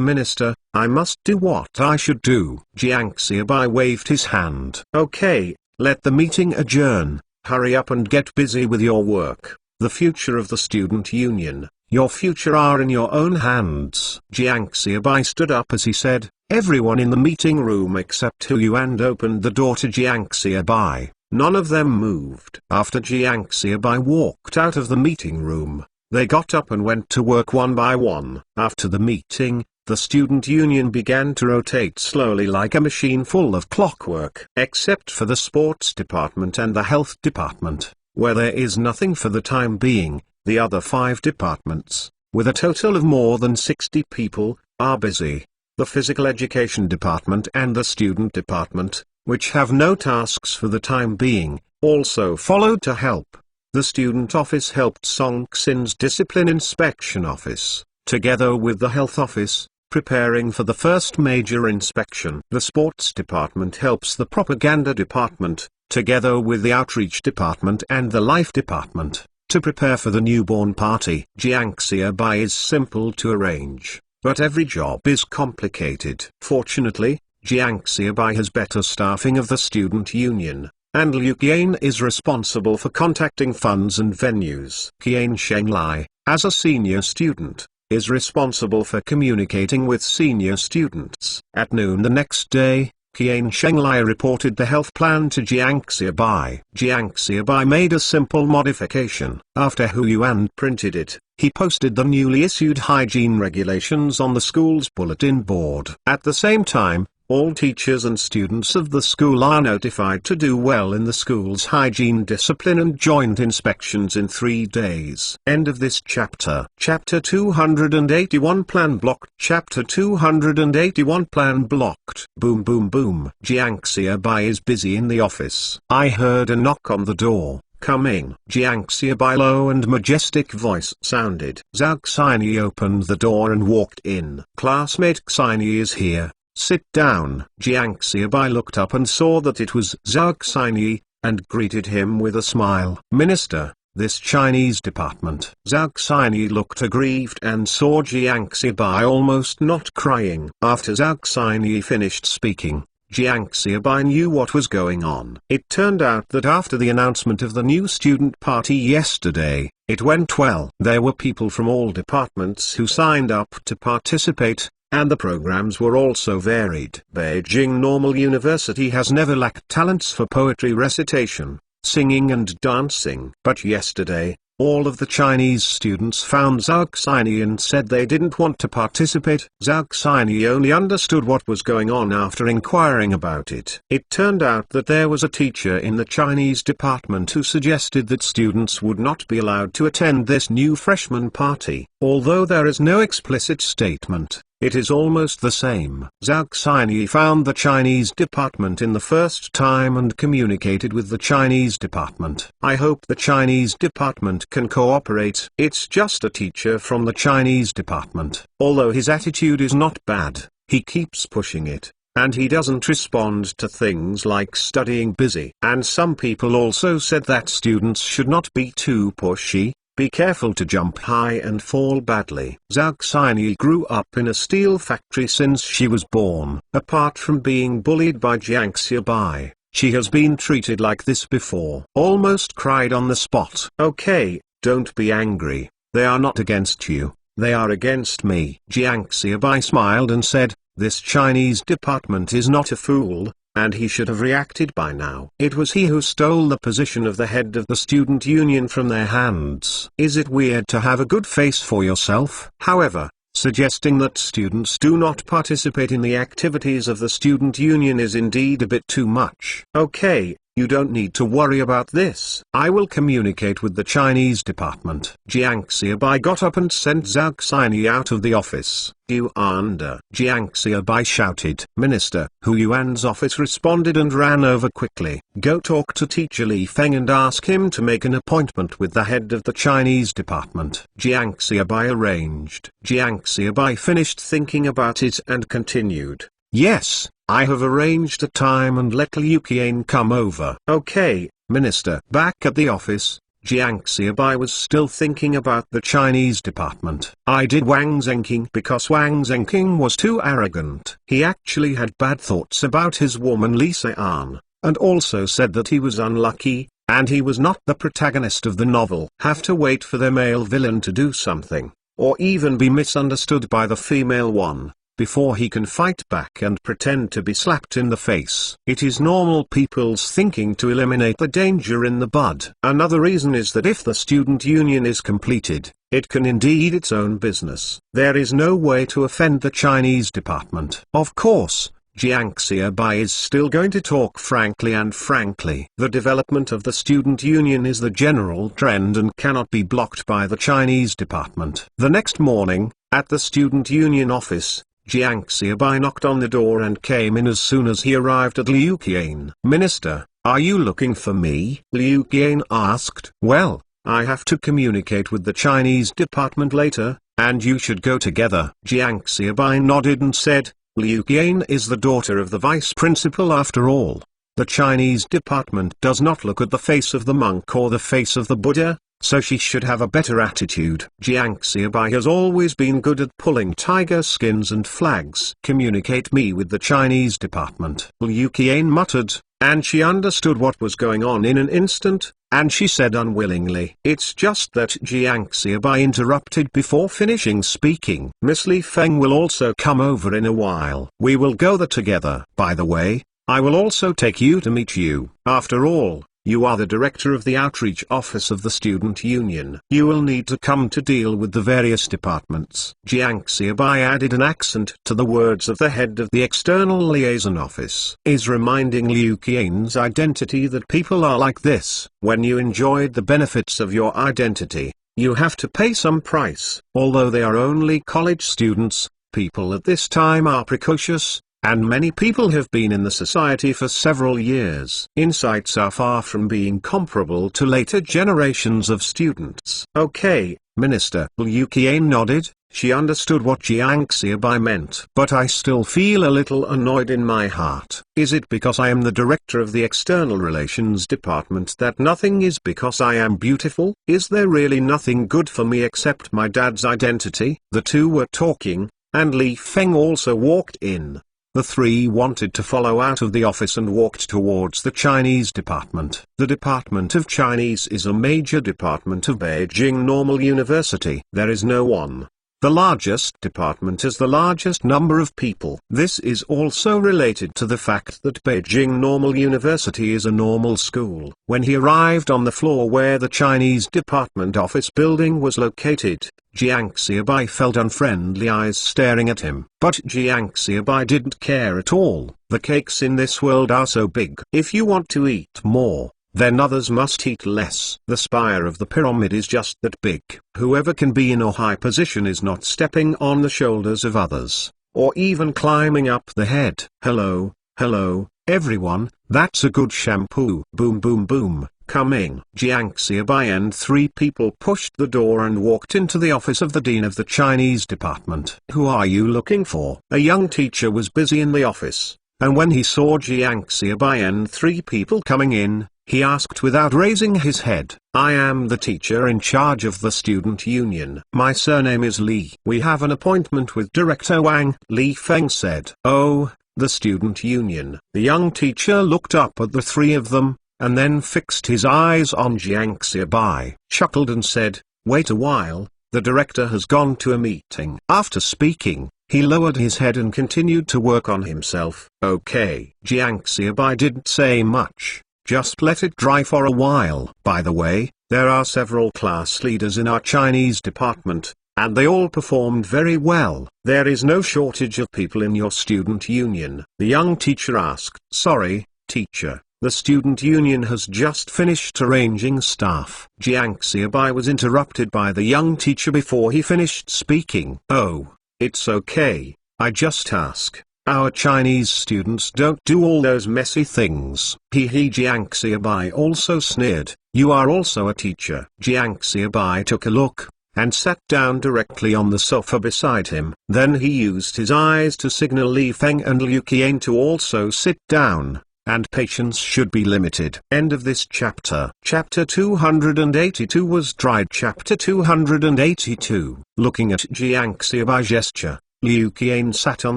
minister, I must do what I should do. Jiang Xiaobai waved his hand. Okay, let the meeting adjourn. Hurry up and get busy with your work. the future of the student union, your future are in your own hands. Jiang Xiaobai stood up as he said. Everyone in the meeting room except Hu Yuan opened the door to Jiang Xiaobai. None of them moved. After Jiang Xiaobai walked out of the meeting room, they got up and went to work one by one. After the meeting, the student union began to rotate slowly like a machine full of clockwork. Except for the sports department and the health department, where there is nothing for the time being, the other 5 departments, with a total of more than 60 people, are busy. The physical education department and the student department, which have no tasks for the time being, also followed to help. The student office helped Song Xin's discipline inspection office, together with the health office, preparing for the first major inspection. The sports department helps the propaganda department, together with the outreach department and the life department, to prepare for the newborn party. Jiang Xiaobai is simple to arrange, but every job is complicated. Fortunately, Jiang Xiaobai has better staffing of the student union, and Liu Qian is responsible for contacting funds and venues. Qian Shenglai, as a senior student, is responsible for communicating with senior students. At noon the next day, Qian Shenglai reported the health plan to Jiang Xiaobai. Jiang Xiaobai made a simple modification. After Hu Yuan printed it, he posted the newly issued hygiene regulations on the school's bulletin board. At the same time, all teachers and students of the school are notified to do well in the school's hygiene discipline and joint inspections in 3 days. End of this chapter. Chapter 281 Plan Blocked. Chapter 281 Plan Blocked. Boom boom boom. Jiang Xiaobai is busy in the office. I heard a knock on the door. Coming. Jiang Xiaobai low and majestic voice sounded. Zhao Xinyi opened the door and walked in. Classmate Xinyi is here. Sit down. Jiang Xiaobai looked up and saw that it was Zhao Xinyi, and greeted him with a smile. Minister, this Chinese department. Zhao Xinyi looked aggrieved and saw Jiang Xiaobai almost not crying. After Zhao Xinyi finished speaking, Jiang Xiaobai knew what was going on. It turned out that after the announcement of the new student party yesterday, it went well. There were people from all departments who signed up to participate, and the programs were also varied. Beijing Normal University has never lacked talents for poetry recitation, singing and dancing. But yesterday, all of the Chinese students found Zhao Xinyi and said they didn't want to participate. Zhao Xinyi only understood what was going on after inquiring about it. It turned out that there was a teacher in the Chinese department who suggested that students would not be allowed to attend this new freshman party. Although there is no explicit statement, it is almost the same. Zhao Xinyi found the Chinese department in the first time and communicated with the Chinese department. I hope the Chinese department can cooperate. It's just a teacher from the Chinese department. Although his attitude is not bad, he keeps pushing it, and he doesn't respond to things like studying busy. And some people also said that students should not be too pushy. Be careful to jump high and fall badly. Zhao Xinyi grew up in a steel factory since she was born. Apart from being bullied by Jiang Xiaobai, she has been treated like this before. Almost cried on the spot. Okay, don't be angry. They are not against you. They are against me. Jiang Xiaobai smiled and said, this Chinese department is not a fool, and he should have reacted by now. It was he who stole the position of the head of the student union from their hands. Is it weird to have a good face for yourself? However, suggesting that students do not participate in the activities of the student union is indeed a bit too much. Okay, you don't need to worry about this. I will communicate with the Chinese department. Jiang Xiaobai got up and sent Zhao Xinyi out of the office. You under. Jiang Xiaobai shouted. Minister. Hu Yuan's office responded and ran over quickly. Go talk to teacher Li Feng and ask him to make an appointment with the head of the Chinese department. Jiang Xiaobai arranged. Jiang Xiaobai finished thinking about it and continued. Yes, I have arranged a time and let Liu Qian come over. Okay, Minister. Back at the office, Jiang Xiaobai was still thinking about the Chinese department. I did Wang Zhenqing because Wang Zhenqing was too arrogant. He actually had bad thoughts about his woman Li Xian, and also said that he was unlucky, and he was not the protagonist of the novel. Have to wait for their male villain to do something, or even be misunderstood by the female one, before he can fight back and pretend to be slapped in the face. It is normal people's thinking to eliminate the danger in the bud. Another reason is that if the student union is completed, it can indeed its own business. There is no way to offend the Chinese department. Of course, Jiang Xiaobai is still going to talk frankly and frankly. The development of the student union is the general trend and cannot be blocked by the Chinese department. The next morning, at the student union office, Jiang Xiaobai knocked on the door and came in as soon as he arrived at Liu Qian. "Minister, are you looking for me?" Liu Qian asked. "Well, I have to communicate with the Chinese department later, and you should go together." Jiang Xiaobai nodded and said, "Liu Qian is the daughter of the vice principal after all. The Chinese department does not look at the face of the monk or the face of the Buddha, so she should have a better attitude." Jiang Xiaobai has always been good at pulling tiger skins and flags. "Communicate me with the Chinese department," Liu Qian muttered, and she understood what was going on in an instant, and she said unwillingly. "It's just that," Jiang Xiaobai interrupted before finishing speaking. "Miss Li Feng will also come over in a while. We will go there together. By the way, I will also take you to meet you. After all, you are the director of the outreach office of the student union. You will need to come to deal with the various departments." Jiang Xiaobai added an accent to the words of the head of the external liaison office. Is reminding Liu Qian's identity that people are like this. When you enjoyed the benefits of your identity, you have to pay some price. Although they are only college students, people at this time are precocious, and many people have been in the society for several years. Insights are far from being comparable to later generations of students. "Okay, Minister." Liu Qian nodded. She understood what Jiang Xiaobai meant. "But I still feel a little annoyed in my heart. Is it because I am the director of the external relations department that nothing is because I am beautiful? Is there really nothing good for me except my dad's identity?" The two were talking, and Li Feng also walked in. The three wanted to follow out of the office and walked towards the Chinese department. The Department of Chinese is a major department of Beijing Normal University. There is no one. The largest department has the largest number of people. This is also related to the fact that Beijing Normal University is a normal school. When he arrived on the floor where the Chinese department office building was located, Jiang Xiaobai felt unfriendly eyes staring at him. But Jiang Xiaobai didn't care at all. The cakes in this world are so big. If you want to eat more, then others must eat less. The spire of the pyramid is just that big. Whoever can be in a high position is not stepping on the shoulders of others, or even climbing up the head. "Hello, hello, everyone, that's a good shampoo." Boom boom boom, coming. Jiang Xiaobai and three people pushed the door and walked into the office of the dean of the Chinese department. "Who are you looking for?" A young teacher was busy in the office, and when he saw Jiang Xiaobai and three people coming in, he asked without raising his head, "I am the teacher in charge of the student union. My surname is Li. We have an appointment with Director Wang," Li Feng said. "Oh, the student union." The young teacher looked up at the three of them, and then fixed his eyes on Jiang Xiaobai, chuckled and said, "Wait a while, the director has gone to a meeting." After speaking, he lowered his head and continued to work on himself. "Okay." Jiang Xiaobai didn't say much. Just let it dry for a while. "By the way, there are several class leaders in our Chinese department, and they all performed very well. There is no shortage of people in your student union." The young teacher asked. "Sorry, teacher, the student union has just finished arranging staff." Jiang Xiaobai was interrupted by the young teacher before he finished speaking. "Oh, it's okay, I just ask. Our Chinese students don't do all those messy things." Jiang Xiaobai also sneered. "You are also a teacher." Jiang Xiaobai took a look, and sat down directly on the sofa beside him. Then he used his eyes to signal Li Feng and Liu Qian to also sit down, and patience should be limited. End of this chapter. Chapter 282 was tried. Chapter 282. Looking at Jiang Xiaobai's gesture, Liu Qian sat on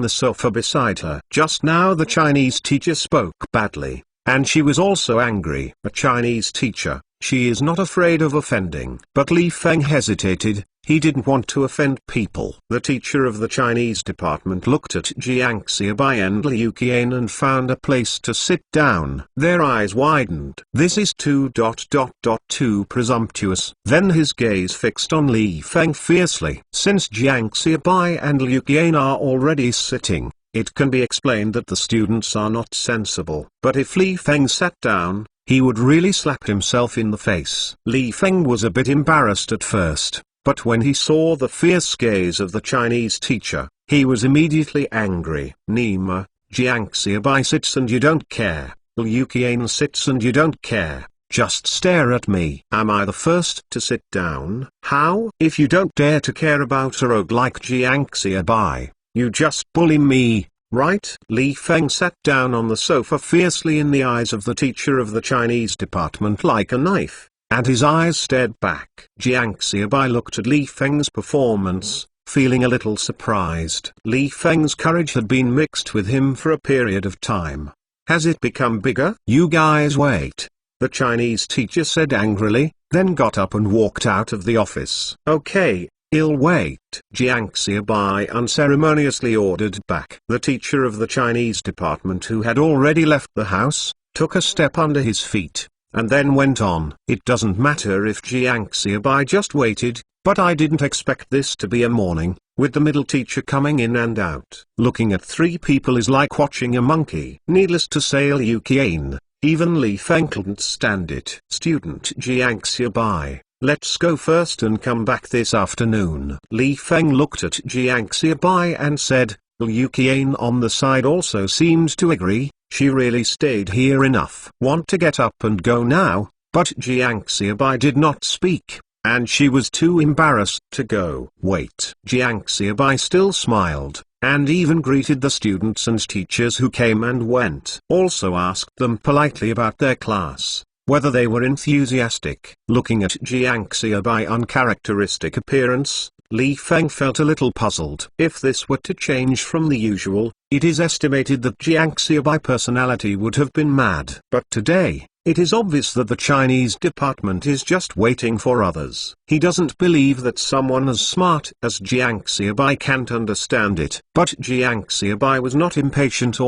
the sofa beside her. Just now the Chinese teacher spoke badly, And she was also angry. A Chinese teacher, she is not afraid of offending. But Li Feng hesitated. He didn't want to offend people. The teacher of the Chinese department looked at Jiang Xiaobai and Liu Qian and found a place to sit down. Their eyes widened. This is too presumptuous. Then his gaze fixed on Li Feng fiercely. Since Jiang Xiaobai and Liu Qian are already sitting, it can be explained that the students are not sensible. But if Li Feng sat down, he would really slap himself in the face. Li Feng was a bit embarrassed at first. But when he saw the fierce gaze of the Chinese teacher, he was immediately angry. Nima, Jiang Xiaobai sits and you don't care. Liu Qian sits and you don't care. Just stare at me. Am I the first to sit down? How? If you don't dare to care about a rogue like Jiang Xiaobai, you just bully me, right? Li Feng sat down on the sofa fiercely in the eyes of the teacher of the Chinese department like a knife. And his eyes stared back. Jiang Xiaobai looked at Li Feng's performance, feeling a little surprised. Li Feng's courage had been mixed with him for a period of time. Has it become bigger? You guys wait, the Chinese teacher said angrily, then got up and walked out of the office. Okay, I'll wait, Jiang Xiaobai unceremoniously ordered back. The teacher of the Chinese department, who had already left the house, took a step under his feet, and then went on. It doesn't matter if Jiang Xiaobai just waited, but I didn't expect this to be a morning, with the middle teacher coming in and out. Looking at three people is like watching a monkey. Needless to say, Liu Qian, even Li Feng couldn't stand it. Student Jiang Xiaobai, let's go first and come back this afternoon. Li Feng looked at Jiang Xiaobai and said. Liu Qian on the side also seemed to agree. She really stayed here enough. Want to get up and go now, but Jiang Xiaobai did not speak, and she was too embarrassed to go. Wait. Jiang Xiaobai still smiled, and even greeted the students and teachers who came and went. Also asked them politely about their class, whether they were enthusiastic. Looking at Jiang Xiaobai's uncharacteristic appearance, Li Feng felt a little puzzled. If this were to change from the usual, it is estimated that Jiang Xiaobai's personality would have been mad. But today, it is obvious that the Chinese department is just waiting for others. He doesn't believe that someone as smart as Jiang Xiaobai can't understand it. But Jiang Xiaobai was not impatient,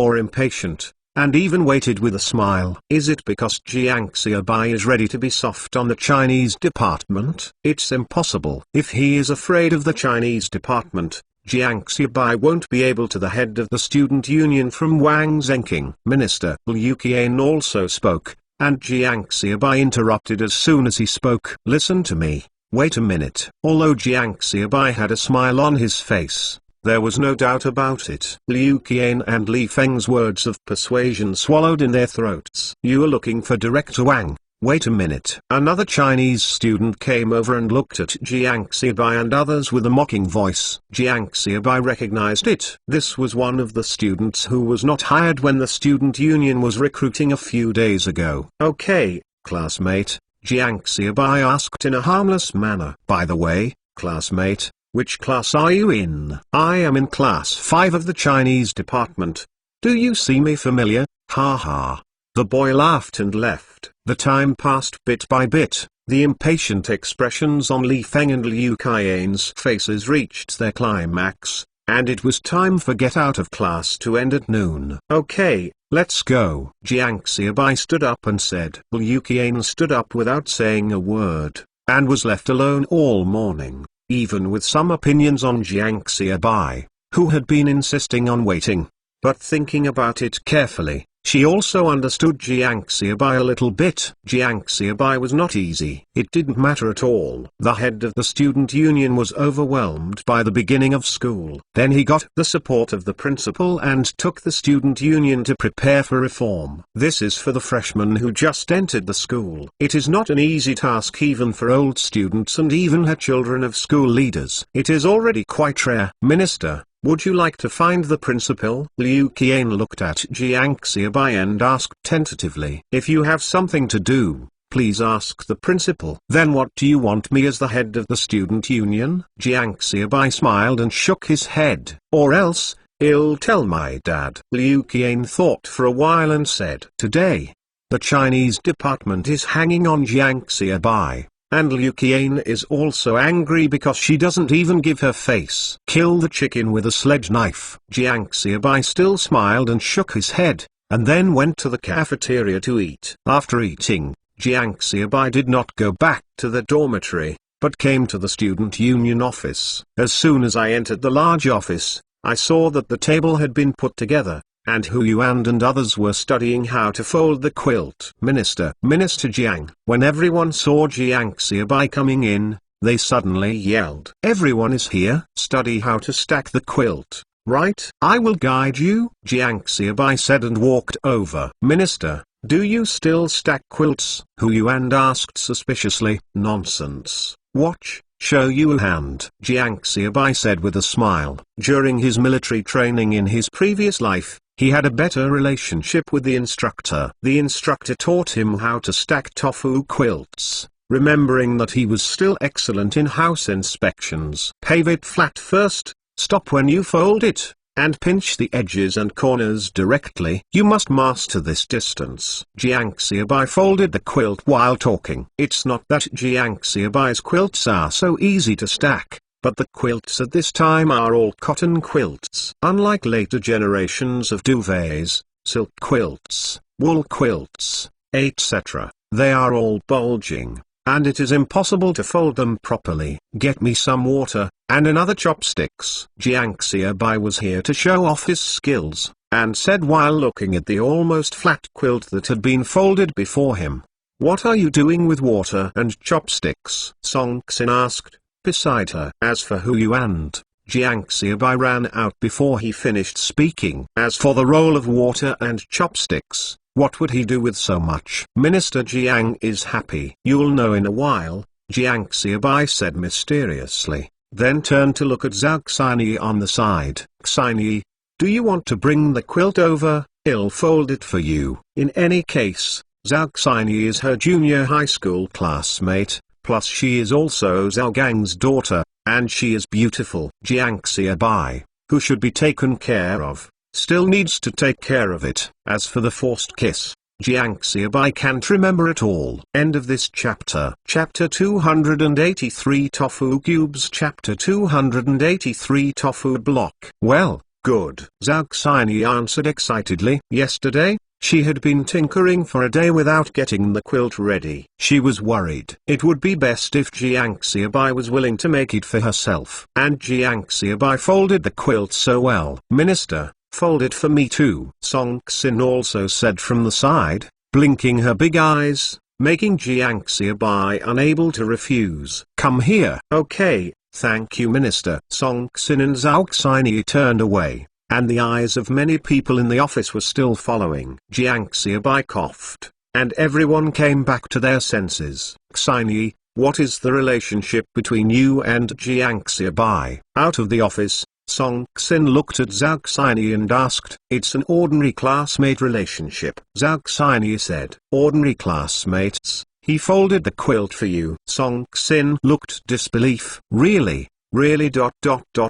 and even waited with a smile. Is it because Jiang Xiaobai is ready to be soft on the Chinese department? It's impossible. If he is afraid of the Chinese department, Jiang Xiaobai won't be able to. The head of the student union from Wang Zhenqing, Minister Liu Qian, also spoke, and Jiang Xiaobai interrupted as soon as he spoke. Listen to me. Wait a minute. Although Jiang Xiaobai had a smile on his face, there was no doubt about it. Liu Qian and Li Feng's words of persuasion swallowed in their throats. You are looking for Director Wang. Wait a minute. Another Chinese student came over and looked at Jiang Xiaobai and others with a mocking voice. Jiang Xiaobai recognized it. This was one of the students who was not hired when the student union was recruiting a few days ago. Okay, classmate, Jiang Xiaobai asked in a harmless manner. By the way, classmate, which class are you in? I am in class 5 of the Chinese department. Do you see me familiar? Ha ha. The boy laughed and left. The time passed bit by bit. The impatient expressions on Li Feng and Liu Qian's faces reached their climax, and it was time for get out of class to end at noon. Okay, let's go. Jiang Xiaobai stood up and said. Liu Qian stood up without saying a word, and was left alone all morning. Even with some opinions on Jiang Xiaobai, who had been insisting on waiting. But thinking about it carefully, she also understood Jiang Xiaobai a little bit. Jiang Xiaobai was not easy. It didn't matter at all. The head of the student union was overwhelmed by the beginning of school. Then he got the support of the principal and took the student union to prepare for reform. This is for the freshmen who just entered the school. It is not an easy task even for old students and even her children of school leaders. It is already quite rare. Minister, would you like to find the principal? Liu Qian looked at Jiang Xiaobai and asked tentatively. If you have something to do, please ask the principal. Then what do you want me as the head of the student union? Jiang Xiaobai smiled and shook his head. Or else, I'll tell my dad. Liu Qian thought for a while and said, today, The Chinese department is hanging on Jiang Xiaobai, and Liu Qian is also angry because she doesn't even give her face. Kill the chicken with a sledge knife. Jiang Xiaobai still smiled and shook his head, and then went to the cafeteria to eat. After eating, Jiang Xiaobai did not go back to the dormitory, but came to the student union office. As soon as I entered the large office, I saw that the table had been put together, and Hu Yuan and others were studying how to fold the quilt. Minister Jiang. When everyone saw Jiang Xiaobai coming in, they suddenly yelled, "Everyone is here! Study how to stack the quilt, right? I will guide you," Jiang Xiaobai said and walked over. "Minister, do you still stack quilts?" Hu Yuan asked suspiciously. "Nonsense. Watch, show you a hand," Jiang Xiaobai said with a smile. During his military training in his previous life, he had a better relationship with the instructor. The instructor taught him how to stack tofu quilts, remembering that he was still excellent in house inspections. Pave it flat first, stop when you fold it, and pinch the edges and corners directly. You must master this distance. Jiang Xiaobai folded the quilt while talking. It's not that Jiang Xiaobai's quilts are so easy to stack, but the quilts at this time are all cotton quilts. Unlike later generations of duvets, silk quilts, wool quilts, etc., they are all bulging, and it is impossible to fold them properly. Get me some water, and another chopsticks. Jiang Xiaobai was here to show off his skills, and said while looking at the almost flat quilt that had been folded before him, "What are you doing with water and chopsticks?" Song Xin asked, beside her. As for Hu Yuan, Jiang Xiaobai ran out before he finished speaking. As for the roll of water and chopsticks, what would he do with so much? Minister Jiang is happy. "You'll know in a while," Jiang Xiaobai said mysteriously, then turned to look at Zhao Xinyi on the side. "Xinyi, do you want to bring the quilt over? I'll fold it for you." In any case, Zhao Xinyi is her junior high school classmate, plus she is also Zhao Gang's daughter, and she is beautiful. Jiang Xiaobai, who should be taken care of, still needs to take care of it. As for the forced kiss, Jiang Xiaobai can't remember at all. End of this chapter. Chapter 283 Tofu Cubes. Chapter 283 Tofu Block. Well, good. Zhao Xinyi answered excitedly. Yesterday, she had been tinkering for a day without getting the quilt ready. She was worried. It would be best if Jiang Xiaobai was willing to make it for herself. And Jiang Xiaobai folded the quilt so well. "Minister, fold it for me too," Song Xin also said from the side, blinking her big eyes, making Jiang Xiaobai unable to refuse. "Come here." "Okay, thank you, Minister." Song Xin and Zhao Xinyi turned away, and the eyes of many people in the office were still following. Jiang Xiaobai coughed, and everyone came back to their senses. "Xinyi, what is the relationship between you and Jiang Xiaobai?" Out of the office, Song Xin looked at Zhao Xinyi and asked. "It's an ordinary classmate relationship," Zhao Xinyi said. "Ordinary classmates? He folded the quilt for you." Song Xin looked disbelief. Really? Really?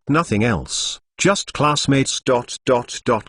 Nothing else. Just classmates.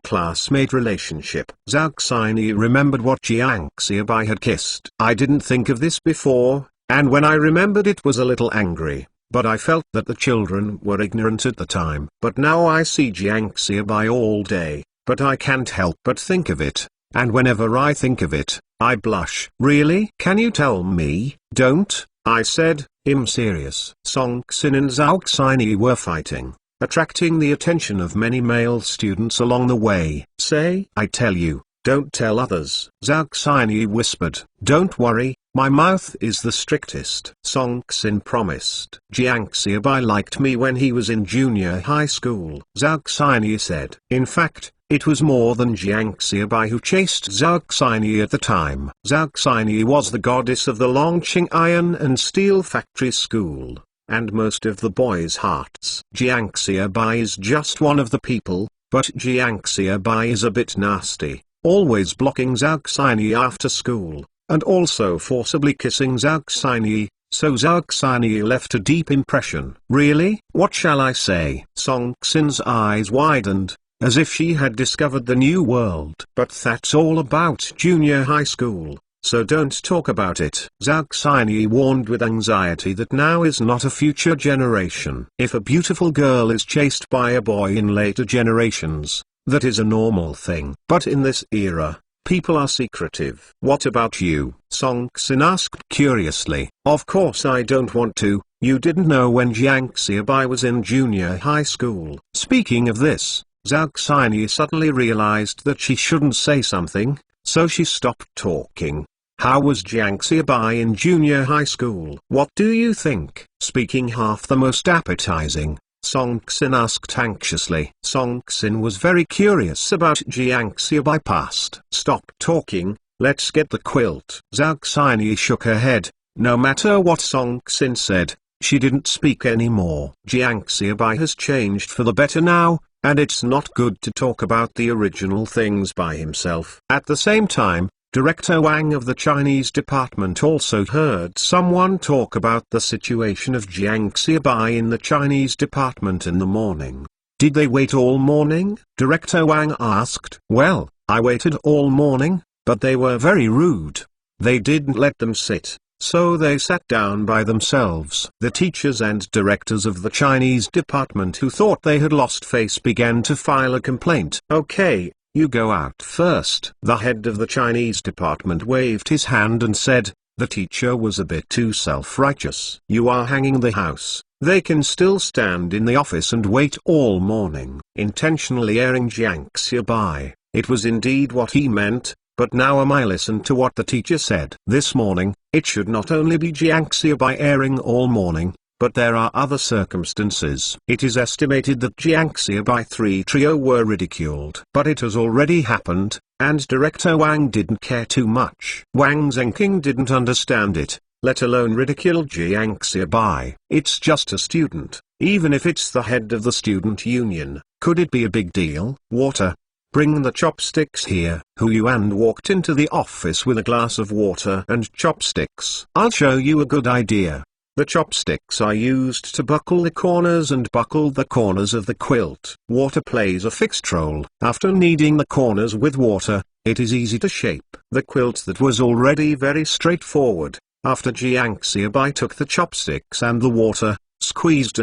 Classmate relationship. Zhao Xinyi remembered what Jiang Xiaobai had kissed. "I didn't think of this before, and when I remembered it was a little angry, but I felt that the children were ignorant at the time. But now I see Jiang Xiaobai all day, but I can't help but think of it, and whenever I think of it, I blush." "Really? Can you tell me?" "Don't," I said, "I'm serious." Song Xin and Zhao Xinyi were fighting, attracting the attention of many male students along the way. "Say, I tell you, don't tell others," Zhao Xinyi whispered. "Don't worry, my mouth is the strictest." Song Xin promised. "Jiang Xiaobai liked me when he was in junior high school," Zhao Xinyi said. In fact, it was more than Jiang Xiaobai who chased Zhao Xinyi at the time. Zhao Xinyi was the goddess of the Longqing Iron and Steel Factory School, and most of the boys' hearts. Jiang Xiaobai is just one of the people, but Jiang Xiaobai is a bit nasty, always blocking Zhao Xinyi after school, and also forcibly kissing Zhao Xinyi, so Zhao Xinyi left a deep impression. "Really? What shall I say?" Song Xin's eyes widened, as if she had discovered the new world. "But that's all about junior high school. so don't talk about it. Zhao Xinyi warned with anxiety that now is not a future generation. If a beautiful girl is chased by a boy in later generations, that is a normal thing. But in this era, people are secretive. What about you? Song Xin asked curiously. Of course I don't want to. You didn't know when Jiang Xiaobai was in junior high school. Speaking of this, Zhao Xinyi suddenly realized that she shouldn't say something, so she stopped talking. How was Jiang Xiaobai in junior high school? What do you think? Speaking half the most appetizing, Song Xin asked anxiously. Song Xin was very curious about Jiang Xiaobai past. Stop talking, let's get the quilt. Zhao Xinyi shook her head. No matter what Song Xin said, she didn't speak anymore. Jiang Xiaobai has changed for the better now, and it's not good to talk about the original things by himself. At the same time, Director Wang of the Chinese department also heard someone talk about the situation of Jiang Xiaobai in the Chinese department in the morning. Did they wait all morning? Director Wang asked. Well, I waited all morning, but they were very rude. They didn't let them sit, so they sat down by themselves. The teachers and directors of the Chinese department who thought they had lost face began to file a complaint. Okay, you go out first. The head of the Chinese department waved his hand and said, the teacher was a bit too self-righteous. You are hanging the house. They can still stand in the office and wait all morning. Intentionally airing Jiang Xiaobai. It was indeed what he meant, but now I listened to what the teacher said. This morning, it should not only be Jiang Xiaobai airing all morning, but there are other circumstances. It is estimated that Jiang Xiaobai 3 trio were ridiculed. But it has already happened, and Director Wang didn't care too much. Wang Zhenqing didn't understand it, let alone ridicule Jiang Xiaobai. It's just a student. Even if it's the head of the student union, could it be a big deal? Water. Bring the chopsticks here. Hu Yuan walked into the office with a glass of water and chopsticks. I'll show you a good idea. The chopsticks are used to buckle the corners and buckle the corners of the quilt. Water plays a fixed role. After kneading the corners with water, it is easy to shape. The quilt that was already very straightforward, after Jiang Xiaobai took the chopsticks and the water, squeezed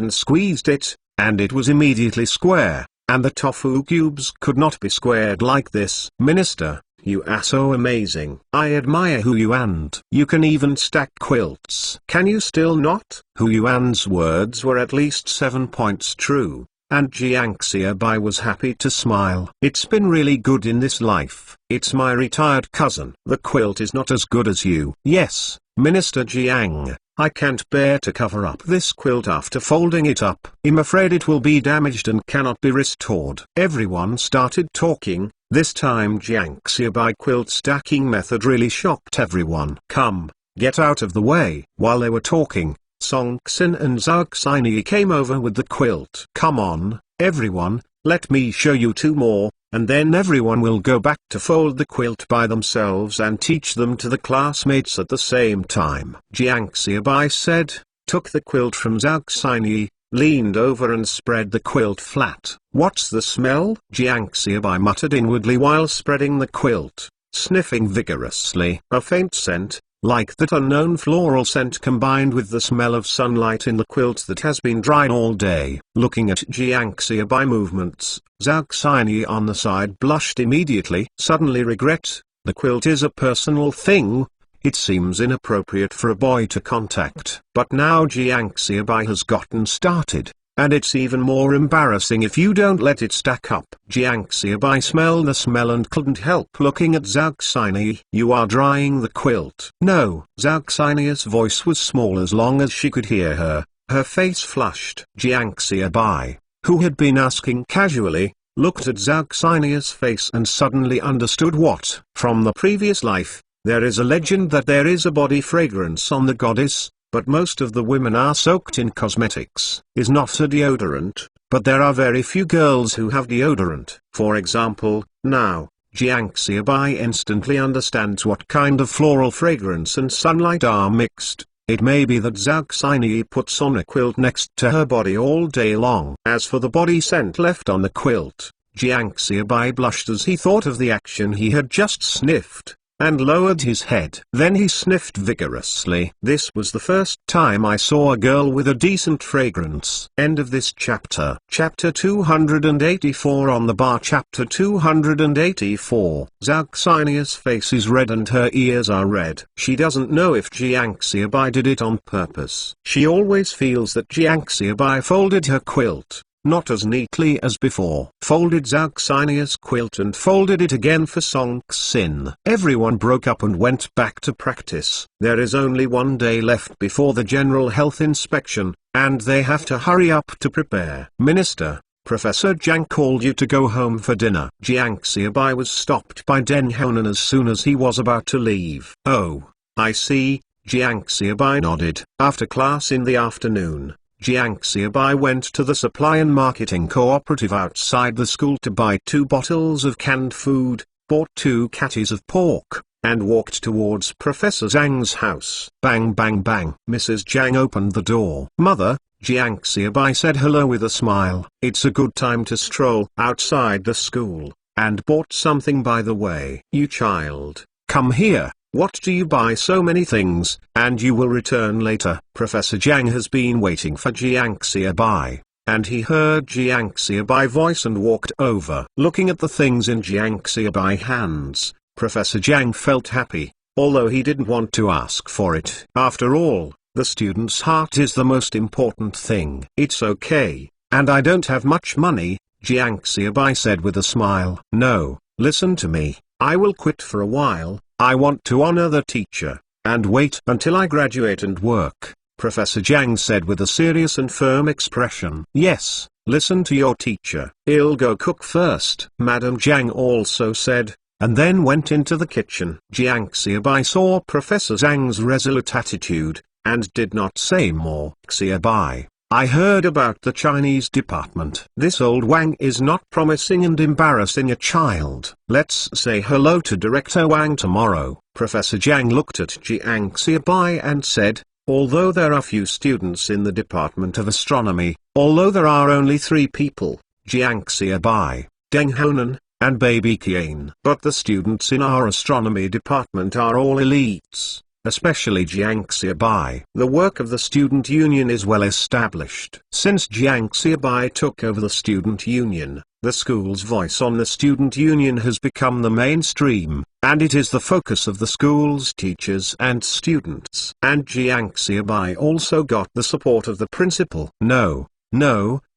it, and it was immediately square. And the tofu cubes could not be squared like this. Minister, you are so amazing. I admire Hu Yuan. You can even stack quilts. Can you still not? Hu Yuan's words were at least 7 points true, and Jiang Xiaobai was happy to smile. It's been really good in this life. It's my retired cousin. The quilt is not as good as you. Yes, Minister Jiang. I can't bear to cover up this quilt after folding it up. I'm afraid it will be damaged and cannot be restored. Everyone started talking. This time Jiang Xiaobai quilt stacking method really shocked everyone. Come, get out of the way. While they were talking, Song Xin and Zhao Xinyi came over with the quilt. Come on, everyone, let me show you 2 more. And then everyone will go back to fold the quilt by themselves and teach them to the classmates at the same time. Jiang Xiaobai said, took the quilt from Zhao Xinyi, leaned over and spread the quilt flat. What's the smell? Jiang Xiaobai muttered inwardly while spreading the quilt, sniffing vigorously. A faint scent, like that unknown floral scent combined with the smell of sunlight in the quilt that has been dry all day. Looking at Jiang Xiaobai movements, Zhao Xinyi on the side blushed immediately. Suddenly regret, the quilt is a personal thing. It seems inappropriate for a boy to contact. But now Jiang Xiaobai has gotten started, and it's even more embarrassing if you don't let it stack up. Jiang Xiaobai smelled the smell and couldn't help looking at Zhao Xinyi. You are drying the quilt. No. Zhao Xinyi's voice was small as long as she could hear her. Her face flushed. Jiang Xiaobai, who had been asking casually, looked at Zhao Xinyi's face and suddenly understood what. From the previous life, there is a legend that there is a body fragrance on the goddess, but most of the women are soaked in cosmetics. Is not a deodorant, but there are very few girls who have deodorant. For example, now, Jiang Xiaobai instantly understands what kind of floral fragrance and sunlight are mixed. It may be that Zhao Xinyi puts on a quilt next to her body all day long. As for the body scent left on the quilt, Jiang Xiaobai blushed as he thought of the action he had just sniffed. and lowered his head. Then he sniffed vigorously. This was the first time I saw a girl with a decent fragrance. End of this chapter. Chapter 284 on the bar. Chapter 284. Zalxinia's face is red and her ears are red. She doesn't know if Jiangxiabai did it on purpose. She always feels that Jiangxiabai folded her quilt, not as neatly as before. Folded Zalxinia's quilt and folded it again for Song Xin. Everyone broke up and went back to practice. There is only one day left before the general health inspection, and they have to hurry up to prepare. Minister, Professor Zhang called you to go home for dinner. Jiangxiabai was stopped by Deng Honan as soon as he was about to leave. Oh, I see, Jiangxiabai nodded. After class in the afternoon, Jiangxiabai went to the supply and marketing cooperative outside the school to buy 2 bottles of canned food, bought 2 catties of pork, and walked towards Professor Zhang's house. Bang bang bang. Mrs. Zhang opened the door. Mother, Jiangxiabai said hello with a smile. It's a good time to stroll outside the school, and bought something by the way. You child, come here. What do you buy? So many things, and you will return later. Professor Zhang has been waiting for Jiangxiabai, and he heard Jiangxiabai's voice and walked over. Looking at the things in Jiangxiabai's hands, Professor Zhang felt happy, although he didn't want to ask for it. After all, the student's heart is the most important thing. It's okay, and I don't have much money, Jiangxiabai said with a smile. No, listen to me, I will quit for a while. I want to honor the teacher, and wait until I graduate and work, Professor Zhang said with a serious and firm expression. Yes, listen to your teacher. I'll go cook first, Madam Zhang also said, and then went into the kitchen. Jiangxiabai saw Professor Zhang's resolute attitude, and did not say more. Xiabai, I heard about the Chinese department. This old Wang is not promising and embarrassing a child. Let's say hello to Director Wang tomorrow. Professor Zhang looked at Jiangxiabai and said, although there are few students in the Department of Astronomy, although there are only 3 people, Jiangxiabai, Deng Honan, and Baby Qian, but the students in our astronomy department are all elites. Especially Jiangxiabai. The work of the student union is well established. Since Jiangxiabai took over the student union, the school's voice on the student union has become the mainstream, and it is the focus of the school's teachers and students. And Jiangxiabai also got the support of the principal. No,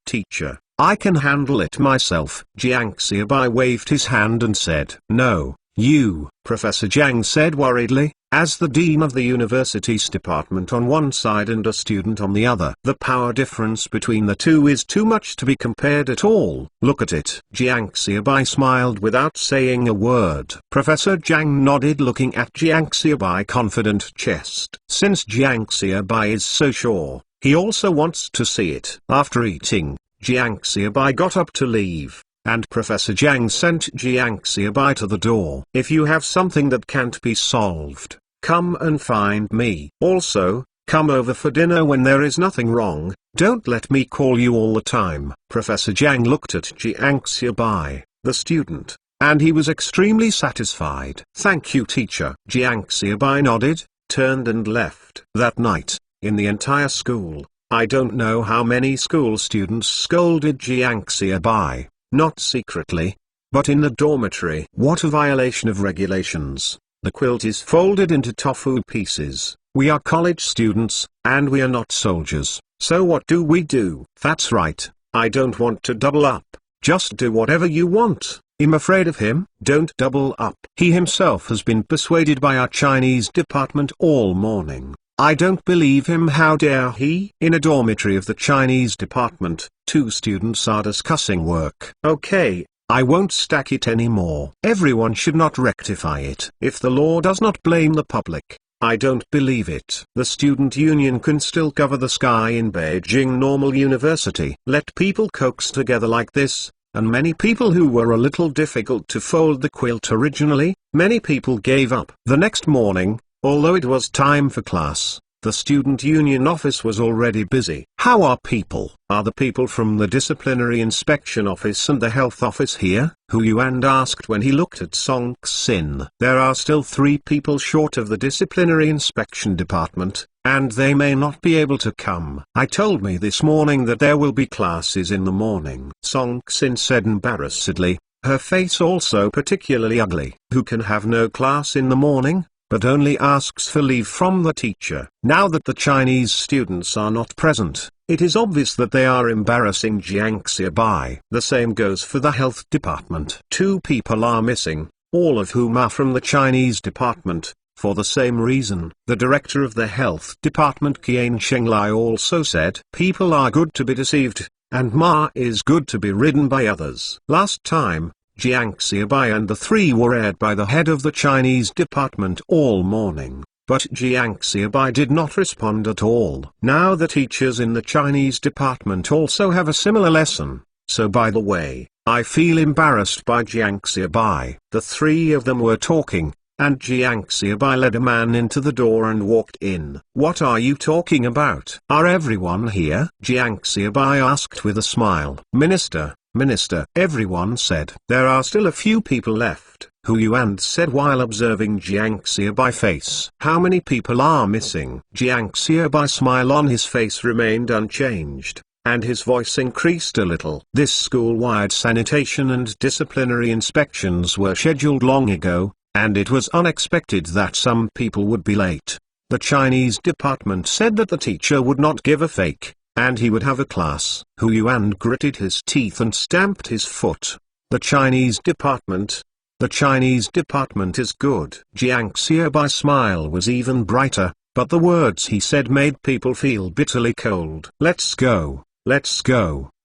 teacher, I can handle it myself. Jiangxiabai waved his hand and said, no, you, Professor Zhang said worriedly, as the dean of the university's department on one side and a student on the other. The power difference between the two is too much to be compared at all. Look at it. Jiangxiabai smiled without saying a word. Professor Zhang nodded looking at Jiangxiabai confident chest. Since Jiangxiabai is so sure, he also wants to see it. After eating, Jiangxiabai got up to leave, and Professor Zhang sent Jiangxiabai to the door. If you have something that can't be solved, come and find me. Also, come over for dinner when there is nothing wrong. Don't let me call you all the time. Professor Zhang looked at Jiangxiabai, the student, and he was extremely satisfied. Thank you, teacher. Jiangxiabai nodded, turned and left. That night, in the entire school, I don't know how many school students scolded Jiangxiabai, not secretly, but in the dormitory. What a violation of regulations. The quilt is folded into tofu pieces. We are college students, and we are not soldiers, so what do we do? That's right, I don't want to double up. Just do whatever you want. I'm afraid of him. Don't double up. He himself has been persuaded by our Chinese department all morning. I don't believe him. How dare he? In a dormitory of the Chinese department, 2 students are discussing work. Okay, I won't stack it anymore. Everyone should not rectify it. If the law does not blame the public, I don't believe it. The student union can still cover the sky in Beijing Normal University. Let people coax together like this, and many people who were a little difficult to fold the quilt originally, many people gave up. The next morning, although it was time for class, The student union office was already busy. "How are people? Are the people from the disciplinary inspection office and the health office here?" Hu Yuan asked when he looked at Song Xin. "There are still 3 people short of the disciplinary inspection department, and they may not be able to come. I told me this morning that there will be classes in the morning," Song Xin said embarrassedly, her face also particularly ugly. "Who can have no class in the morning, but only asks for leave from the teacher?" Now that the Chinese students are not present, it is obvious that they are embarrassing Jiang Xiaobai. The same goes for the health department. 2 people are missing, all of whom are from the Chinese department, for the same reason. The director of the health department Qian Shenglai also said, "People are good to be deceived, and Ma is good to be ridden by others." Last time, Jiang Xiaobai and the 3 were aired by the head of the Chinese department all morning, but Jiang Xiaobai did not respond at all. Now the teachers in the Chinese department also have a similar lesson, so by the way, I feel embarrassed by Jiang Xiaobai. The 3 of them were talking, and Jiang Xiaobai led a man into the door and walked in. "What are you talking about? Are everyone here?" Jiang Xiaobai asked with a smile. Minister, everyone said. "There are still a few people left," Hu Yuan said while observing Jiang Xiaobai's face. "How many people are missing?" Jiang Xiaobai's smile on his face remained unchanged, and his voice increased a little. "This school-wide sanitation and disciplinary inspections were scheduled long ago, and it was unexpected that some people would be late. The Chinese department said that the teacher would not give a fake, and he would have a class." Hu Yuan gritted his teeth and stamped his foot. The Chinese department is good." Jiang Xiaobai's smile was even brighter, but the words he said made people feel bitterly cold. Let's go.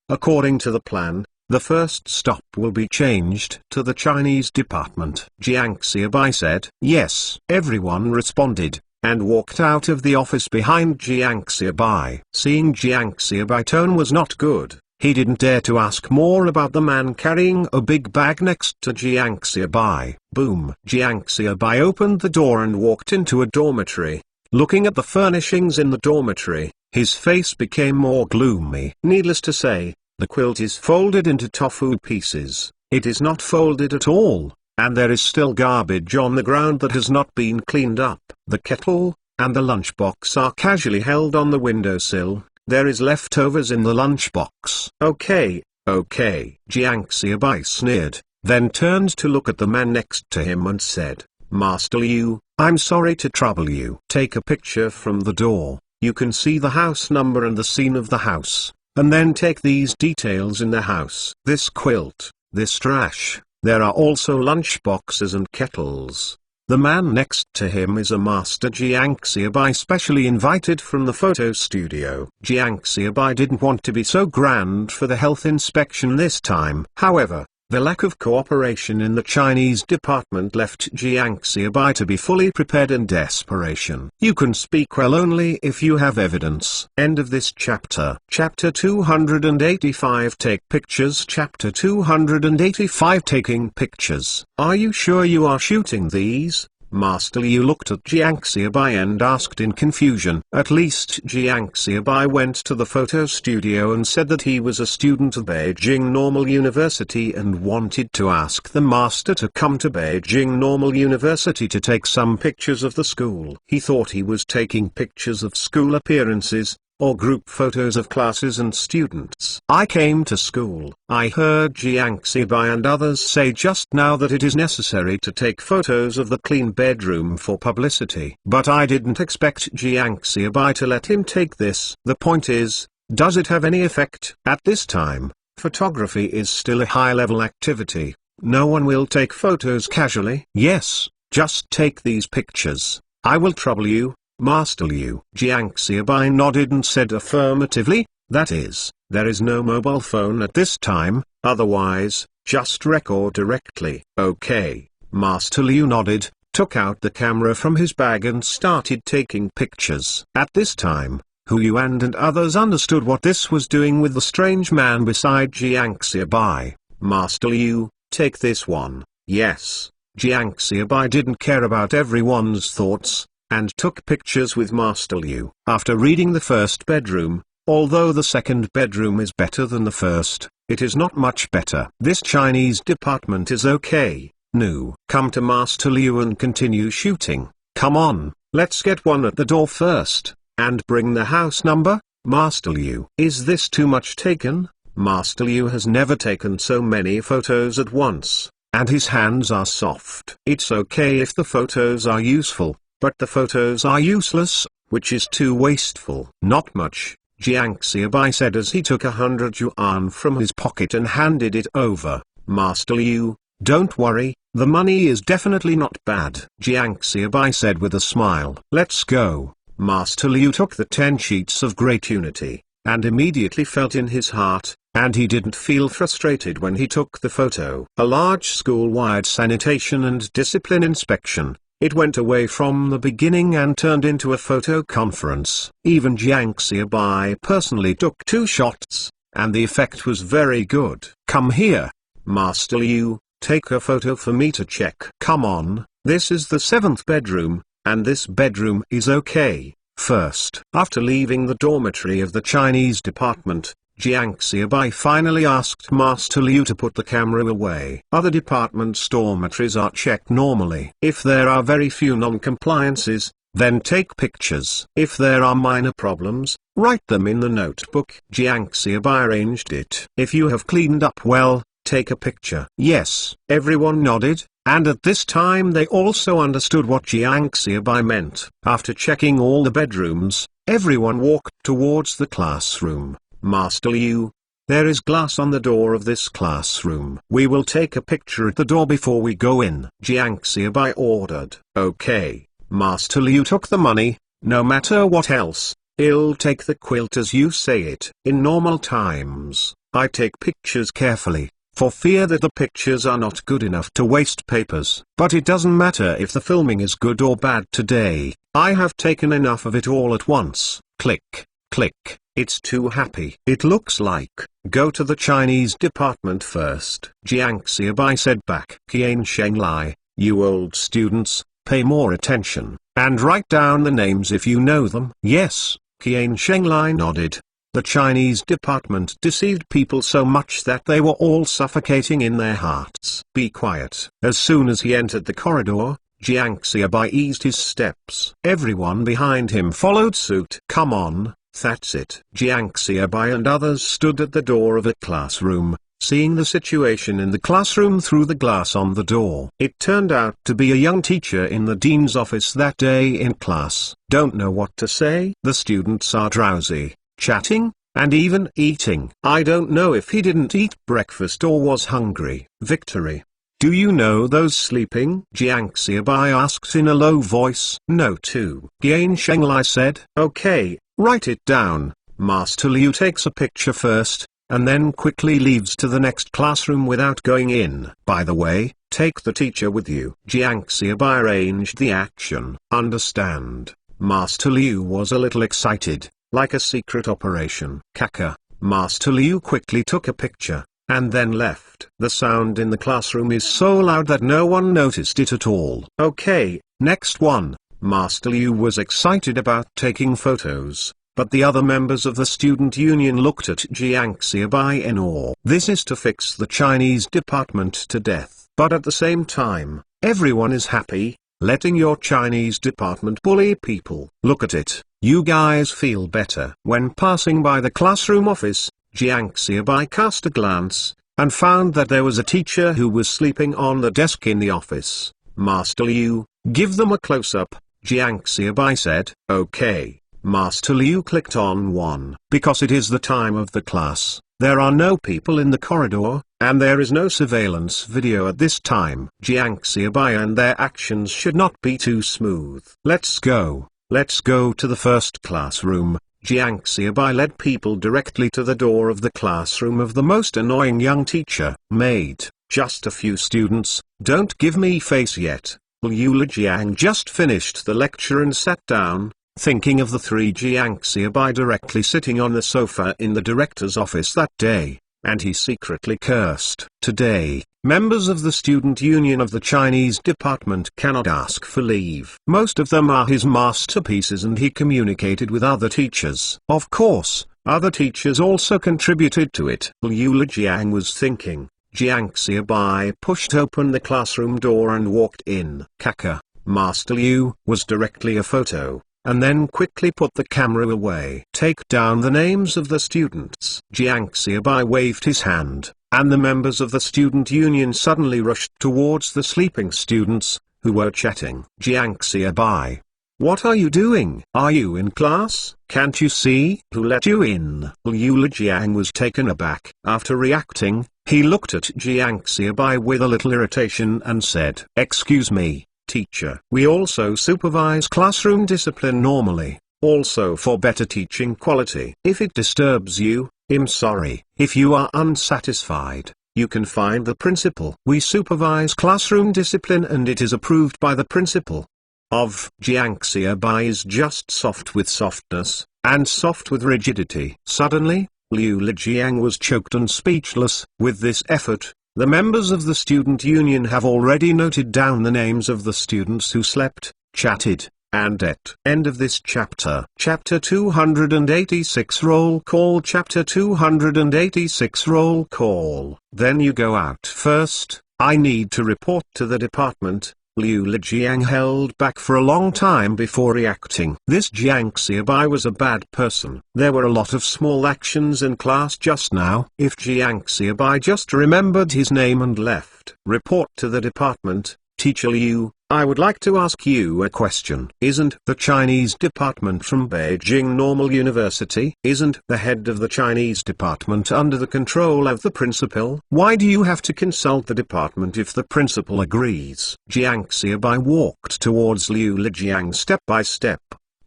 According to the plan, the first stop will be changed to the Chinese department," Jiang Xiaobai said. "Yes." Everyone responded, and walked out of the office behind Jiang Xiaobai. Seeing Jiang Xiaobai tone was not good, he didn't dare to ask more about the man carrying a big bag next to Jiang Xiaobai. Boom! Jiang Xiaobai opened the door and walked into a dormitory. Looking at the furnishings in the dormitory, his face became more gloomy. Needless to say, the quilt is folded into tofu pieces. It is not folded at all, and there is still garbage on the ground that has not been cleaned up. The kettle and the lunchbox are casually held on the windowsill. There is leftovers in the lunchbox. Okay, Jiang Xiaobai sneered, then turned to look at the man next to him and said, "Master Liu, I'm sorry to trouble you. Take a picture from the door. You can see the house number and the scene of the house, and then take these details in the house. This quilt, this trash. There are also lunchboxes and kettles." The man next to him is a master Jiang Xiaobai specially invited from the photo studio. Jiang Xiaobai didn't want to be so grand for the health inspection this time. However, the lack of cooperation in the Chinese department left Jiang Xiaobai to be fully prepared in desperation. You can speak well only if you have evidence. End of this chapter. Chapter 285 Take Pictures. Chapter 285 Taking Pictures. Are you sure you are shooting these? Master Liu looked at Jiang Xiaobai and asked in confusion. At least Jiang Xiaobai went to the photo studio and said that he was a student of Beijing Normal University and wanted to ask the master to come to Beijing Normal University to take some pictures of the school. He thought he was taking pictures of school appearances, or group photos of classes and students. I came to school. I heard Jiang Xiaobai and others say just now that it is necessary to take photos of the clean bedroom for publicity. But I didn't expect Jiang Xiaobai to let him take this. The point is, does it have any effect? At this time, photography is still a high-level activity. No one will take photos casually. Yes, just take these pictures. I will trouble you, Master Liu. Jiang Xiaobai nodded and said affirmatively, that is, there is no mobile phone at this time, otherwise, just record directly. Okay. Master Liu nodded, took out the camera from his bag and started taking pictures. At this time, Hu Yuan and others understood what this was doing with the strange man beside Jiang Xiaobai. Master Liu, take this one. Yes. Jiang Xiaobai didn't care about everyone's thoughts. and took pictures with Master Liu. After reading the first bedroom, although the second bedroom is better than the first, it is not much better. This Chinese department is okay. No. Come to Master Liu and continue shooting. Come on, let's get one at the door first, and bring the house number. Master Liu. Is this too much taken? Master Liu has never taken so many photos at once, and his hands are soft. It's okay if the photos are useful, but the photos are useless, which is too wasteful. Not much, Jiang Xiaobai said as he took 100 yuan from his pocket and handed it over. Master Liu, don't worry, the money is definitely not bad. Jiang Xiaobai said with a smile. Let's go. Master Liu took the 10 sheets of great unity, and immediately felt in his heart, and he didn't feel frustrated when he took the photo. A large school-wide sanitation and discipline inspection. It went away from the beginning and turned into a photo conference. Even Jiang Xiaobai personally took 2 shots, and the effect was very good. Come here. Master Liu, take a photo for me to check. Come on, this is the 7th bedroom, and this bedroom is okay. First, after leaving the dormitory of the Chinese department, Jiang Xiaobai finally asked Master Liu to put the camera away. Other departments' dormitories are checked normally. If there are very few non-compliances, then take pictures. If there are minor problems, write them in the notebook. Jiang Xiaobai arranged it. If you have cleaned up well, take a picture. Yes, everyone nodded, and at this time they also understood what Jiang Xiaobai meant. After checking all the bedrooms, everyone walked towards the classroom. Master Liu, there is glass on the door of this classroom. We will take a picture at the door before we go in. Jiang Xiaobai ordered. Okay. Master Liu took the money. No matter what else, I'll take the quilt as you say it. In normal times, I take pictures carefully, for fear that the pictures are not good enough to waste papers. But it doesn't matter if the filming is good or bad today. I have taken enough of it all at once. Click, click. It's too happy. It looks like, go to the Chinese department first. Jiang Xiaobai said back. Qian Shenglai, you old students, pay more attention, and write down the names if you know them. Yes, Qian Shenglai nodded. The Chinese department deceived people so much that they were all suffocating in their hearts. Be quiet. As soon as he entered the corridor, Jiang Xiaobai eased his steps. Everyone behind him followed suit. Come on. That's it. Jiang Xiaobai and others stood at the door of a classroom, seeing the situation in the classroom through the glass on the door. It turned out to be a young teacher in the dean's office that day in class. Don't know what to say. The students are drowsy, chatting, and even eating. I don't know if he didn't eat breakfast or was hungry. Victory. Do you know those sleeping? Jiang Xiaobai asked in a low voice. No too. Qian Shenglai said. Okay. Write it down. Master Liu takes a picture first, and then quickly leaves to the next classroom without going in. By the way, take the teacher with you. Jiang Xiaobai arranged the action. Understand. Master Liu was a little excited, like a secret operation. Kaka. Master Liu quickly took a picture, and then left. The sound in the classroom is so loud that no one noticed it at all. Okay, next one. Master Liu was excited about taking photos, but the other members of the student union looked at Jiang Xiaobai in awe. This is to fix the Chinese department to death. But at the same time, everyone is happy, letting your Chinese department bully people. Look at it, you guys feel better. When passing by the classroom office, Jiang Xiaobai cast a glance, and found that there was a teacher who was sleeping on the desk in the office. Master Liu, give them a close-up. Jiang Xiaobai said. Okay. Master Liu clicked on 1. Because it is the time of the class, there are no people in the corridor, and there is no surveillance video at this time. Jiang Xiaobai and their actions should not be too smooth. Let's go. Let's go to the first classroom. Jiang Xiaobai led people directly to the door of the classroom of the most annoying young teacher. Maid, just a few students, don't give me face yet. Liu Lijiang just finished the lecture and sat down, thinking of the 3 Jiang Xiaobai directly sitting on the sofa in the director's office that day, and he secretly cursed. Today, Members of the student union of the Chinese department cannot ask for leave. Most of them are his masterpieces, and he communicated with other teachers. Of course, other teachers also contributed to it. Liu Lijiang was thinking. Jiang Xiaobai pushed open the classroom door and walked in. Kaka, Master Liu, was directly a photo, and then quickly put the camera away. Take down the names of the students. Jiang Xiaobai waved his hand, and the members of the student union suddenly rushed towards the sleeping students, who were chatting. Jiang Xiaobai, what are you doing? Are you in class? Can't you see? Who let you in? Liu Lijiang was taken aback. After reacting, he looked at Jiang Xiaobai with a little irritation and said, "Excuse me, teacher. We also supervise classroom discipline normally, also for better teaching quality. If it disturbs you, I'm sorry. If you are unsatisfied, you can find the principal. We supervise classroom discipline and it is approved by the principal." Of Jiang Xiaobai is just soft with softness, and soft with rigidity. Suddenly, Liu Lijiang was choked and speechless. With this effort, the members of the student union have already noted down the names of the students who slept, chatted, and ate. End of this chapter. Chapter 286 Roll Call. Chapter 286 Roll Call. Then you go out first. I need to report to the department. Liu Lijiang held back for a long time before reacting. This Jiang Xiaobai was a bad person. There were a lot of small actions in class just now. If Jiang Xiaobai just remembered his name and left. Report to the department. Teacher Liu, I would like to ask you a question. Isn't the Chinese department from Beijing Normal University? Isn't the head of the Chinese department under the control of the principal? Why do you have to consult the department if the principal agrees? Jiang Xiaobai walked towards Liu Lijiang step by step.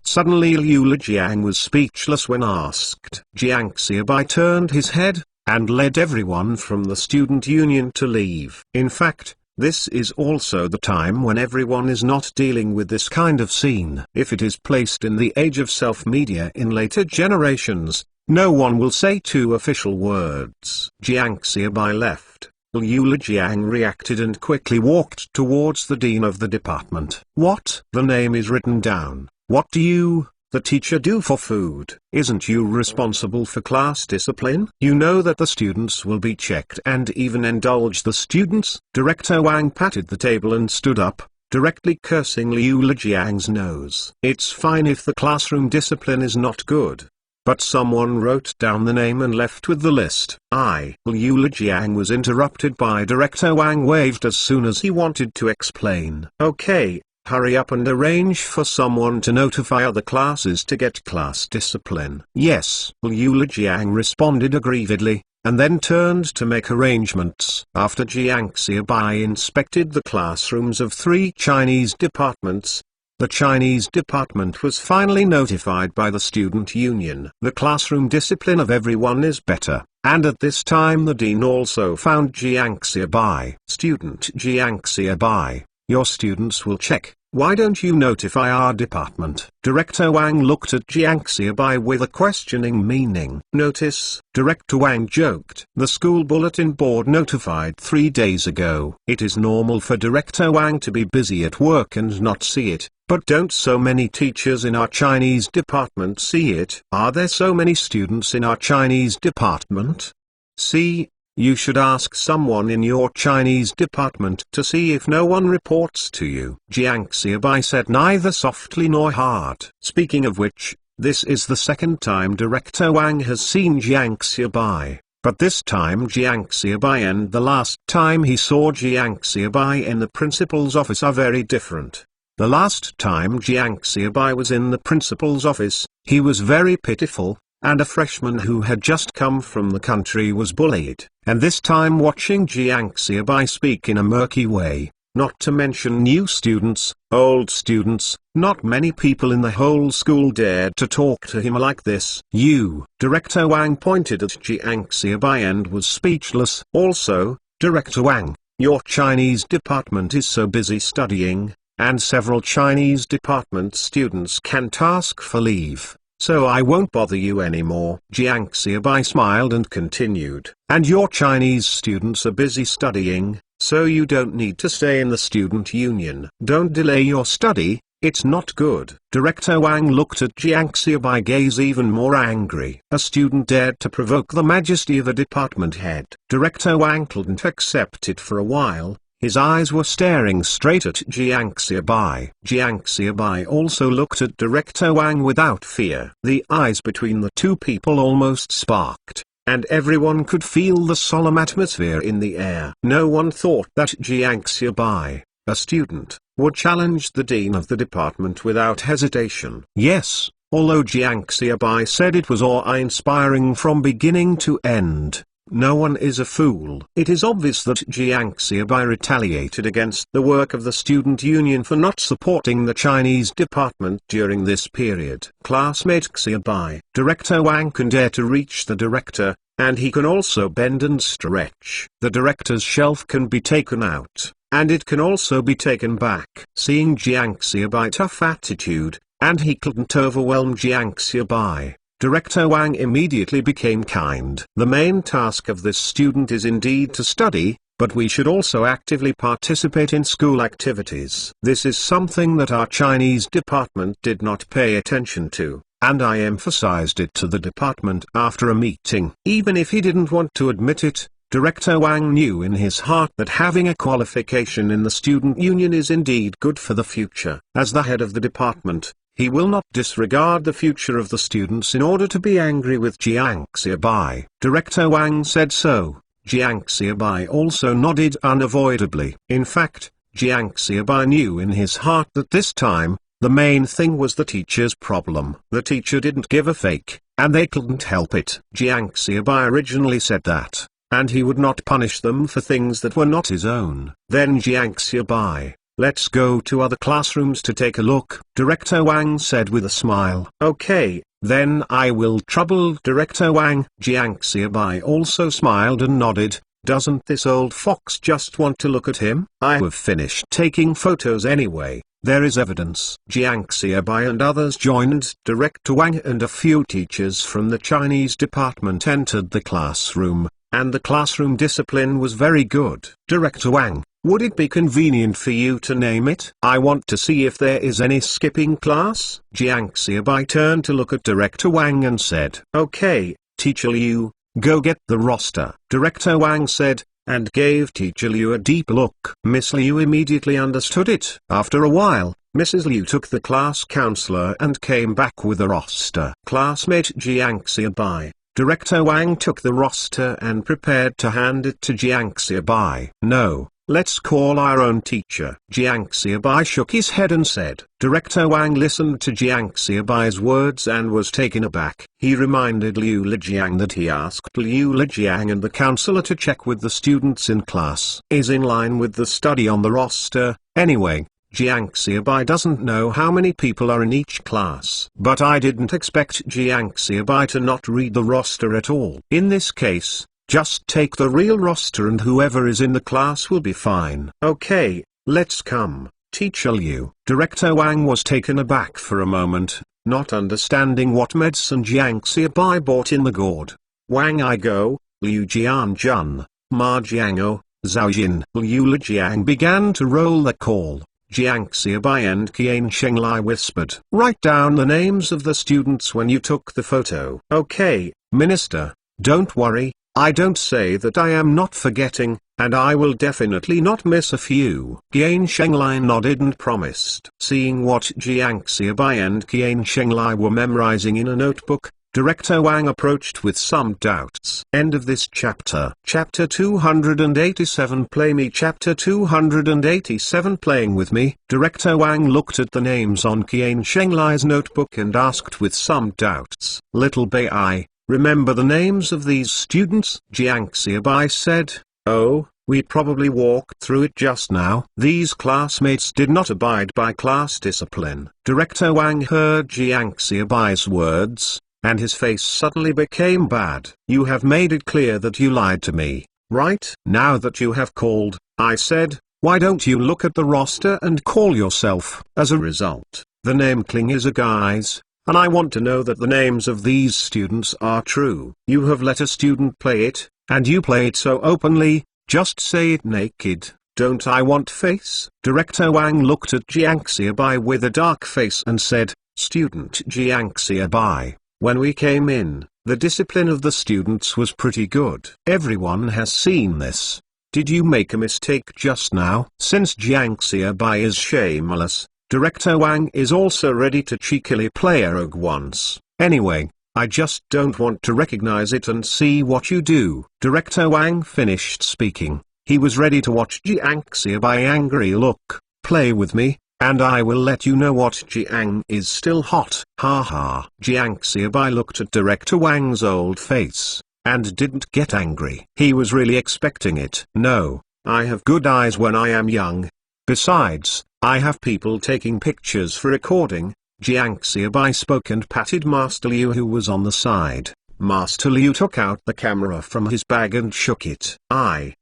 Suddenly Liu Lijiang was speechless when asked. Jiang Xiaobai turned his head, and led everyone from the student union to leave. In fact, this is also the time when everyone is not dealing with this kind of scene. If it is placed in the age of self-media in later generations, no one will say two official words. Jiang Xiaobai left. Liu Lijiang reacted and quickly walked towards the dean of the department. What? The name is written down. What do you, the teacher, do for food? Isn't you responsible for class discipline? You know that the students will be checked and even indulge the students. Director Wang patted the table and stood up, directly cursing Liu Lijiang's nose. It's fine if the classroom discipline is not good. But someone wrote down the name and left with the list. Liu Lijiang was interrupted by Director Wang waved as soon as he wanted to explain. Okay. Hurry up and arrange for someone to notify other classes to get class discipline. Yes, Liu Lijiang responded aggrievedly, and then turned to make arrangements. After Jiang Xiaobai inspected the classrooms of 3 Chinese departments, the Chinese department was finally notified by the student union. The classroom discipline of everyone is better, and at this time the dean also found Jiang Xiaobai. Student Jiang Xiaobai, your students will check. Why don't you notify our department? Director Wang looked at Jiang Xiaobai with a questioning meaning. Notice, Director Wang joked. The school bulletin board notified 3 days ago. It is normal for Director Wang to be busy at work and not see it, but don't so many teachers in our Chinese department see it? Are there so many students in our Chinese department? See? You should ask someone in your Chinese department to see if no one reports to you. Jiang Xiaobai said neither softly nor hard. Speaking of which, this is the second time Director Wang has seen Jiang Xiaobai, but this time Jiang Xiaobai and the last time he saw Jiang Xiaobai in the principal's office are very different. The last time Jiang Xiaobai was in the principal's office, he was very pitiful, and a freshman who had just come from the country was bullied. And this time watching Jiang Xiaobai speak in a murky way, not to mention new students, old students, not many people in the whole school dared to talk to him like this. Director Wang pointed at Jiang Xiaobai and was speechless. Also, Director Wang, your Chinese department is so busy studying, and several Chinese department students can't ask for leave. So I won't bother you anymore. Jiang Xiaobai smiled and continued. And your Chinese students are busy studying, so you don't need to stay in the student union. Don't delay your study, it's not good. Director Wang looked at Jiang Xiaobai gaze even more angry. A student dared to provoke the majesty of a department head. Director Wang couldn't accept it for a while. His eyes were staring straight at Jiang Xiaobai. Jiang Xiaobai also looked at Director Wang without fear. The eyes between the two people almost sparked, and everyone could feel the solemn atmosphere in the air. No one thought that Jiang Xiaobai, a student, would challenge the dean of the department without hesitation. Yes, although Jiang Xiaobai said it was awe-inspiring from beginning to end, no one is a fool. It is obvious that Jiang Xiaobai retaliated against the work of the student union for not supporting the Chinese department during this period. Classmate Xiaobai, Director Wang can dare to reach the director, and he can also bend and stretch. The director's shelf can be taken out, and it can also be taken back. Seeing Jiang Xiaobai's tough attitude, and he couldn't overwhelm Jiang Xiaobai, Director Wang immediately became kind. The main task of this student is indeed to study, but we should also actively participate in school activities. This is something that our Chinese department did not pay attention to, and I emphasized it to the department after a meeting. Even if he didn't want to admit it, Director Wang knew in his heart that having a qualification in the student union is indeed good for the future. As the head of the department, he will not disregard the future of the students in order to be angry with Jiang Xiaobai. Director Wang said so. Jiang Xiaobai also nodded unavoidably. In fact, Jiang Xiaobai knew in his heart that this time, the main thing was the teacher's problem. The teacher didn't give a fake, and they couldn't help it. Jiang Xiaobai originally said that, and he would not punish them for things that were not his own. Then Jiang Xiaobai, let's go to other classrooms to take a look, Director Wang said with a smile. Okay, then I will trouble Director Wang. Jiang Xiaobai also smiled and nodded. Doesn't this old fox just want to look at him? I have finished taking photos anyway. There is evidence. Jiang Xiaobai and others joined. Director Wang and a few teachers from the Chinese department entered the classroom, and the classroom discipline was very good. Director Wang, would it be convenient for you to name it? I want to see if there is any skipping class. Jiang Xiaobai turned to look at Director Wang and said, Okay, Teacher Liu, go get the roster. Director Wang said, and gave Teacher Liu a deep look. Miss Liu immediately understood it. After a while, Mrs. Liu took the class counselor and came back with a roster. Classmate Jiang Xiaobai, Director Wang took the roster and prepared to hand it to Jiang Xiaobai. No. Let's call our own teacher. Jiang Xiaobai shook his head and said. Director Wang listened to Jiang Xiaobai's words and was taken aback. He reminded Liu Lijiang that he asked Liu Lijiang and the counselor to check with the students in class is in line with the study on the roster. Anyway, Jiang Xiaobai doesn't know how many people are in each class. But I didn't expect Jiang Xiaobai to not read the roster at all. In this case, just take the real roster and whoever is in the class will be fine. Okay, let's come, Teacher Liu. Director Wang was taken aback for a moment, not understanding what medicine Jiang Xiaobai bought in the gourd. Wang I go, Liu Jianjun, Ma Jiango, Zhao Jin. Liu Lijiang began to roll the call. Jiang Xiaobai and Qian Shenglai whispered. Write down the names of the students when you took the photo. Okay, Minister, don't worry. I don't say that I am not forgetting, and I will definitely not miss a few. Qian Shenglai nodded and promised. Seeing what Jiang Xiaobai and Qian Shenglai were memorizing in a notebook, Director Wang approached with some doubts. End of this chapter. Chapter 287 Play Me. Chapter 287 Playing with Me. Director Wang looked at the names on Qian Shenglai's notebook and asked with some doubts. Little Bei, remember the names of these students? Jiang Xiaobai said. Oh, we probably walked through it just now. These classmates did not abide by class discipline. Director Wang heard Jiang Xiaobai's words, and his face suddenly became bad. You have made it clear that you lied to me, right? Now that you have called, I said, why don't you look at the roster and call yourself? As a result, the name Kling is a guise, and I want to know that the names of these students are true. You have let a student play it, and you play it so openly, Just say it naked. Don't I want face? Director Wang looked at Jiang Xiaobai with a dark face and said, Student Jiang Xiaobai, when we came in, the discipline of the students was pretty good. Everyone has seen this. Did you make a mistake just now? Since Jiang Xiaobai is shameless, Director Wang is also ready to cheekily play a rogue once. Anyway, I just don't want to recognize it and see what you do. Director Wang finished speaking. He was ready to watch Jiang Xiaobai angry look. Play with me, and I will let you know what Jiang is still hot. Ha ha. Jiang Xiaobai looked at Director Wang's old face, and didn't get angry. He was really expecting it. No, I have good eyes when I am young. Besides, I have people taking pictures for recording. Jiang Xiaobai spoke and patted Master Liu, who was on the side. Master Liu took out the camera from his bag and shook it.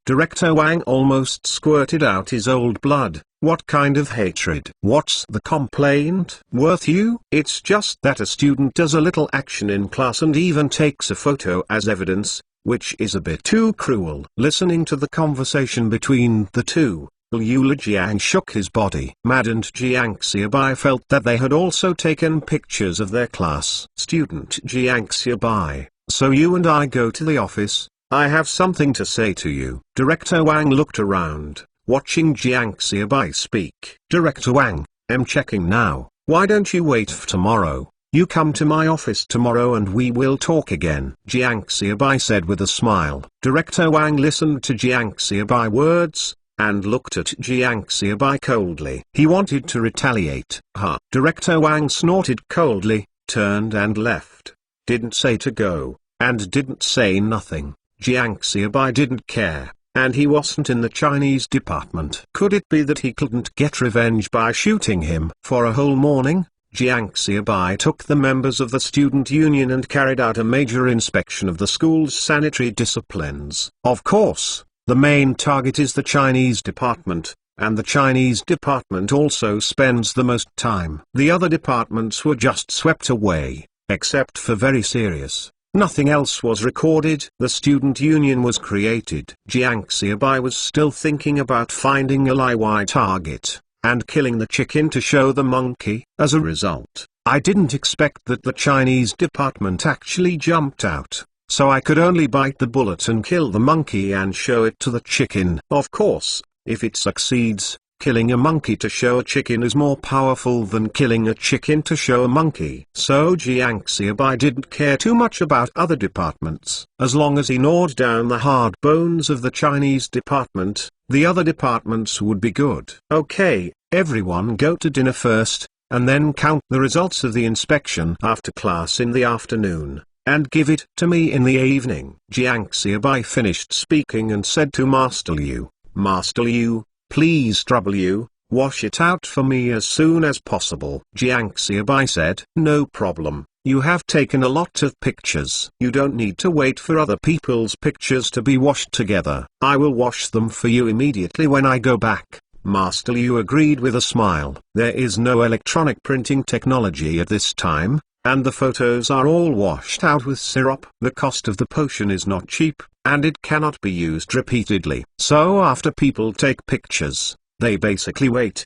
Director Wang almost squirted out his old blood. What kind of hatred? What's the complaint? Worth you? It's just that a student does a little action in class and even takes a photo as evidence, which is a bit too cruel. Listening to the conversation between the two, Liu Lijiang shook his body. Maddened Jiang Xiaobai felt that they had also taken pictures of their class. Student Jiang Xiaobai, so you and I go to the office. I have something to say to you. Director Wang looked around, watching Jiang Xiaobai speak. Director Wang, I'm checking now. Why don't you wait for tomorrow? You come to my office tomorrow and we will talk again. Jiang Xiaobai said with a smile. Director Wang listened to Jiang Xiaobai words, and looked at Jiang Xiaobai coldly. He wanted to retaliate. Director Wang snorted coldly, turned and left. Didn't say to go, and didn't say nothing. Jiang Xiaobai didn't care, and he wasn't in the Chinese department. Could it be that he couldn't get revenge by shooting him? For a whole morning, Jiang Xiaobai took the members of the student union and carried out a major inspection of the school's sanitary disciplines. Of course, the main target is the Chinese department, and the Chinese department also spends the most time. The other departments were just swept away, except for very serious. Nothing else was recorded. The student union was created. Jiang Xiaobai was still thinking about finding a Liwai target, and killing the chicken to show the monkey. As a result, I didn't expect that the Chinese department actually jumped out. So I could only bite the bullet and kill the monkey and show it to the chicken. Of course, if it succeeds, killing a monkey to show a chicken is more powerful than killing a chicken to show a monkey. So Jiang Xiaobai didn't care too much about other departments. As long as he gnawed down the hard bones of the Chinese department, the other departments would be good. Okay, everyone go to dinner first, and then count the results of the inspection after class in the afternoon, and give it to me in the evening. Jiang Xiaobai finished speaking and said to Master Liu, Master Liu, please wash it out for me as soon as possible. Jiang Xiaobai said, no problem, you have taken a lot of pictures. You don't need to wait for other people's pictures to be washed together. I will wash them for you immediately when I go back. Master Liu agreed with a smile. There is no electronic printing technology at this time, and the photos are all washed out with syrup. The cost of the potion is not cheap, and it cannot be used repeatedly. So after people take pictures, they basically wait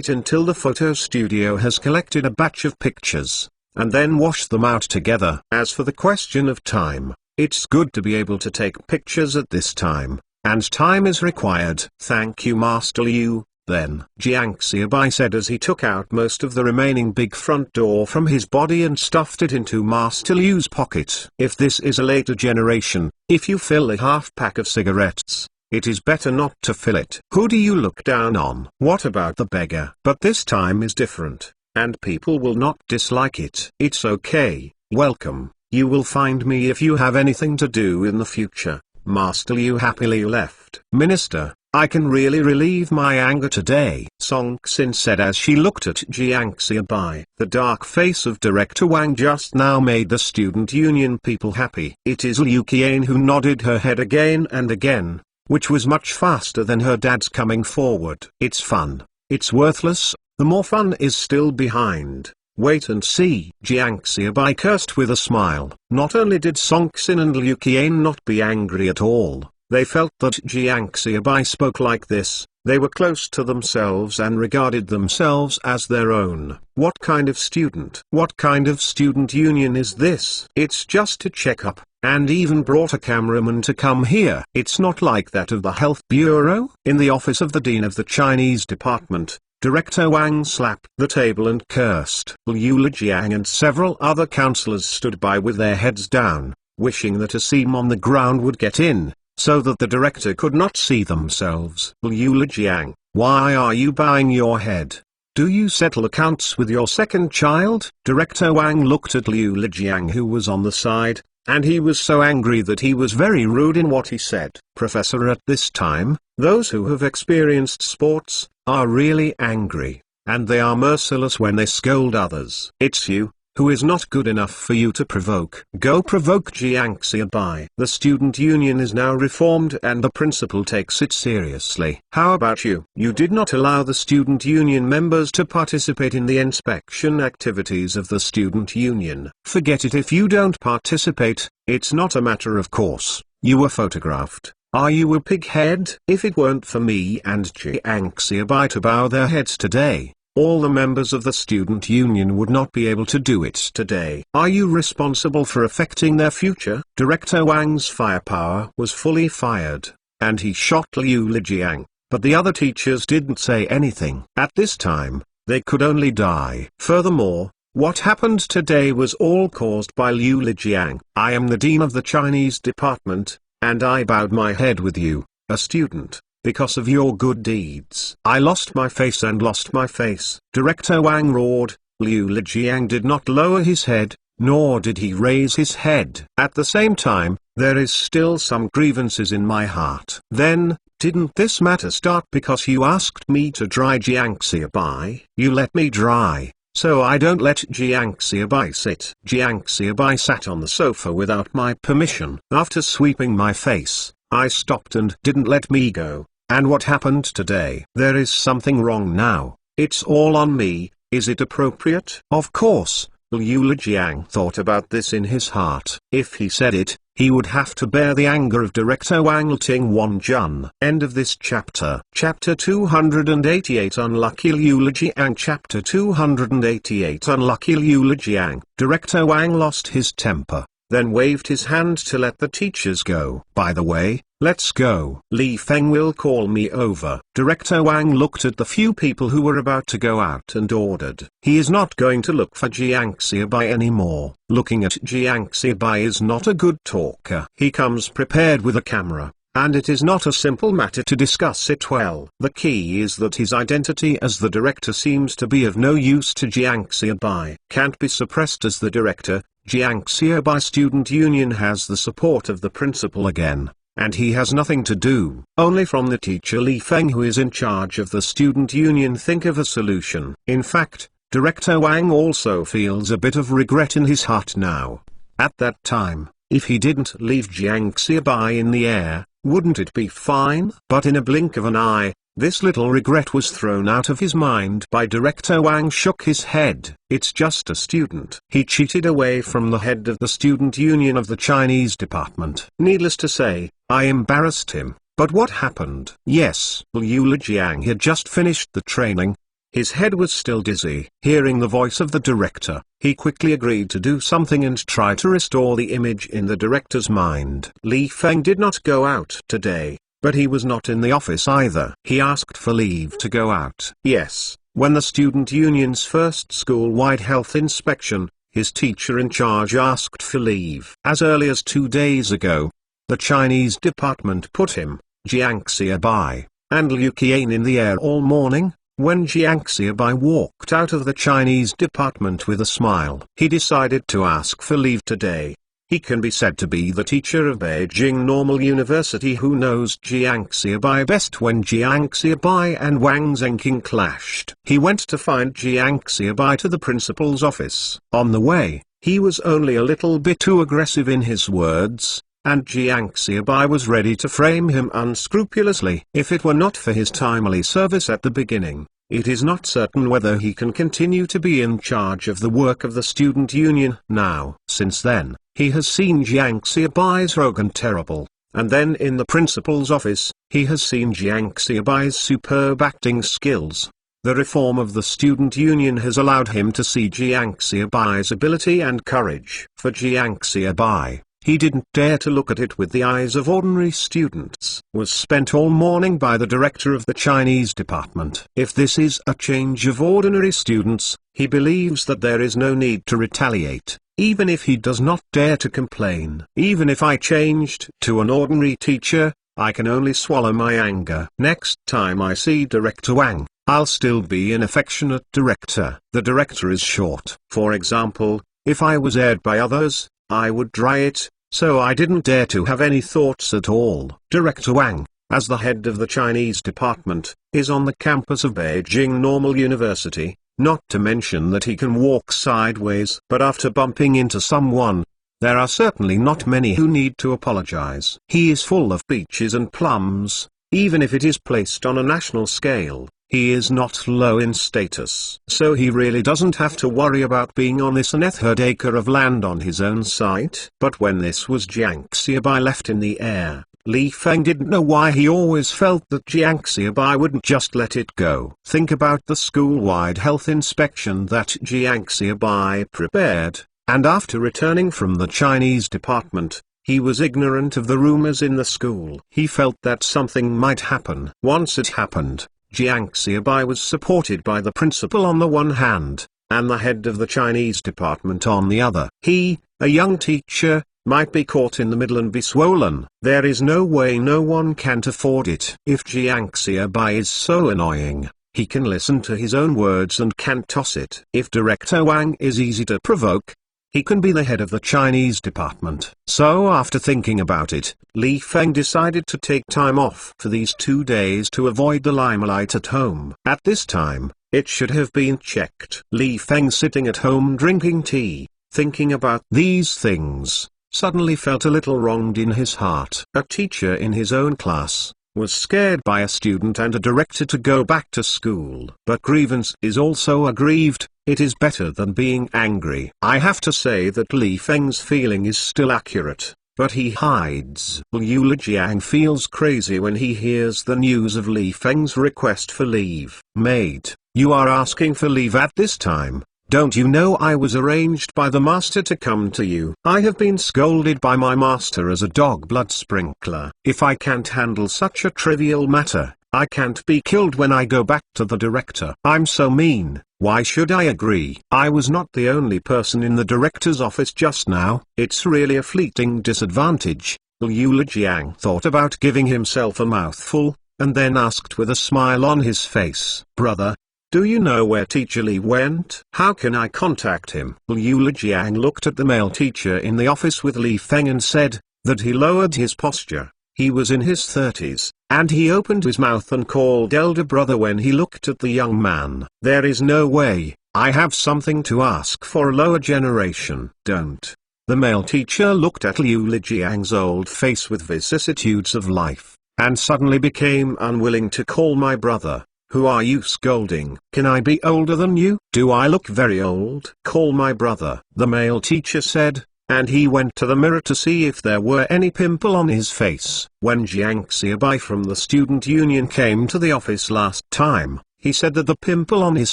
until the photo studio has collected a batch of pictures, and then wash them out together. As for the question of time, it's good to be able to take pictures at this time, and time is required. Thank you, Master Liu. Then, Jiang Xiaobai said as he took out most of the remaining big front door from his body and stuffed it into Master Liu's pocket. If this is a later generation, if you fill a half pack of cigarettes, it is better not to fill it. Who do you look down on? What about the beggar? But this time is different, and people will not dislike it. It's okay. Welcome. You will find me if you have anything to do in the future. Master Liu happily left. Minister, I can really relieve my anger today, Song Xin said as she looked at Jiang Xiaobai. The dark face of Director Wang just now made the student union people happy. It is Liu Qian who nodded her head again and again, which was much faster than her dad's coming forward. It's fun. It's worthless. The more fun is still behind. Wait and see. Jiang Xiaobai cursed with a smile. Not only did Song Xin and Liu Qian not be angry at all, They felt that Jiang Xiaobai spoke like this. They were close to themselves and regarded themselves as their own. What kind of student? What kind of student union is this? It's just a checkup, and even brought a cameraman to come here. It's not like that of the Health Bureau. In the office of the Dean of the Chinese Department, Director Wang slapped the table and cursed. Liu Lijiang and several other counselors stood by with their heads down, wishing that a seam on the ground would get in, so that the director could not see themselves. Liu Lijiang, why are you bowing your head? Do you settle accounts with your second child? Director Wang looked at Liu Lijiang, who was on the side, and he was so angry that he was very rude in what he said. Professor, at this time, those who have experienced sports are really angry, and they are merciless when they scold others. It's you who is not good enough for you to provoke. Go provoke Jiang Xiaobai. The student union is now reformed and the principal takes it seriously. How about you? You did not allow the student union members to participate in the inspection activities of the student union. Forget it if you don't participate. It's not a matter of course. You were photographed. Are you a pighead? If it weren't for me and Jiang Xiaobai to bow their heads today, all the members of the student union would not be able to do it today. Are you responsible for affecting their future? Director Wang's firepower was fully fired, and he shot Liu Lijiang, but the other teachers didn't say anything. At this time, they could only die. Furthermore, what happened today was all caused by Liu Lijiang. I am the dean of the Chinese department, and I bowed my head with you, a student. Because of your good deeds. I lost my face and lost my face. Director Wang roared. Liu Lijiang did not lower his head, nor did he raise his head. At the same time, there is still some grievances in my heart. Then, didn't this matter start because you asked me to dry Jiang Xiaobai? You let me dry, so I don't let Jiang Xiaobai sit. Jiang Xiaobai sat on the sofa without my permission. After sweeping my face, I stopped and didn't let me go. And what happened today? There is something wrong now. It's all on me. Is it appropriate? Of course, Liu Lijiang thought about this in his heart. If he said it, he would have to bear the anger of Director Wang Ting Wanjun. End of this chapter. Chapter 288 Unlucky Liu Lijiang. Chapter 288 Unlucky Liu Lijiang. Director Wang lost his temper, then waved his hand to let the teachers go. By the way, let's go. Li Feng will call me over. Director Wang looked at the few people who were about to go out and ordered. He is not going to look for Jiang Xiaobai anymore. Looking at Jiang Xiaobai is not a good talker. He comes prepared with a camera, and it is not a simple matter to discuss it well. The key is that his identity as the director seems to be of no use to Jiang Xiaobai. Can't be suppressed as the director. Jiang Xiaobai student union has the support of the principal again, and he has nothing to do. Only from the teacher Li Feng, who is in charge of the student union, think of a solution. In fact, Director Wang also feels a bit of regret in his heart now. At that time, if he didn't leave Jiang Xiaobai in the air, wouldn't it be fine? But in a blink of an eye, this little regret was thrown out of his mind by Director Wang. Shook his head. It's just a student. He cheated away from the head of the student union of the Chinese department. Needless to say, I embarrassed him. But what happened? Yes, Liu Lijiang had just finished the training. His head was still dizzy. Hearing the voice of the director, he quickly agreed to do something and try to restore the image in the director's mind. Li Feng did not go out today, but he was not in the office either. He asked for leave to go out. Yes, when the student union's first school-wide health inspection, his teacher in charge asked for leave. As early as 2 days ago, the Chinese department put him, Jiang Xiaobai, and Liu Qian in the air all morning. When Jiang Xiaobai walked out of the Chinese department with a smile, he decided to ask for leave today. He can be said to be the teacher of Beijing Normal University who knows Jiang Xiaobai best. When Jiang Xiaobai and Wang Zhenqing clashed, he went to find Jiang Xiaobai to the principal's office. On the way, he was only a little bit too aggressive in his words, and Jiang Xiaobai was ready to frame him unscrupulously. If it were not for his timely service at the beginning, it is not certain whether he can continue to be in charge of the work of the student union. Now, since then, he has seen Jiang Xiaobai's arrogant, terrible, And then in the principal's office, he has seen Jiang Xiaobai's superb acting skills. The reform of the student union has allowed him to see Jiang Xiaobai's ability and courage. For Jiang Xiaobai, he didn't dare to look at it with the eyes of ordinary students. Was spent all morning by the director of the Chinese department. If this is a change of ordinary students, he believes that there is no need to retaliate, even if he does not dare to complain. Even if I changed to an ordinary teacher, I can only swallow my anger. Next time I see Director Wang, I'll still be an affectionate director. The director is short. For example, if I was aired by others, I would dry it, so I didn't dare to have any thoughts at all. Director Wang, as the head of the Chinese department, is on the campus of Beijing Normal University, not to mention that he can walk sideways. But after bumping into someone, there are certainly not many who need to apologize. He is full of peaches and plums, even if it is placed on a national scale. He is not low in status. So he really doesn't have to worry about being on this nth acre of land on his own site. But when this was Jiang Xiaobai left in the air, Li Feng didn't know why he always felt that Jiang Xiaobai wouldn't just let it go. Think about the school-wide health inspection that Jiang Xiaobai prepared, and after returning from the Chinese department, he was ignorant of the rumors in the school. He felt that something might happen. Once it happened, Jiang Xiaobai was supported by the principal on the one hand, and the head of the Chinese department on the other. He, a young teacher, might be caught in the middle and be swollen. There is no way no one can afford it. If Jiang Xiaobai is so annoying, he can listen to his own words and can toss it. If Director Wang is easy to provoke, he can be the head of the Chinese department. So after thinking about it, Li Feng decided to take time off for these 2 days to avoid the limelight at home. At this time, it should have been checked. Li Feng, sitting at home drinking tea, thinking about these things, suddenly felt a little wronged in his heart. A teacher in his own class was scared by a student and a director to go back to school. But grievance is also aggrieved. It is better than being angry. I have to say that Li Feng's feeling is still accurate, but he hides. Liu Lijiang feels crazy when he hears the news of Li Feng's request for leave. Maid, you are asking for leave at this time. Don't you know I was arranged by the master to come to you? I have been scolded by my master as a dog blood sprinkler. If I can't handle such a trivial matter, I can't be killed when I go back to the director. I'm so mean. Why should I agree? I was not the only person in the director's office just now. It's really a fleeting disadvantage. Liu Lijiang thought about giving himself a mouthful, and then asked with a smile on his face, "Brother, do you know where Teacher Li went? How can I contact him?" Liu Lijiang looked at the male teacher in the office with Li Feng and said that he lowered his posture. He was in his 30s, and he opened his mouth and called elder brother when he looked at the young man. There is no way. I have something to ask for a lower generation. Don't. The male teacher looked at Liu Lijiang's old face with vicissitudes of life, and suddenly became unwilling to call my brother. Who are you scolding? Can I be older than you? Do I look very old? Call my brother, the male teacher said, and he went to the mirror to see if there were any pimple on his face. When Jiang Xiaobai from the student union came to the office last time, he said that the pimple on his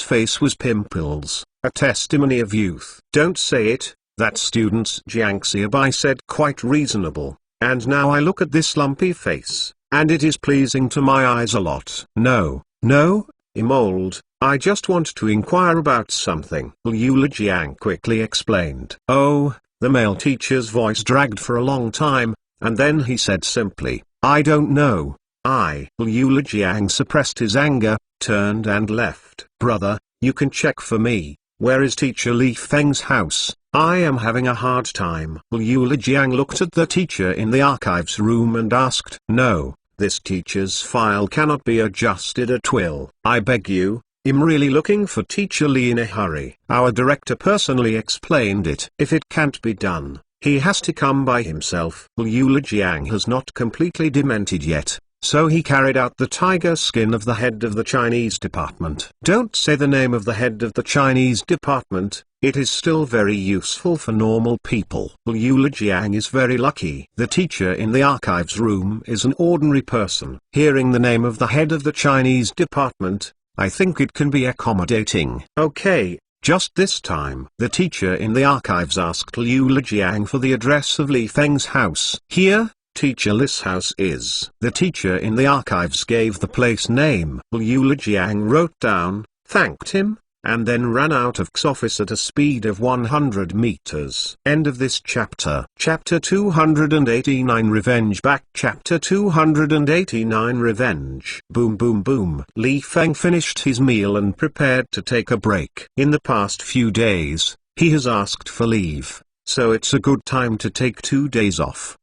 face was pimples, a testimony of youth. Don't say it, that student's Jiang Xiaobai said, quite reasonable, and now I look at this lumpy face, and it is pleasing to my eyes a lot. No, I'm old, I just want to inquire about something. Liu Lijiang quickly explained. Oh, the male teacher's voice dragged for a long time, and then he said simply, I don't know. Liu Lijiang suppressed his anger, turned and left. Brother, you can check for me, where is Teacher Li Feng's house? I am having a hard time. Liu Lijiang looked at the teacher in the archives room and asked, No, this teacher's file cannot be adjusted at will. I beg you. I'm really looking for Teacher Li in a hurry. Our director personally explained it. If it can't be done, he has to come by himself. Liu Lijiang has not completely demented yet. so he carried out the tiger skin of the head of the Chinese department. Don't say the name of the head of the Chinese department, it is still very useful for normal people. Liu Lijiang is very lucky. The teacher in the archives room is an ordinary person. Hearing the name of the head of the Chinese department, I think it can be accommodating. Okay. Just this time, the teacher in the archives asked Liu Lijiang for the address of Li Feng's house. Here, Teacher Li's house is. The teacher in the archives gave the place name. Liu Lijiang wrote down, thanked him, and then ran out of X's office at a speed of 100 meters. End of this chapter. Chapter 289 Revenge Back. Chapter 289 Revenge. Boom boom boom. Li Feng finished his meal and prepared to take a break. In the past few days, he has asked for leave, so it's a good time to take 2 days off.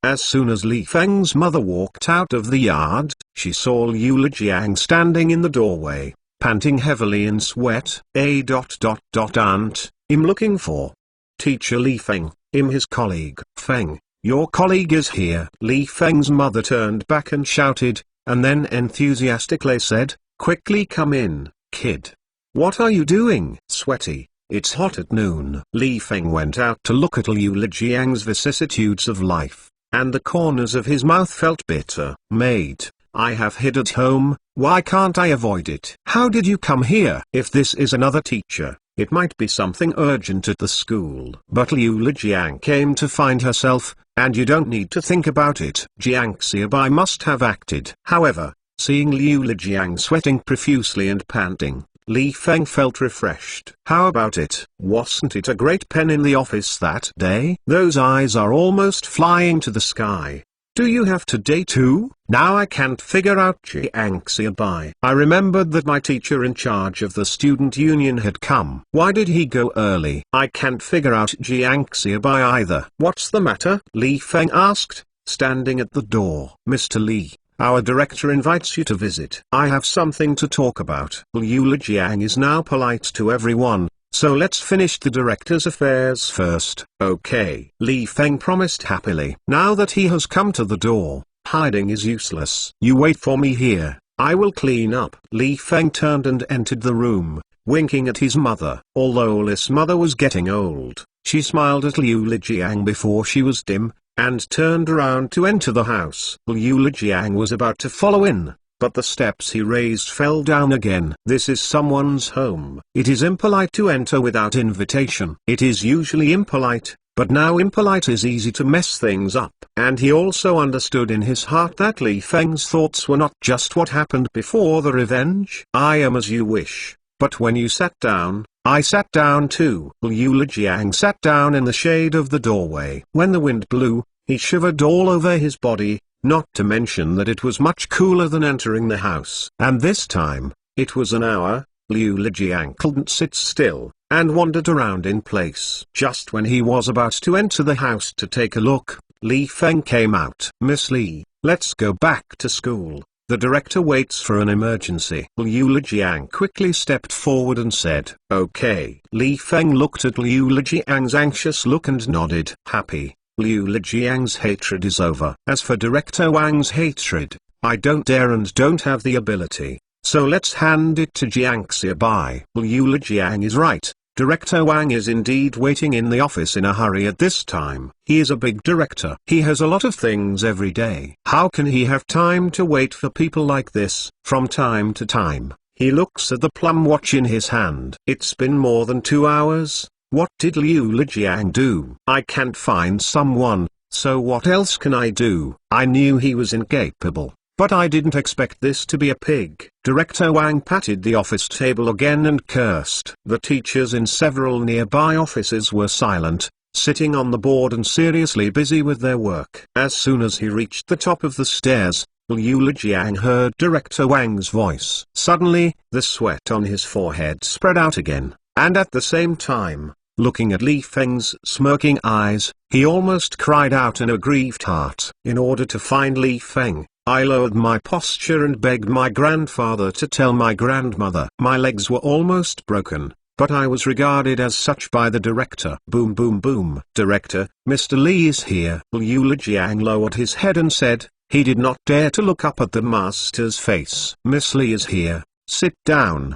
As soon as Li Feng's mother walked out of the yard, she saw Liu Lijiang standing in the doorway, panting heavily in sweat. Aunt, I'm looking for Teacher Li Feng, his colleague. Feng, your colleague is here. Li Feng's mother turned back and shouted, and then enthusiastically said, quickly come in, kid. What are you doing? Sweaty. It's hot at noon. Li Feng went out to look at Liu Lijiang's vicissitudes of life, and the corners of his mouth felt bitter. Maid, I have hid at home, why can't I avoid it? How did you come here? If this is another teacher, it might be something urgent at the school. But Liu Lijiang came to find herself, and you don't need to think about it. Jiang Xiaobai must have acted. However, seeing Liu Lijiang sweating profusely and panting, Li Feng felt refreshed. How about it? Wasn't it a great pen in the office that day? Those eyes are almost flying to the sky. Do you have today too? Now I can't figure out Jiang Xiaobai. I remembered that my teacher in charge of the student union had come. Why did he go early? I can't figure out Jiang Xiaobai either. What's the matter? Li Feng asked, standing at the door. Mr. Li, our director invites you to visit. I have something to talk about. Liu Lijiang is now polite to everyone, so let's finish the director's affairs first. Okay. Li Feng promised happily. Now that he has come to the door, hiding is useless. You wait for me here, I will clean up. Li Feng turned and entered the room, winking at his mother. Although Li's mother was getting old, she smiled at Liu Lijiang before she was dim, and turned around to enter the house. Liu Lijiang was about to follow in, but the steps he raised fell down again. This is someone's home. It is impolite to enter without invitation. It is usually impolite, but now impolite is easy to mess things up. And he also understood in his heart that Li Feng's thoughts were not just what happened before the revenge. I am as you wish, but when you sat down, I sat down too. Liu Lijiang sat down in the shade of the doorway. When the wind blew, he shivered all over his body, not to mention that it was much cooler than entering the house. And this time, it was an hour, Liu Lijiang couldn't sit still, and wandered around in place. Just when he was about to enter the house to take a look, Li Feng came out. Miss Li, let's go back to school. The director waits for an emergency. Liu Lijiang quickly stepped forward and said, okay. Li Feng looked at Liu Lijiang's anxious look and nodded. Happy. Liu Lijiang's hatred is over. As for Director Wang's hatred, I don't dare and don't have the ability, so let's hand it to Jiang Xiaobai. Liu Lijiang is right. Director Wang is indeed waiting in the office in a hurry at this time. He is a big director. He has a lot of things every day. How can he have time to wait for people like this? From time to time, he looks at the plum watch in his hand. It's been more than 2 hours. What did Liu Lijiang do? I can't find someone, so what else can I do? I knew he was incapable, but I didn't expect this to be a pig. Director Wang patted the office table again and cursed. The teachers in several nearby offices were silent, sitting on the board and seriously busy with their work. As soon as he reached the top of the stairs, Liu Lijiang heard Director Wang's voice. Suddenly, the sweat on his forehead spread out again, and at the same time, looking at Li Feng's smirking eyes, he almost cried out in a grieved heart. In order to find Li Feng, I lowered my posture and begged my grandfather to tell my grandmother. My legs were almost broken, but I was regarded as such by the director. Boom boom boom. Director, Mr. Li is here. Liu Lijiang lowered his head and said, He did not dare to look up at the master's face. "Miss Li is here. Sit down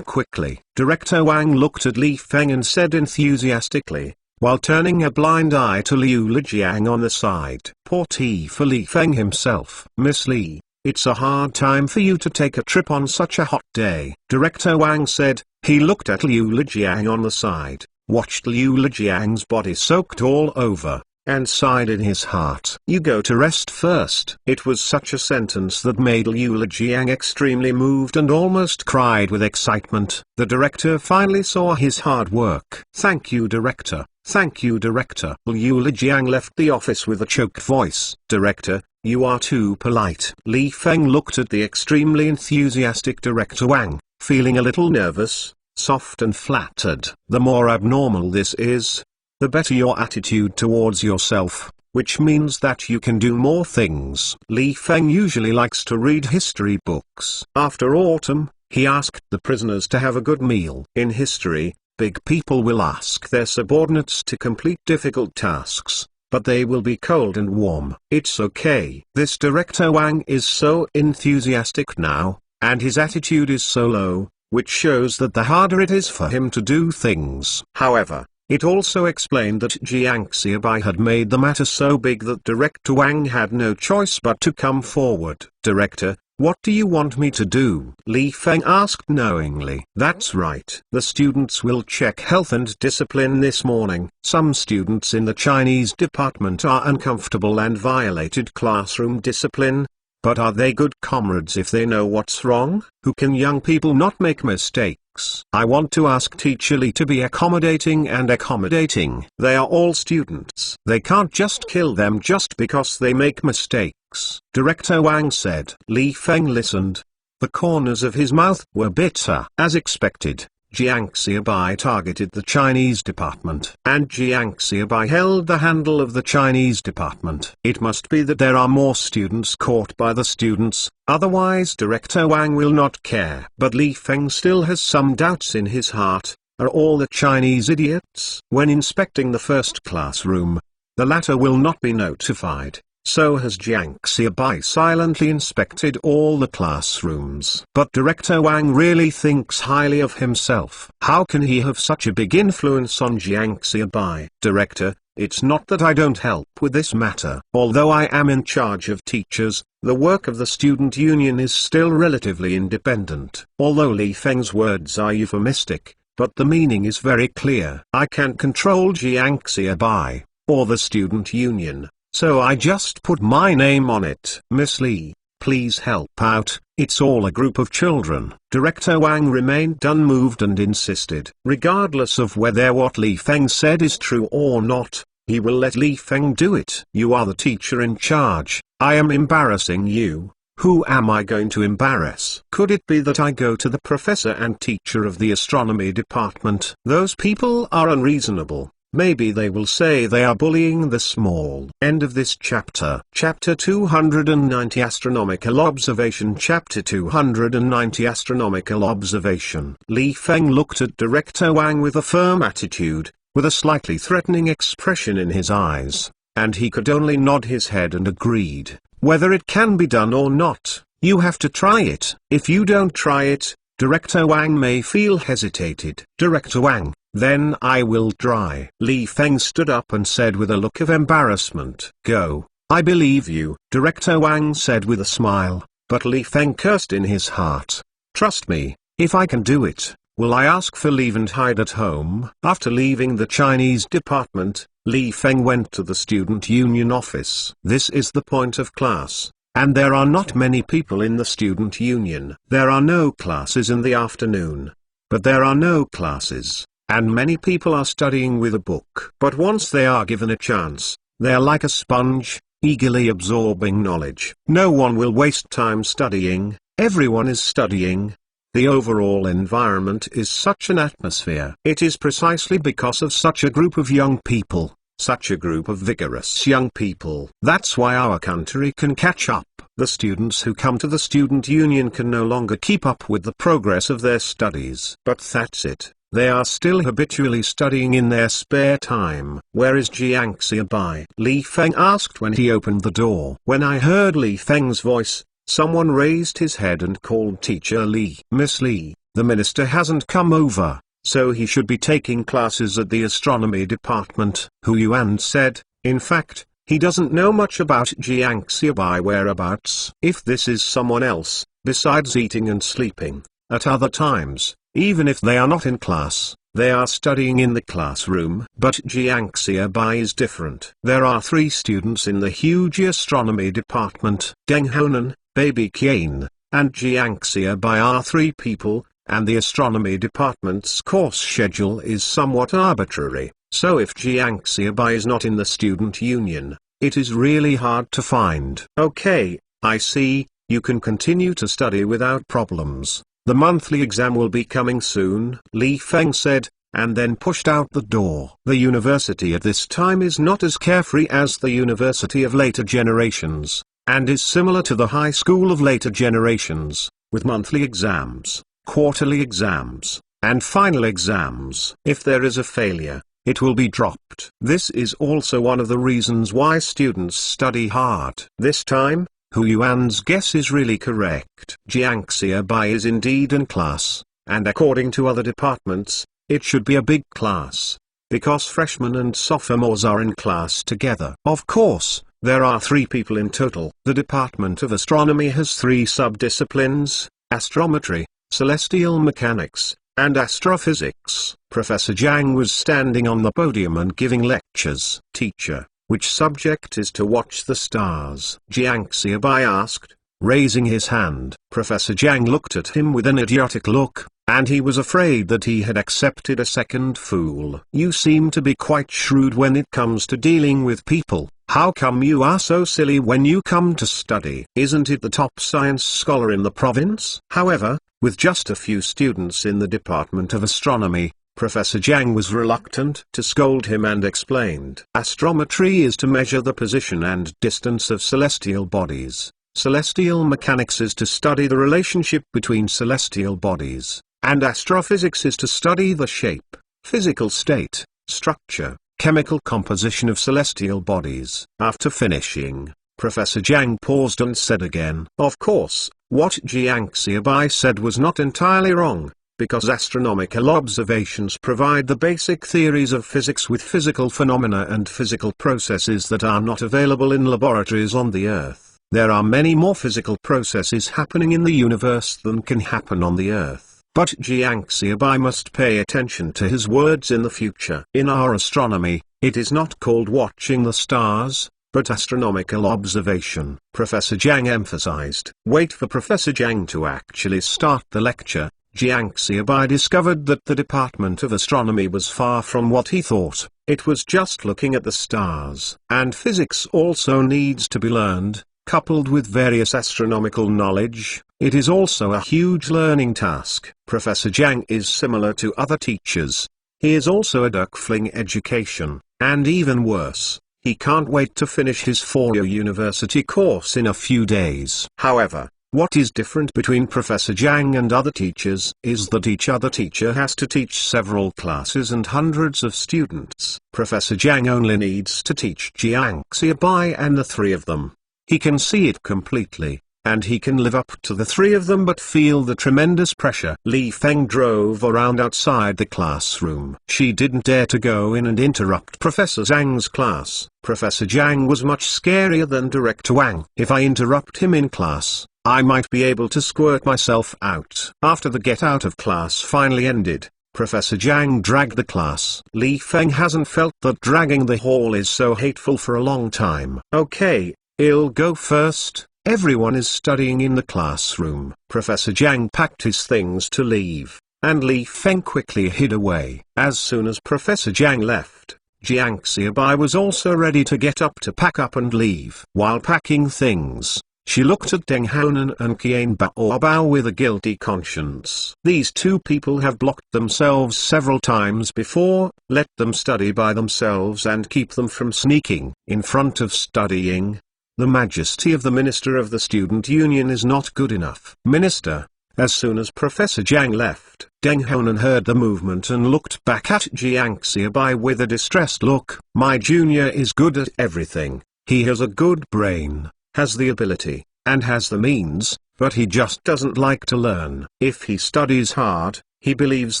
quickly." Director Wang looked at Li Feng and said enthusiastically, while turning a blind eye to Liu Lijiang on the side. Poor for Li Feng himself. "Miss Li, it's a hard time for you to take a trip on such a hot day," Director Wang said. He looked at Liu Lijiang on the side, watched Liu Lijiang's body soaked all over, and sighed in his heart. "You go to rest first." It was such a sentence that made Liu Lijiang extremely moved and almost cried with excitement. The director finally saw his hard work. "Thank you, director. Thank you, director." Liu Lijiang left the office with a choked voice. "Director, you are too polite." Li Feng looked at the extremely enthusiastic Director Wang, feeling a little nervous, soft and flattered. The more abnormal this is, the better your attitude towards yourself, which means that you can do more things. Li Feng usually likes to read history books. After autumn, he asked the prisoners to have a good meal. In history, big people will ask their subordinates to complete difficult tasks, but they will be cold and warm. It's okay. This Director Wang is so enthusiastic now, and his attitude is so low, which shows that the harder it is for him to do things. However, it also explained that Jiang Xiaobai had made the matter so big that Director Wang had no choice but to come forward. "Director, what do you want me to do?" Li Feng asked knowingly. "That's right. The students will check health and discipline this morning. Some students in the Chinese department are uncomfortable and violated classroom discipline. But are they good comrades if they know what's wrong? Who can young people not make mistakes? I want to ask Teacher Li to be accommodating and accommodating. They are all students. They can't just kill them just because they make mistakes," Director Wang said. Li Feng listened. The corners of his mouth were bitter. As expected, Jiang Xiaobai targeted the Chinese department. And Jiang Xiaobai held the handle of the Chinese department. It must be that there are more students caught by the students, otherwise Director Wang will not care. But Li Feng still has some doubts in his heart. Are all the Chinese idiots? When inspecting the first classroom, the latter will not be notified. So has Jiang Xiaobai silently inspected all the classrooms. But Director Wang really thinks highly of himself. How can he have such a big influence on Jiang Xiaobai? "Director, it's not that I don't help with this matter. Although I am in charge of teachers, the work of the student union is still relatively independent." Although Li Feng's words are euphemistic, but the meaning is very clear. "I can't control Jiang Xiaobai, or the student union. So I just put my name on it." "Miss Li, please help out, it's all a group of children." Director Wang remained unmoved and insisted. Regardless of whether what Li Feng said is true or not, he will let Li Feng do it. "You are the teacher in charge. I am embarrassing you. Who am I going to embarrass? Could it be that I go to the professor and teacher of the astronomy department? Those people are unreasonable. Maybe they will say they are bullying the small." End of this chapter. Chapter 290 Astronomical Observation. Chapter 290 Astronomical Observation. Li Feng looked at Director Wang with a firm attitude, with a slightly threatening expression in his eyes, and he could only nod his head and agreed. "Whether it can be done or not, you have to try it. If you don't try it," Director Wang may feel hesitated. "Director Wang, then I will try." Li Feng stood up and said with a look of embarrassment, "Go, I believe you," Director Wang said with a smile, but Li Feng cursed in his heart. "Trust me, if I can do it, will I ask for leave and hide at home?" After leaving the Chinese department, Li Feng went to the student union office. This is the point of class, and there are not many people in the student union. There are no classes in the afternoon. But there are no classes, and many people are studying with a book. But once they are given a chance, they are like a sponge, eagerly absorbing knowledge. No one will waste time studying, everyone is studying. The overall environment is such an atmosphere. It is precisely because of such a group of young people, such a group of vigorous young people. That's why our country can catch up. The students who come to the student union can no longer keep up with the progress of their studies. But that's it. They are still habitually studying in their spare time. Where is Jiang Xiaobai? Li Feng asked when he opened the door. When I heard Li Feng's voice, someone raised his head and called Teacher Li. Miss Li, the minister hasn't come over, so he should be taking classes at the astronomy department, Hu Yuan said. In fact, he doesn't know much about Jiang Xiaobai whereabouts. If this is someone else, besides eating and sleeping, at other times, even if they are not in class, they are studying in the classroom. But Jiang Xiaobai is different. There are 3 students in the huge astronomy department. Deng Honan, Baby Qian, and Jiang Xiaobai are 3 people, and the astronomy department's course schedule is somewhat arbitrary. So if Jiang Xiaobai is not in the student union, it is really hard to find. Okay, I see, you can continue to study without problems. The monthly exam will be coming soon, Li Feng said, and then pushed out the door. The university at this time is not as carefree as the university of later generations, and is similar to the high school of later generations, with monthly exams, quarterly exams, and final exams. If there is a failure, it will be dropped. This is also one of the reasons why students study hard. This time, Hu Yuan's guess is really correct. Jiang Xiaobai is indeed in class, and according to other departments, it should be a big class, because freshmen and sophomores are in class together. Of course, there are 3 people in total. The Department of Astronomy has 3 sub-disciplines: astrometry, celestial mechanics, and astrophysics. Professor Zhang was standing on the podium and giving lectures. Teacher, which subject is to watch the stars? Jiang Xiaobai asked, raising his hand. Professor Zhang looked at him with an idiotic look, and he was afraid that he had accepted a second fool. You seem to be quite shrewd when it comes to dealing with people. How come you are so silly when you come to study? Isn't it the top science scholar in the province? However, with just a few students in the Department of Astronomy, Professor Zhang was reluctant to scold him and explained. Astrometry is to measure the position and distance of celestial bodies. Celestial mechanics is to study the relationship between celestial bodies. And astrophysics is to study the shape, physical state, structure, chemical composition of celestial bodies. After finishing, Professor Zhang paused and said again, of course, what Jiang Xiaobai said was not entirely wrong, because astronomical observations provide the basic theories of physics with physical phenomena and physical processes that are not available in laboratories on the Earth. There are many more physical processes happening in the universe than can happen on the Earth. But Jiang Xiaobai must pay attention to his words in the future. In our astronomy, it is not called watching the stars, but astronomical observation. Professor Zhang emphasized. Wait for Professor Zhang to actually start the lecture. Jiang Xiaobai discovered that the Department of Astronomy was far from what he thought. It was just looking at the stars. And physics also needs to be learned, coupled with various astronomical knowledge. It is also a huge learning task. Professor Zhang is similar to other teachers. He is also a duckling education, and even worse, he can't wait to finish his 4-year university course in a few days. However, what is different between Professor Zhang and other teachers is that each other teacher has to teach several classes and hundreds of students. Professor Zhang only needs to teach Jiang Xiaobai and the 3 of them. He can see it completely, and he can live up to the 3 of them but feel the tremendous pressure. Li Feng drove around outside the classroom. She didn't dare to go in and interrupt Professor Zhang's class. Professor Zhang was much scarier than Director Wang. If I interrupt him in class, I might be able to squirt myself out. After the get out of class finally ended, Professor Zhang dragged the class. Li Feng hasn't felt that dragging the hall is so hateful for a long time. Okay, I'll go first. Everyone is studying in the classroom. Professor Zhang packed his things to leave, and Li Feng quickly hid away. As soon as Professor Zhang left, Jiang Xiaobai was also ready to get up to pack up and leave. While packing things, she looked at Deng Honan and Qian Bao with a guilty conscience. These 2 people have blocked themselves several times before. Let them study by themselves and keep them from sneaking. In front of studying, the majesty of the Minister of the Student Union is not good enough. Minister, As soon as Professor Jiang left, Deng Honan heard the movement and looked back at Jiang Xiaobai with a distressed look. My junior is good at everything. He has a good brain, has the ability, and has the means, but he just doesn't like to learn. If he studies hard, he believes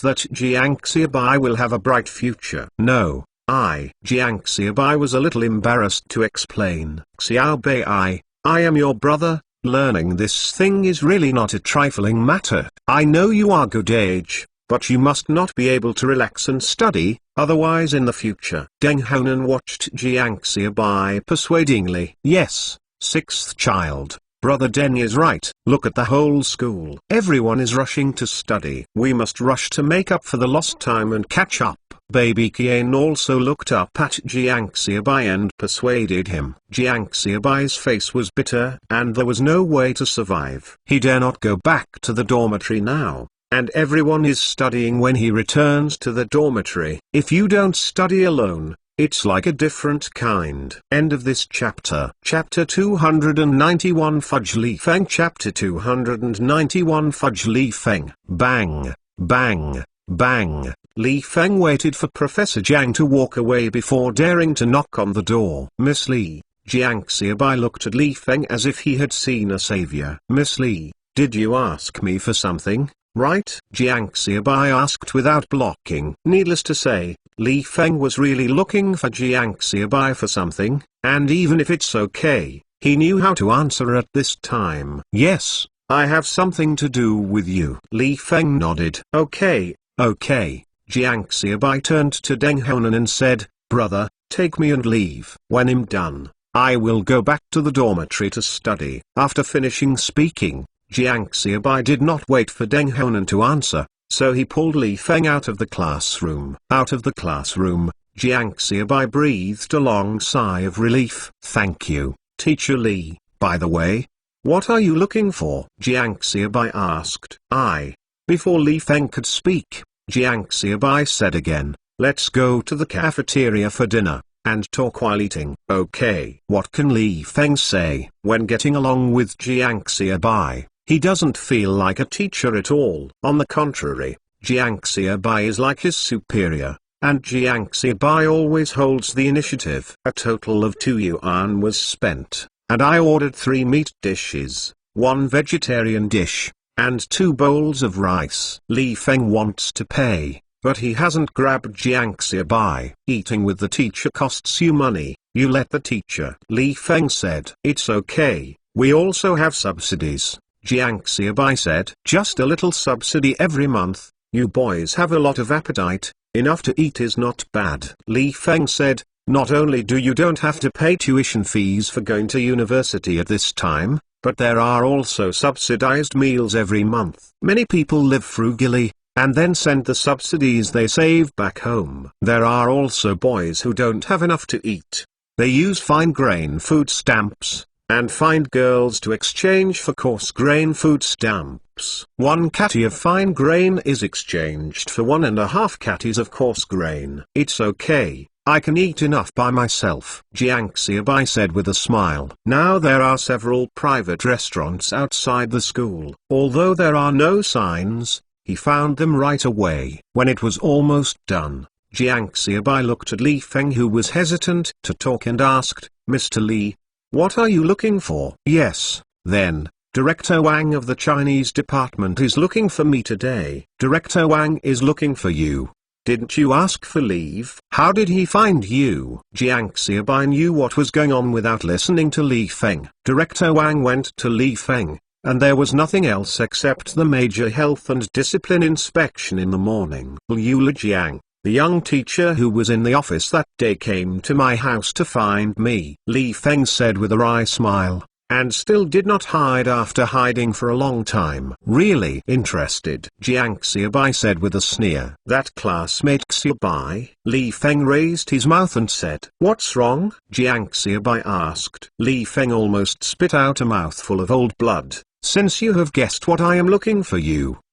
that Jiang Xiaobai will have a bright future. No, Jiang Xiaobai was a little embarrassed to explain. Xiaobai, I am your brother. Learning this thing is really not a trifling matter. I know you are good age, but you must not be able to relax and study, otherwise in the future. Deng Honan watched Jiang Xiaobai persuadingly. Yes, sixth child, Brother Deng is right. Look at the whole school. Everyone is rushing to study. We must rush to make up for the lost time and catch up. Baby Qian also looked up at Jiang Xiaobai and persuaded him. Jiang Xiaobai's face was bitter and there was no way to survive. He dare not go back to the dormitory now, and everyone is studying when he returns to the dormitory. If you don't study alone, it's like a different kind. End of this chapter. Chapter 291 Fudge Li Feng. Chapter 291 Fudge Li Feng. Bang, bang, bang. Li Feng waited for Professor Jiang to walk away before daring to knock on the door. Miss Li, Jiang Xiaobai looked at Li Feng as if he had seen a savior. Miss Li, did you ask me for something, right? Jiang Xiaobai asked without blocking. Needless to say, Li Feng was really looking for Jiang Xiaobai for something, and even if it's okay, he knew how to answer at this time. Yes, I have something to do with you. Li Feng nodded. Okay. Jiang Xiaobai turned to Deng Honan and said, Brother, take me and leave. When I'm done, I will go back to the dormitory to study. After finishing speaking, Jiang Xiaobai did not wait for Deng Honan to answer, so he pulled Li Feng out of the classroom. Out of the classroom, Jiang Xiaobai breathed a long sigh of relief. Thank you, Teacher Li. By the way, what are you looking for? Jiang Xiaobai asked. Before Li Feng could speak, Jiang Xiaobai said again, let's go to the cafeteria for dinner, and talk while eating. Okay. What can Li Feng say? When getting along with Jiang Xiaobai, he doesn't feel like a teacher at all. On the contrary, Jiang Xiaobai is like his superior, and Jiang Xiaobai always holds the initiative. A total of 2 yuan was spent, and I ordered 3 meat dishes, 1 vegetarian dish, and 2 bowls of rice. Li Feng wants to pay, but he hasn't grabbed Jiang Xiaobai. Eating with the teacher costs you money, you let the teacher. Li Feng said. It's okay, we also have subsidies, Jiang Xiaobai said. Just a little subsidy every month, you boys have a lot of appetite, enough to eat is not bad. Li Feng said, not only do you don't have to pay tuition fees for going to university at this time, but there are also subsidized meals every month. Many people live frugally, and then send the subsidies they save back home. There are also boys who don't have enough to eat. They use fine grain food stamps, and find girls to exchange for coarse grain food stamps. 1 catty of fine grain is exchanged for 1.5 catties of coarse grain. It's okay, I can eat enough by myself, Jiang Xiaobai said with a smile. Now there are several private restaurants outside the school. Although there are no signs, he found them right away. When it was almost done, Jiang Xiaobai looked at Li Feng, who was hesitant to talk, and asked, Mr. Li, what are you looking for? Yes, then, Director Wang of the Chinese department is looking for me today. Director Wang is looking for you. Didn't you ask for leave? How did he find you? Jiang Xiaobai knew what was going on without listening to Li Feng. Director Wang went to Li Feng, and there was nothing else except the major health and discipline inspection in the morning. Liu Jiang, the young teacher who was in the office that day, came to my house to find me, Li Feng said with a wry smile, and still did not hide after hiding for a long time. Really interested, Jiang Xiaobai said with a sneer. That classmate Xiaobai? Li Feng raised his mouth and said. What's wrong? Jiang Xiaobai asked. Li Feng almost spit out a mouthful of old blood. Since you have guessed what I am looking for,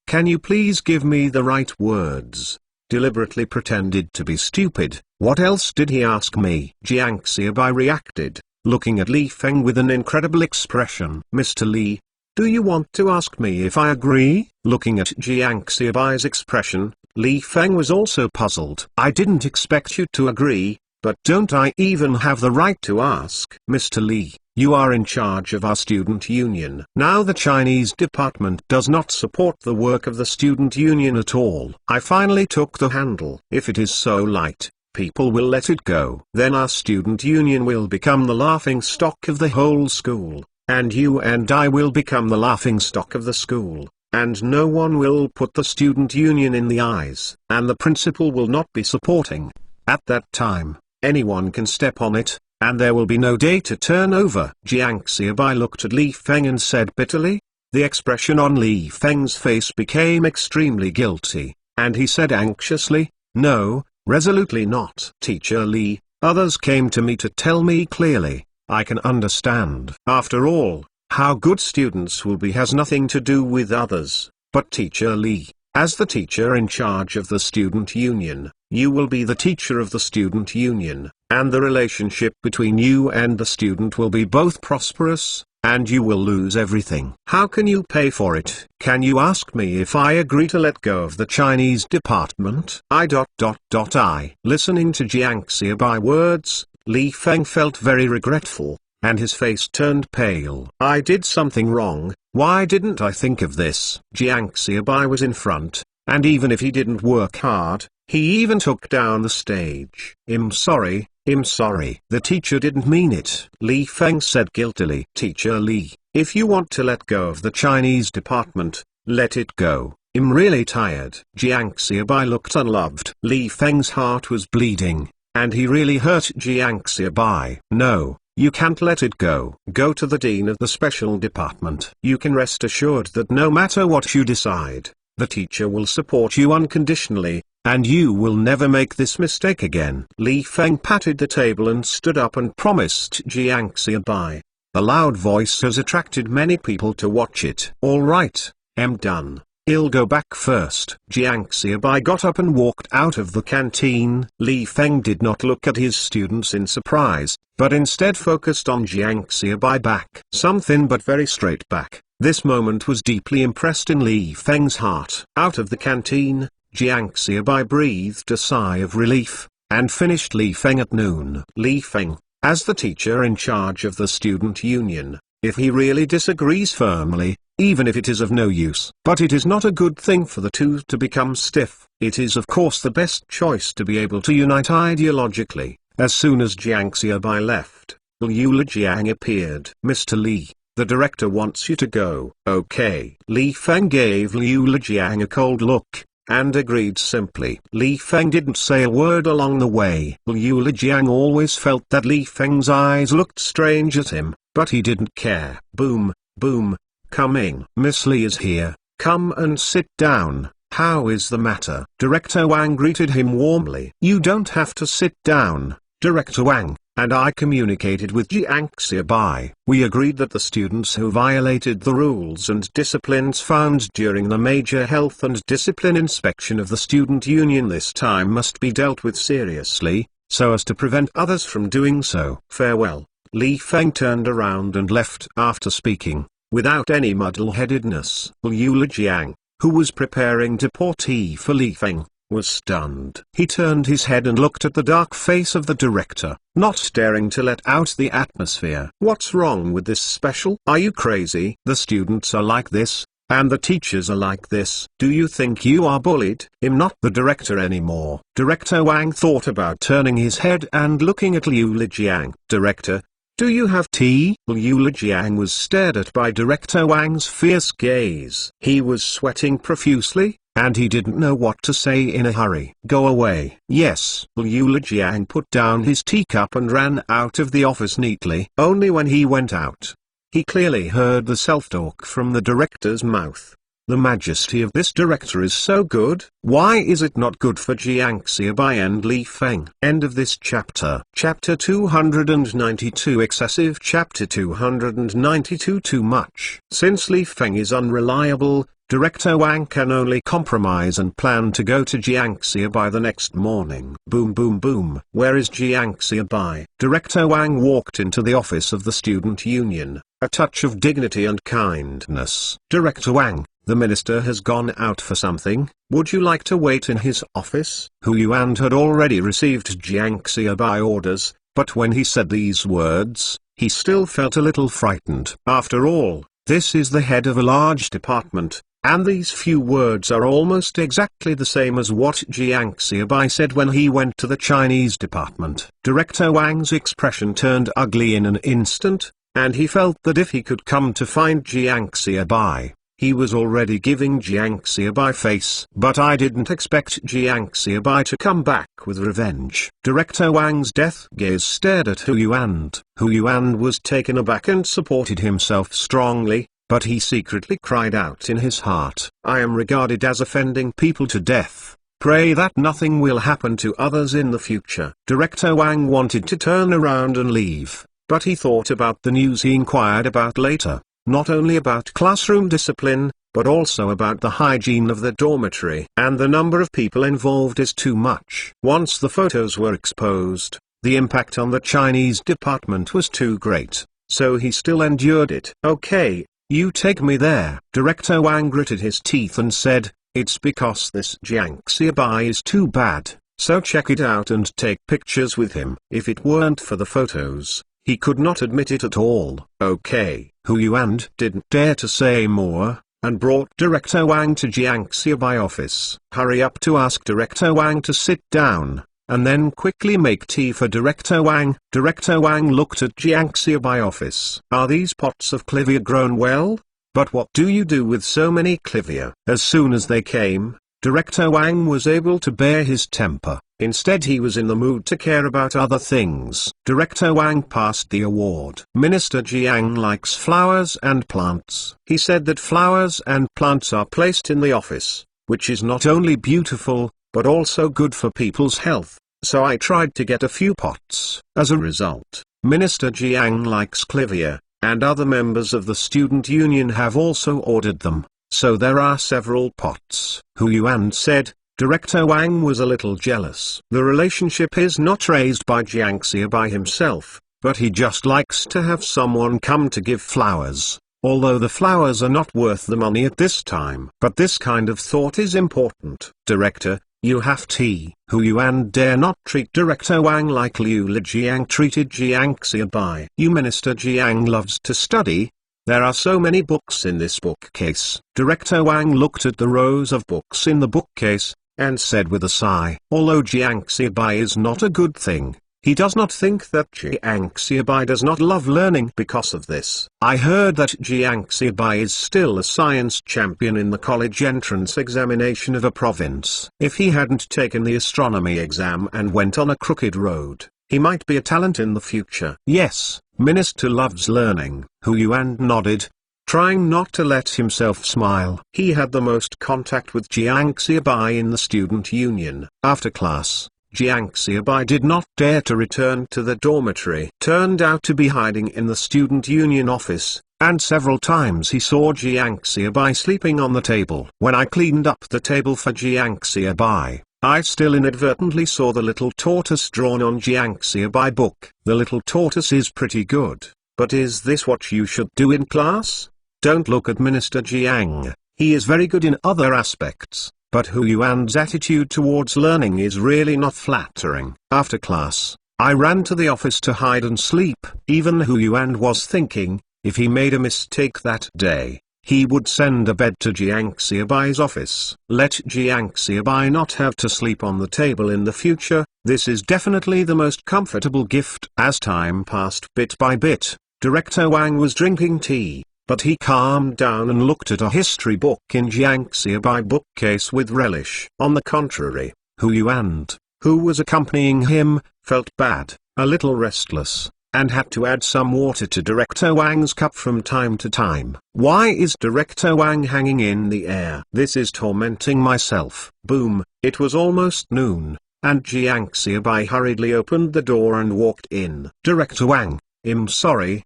can you please give me the right words? Deliberately pretended to be stupid. What else did he ask me? Jiang Xiaobai reacted, looking at Li Feng with an incredible expression. Mr. Li, Do you want to ask me if I agree? Looking at Jiang Xiaobai's expression, Li Feng was also puzzled. I didn't expect you to agree, but don't I even have the right to ask? Mr. Li, you are in charge of our student union. Now the Chinese department does not support the work of the student union at all. I finally took the handle. If it is so light, people will let it go. Then our student union will become the laughing stock of the whole school, and you and I will become the laughing stock of the school, and no one will put the student union in the eyes, and the principal will not be supporting. At that time, anyone can step on it, and there will be no day to turn over. Jiang Xiaobai looked at Li Feng and said bitterly. The expression on Li Feng's face became extremely guilty, and he said anxiously, no, resolutely not. Teacher Li, others came to me to tell me clearly. I can understand. After all, how good students will be has nothing to do with others. But Teacher Li, as the teacher in charge of the student union, you will be the teacher of the student union, and the relationship between you and the student will be both prosperous, and you will lose everything. How can you pay for it? Can you ask me if I agree to let go of the Chinese department? Listening to Jiang Xiaobai words, Li Feng felt very regretful, and his face turned pale. I did something wrong. Why didn't I think of this? Jiang Xiaobai was in front, and even if he didn't work hard, he even took down the stage. I'm sorry. The teacher didn't mean it. Li Feng said guiltily. Teacher Li, if you want to let go of the Chinese department, let it go. I'm really tired. Jiang Xiaobai looked unloved. Li Feng's heart was bleeding, and he really hurt Jiang Xiaobai. No, you can't let it go. Go to the dean of the special department. You can rest assured that no matter what you decide, the teacher will support you unconditionally, and you will never make this mistake again. Li Feng patted the table and stood up and promised Jiang Xiaobai. The loud voice has attracted many people to watch it. All right, I'm done. I'll go back first. Jiang Xiaobai got up and walked out of the canteen. Li Feng did not look at his students in surprise, but instead focused on Jiang Xiaobai back. Something but very straight back. This moment was deeply impressed in Li Feng's heart. Out of the canteen, Jiang Xiaobai breathed a sigh of relief, and finished Li Feng at noon. Li Feng, as the teacher in charge of the student union, if he really disagrees firmly, even if it is of no use. But it is not a good thing for the two to become stiff. It is of course the best choice to be able to unite ideologically. As soon as Jiang Xiaobai left, Liu Lijiang appeared. Mr. Li, the director wants you to go. Okay. Li Feng gave Liu Lijiang a cold look, and agreed simply. Li Feng didn't say a word along the way. Liu Lijiang always felt that Li Feng's eyes looked strange at him, but he didn't care. Boom, boom, coming. Miss Li is here, come and sit down. How is the matter? Director Wang greeted him warmly. You don't have to sit down, Director Wang, and I communicated with Jiang Xiaobai. We agreed that the students who violated the rules and disciplines found during the major health and discipline inspection of the student union this time must be dealt with seriously, so as to prevent others from doing so. Farewell. Li Feng turned around and left after speaking, without any muddle-headedness. Liu Lijiang, who was preparing to pour tea for Li Feng, was stunned. He turned his head and looked at the dark face of the director, not daring to let out the atmosphere. What's wrong with this special? Are you crazy? The students are like this, and the teachers are like this. Do you think you are bullied? I'm not the director anymore. Director Wang thought about turning his head and looking at Liu Lijiang. Director, do you have tea? Liu Lijiang was stared at by Director Wang's fierce gaze. He was sweating profusely, and he didn't know what to say in a hurry. Go away. Yes. Liu Lijiang put down his teacup and ran out of the office neatly. Only when he went out, he clearly heard the self-talk from the director's mouth. The majesty of this director is so good. Why is it not good for Jiang Xiaobai and Li Feng? End of this chapter. Chapter 292 Excessive. Chapter 292 Too much. Since Li Feng is unreliable, Director Wang can only compromise and plan to go to Jiang Xiaobai the next morning. Boom boom boom. Where is Jiang Xiaobai? Director Wang walked into the office of the student union. a touch of dignity and kindness. Director Wang, the minister has gone out for something, would you like to wait in his office? Hu Yuan had already received Jiang Xiaobai orders, but when he said these words, he still felt a little frightened. After all, this is the head of a large department, and these few words are almost exactly the same as what Jiang Xiaobai said when he went to the Chinese department. Director Wang's expression turned ugly in an instant, and he felt that if he could come to find Jiang Xiaobai, he was already giving Jiang Xiaobai face. But I didn't expect Jiang Xiaobai to come back with revenge. Director Wang's death gaze stared at Hu Yuan. Hu Yuan was taken aback and supported himself strongly, but he secretly cried out in his heart, I am regarded as offending people to death. Pray that nothing will happen to others in the future. Director Wang wanted to turn around and leave, but he thought about the news he inquired about later. Not only about classroom discipline, but also about the hygiene of the dormitory. And the number of people involved is too much. Once the photos were exposed, the impact on the Chinese department was too great, so he still endured it. Okay, you take me there. Director Wang gritted his teeth and said, it's because this Jiang Xiaobai is too bad, so check it out and take pictures with him. If it weren't for the photos, he could not admit it at all. Okay. Hu Yuan didn't dare to say more, and brought Director Wang to Jiang Xiaobai office. Hurry up to ask Director Wang to sit down, and then quickly make tea for Director Wang. Director Wang looked at Jiang Xiaobai office. Are these pots of clivia grown well? But what do you do with so many clivia? As soon as they came, Director Wang was able to bear his temper. Instead he was in the mood to care about other things. Director Wang passed the award. Minister Jiang likes flowers and plants. He said that flowers and plants are placed in the office, which is not only beautiful, but also good for people's health, so I tried to get a few pots. As a result, Minister Jiang likes clivia, and other members of the student union have also ordered them, so there are several pots. Hu Yuan said. Director Wang was a little jealous. The relationship is not raised by Jiang Xiaobai himself, but he just likes to have someone come to give flowers, although the flowers are not worth the money at this time. But this kind of thought is important. Director, you have tea. Hu Yuan dare not treat Director Wang like Liu Lijiang treated Jiang Xiaobai. You Minister Jiang loves to study. There are so many books in this bookcase. Director Wang looked at the rows of books in the bookcase, and said with a sigh, although Jiang Xiaobai is not a good thing, he does not think that Jiang Xiaobai does not love learning because of this. I heard that Jiang Xiaobai is still a science champion in the college entrance examination of a province. If he hadn't taken the astronomy exam and went on a crooked road, he might be a talent in the future. Yes, Minister loves learning. Hu Yuan nodded, trying not to let himself smile. He had the most contact with Jiang Xiaobai in the student union. After class, Jiang Xiaobai did not dare to return to the dormitory. Turned out to be hiding in the student union office, and several times he saw Jiang Xiaobai sleeping on the table. When I cleaned up the table for Jiang Xiaobai, I still inadvertently saw the little tortoise drawn on Jiang Xiaobai book. The little tortoise is pretty good, but is this what you should do in class? Don't look at Minister Jiang, he is very good in other aspects, but Hu Yuan's attitude towards learning is really not flattering. After class, I ran to the office to hide and sleep. Even Hu Yuan was thinking, if he made a mistake that day, he would send a bed to Jiang Xiaobai's office. Let Jiang Xiaobai not have to sleep on the table in the future. This is definitely the most comfortable gift. As time passed bit by bit, Director Wang was drinking tea, but he calmed down and looked at a history book in Jiang Xiaobai bookcase with relish. On the contrary, Hu Yuan, who was accompanying him, felt bad, a little restless, and had to add some water to Director Wang's cup from time to time. Why is Director Wang hanging in the air? This is tormenting myself. Boom, it was almost noon, and Jiang Xiaobai hurriedly opened the door and walked in. Director Wang, I'm sorry,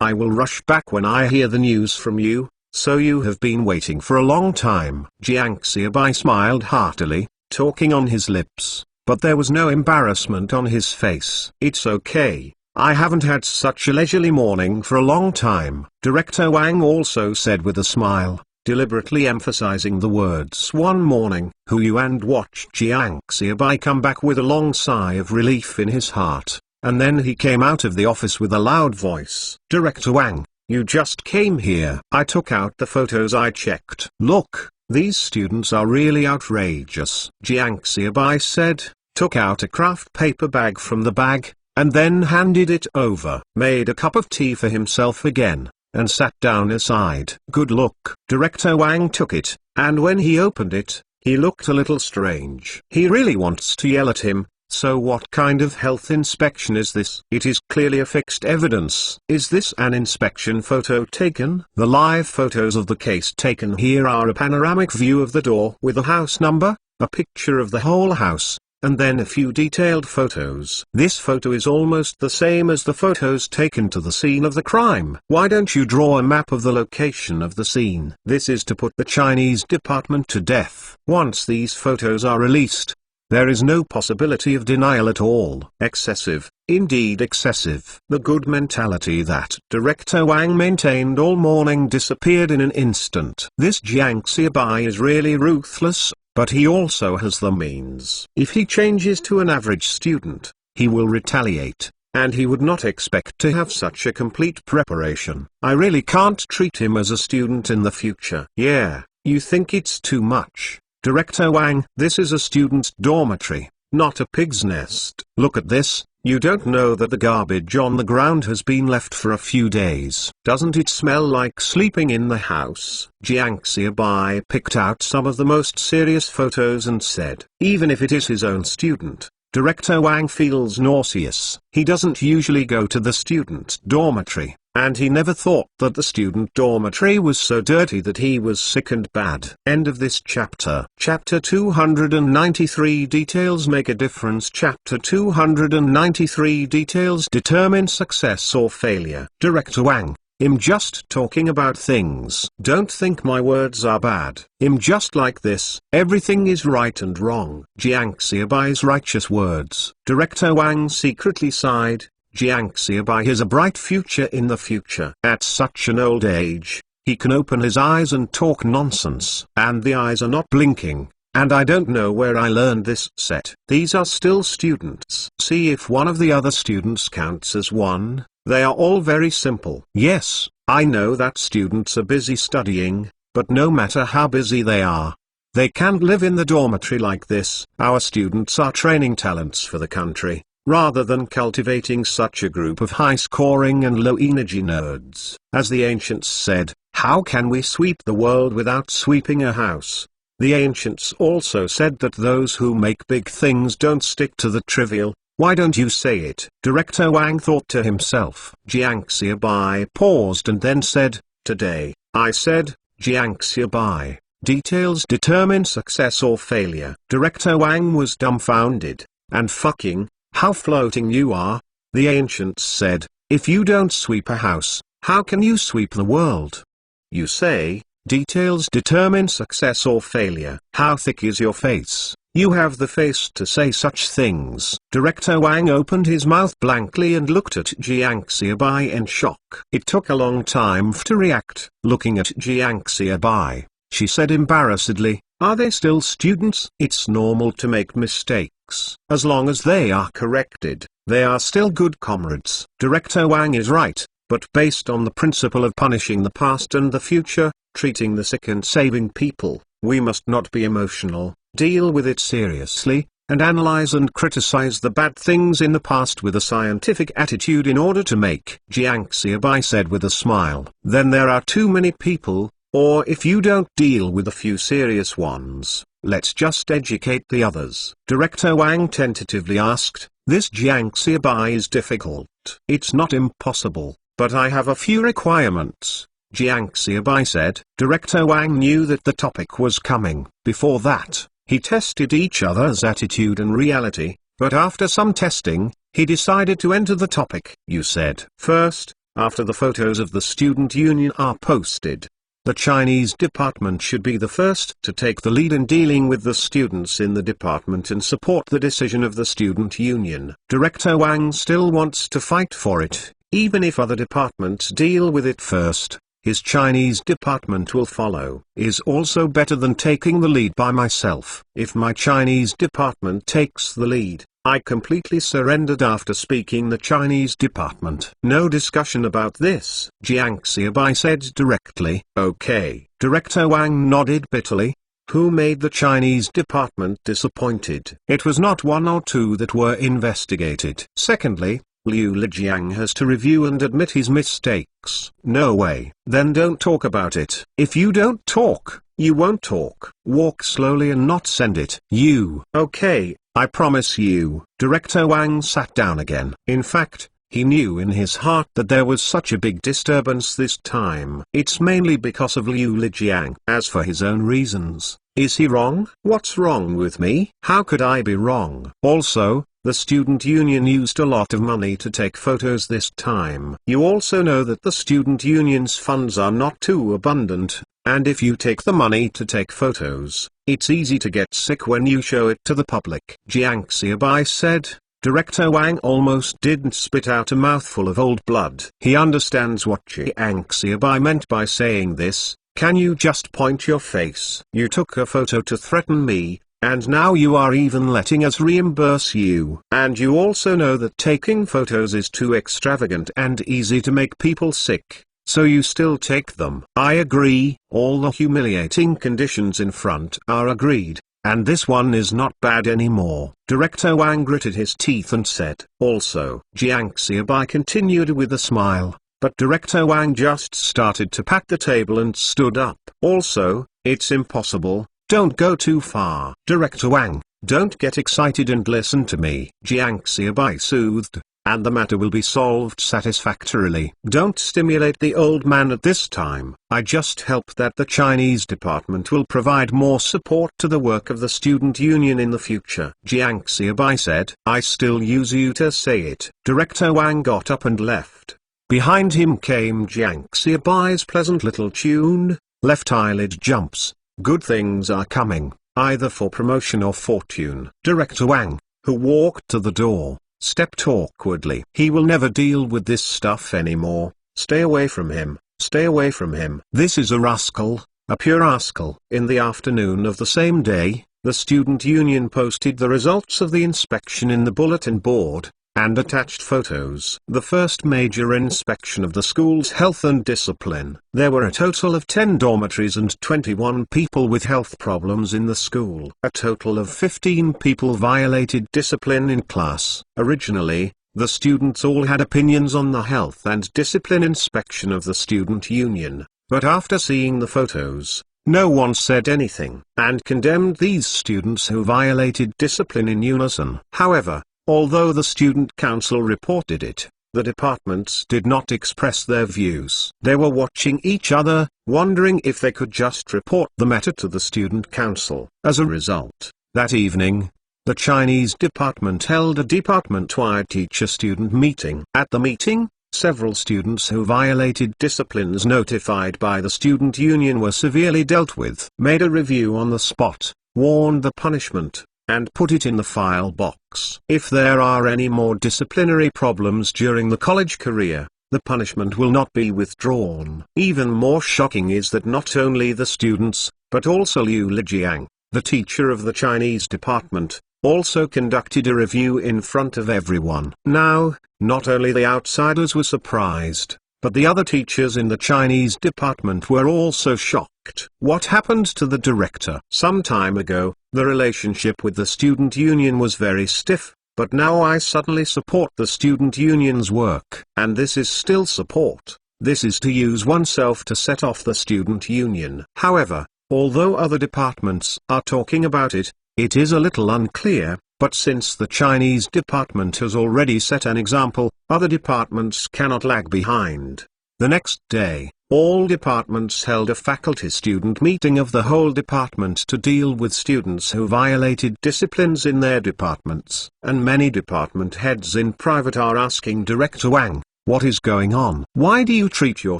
I will rush back when I hear the news from you, so you have been waiting for a long time. Jiang Xiaobai smiled heartily, talking on his lips, but there was no embarrassment on his face. It's okay, I haven't had such a leisurely morning for a long time. Director Wang also said with a smile, deliberately emphasizing the words one morning. Hu Yuan watched Jiang Xiaobai come back with a long sigh of relief in his heart, and then he came out of the office with a loud voice. Director Wang, you just came here. I took out the photos I checked. Look, these students are really outrageous. Jiang Xiaobai said, took out a craft paper bag from the bag, and then handed it over, made a cup of tea for himself again, and sat down aside. Good look. Director Wang took it, and when he opened it, he looked a little strange. He really wants to yell at him. So what kind of health inspection is this? It is clearly a fixed evidence. Is this an inspection photo taken? The live photos of the case taken here are a panoramic view of the door with a house number, a picture of the whole house, and then a few detailed photos. This photo is almost the same as the photos taken to the scene of the crime. Why don't you draw a map of the location of the scene? This is to put the Chinese department to death. Once these photos are released, there is no possibility of denial at all. Excessive, indeed excessive. The good mentality that Director Wang maintained all morning disappeared in an instant. This Jiang Xiaobai is really ruthless, but he also has the means. If he changes to an average student, he will retaliate, and he would not expect to have such a complete preparation. I really can't treat him as a student in the future. Yeah, you think it's too much. Director Wang, this is a student's dormitory, not a pig's nest. Look at this, you don't know that the garbage on the ground has been left for a few days. Doesn't it smell like sleeping in the house? Jiang Xiaobai picked out some of the most serious photos and said, even if it is his own student, Director Wang feels nauseous. He doesn't usually go to the student's dormitory, and he never thought that the student dormitory was so dirty that he was sick and bad. End of this chapter. Chapter 293 Details make a difference. Chapter 293 Details determine success or failure. Director Wang, I'm just talking about things. Don't think my words are bad. I'm just like this. Everything is right and wrong. Jiang Xiaobai's righteous words. Director Wang secretly sighed. Jiang Xiaobai has a bright future in the future. At such an old age, he can open his eyes and talk nonsense. And the eyes are not blinking. And I don't know where I learned this set. These are still students. See if one of the other students counts as one. They are all very simple. Yes, I know that students are busy studying, but no matter how busy they can't live in the dormitory like this. Our students are training talents for the country, rather than cultivating such a group of high-scoring and low-energy nerds. As the ancients said, how can we sweep the world without sweeping a house? The ancients also said that those who make big things don't stick to the trivial. Why don't you say it? Director Wang thought to himself. Jiang Xiaobai paused and then said, today, I said, Jiang Xiaobai, details determine success or failure. Director Wang was dumbfounded. And fucking, how floating you are. The ancients said, if you don't sweep a house, how can you sweep the world? You say, details determine success or failure. How thick is your face? You have the face to say such things. Director Wang opened his mouth blankly and looked at Jiang Xiaobai in shock. It took a long time to react. Looking at Jiang Xiaobai, she said embarrassedly, are they still students? It's normal to make mistakes. As long as they are corrected, they are still good comrades. Director Wang is right, but based on the principle of punishing the past and the future, treating the sick and saving people, we must not be emotional. Deal with it seriously, and analyze and criticize the bad things in the past with a scientific attitude in order to make. Jiang Xiaobai said with a smile. Then there are too many people, or if you don't deal with a few serious ones, let's just educate the others. Director Wang tentatively asked, this Jiang Xiaobai is difficult. It's not impossible, but I have a few requirements. Jiang Xiaobai said. Director Wang knew that the topic was coming. Before that, he tested each other's attitude and reality, but after some testing, he decided to enter the topic. You said. First, after the photos of the student union are posted, The Chinese department should be the first to take the lead in dealing with the students in the department and support the decision of the student union. Director Wang still wants to fight for it, even if other departments deal with it first. His Chinese department will follow. Is also better than taking the lead by myself. If my Chinese department takes the lead, I completely surrendered after speaking the Chinese department. No discussion about this, Jiang Xiaobai said directly. Okay. Director Wang nodded bitterly. Who made the Chinese department disappointed? It was not one or two that were investigated. Secondly, Liu Lijiang has to review and admit his mistakes. No way. Then don't talk about it. If you don't talk, you won't talk. Walk slowly and not send it. You. Okay, I promise you. Director Wang sat down again. In fact, he knew in his heart that there was such a big disturbance this time. It's mainly because of Liu Lijiang. As for his own reasons, is he wrong? What's wrong with me? How could I be wrong? Also, the student union used a lot of money to take photos this time. You also know that the student union's funds are not too abundant, and if you take the money to take photos, it's easy to get sick when you show it to the public. Jiang Xiaobai said. Director Wang almost didn't spit out a mouthful of old blood. He understands what Jiang Xiaobai meant by saying this. Can you just point your face? You took a photo to threaten me, and now you are even letting us reimburse you. And you also know that taking photos is too extravagant and easy to make people sick, so you still take them. I agree, all the humiliating conditions in front are agreed, and this one is not bad anymore. Director Wang gritted his teeth and said. Also, Jiang Xiaobai continued with a smile, but Director Wang just started to pat the table and stood up. Also, it's impossible. Don't go too far. Director Wang, don't get excited and listen to me. Jiang Xiaobai soothed, and the matter will be solved satisfactorily. Don't stimulate the old man at this time. I just hope that the Chinese department will provide more support to the work of the student union in the future. Jiang Xiaobai said. I still use you to say it. Director Wang got up and left. Behind him came Jiang Xiaobai's pleasant little tune. Left eyelid jumps. Good things are coming, either for promotion or fortune. Director Wang, who walked to the door, stepped awkwardly. He will never deal with this stuff anymore. Stay away from him. Stay away from him. This is a rascal, a pure rascal. In the afternoon of the same day, the student union posted the results of the inspection in the bulletin board, and attached photos. The first major inspection of the school's health and discipline. There were a total of 10 dormitories and 21 people with health problems in the school. A total of 15 people violated discipline in class. Originally, the students all had opinions on the health and discipline inspection of the student union, but after seeing the photos, no one said anything, and condemned these students who violated discipline in unison. However, although the student council reported it, the departments did not express their views. They were watching each other, wondering if they could just report the matter to the student council. As a result, that evening, the Chinese department held a department-wide teacher-student meeting. At the meeting, several students who violated disciplines notified by the student union were severely dealt with. Made a review on the spot, warned the punishment, and put it in the file box. If there are any more disciplinary problems during the college career, the punishment will not be withdrawn. Even more shocking is that not only the students, but also Liu Lijiang, the teacher of the Chinese department, also conducted a review in front of everyone. Now, not only the outsiders were surprised, but the other teachers in the Chinese department were also shocked. What happened to the director? Some time ago, the relationship with the student union was very stiff, but now I suddenly support the student union's work. And this is still support. This is to use oneself to set off the student union. However, although other departments are talking about it, it is a little unclear, but since the Chinese department has already set an example, other departments cannot lag behind. The next day, all departments held a faculty-student meeting of the whole department to deal with students who violated disciplines in their departments. And many department heads in private are asking Director Wang, What is going on? Why do you treat your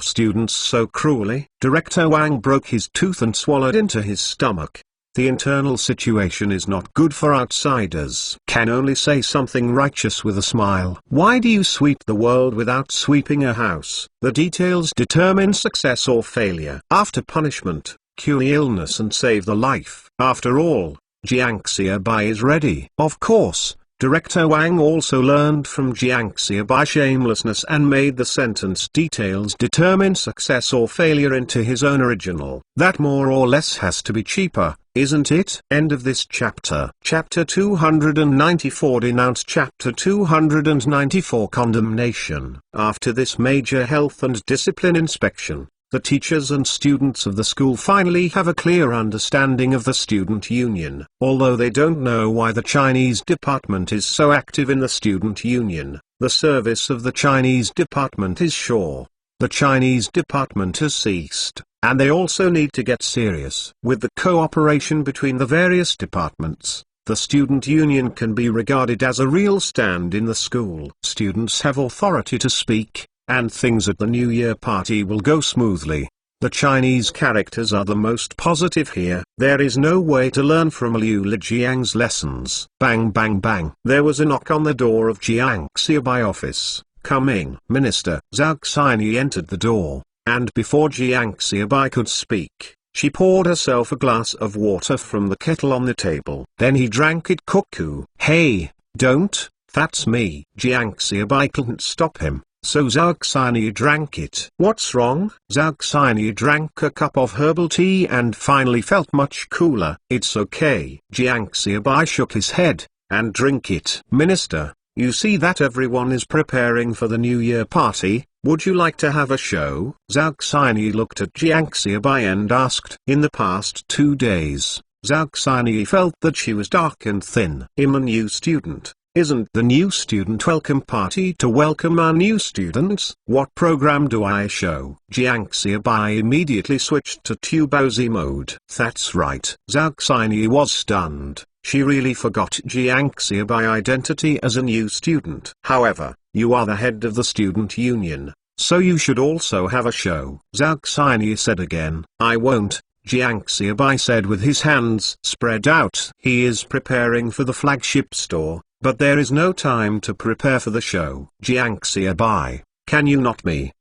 students so cruelly? Director Wang broke his tooth and swallowed into his stomach. The internal situation is not good for outsiders. Can only say something righteous with a smile. Why do you sweep the world without sweeping a house? The details determine success or failure. After punishment, cure the illness and save the life. After all, Jiang Xiaobai is ready. Of course, Director Wang also learned from Jiang Xiaobai shamelessness and made the sentence details determine success or failure into his own original. That more or less has to be cheaper, isn't it? End of this chapter. Chapter 294 Denounce. Chapter 294 Condemnation. After this major health and discipline inspection, the teachers and students of the school finally have a clear understanding of the student union. Although they don't know why the Chinese department is so active in the student union, the service of the Chinese department is sure. The Chinese department has ceased, and they also need to get serious. With the cooperation between the various departments, the student union can be regarded as a real stand in the school. Students have authority to speak, and things at the New Year party will go smoothly. The Chinese characters are the most positive here. There is no way to learn from Liu Lijiang's lessons. Bang bang bang. There was a knock on the door of Jiang Xiaobai office. Coming. Minister. Zhao Xinyi entered the door, and before Jiang Xiaobai could speak, she poured herself a glass of water from the kettle on the table. Then he drank it. Cuckoo. Hey, don't, that's me. Jiang Xiaobai couldn't stop him. So Zhao Xinyi drank it. What's wrong? Zhao Xinyi drank a cup of herbal tea and finally felt much cooler. It's okay. Jiang Xiaobai shook his head, and drink it. Minister, you see that everyone is preparing for the New Year party. Would you like to have a show? Zhao Xinyi looked at Jiang Xiaobai and asked. In the past 2 days, Zhao Xinyi felt that she was dark and thin. I'm a new student. Isn't the new student welcome party to welcome our new students? What program do I show? Jiang Xiaobai immediately switched to Tubaozi mode. That's right. Zhao Xinyi was stunned. She really forgot Jiang Xiaobai identity as a new student. However, you are the head of the student union, so you should also have a show. Zhao Xinyi said again. I won't, Jiang Xiaobai said with his hands spread out. He is preparing for the flagship store. But there is no time to prepare for the show. Jiang Xiaobai, can you not me?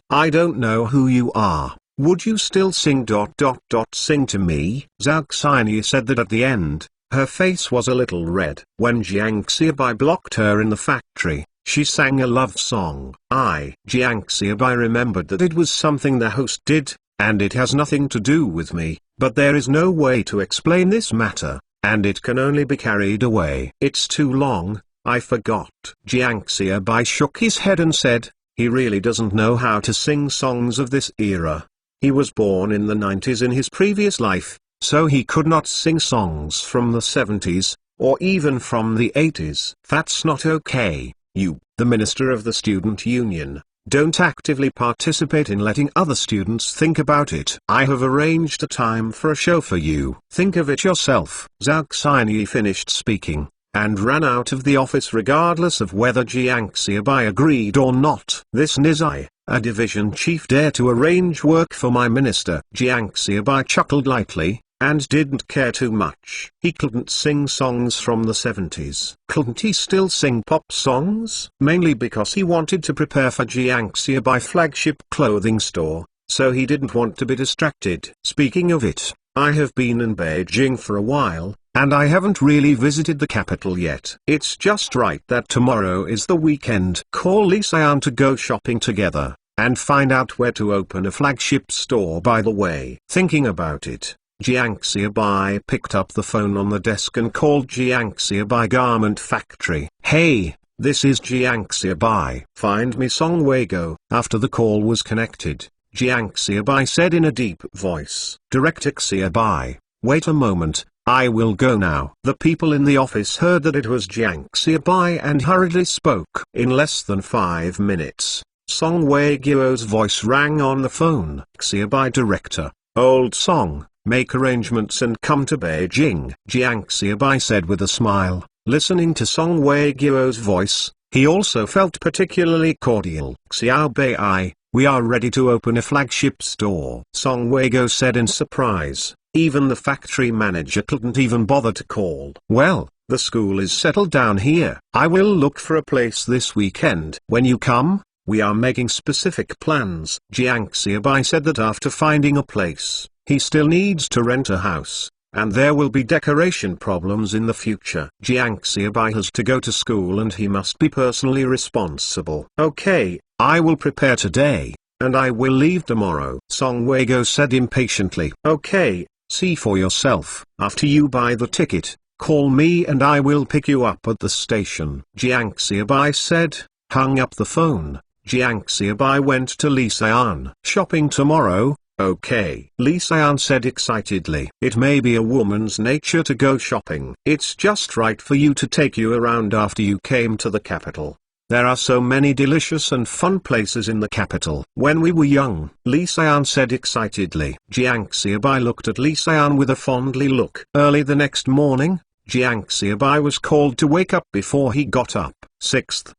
I don't know who you are. Would you still sing ... sing to me? Zhao Xinyi said that at the end. Her face was a little red. When Jiang Xiaobai blocked her in the factory, she sang a love song. Jiang Xiaobai remembered that it was something the host did, and it has nothing to do with me, but there is no way to explain this matter. And it can only be carried away. It's too long, I forgot. Jiang Xiaobai shook his head and said, he really doesn't know how to sing songs of this era. He was born in the 90s in his previous life, so he could not sing songs from the 70s, or even from the 80s. That's not okay. You, the minister of the student union, don't actively participate in letting other students think about it. I have arranged a time for a show for you. Think of it yourself. Zhao Xinyi finished speaking, and ran out of the office regardless of whether Jiang Xiaobai agreed or not. This Nizai, a division chief, dare to arrange work for my minister. Jiang Xiaobai chuckled lightly, and didn't care too much. He couldn't sing songs from the 70s. Couldn't he still sing pop songs? Mainly because he wanted to prepare for Jiang Xiaobai flagship clothing store, so he didn't want to be distracted. Speaking of it, I have been in Beijing for a while, and I haven't really visited the capital yet. It's just right that tomorrow is the weekend. Call Li Xian to go shopping together, and find out where to open a flagship store. By the way, thinking about it, Jiang Xiaobai picked up the phone on the desk and called Jiang Xiaobai Garment Factory. Hey, this is Jiang Xiaobai. Find me Song Weigo. After the call was connected, Jiang Xiaobai said in a deep voice. Director Xiaobai, wait a moment, I will go now. The people in the office heard that it was Jiang Xiaobai and hurriedly spoke. In less than 5 minutes, Song Weiguo's voice rang on the phone. Xiaobai director, old Song. Make arrangements and come to Beijing. Jiang Xiaobai said with a smile. Listening to Song Weiguo's voice, He also felt particularly cordial. Xiao Bei, we are ready to open a flagship store, Song Weigo said in surprise. Even the factory manager couldn't even bother to call. Well, the school is settled down here. I will look for a place this weekend. When you come, we are making specific plans. Jiang Xiaobai said that after finding a place, he still needs to rent a house, and there will be decoration problems in the future. Jiang Xiaobai has to go to school and he must be personally responsible. Okay, I will prepare today, and I will leave tomorrow, Song Weigo said impatiently. Okay, see for yourself. After you buy the ticket, call me and I will pick you up at the station. Jiang Xiaobai said, hung up the phone. Jiang Xiaobai went to Li Xian. Shopping tomorrow? Okay, Li Xian said excitedly. It may be a woman's nature to go shopping. It's just right for you to take you around after you came to the capital. There are so many delicious and fun places in the capital. When we were young, Li Xian said excitedly. Jiang Xiaobai looked at Li Xian with a fondly look. Early the next morning, Jiang Xiaobai was called to wake up before he got up. Sixth,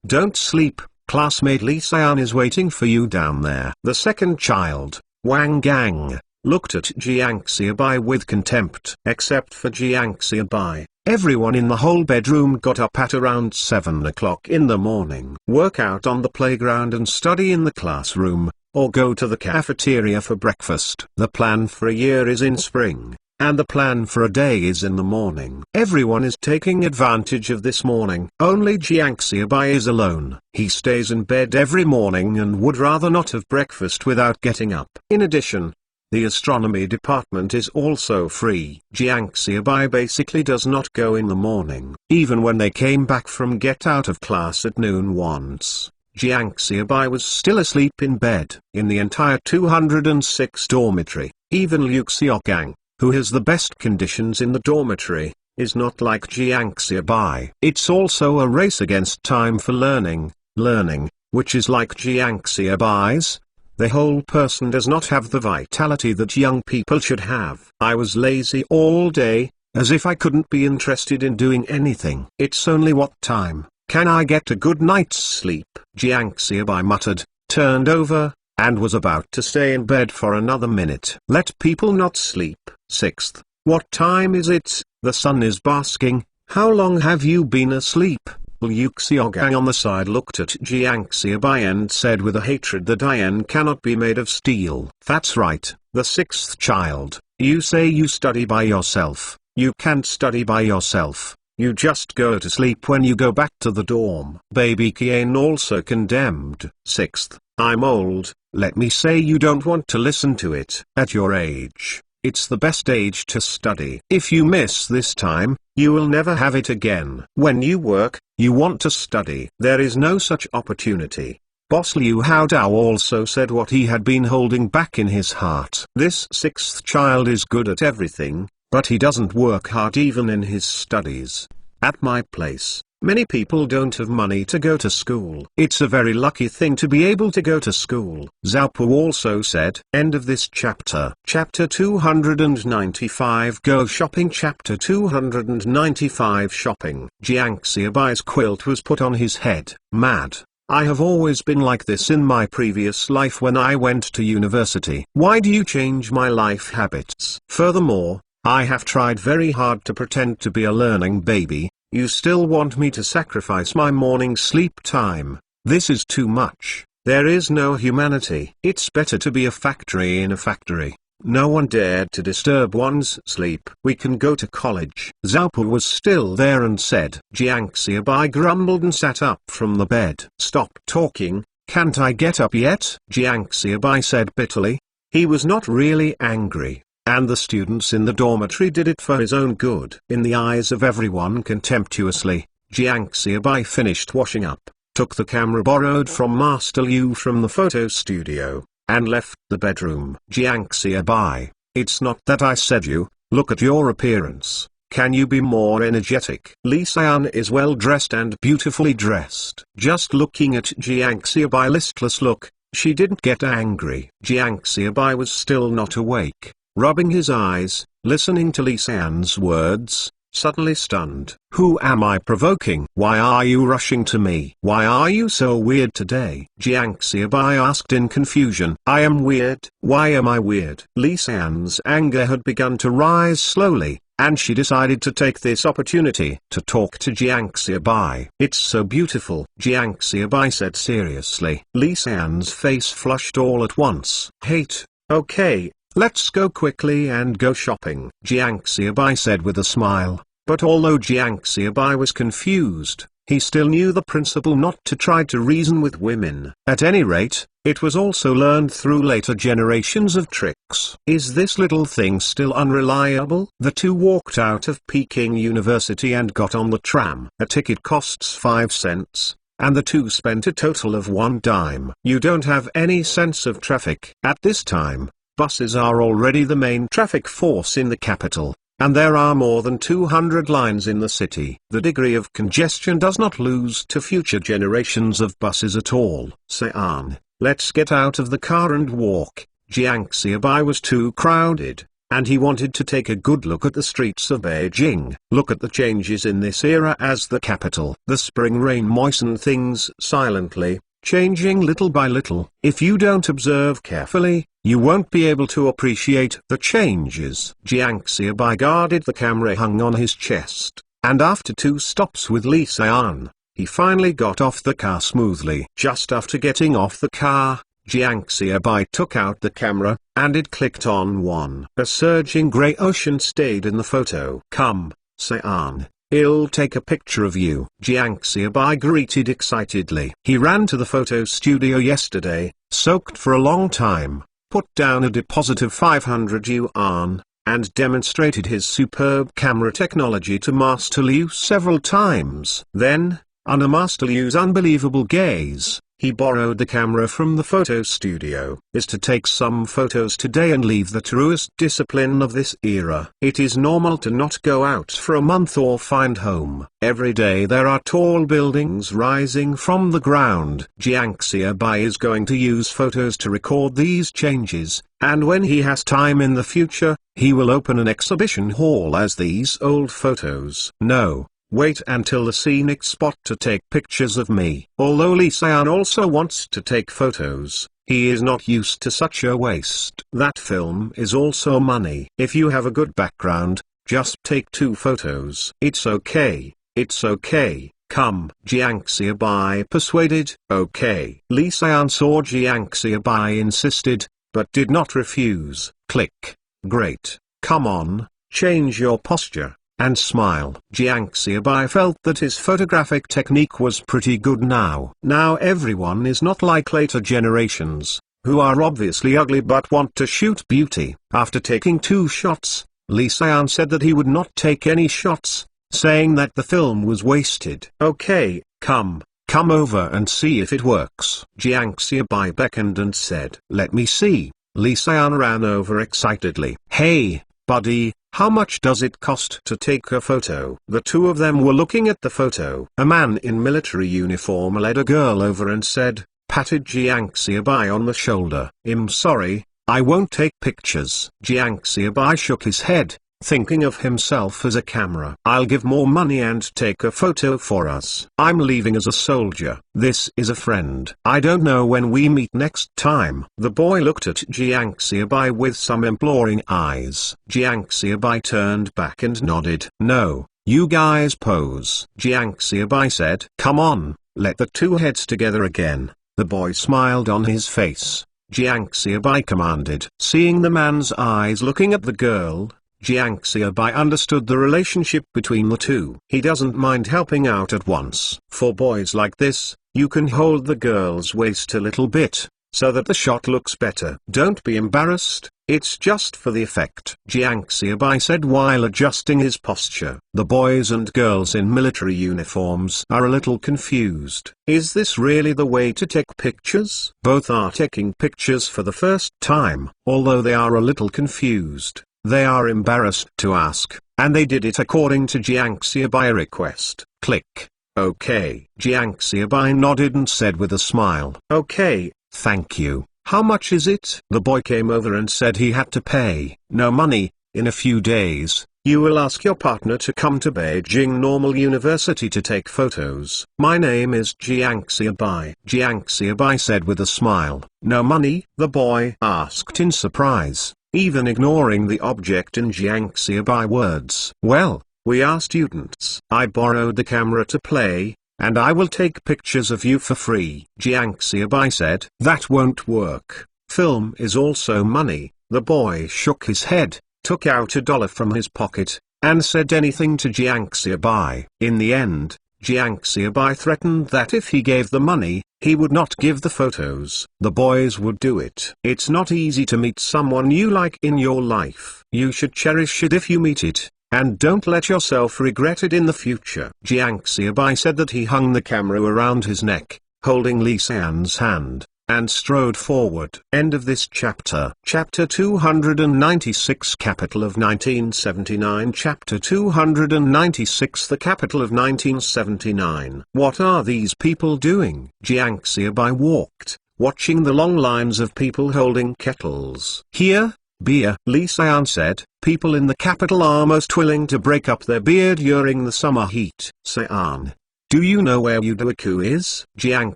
don't sleep, classmate Li Xian is waiting for you down there. The second child, Wang Gang, looked at Jiang Xiaobai with contempt. Except for Jiang Xiaobai, everyone in the whole bedroom got up at around 7 o'clock in the morning. Work out on the playground and study in the classroom, or go to the cafeteria for breakfast. The plan for a year is in spring, and the plan for a day is in the morning. Everyone is taking advantage of this morning. Only Jiang Xiaobai is alone. He stays in bed every morning and would rather not have breakfast without getting up. In addition, the astronomy department is also free. Jiang Xiaobai basically does not go in the morning. Even when they came back from get out of class at noon once, Jiang Xiaobai was still asleep in bed. In the entire 206 dormitory, even Liu Xiaogang, who has the best conditions in the dormitory, is not like Jiang Xiaobai. It's also a race against time for learning, which is like Jiang Xiaobai's. The whole person does not have the vitality that young people should have. I was lazy all day, as if I couldn't be interested in doing anything. It's only what time can I get a good night's sleep? Jiang Xiaobai muttered, turned over, and was about to stay in bed for another minute. Let people not sleep. Sixth, what time is it? The sun is basking. How long have you been asleep? Liu Xiaogang on the side looked at Jiang Xiaobai and said with a hatred that iron cannot be made of steel. That's right, the sixth child. You say you study by yourself. You can't study by yourself. You just go to sleep when you go back to the dorm. Baby Qian also condemned. Sixth, I'm old. Let me say you don't want to listen to it. At your age, it's the best age to study. If you miss this time, you will never have it again. When you work, you want to study. There is no such opportunity. Boss Liu Haodao also said what he had been holding back in his heart. This sixth child is good at everything, but he doesn't work hard even in his studies. At my place, many people don't have money to go to school. It's a very lucky thing to be able to go to school. Zhao Pu also said. End of this chapter. Chapter 295 Go Shopping. Chapter 295 Shopping. Jiang Xiaobai's quilt was put on his head. Mad. I have always been like this in my previous life when I went to university. Why do you change my life habits? Furthermore, I have tried very hard to pretend to be a learning baby. You still want me to sacrifice my morning sleep time. This is too much. There is no humanity. It's better to be a factory in a factory. No one dared to disturb one's sleep. We can go to college. Zhao Pu was still there and said. Jiang Xiaobai grumbled and sat up from the bed. Stop talking, can't I get up yet? Jiang Xiaobai said bitterly. He was not really angry, and the students in the dormitory did it for his own good. In the eyes of everyone contemptuously, Jiang Xiaobai finished washing up, took the camera borrowed from Master Liu from the photo studio, and left the bedroom. Jiang Xiaobai, it's not that I said you, look at your appearance, can you be more energetic? Li Xian is well dressed and beautifully dressed. Just looking at Jiang Xiaobai's listless look, she didn't get angry. Jiang Xiaobai was still not awake, rubbing his eyes, listening to Li Xian's words. suddenly stunned. "Who am I provoking? Why are you rushing to me? Why are you so weird today?" Jiang Xiaobai asked in confusion. "I am weird? Why am I weird?" Li Xian's anger had begun to rise slowly, and she decided to take this opportunity to talk to Jiang Xiaobai. "It's so beautiful," Jiang Xiaobai said seriously. Li Xian's face flushed all at once. "Hate, okay. Let's go quickly and go shopping," Jiang Xiaobai said with a smile. But although Jiang Xiaobai was confused, he still knew the principle not to try to reason with women. At any rate, it was also learned through later generations of tricks. Is this little thing still unreliable? The two walked out of Peking University and got on the tram. A ticket costs 5 cents. And the two spent a total of 1 dime. You don't have any sense of traffic. At this time, buses are already the main traffic force in the capital, and there are more than 200 lines in the city. The degree of congestion does not lose to future generations of buses at all. "Sean, let's get out of the car and walk." Jiang Xiaobai was too crowded, and he wanted to take a good look at the streets of Beijing. Look at the changes in this era as the capital. The spring rain moistened things silently, changing little by little. If you don't observe carefully, you won't be able to appreciate the changes. Jiang Xiaobai guarded the camera hung on his chest, and after 2 stops with Li Xian, he finally got off the car smoothly. Just after getting off the car, Jiang Xiaobai took out the camera, and it clicked on one. A surging grey ocean stayed in the photo. "Come, Xian. I'll take a picture of you," Jiang Xiaobai greeted excitedly. He ran to the photo studio yesterday, soaked for a long time, put down a deposit of 500 yuan, and demonstrated his superb camera technology to Master Liu several times. Then, under Master Liu's unbelievable gaze, he borrowed the camera from the photo studio. Is to take some photos today and leave the truest discipline of this era. It is normal to not go out for a month or find home. Every day there are tall buildings rising from the ground. Jiang Xiaobai is going to use photos to record these changes, and when he has time in the future, he will open an exhibition hall as these old photos. No. Wait until the scenic spot to take pictures of me. Although Li Xian also wants to take photos, he is not used to such a waste. That film is also money. If you have a good background, just take 2 photos. It's okay, it's okay. Come, Jiang Xiaobai persuaded. Okay. Li Xian saw Jiang Xiaobai insisted, but did not refuse. Click. Great. Come on, change your posture and smile. Jiang Xiaobai felt that his photographic technique was pretty good now. Now everyone is not like later generations, who are obviously ugly but want to shoot beauty. After taking 2 shots, Li Xian said that he would not take any shots, saying that the film was wasted. Okay, come over and see if it works. Jiang Xiaobai beckoned and said, "Let me see." Li Xian ran over excitedly. "Hey, buddy, how much does it cost to take a photo?" The two of them were looking at the photo. A man in military uniform led a girl over and said, patted Jiang Xiaobai on the shoulder. "I'm sorry, I won't take pictures." Jiang Xiaobai shook his head, thinking of himself as a camera. "I'll give more money and take a photo for us. I'm leaving as a soldier. This is a friend. I don't know when we meet next time." The boy looked at Jiang Xiaobai with some imploring eyes. Jiang Xiaobai turned back and nodded. "No, you guys pose," Jiang Xiaobai said. "Come on, let the two heads together again." The boy smiled on his face. Jiang Xiaobai commanded. Seeing the man's eyes looking at the girl, Jiang Xiaobai understood the relationship between the two. He doesn't mind helping out at once. For boys like this, you can hold the girl's waist a little bit, so that the shot looks better. Don't be embarrassed, it's just for the effect, Jiang Xiaobai said while adjusting his posture. The boys and girls in military uniforms are a little confused. Is this really the way to take pictures? Both are taking pictures for the first time. Although they are a little confused, they are embarrassed to ask, and they did it according to Jiang Xiaobai request. Click. Okay. Jiang Xiaobai nodded and said with a smile, "Okay, thank you. How much is it?" The boy came over and said he had to pay. "No money, in a few days, You will ask your partner to come to Beijing Normal University to take photos. My name is Jiang Xiaobai. Jiang Xiaobai said with a smile. No money? The boy asked in surprise, even ignoring the object in Jiang Xiaobai words. Well, we are students. I borrowed the camera to play, and I will take pictures of you for free. Jiang Xiaobai said. That won't work. Film is also money. The boy shook his head, took out $1 from his pocket, and said anything to Jiang Xiaobai. In the end, Jiang Xiaobai threatened that if he gave the money, he would not give the photos. The boys would do it. It's not easy to meet someone you like in your life. You should cherish it if you meet it, and don't let yourself regret it in the future. Jiang Xiaobai said that he hung the camera around his neck, holding Li Xian's hand, and strode forward. End of this chapter. Chapter 296, Capital of 1979. Chapter 296, The Capital of 1979. What are these people doing? Jiang Xiaobai walked, watching the long lines of people holding kettles. Here, beer. Li Xian said, people in the capital are most willing to break up their beer during the summer heat. Xian, do you know where Yuduaku is? Jiang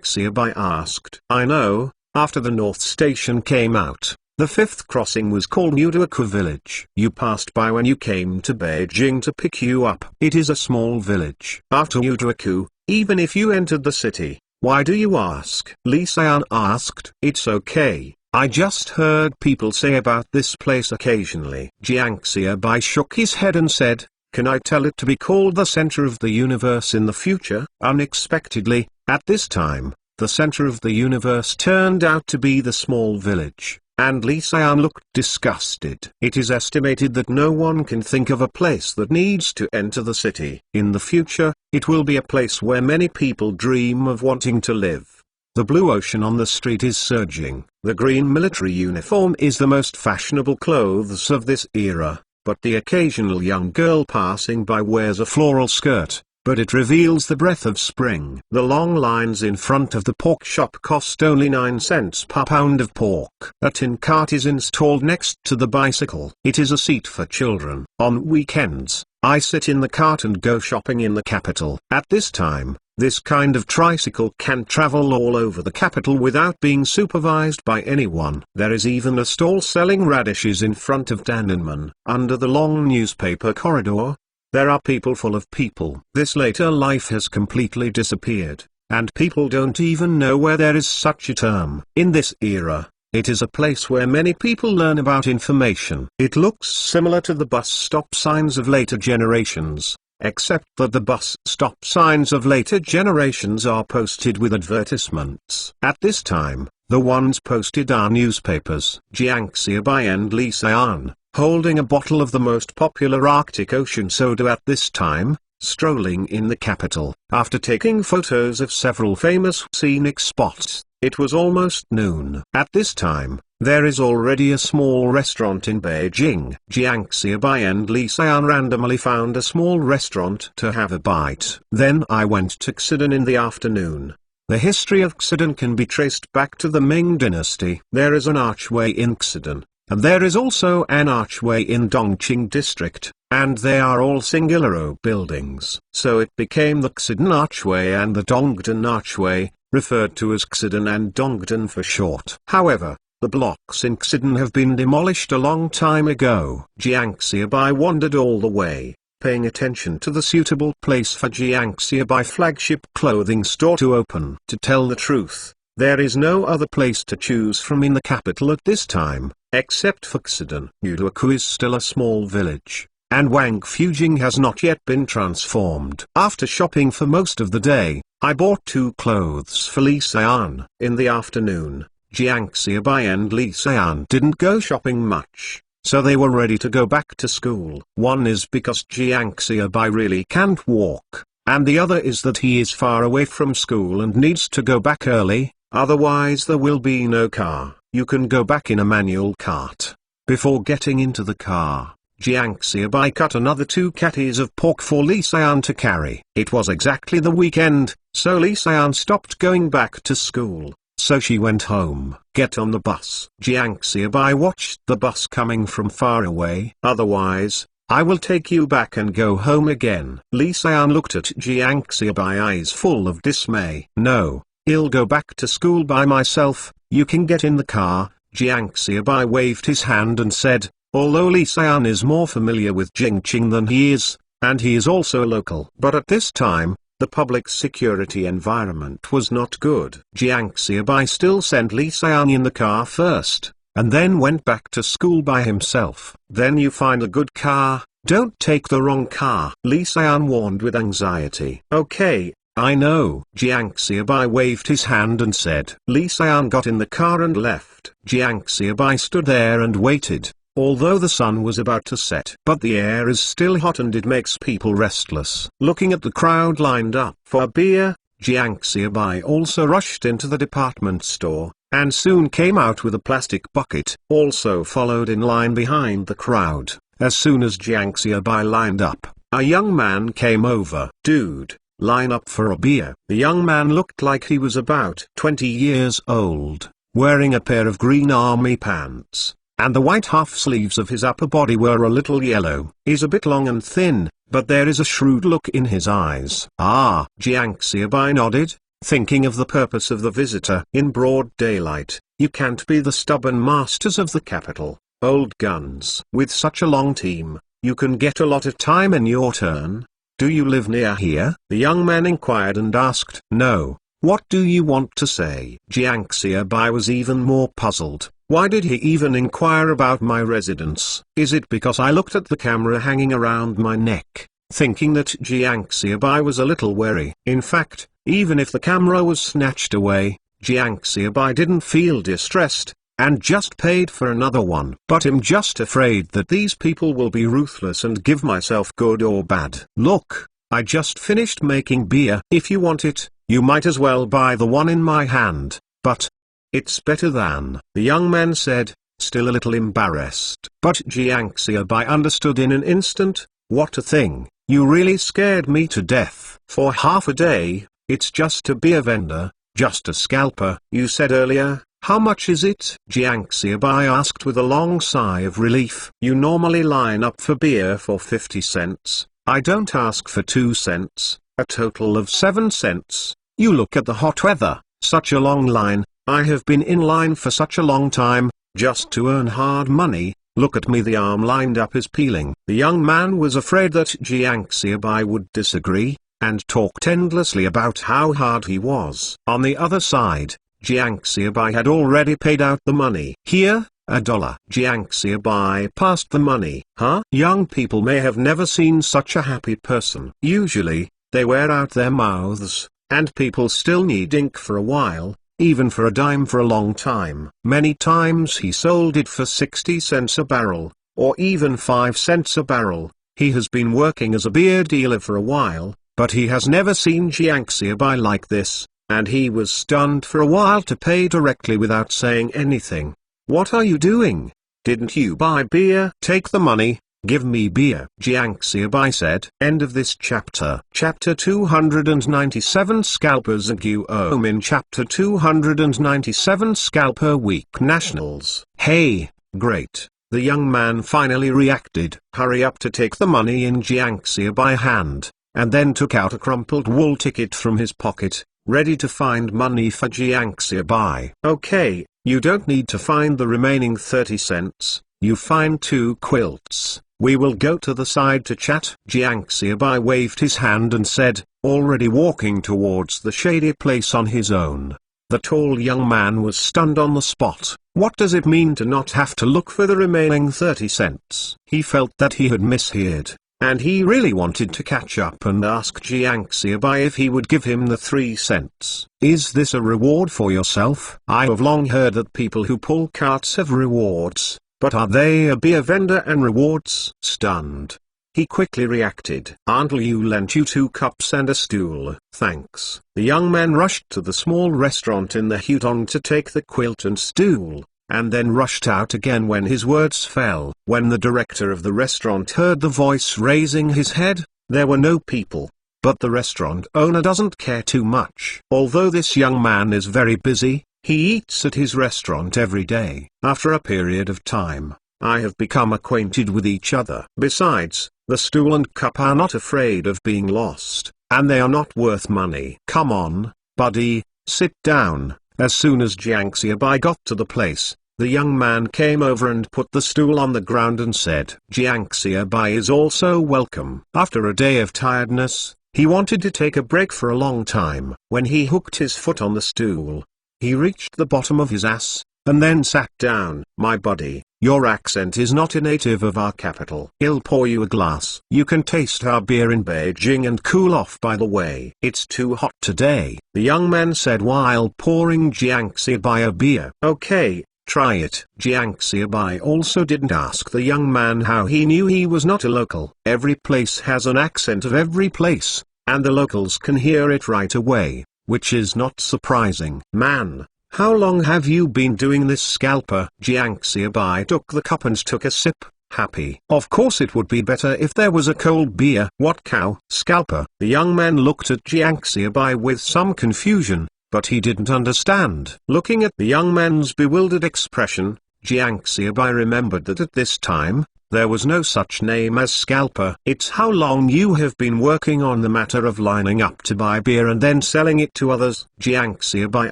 Xiaobai asked. I know. After the North Station came out, the fifth crossing was called Yuduaku Village. You passed by when you came to Beijing to pick you up. It is a small village. After Yuduaku, even if you entered the city, why do you ask? Li Xian asked. It's okay. I just heard people say about this place occasionally. Jiang Xiaobai shook his head and said, can I tell it to be called the center of the universe in the future? Unexpectedly, at this time, the center of the universe turned out to be the small village, and Li Xian looked disgusted. It is estimated that no one can think of a place that needs to enter the city. In the future, it will be a place where many people dream of wanting to live. The blue ocean on the street is surging. The green military uniform is the most fashionable clothes of this era. But the occasional young girl passing by wears a floral skirt, but it reveals the breath of spring. The long lines in front of the pork shop cost only 9 cents per pound of pork. A tin cart is installed next to the bicycle. It is a seat for children. On weekends, I sit in the cart and go shopping in the capital. At this time, this kind of tricycle can travel all over the capital without being supervised by anyone. There is even a stall selling radishes in front of Dananmen. Under the long newspaper corridor, there are people full of people. This later life has completely disappeared, and people don't even know where there is such a term. In this era, it is a place where many people learn about information. It looks similar to the bus stop signs of later generations, except that the bus stop signs of later generations are posted with advertisements. At this time, the ones posted are newspapers. Jiang Xiaobai and Li Xian, holding a bottle of the most popular Arctic Ocean soda at this time, strolling in the capital. After taking photos of several famous scenic spots, it was almost noon. At this time, there is already a small restaurant in Beijing. Jiang Xiaobai and Li Xian randomly found a small restaurant to have a bite. Then I went to Xidan in the afternoon. The history of Xidan can be traced back to the Ming dynasty. There is an archway in Xidan, and there is also an archway in Dongqing district, and they are all singular buildings. So it became the Xidan Archway and the Dongdan Archway, referred to as Xidan and Dongdan for short. However, the blocks in Xidan have been demolished a long time ago. Jiang Xiaobai wandered all the way, paying attention to the suitable place for Jiang Xiaobai flagship clothing store to open. To tell the truth, there is no other place to choose from in the capital at this time, except for Xidan. Yuduaku is still a small village, and Wang Fujing has not yet been transformed. After shopping for most of the day, I bought 2 clothes for Li Xian. In the afternoon, Jiang Xiaobai and Li Xian didn't go shopping much, so they were ready to go back to school. One is because Jiang Xiaobai really can't walk, and the other is that he is far away from school and needs to go back early, otherwise there will be no car. You can go back in a manual cart. Before getting into the car, Jiang Xiaobai cut another 2 catties of pork for Li Xian to carry. It was exactly the weekend, so Li Xian stopped going back to school, so she went home. Get on the bus. Jiang Xiaobai watched the bus coming from far away. Otherwise, I will take you back and go home again. Lee Seon looked at Jiang Xiaobai, eyes full of dismay. No, I'll go back to school by myself. You can get in the car. Jiang Xiaobai waved his hand and said, although Lee Seon is more familiar with Jingqing than he is, and he is also a local. But at this time, the public security environment was not good. Jiang Xiaobai still sent Lee Seon in the car first, and then went back to school by himself. Then you find a good car, don't take the wrong car. Lee Seon warned with anxiety. Okay, I know. Jiang Xiaobai waved his hand and said. Lee Seon got in the car and left. Jiang Xiaobai stood there and waited, although the sun was about to set. But the air is still hot and it makes people restless. Looking at the crowd lined up for a beer, Jiang Xiaobai also rushed into the department store, and soon came out with a plastic bucket. Also followed in line behind the crowd. As soon as Jiang Xiaobai lined up, a young man came over. Dude, line up for a beer. The young man looked like he was about 20 years old, wearing a pair of green army pants, and the white half sleeves of his upper body were a little yellow. He's a bit long and thin, but there is a shrewd look in his eyes. Ah, Jiang Xiaobai nodded, thinking of the purpose of the visitor. In broad daylight, you can't be the stubborn masters of the capital, old guns. With such a long team, you can get a lot of time in your turn. Do you live near here? The young man inquired and asked. No. What do you want to say? Jiang Xiaobai was even more puzzled. Why did he even inquire about my residence? Is it because I looked at the camera hanging around my neck, thinking that Jiang Xiaobai was a little wary? In fact, even if the camera was snatched away, Jiang Xiaobai didn't feel distressed, and just paid for another one. But I'm just afraid that these people will be ruthless and give myself good or bad. Look, I just finished making beer. If you want it, you might as well buy the one in my hand, but it's better than. The young man said, still a little embarrassed. But Jiang Xiaobai understood in an instant. What a thing, you really scared me to death. For half a day, it's just a beer vendor, just a scalper. You said earlier, how much is it? Jiang Xiaobai asked with a long sigh of relief. You normally line up for beer for 50 cents. I don't ask for 2 cents, a total of 7 cents. You look at the hot weather, such a long line. I have been in line for such a long time, just to earn hard money. Look at me, the arm lined up is peeling. The young man was afraid that Jiang Xiaobai would disagree, and talked endlessly about how hard he was. On the other side, Jiang Xiaobai had already paid out the money. Here, $1. Jiang Xiaobai passed the money. Huh? Young people may have never seen such a happy person. Usually, they wear out their mouths, and people still need ink for a while, even for a dime for a long time. Many times he sold it for 60 cents a barrel, or even 5 cents a barrel. He has been working as a beer dealer for a while, but he has never seen Jiang Xiaobai like this, and he was stunned for a while to pay directly without saying anything. What are you doing? Didn't you buy beer? Take the money. Give me beer. Jiang Xiaobai said. End of this chapter. Chapter 297 Scalpers and Guom. In Chapter 297 Scalper Week Nationals. Hey, great. The young man finally reacted. Hurry up to take the money in Jiang Xiaobai hand, and then took out a crumpled wool ticket from his pocket, ready to find money for Jiang Xiaobai. Okay, you don't need to find the remaining 30 cents. You find 2 quilts. We will go to the side to chat. Jiang Xiaobai waved his hand and said, already walking towards the shady place on his own. The tall young man was stunned on the spot. What does it mean to not have to look for the remaining 30 cents? He felt that he had misheard, and he really wanted to catch up and ask Jiang Xiaobai if he would give him the 3 cents. Is this a reward for yourself? I have long heard that people who pull carts have rewards. But are they a beer vendor and rewards? Stunned, he quickly reacted. Until you lent you 2 cups and a stool. Thanks. The young man rushed to the small restaurant in the Hutong to take the quilt and stool, and then rushed out again when his words fell. When the director of the restaurant heard the voice raising his head, there were no people. But the restaurant owner doesn't care too much. Although this young man is very busy, he eats at his restaurant every day. After a period of time, I have become acquainted with each other. Besides, the stool and cup are not afraid of being lost, and they are not worth money. Come on, buddy, sit down." As soon as Jiangxiabai got to the place, the young man came over and put the stool on the ground and said, "Jiangxiabai is also welcome." After a day of tiredness, he wanted to take a break for a long time. When he hooked his foot on the stool, he reached the bottom of his ass, and then sat down. "My buddy, your accent is not a native of our capital. I'll pour you a glass. You can taste our beer in Beijing and cool off by the way. It's too hot today," the young man said while pouring Jiangxiabai a beer. "Okay, try it." Jiangxiabai also didn't ask the young man how he knew he was not a local. Every place has an accent of every place, and the locals can hear it right away, which is not surprising. "Man, how long have you been doing this, scalper?" Jiangxiabai took the cup and took a sip, happy. "Of course it would be better if there was a cold beer." "What cow, scalper?" The young man looked at Jiangxiabai with some confusion, but he didn't understand. Looking at the young man's bewildered expression, Jiangxiabai remembered that at this time, there was no such name as scalper. "It's how long you have been working on the matter of lining up to buy beer and then selling it to others?" Jiangxiabai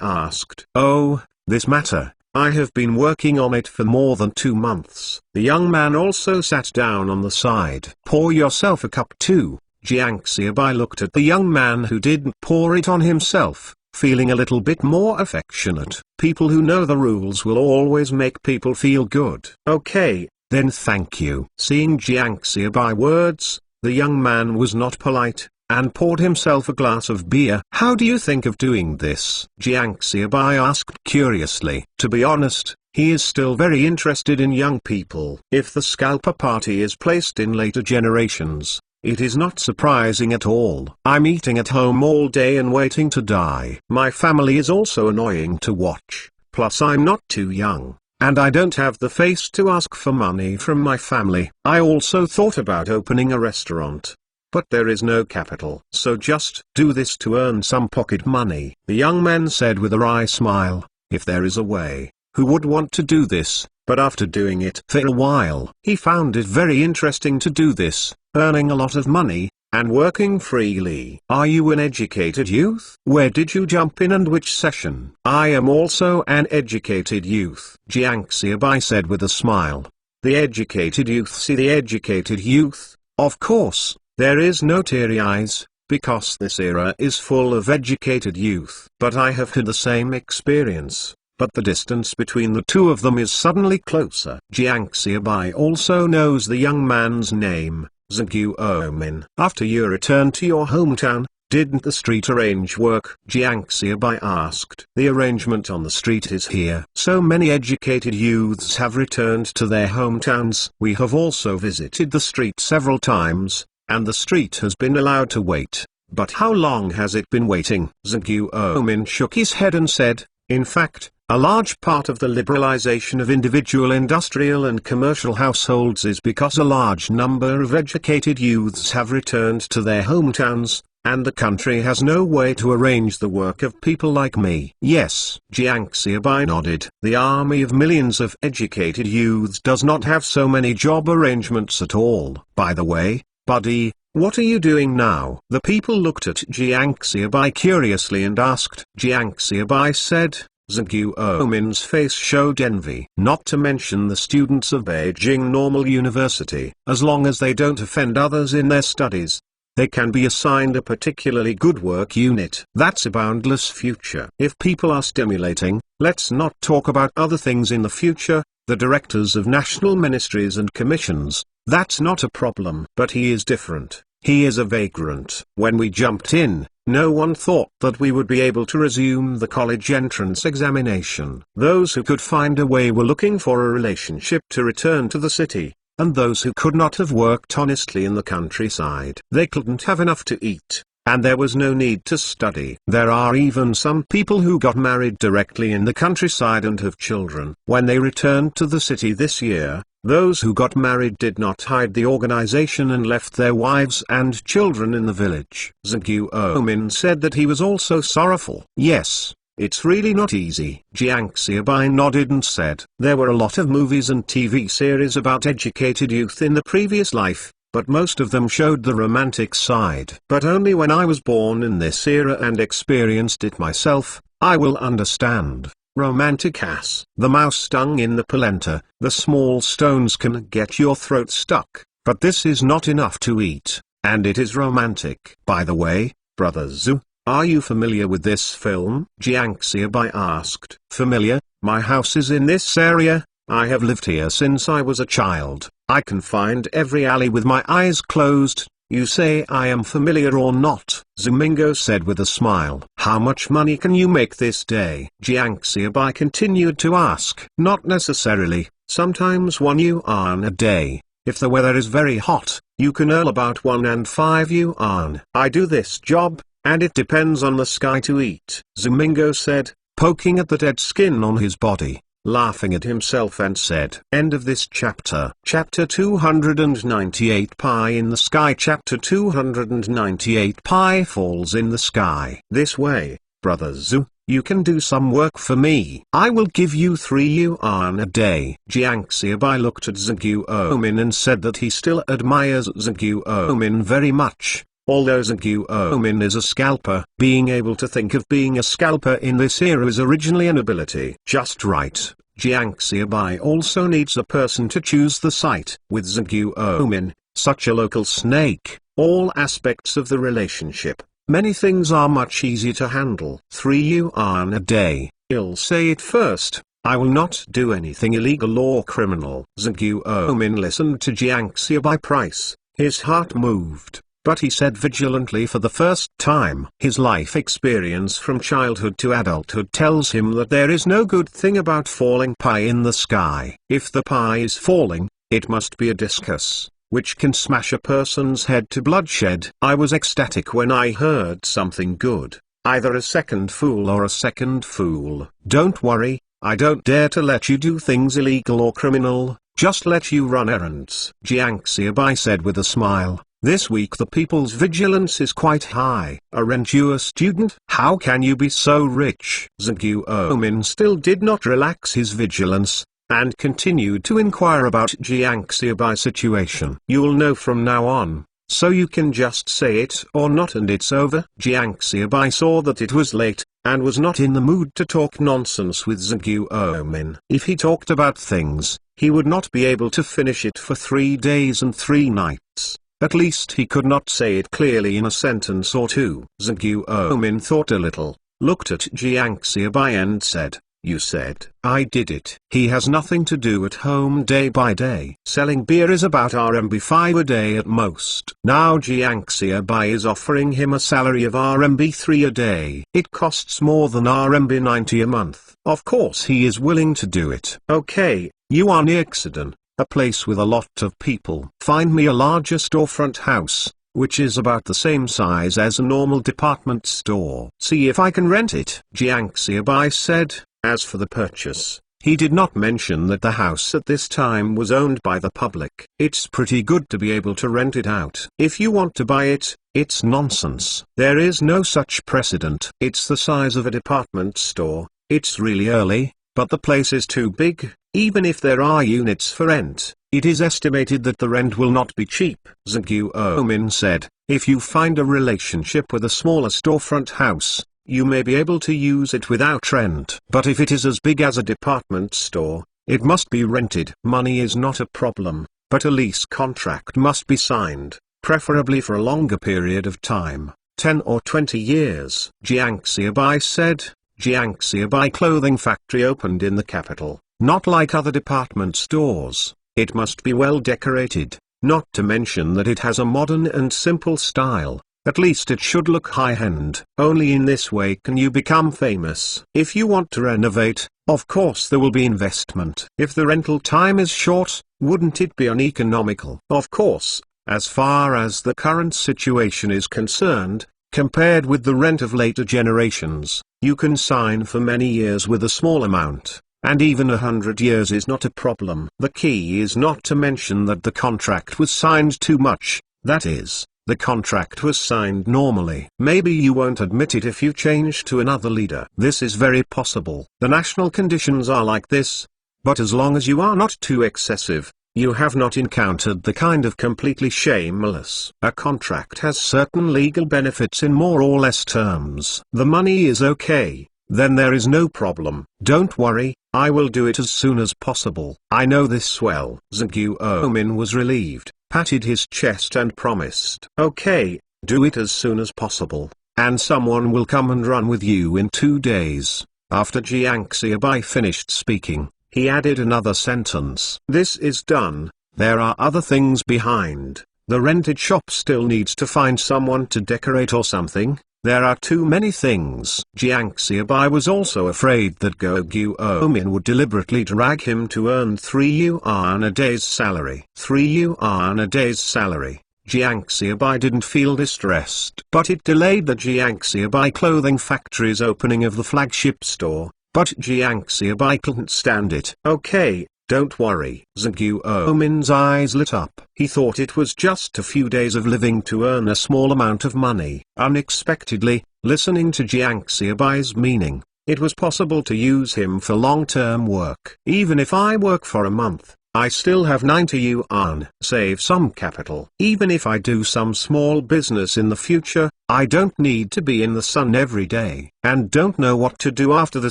asked. "Oh, this matter, I have been working on it for more than 2 months." The young man also sat down on the side. "Pour yourself a cup too." Jiangxiabai looked at the young man who didn't pour it on himself, feeling a little bit more affectionate. People who know the rules will always make people feel good. "Okay, then thank you." Seeing Jiangxiabai words, the young man was not polite, and poured himself a glass of beer. "How do you think of doing this?" Jiangxiabai asked curiously. To be honest, he is still very interested in young people. If the scalper party is placed in later generations, it is not surprising at all. "I'm eating at home all day and waiting to die. My family is also annoying to watch, plus I'm not too young, and I don't have the face to ask for money from my family. I also thought about opening a restaurant, but there is no capital. So just do this to earn some pocket money." The young man said with a wry smile, "If there is a way, who would want to do this?" But after doing it for a while, he found it very interesting to do this, earning a lot of money, and working freely. "Are you an educated youth? Where did you jump in and which session?" "I am also an educated youth," Jiangxiabai said with a smile. "The educated youth see the educated youth. Of course, there is no teary eyes, because this era is full of educated youth. But I have had the same experience. But the distance between the two of them is suddenly closer." Jiangxiabai also knows the young man's name, Zhengyu Omin. "After you returned to your hometown, didn't the street arrange work?" Jiangxiabai asked. "The arrangement on the street is here. So many educated youths have returned to their hometowns. We have also visited the street several times, and the street has been allowed to wait. But how long has it been waiting?" Zhengyu Omin shook his head and said, "In fact, a large part of the liberalization of individual industrial and commercial households is because a large number of educated youths have returned to their hometowns, and the country has no way to arrange the work of people like me." "Yes," Jiangxiabai nodded. "The army of millions of educated youths does not have so many job arrangements at all." "By the way, buddy, what are you doing now?" The people looked at Jiangxiabai curiously and asked. Jiangxiabai said, Zhengyu Omin's face showed envy. "Not to mention the students of Beijing Normal University. As long as they don't offend others in their studies, they can be assigned a particularly good work unit. That's a boundless future. If people are stimulating, let's not talk about other things in the future, the directors of national ministries and commissions, that's not a problem. But he is different. He is a vagrant. When we jumped in, no one thought that we would be able to resume the college entrance examination. Those who could find a way were looking for a relationship to return to the city, and those who could not have worked honestly in the countryside. They couldn't have enough to eat, and there was no need to study. There are even some people who got married directly in the countryside and have children. When they returned to the city this year, those who got married did not hide the organization and left their wives and children in the village." Zhengyu Omin said that he was also sorrowful. "Yes, It's really not easy. Jiang Xiaobai nodded and said, there were a lot of movies and TV series about educated youth in the previous life, but most of them showed the romantic side. But only when I was born in this era and experienced it myself, I will understand. Romantic ass. The mouse stung in the polenta. The small stones can get your throat stuck, but this is not enough to eat, and it is romantic. By the way, Brother Zhu, are you familiar with this film? Jiang Xiaobai asked. Familiar? My house is in this area. I have lived here since I was a child. I can find every alley with my eyes closed. You say I am familiar or not? Zumingo said with a smile. How much money can you make this day? Jiang Xiaobai continued to ask. Not necessarily, sometimes 1 yuan a day. If the weather is very hot, you can earn about 1 and 5 yuan. I do this job, and it depends on the sky to eat, Zumingo said, poking at the dead skin on his body, laughing at himself and said. End of this chapter. Chapter 298 Pie in the Sky. Chapter 298 Pie falls in the sky. This way, Brother Zhu, you can do some work for me. I will give you 3 yuan a day. Jiang Xiaobai looked at Zhou Omin and said that he still admires Zhou Omin very much. Although Zhou Omin is a scalper, being able to think of being a scalper in this era is originally an ability. Just right. Jiang Xiaobai also needs a person to choose the site. With Zhou Omin, such a local snake, all aspects of the relationship, many things are much easier to handle. 3 yuan a day. I'll say it first, I will not do anything illegal or criminal. Zhou Omin listened to Jiang Xiaobai price. His heart moved. But he said vigilantly for the first time. His life experience from childhood to adulthood tells him that there is no good thing about falling pie in the sky. If the pie is falling, it must be a discus, which can smash a person's head to bloodshed. I was ecstatic when I heard something good, either a second fool or a second fool. Don't worry, I don't dare to let you do things illegal or criminal, just let you run errands. Jiang Xiaobai said with a smile. This week the people's vigilance is quite high. Aren't you a student? How can you be so rich? Zhou Omin still did not relax his vigilance, and continued to inquire about Jiang Xiaobai's situation. You'll know from now on, so you can just say it or not and it's over. Jiang Xiaobai saw that it was late, and was not in the mood to talk nonsense with Zhou Omin. If he talked about things, he would not be able to finish it for 3 days and 3 nights. At least he could not say it clearly in a sentence or two. Zhou Omin thought a little, looked at Jiang Xiaobai and said, you said. I did it. He has nothing to do at home day by day. Selling beer is about RMB 5 a day at most. Now Jiang Xiaobai is offering him a salary of RMB 3 a day. It costs more than RMB 90 a month. Of course he is willing to do it. Okay, you are near Xidon, a place with a lot of people. Find me a larger storefront house, which is about the same size as a normal department store. See if I can rent it. Jiang Xiaobai said. As for the purchase, he did not mention that the house at this time was owned by the public. It's pretty good to be able to rent it out. If you want to buy it, it's nonsense. There is no such precedent. It's the size of a department store. It's really early, but the place is too big. Even if there are units for rent, it is estimated that the rent will not be cheap. Zhou Omin said, if you find a relationship with a smaller storefront house, you may be able to use it without rent. But if it is as big as a department store, it must be rented. Money is not a problem, but a lease contract must be signed, preferably for a longer period of time, 10 or 20 years. Jiang Xiaobai said. Jiang Xiaobai clothing factory opened in the capital. Not like other department stores, it must be well decorated, not to mention that it has a modern and simple style. At least it should look high-end. Only in this way can you become famous. If you want to renovate, of course there will be investment. If the rental time is short, wouldn't it be uneconomical? Of course, as far as the current situation is concerned, compared with the rent of later generations, you can sign for many years with a small amount. And even 100 years is not a problem. The key is not to mention that the contract was signed too much, that is, The contract was signed normally. Maybe you won't admit it if you change to another leader. This is very possible. The national conditions are like this. But as long as you are not too excessive, you have not encountered the kind of completely shameless. A contract has certain legal benefits in more or less terms. The money is okay, then there is no problem. Don't worry, I will do it as soon as possible. I know this well. Zhang was relieved, patted his chest and promised. Okay, do it as soon as possible, and someone will come and run with you in 2 days. After Jiang Xiaobai finished speaking, he added another sentence. This is done, there are other things behind. The rented shop still needs to find someone to decorate or something. There are too many things. Jiang Xiaobai was also afraid that Guomin would deliberately drag him to earn 3 yuan a day's salary. 3 yuan a day's salary. Jiang Xiaobai didn't feel distressed. But it delayed the Jiang Xiaobai clothing factory's opening of the flagship store. But Jiang Xiaobai couldn't stand it. Okay, don't worry. Zhang eyes lit up. He thought it was just a few days of living to earn a small amount of money. Unexpectedly, listening to Jiang Xiaobai's meaning, it was possible to use him for long-term work. Even if I work for a month, I still have 90 yuan. Save some capital. Even if I do some small business in the future, I don't need to be in the sun every day, and don't know what to do after the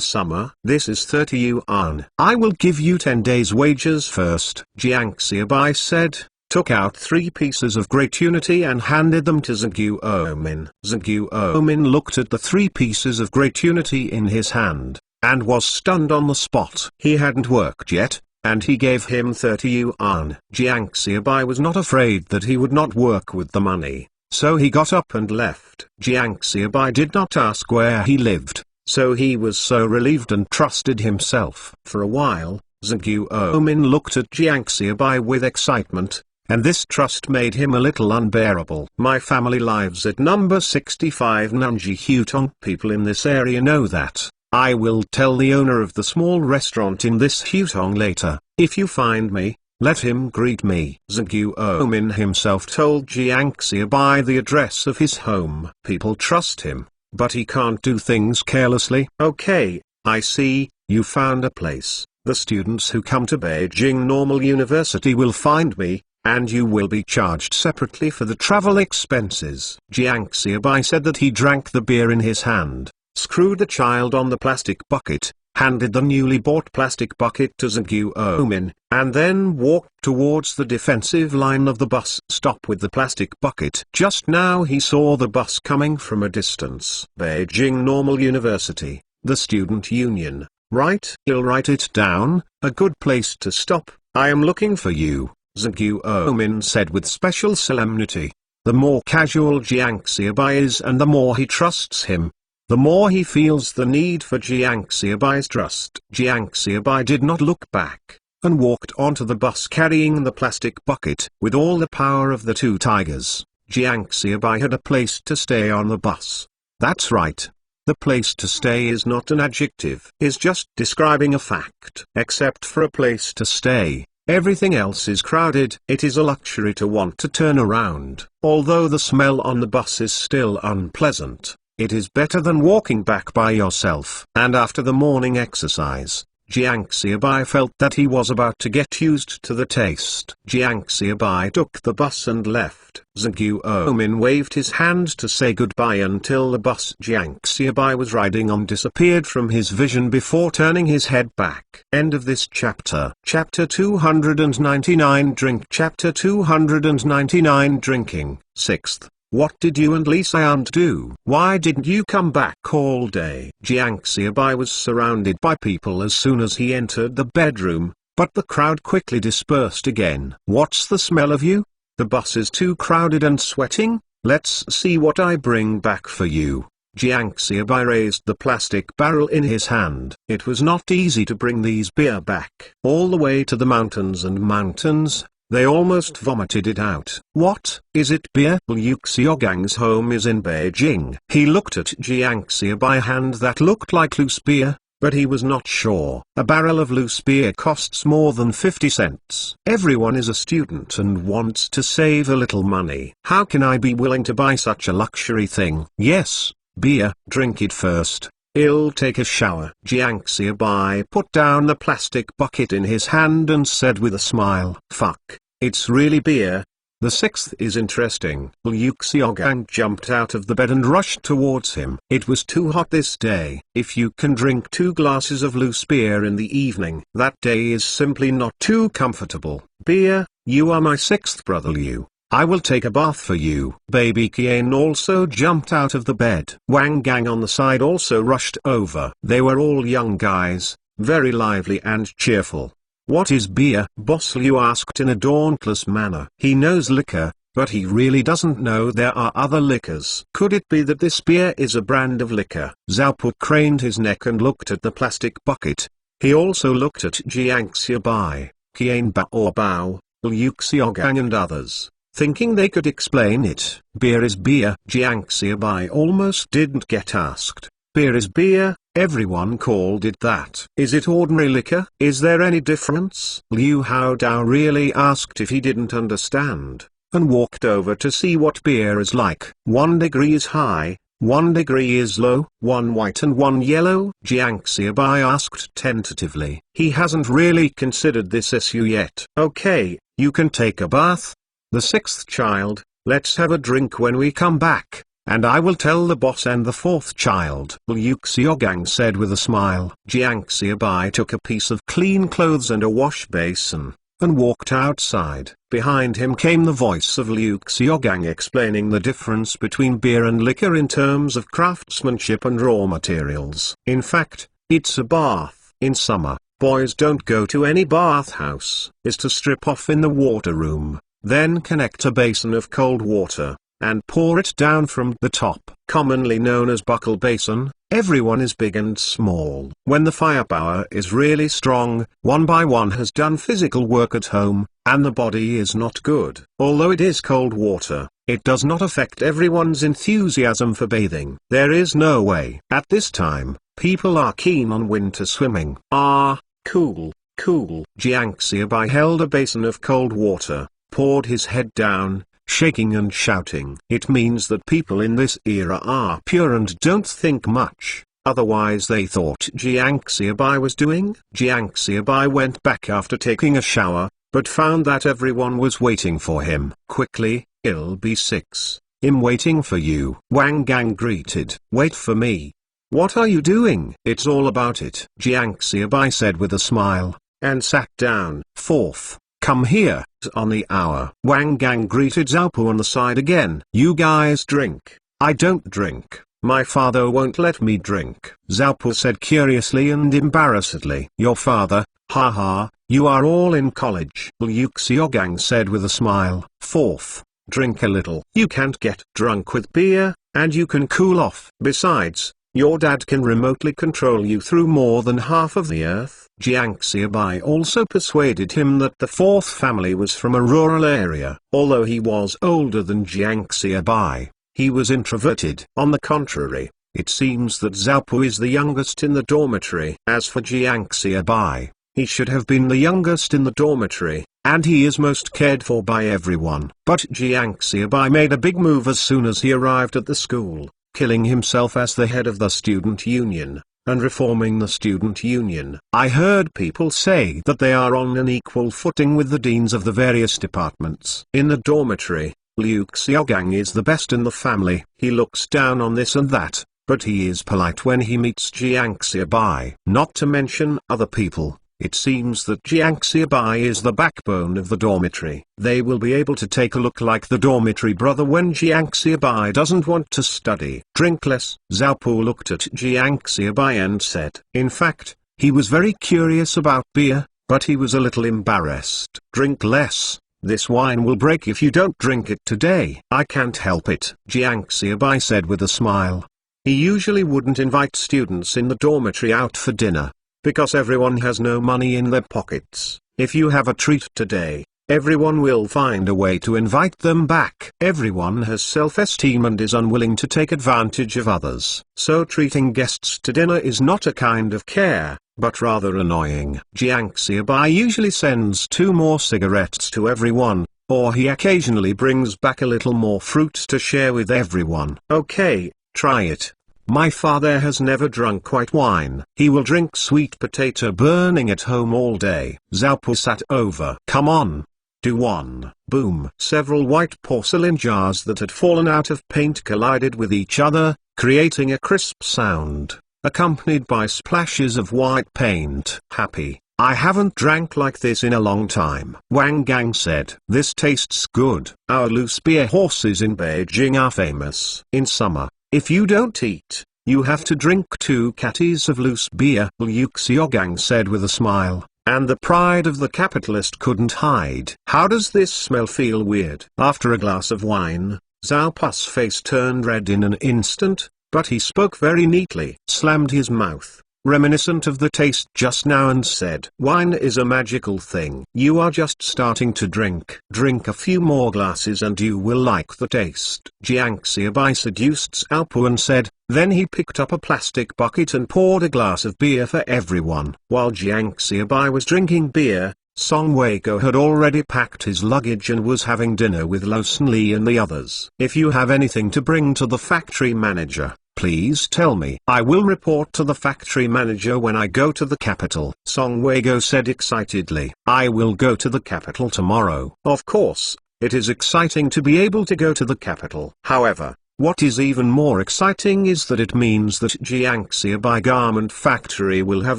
summer. This is 30 yuan. I will give you 10 days' wages first. Jiang Xiaobai said, took out 3 pieces of great unity and handed them to Zhang Zhang looked at the 3 pieces of great unity in his hand, and was stunned on the spot. He hadn't worked yet, and he gave him 30 yuan. Jiang Xiaobai was not afraid that he would not work with the money, so he got up and left. Jiang Xiaobai did not ask where he lived, so he was so relieved and trusted himself. For a while, Zhang looked at Jiang Xiaobai with excitement, and this trust made him a little unbearable. My family lives at number 65 Nanji Hutong. People in this area know that. I will tell the owner of the small restaurant in this Hutong later. If you find me, let him greet me. Zhang himself told Jiang Xiaobai the address of his home. People trust him, but he can't do things carelessly. Okay, I see, you found a place. The students who come to Beijing Normal University will find me, and you will be charged separately for the travel expenses. Jiang Xiaobai said that he drank the beer in his hand, screwed the child on the plastic bucket, handed the newly bought plastic bucket to Zhang and then walked towards the defensive line of the bus stop with the plastic bucket. Just now he saw the bus coming from a distance. Beijing Normal University, the student union, right? You'll write it down, a good place to stop. I am looking for you, Zhang said with special solemnity. The more casual Jiang Xiaobai is and the more he trusts him, the more he feels the need for Jiang Xiaobai's trust. Jiang Xiaobai did not look back, and walked onto the bus carrying the plastic bucket. With all the power of the 2 tigers, Jiang Xiaobai had a place to stay on the bus. That's right. The place to stay is not an adjective. It's just describing a fact. Except for a place to stay, everything else is crowded. It is a luxury to want to turn around. Although the smell on the bus is still unpleasant, it is better than walking back by yourself. And after the morning exercise, Jiang Xiaobai felt that he was about to get used to the taste. Jiang Xiaobai took the bus and left. Zhang waved his hand to say goodbye until the bus Jiang Xiaobai was riding on disappeared from his vision before turning his head back. End of this chapter. Chapter 299 Drink. Chapter 299 Drinking. 6th. What did you and Li Xian do? Why didn't you come back all day? Jiang Xiaobai was surrounded by people as soon as he entered the bedroom, but the crowd quickly dispersed again. What's the smell of you? The bus is too crowded and sweating. Let's see what I bring back for you. Jiang Xiaobai raised the plastic barrel in his hand. It was not easy to bring these beer back. All the way to the mountains, they almost vomited it out. What? Is it beer? Liu Xiaogang's home is in Beijing. He looked at Jiang Xiaobai hand that looked like loose beer, but he was not sure. A barrel of loose beer costs more than 50 cents. Everyone is a student and wants to save a little money. How can I be willing to buy such a luxury thing? Yes, beer. Drink it first. I'll take a shower. Jiangxia Bai put down the plastic bucket in his hand and said with a smile, "Fuck, it's really beer." The sixth is interesting. Liu Xiaogang jumped out of the bed and rushed towards him. It was too hot this day. If you can drink 2 glasses of loose beer in the evening, that day is simply not too comfortable. Beer, you are my sixth brother Liu. I will take a bath for you. Baby Qian also jumped out of the bed. Wang Gang on the side also rushed over. They were all young guys, very lively and cheerful. "What is beer?" Boss Liu asked in a dauntless manner. He knows liquor, but he really doesn't know there are other liquors. Could it be that this beer is a brand of liquor? Zhao Pu craned his neck and looked at the plastic bucket. He also looked at Jiangxia Bai, Qian Bao Bao, Liu Xiaogang and others, thinking they could explain it. Beer is beer. Jiangxia Bai almost didn't get asked. Beer is beer. Everyone called it that. Is it ordinary liquor? Is there any difference? Liu Haodao really asked if he didn't understand, and walked over to see what beer is like. 1 degree is high, 1 degree is low, 1 white and 1 yellow. Jiangxia Bai asked tentatively. He hasn't really considered this issue yet. Okay, you can take a bath. The sixth child, let's have a drink when we come back, and I will tell the boss. And the fourth child, Liu Xiaogang said with a smile. Jiangxia Bai took a piece of clean clothes and a wash basin, and walked outside. Behind him came the voice of Liu Xiaogang explaining the difference between beer and liquor in terms of craftsmanship and raw materials. In fact, it's a bath. In summer, boys don't go to any bathhouse. Is to strip off in the water room, then connect a basin of cold water, and pour it down from the top, commonly known as buckle basin. Everyone is big and small. When the firepower is really strong, one by one has done physical work at home, and the body is not good. Although it is cold water, it does not affect everyone's enthusiasm for bathing. There is no way. At this time, people are keen on winter swimming. Ah, cool, cool. Jiangxia Bai held a basin of cold water, poured his head down, shaking and shouting. It means that people in this era are pure and don't think much, otherwise they thought Jiangxia Bai was doing. Jiangxia Bai went back after taking a shower, but found that everyone was waiting for him. Quickly, I'll be 6. I'm waiting for you. Wang Gang greeted. Wait for me. What are you doing? It's all about it, Jiangxia Bai said with a smile, and sat down. Fourth, come here. On the hour. Wang Gang greeted Zhao Pu on the side again. You guys drink. I don't drink. My father won't let me drink. Zhao Pu said curiously and embarrassedly. Your father? Haha, you are all in college. Liu Xiaogang said with a smile. Fourth, drink a little. You can't get drunk with beer, and you can cool off. Besides, your dad can remotely control you through more than half of the earth. Jiangxia Bai also persuaded him that the fourth family was from a rural area. Although he was older than Jiangxia Bai, he was introverted. On the contrary, it seems that Zhao Pu is the youngest in the dormitory. As for Jiangxia Bai, he should have been the youngest in the dormitory, and he is most cared for by everyone. But Jiangxia Bai made a big move as soon as he arrived at the school, killing himself as the head of the student union, and reforming the student union. I heard people say that they are on an equal footing with the deans of the various departments. In the dormitory, Liu Xiaogang is the best in the family. He looks down on this and that, but he is polite when he meets Jiangxia Bai. Not to mention other people. It seems that Jiangxia Bai is the backbone of the dormitory. They will be able to take a look like the dormitory brother when Jiangxia Bai doesn't want to study. Drink less. Zhao Pu looked at Jiangxia Bai and said. In fact, he was very curious about beer, but he was a little embarrassed. Drink less. This wine will break if you don't drink it today. I can't help it, Jiangxia Bai said with a smile. He usually wouldn't invite students in the dormitory out for dinner, because everyone has no money in their pockets. If you have a treat today, everyone will find a way to invite them back. Everyone has self-esteem and is unwilling to take advantage of others. So treating guests to dinner is not a kind of care, but rather annoying. Jiang Xiaobai usually sends 2 more cigarettes to everyone, or he occasionally brings back a little more fruit to share with everyone. Okay, try it. My father has never drunk white wine. He will drink sweet potato burning at home all day. Zhao Pu sat over. Come on. Do one. Boom. Several white porcelain jars that had fallen out of paint collided with each other, creating a crisp sound, accompanied by splashes of white paint. Happy. I haven't drank like this in a long time. Wang Gang said. This tastes good. Our loose beer horses in Beijing are famous. In summer, if you don't eat, you have to drink 2 catties of loose beer, Liu Xiaogang said with a smile, and the pride of the capitalist couldn't hide. How does this smell? Feel weird? After a glass of wine, Zhao Pu's face turned red in an instant, but he spoke very neatly, slammed his mouth, reminiscent of the taste just now, and said, wine is a magical thing. You are just starting to drink. Drink a few more glasses and you will like the taste. Jiang Xiaobai seduced Zhao Pu and said, then he picked up a plastic bucket and poured a glass of beer for everyone. While Jiang Xiaobai was drinking beer, Song Weigou had already packed his luggage and was having dinner with Lo Sunli and the others. If you have anything to bring to the factory manager, please tell me. I will report to the factory manager when I go to the capital. Song Weigou said excitedly. I will go to the capital tomorrow. Of course, it is exciting to be able to go to the capital. However, what is even more exciting is that it means that Jiang Xiaobai Garment Factory will have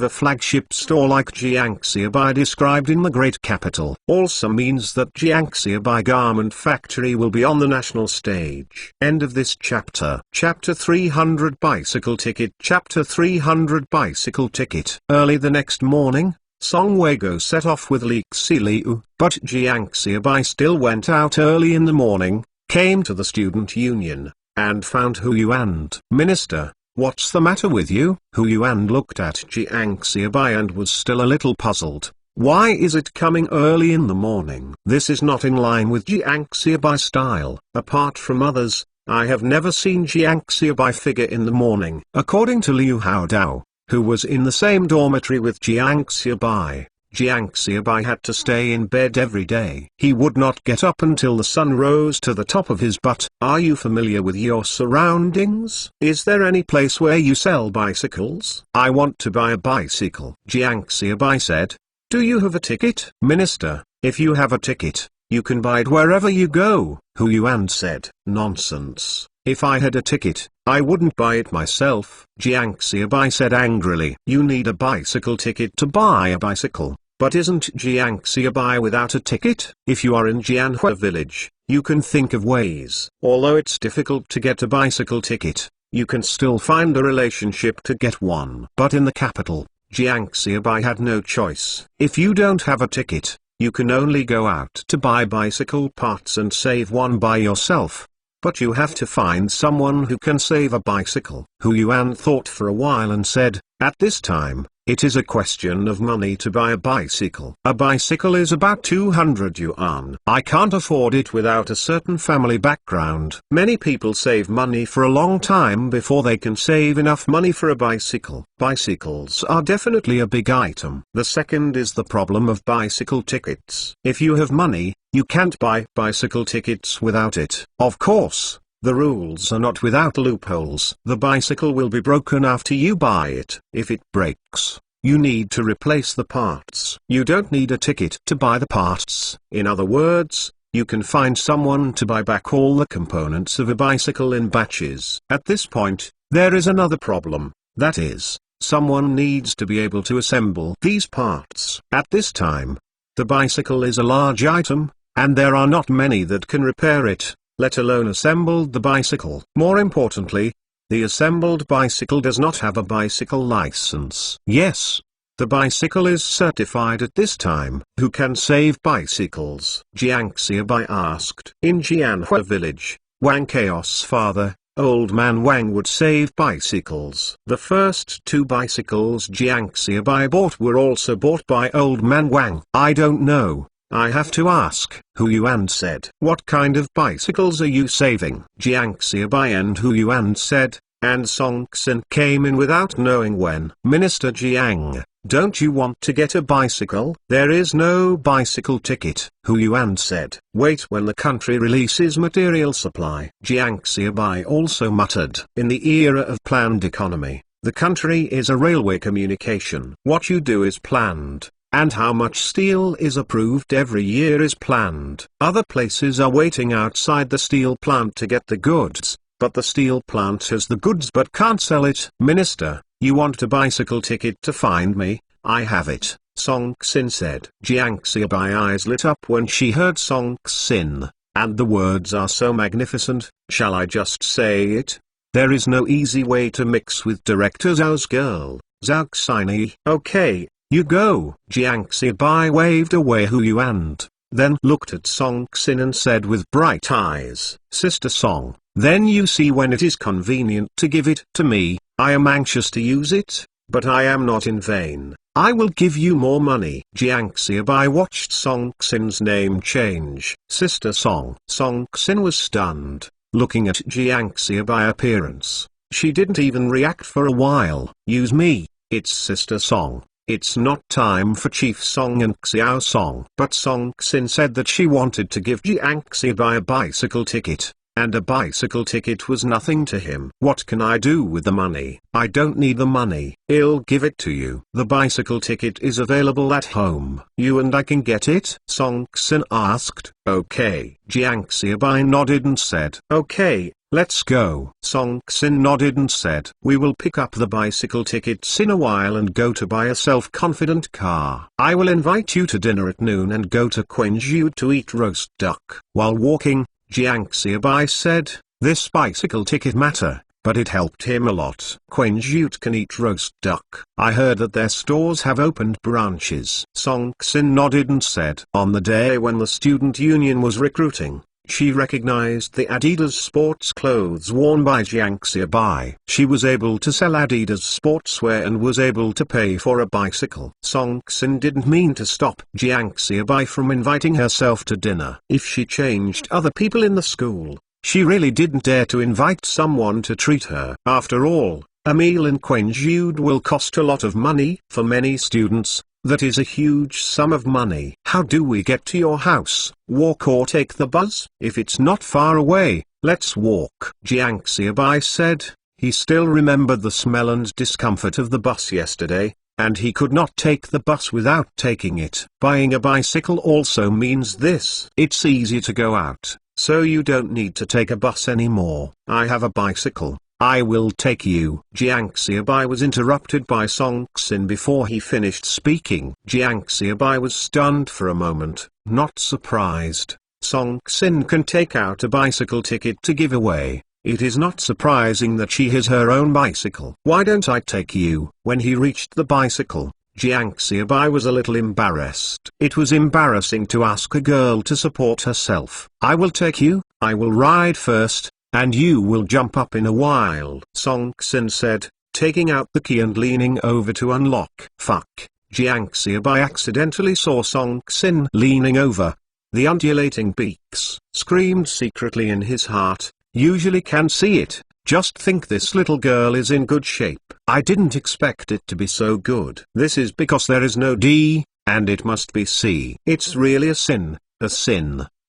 a flagship store like Jiang Xiaobai described in the great capital. Also means that Jiang Xiaobai Garment Factory will be on the national stage. End of this chapter. Chapter 300 Bicycle Ticket. Chapter 300 Bicycle Ticket. Early the next morning, Song Weigou set off with Li Xiliu, but Jiang Xiaobai still went out early in the morning, came to the student union, and found Hu Yuan. Minister, what's the matter with you? Hu Yuan looked at Jiang Xiaobai and was still a little puzzled. Why is it coming early in the morning? This is not in line with Jiang Xiaobai style. Apart from others, I have never seen Jiang Xiaobai figure in the morning. According to Liu Haodao, who was in the same dormitory with Jiang Xiaobai, Jiang Xiaobai had to stay in bed every day. He would not get up until the sun rose to the top of his butt. Are you familiar with your surroundings? Is there any place where you sell bicycles? I want to buy a bicycle. Jiang Xiaobai said. Do you have a ticket? Minister, if you have a ticket, you can buy it wherever you go, Hu Yuan said. Nonsense. If I had a ticket, I wouldn't buy it myself, Jiang Xiaobai said angrily. You need a bicycle ticket to buy a bicycle, but isn't Jiang Xiaobai without a ticket? If you are in Jianhua village, you can think of ways. Although it's difficult to get a bicycle ticket, you can still find a relationship to get one. But in the capital, Jiang Xiaobai had no choice. If you don't have a ticket, you can only go out to buy bicycle parts and save one by yourself. But you have to find someone who can save a bicycle. Hu Yuan thought for a while and said, at this time, it is a question of money to buy a bicycle. A bicycle is about 200 yuan. I can't afford it without a certain family background. Many people save money for a long time before they can save enough money for a bicycle. Bicycles are definitely a big item. The second is the problem of bicycle tickets. If you have money, you can't buy bicycle tickets without it. Of course, the rules are not without loopholes. The bicycle will be broken after you buy it. If it breaks, you need to replace the parts. You don't need a ticket to buy the parts. In other words, you can find someone to buy back all the components of a bicycle in batches. At this point, there is another problem. That is, someone needs to be able to assemble these parts. At this time, the bicycle is a large item, and there are not many that can repair it, let alone assembled the bicycle. More importantly, the assembled bicycle does not have a bicycle license. Yes, the bicycle is certified at this time. Who can save bicycles? Jiang Xiaobai asked. In Jianhua village, Wang Chaos' father, Old Man Wang, would save bicycles. The first 2 bicycles Jiang Xiaobai bought were also bought by Old Man Wang. I don't know, I have to ask. Hu Yuan said. What kind of bicycles are you saving? Jiang Xiaobai and Hu Yuan said, and Song Xin came in without knowing when. Minister Jiang, don't you want to get a bicycle? There is no bicycle ticket, Hu Yuan said. Wait when the country releases material supply. Jiang Xiaobai also muttered. In the era of planned economy, the country is a railway communication. What you do is planned, and how much steel is approved every year is planned. Other places are waiting outside the steel plant to get the goods, but the steel plant has the goods but can't sell it. Minister, you want a bicycle ticket to find me? I have it, Song Xin said. Jiang Xiaobai eyes lit up when she heard Song Xin, and the words are so magnificent. Shall I just say it? There is no easy way to mix with Director Zhao's girl, Zhao Xinyi. Okay, you go. Jiang Xiaobai waved away Hu Yuan, then looked at Song Xin and said with bright eyes, Sister Song, then you see when it is convenient to give it to me. I am anxious to use it, but I am not in vain. I will give you more money. Jiang Xiaobai watched Song Xin's name change. Sister Song. Song Xin was stunned, looking at Jiang Xiaobai appearance. She didn't even react for a while. Use me, it's Sister Song. It's not time for Chief Song and Xiao Song. But Song Xin said that she wanted to give Jiang Xiaobai a bicycle ticket, and a bicycle ticket was nothing to him. What can I do with the money? I don't need the money. I'll give it to you. The bicycle ticket is available at home. You and I can get it? Song Xin asked. Okay. Jiang Xiaobai nodded and said, okay, let's go. Song Xin nodded and said, we will pick up the bicycle tickets in a while and go to buy a self-confident car. I will invite you to dinner at noon and go to Quanzhou to eat roast duck. While walking, Jiang Xiaobai said, this bicycle ticket matter, but it helped him a lot. Quanzhou can eat roast duck. I heard that their stores have opened branches. Song Xin nodded and said, on the day when the student union was recruiting, she recognized the Adidas sports clothes worn by Jiang Xiaobai. She was able to sell Adidas sportswear and was able to pay for a bicycle. Song Xin didn't mean to stop Jiang Xiaobai from inviting herself to dinner. If she changed other people in the school, she really didn't dare to invite someone to treat her. After all, a meal in Quanzhou will cost a lot of money. For many students, that is a huge sum of money. How do we get to your house? Walk or take the bus? If it's not far away, let's walk. Jiang Xiaobai said. He still remembered the smell and discomfort of the bus yesterday, and he could not take the bus without taking it. Buying a bicycle also means this. It's easy to go out, so you don't need to take a bus anymore. I have a bicycle. I will take you. Jiang Xiaobai was interrupted by Song Xin before he finished speaking. Jiang Xiaobai was stunned for a moment, not surprised. Song Xin can take out a bicycle ticket to give away. It is not surprising that she has her own bicycle. Why don't I take you? When he reached the bicycle, Jiang Xiaobai was a little embarrassed. It was embarrassing to ask a girl to support herself. I will take you. I will ride first, and you will jump up in a while. Song Xin said, taking out the key and leaning over to unlock. Fuck. Jiang Xiaobai accidentally saw Song Xin leaning over. The undulating beaks screamed secretly in his heart. Usually can see it. Just think this little girl is in good shape. I didn't expect it to be so good. This is because there is no D, and it must be C. It's really a sin,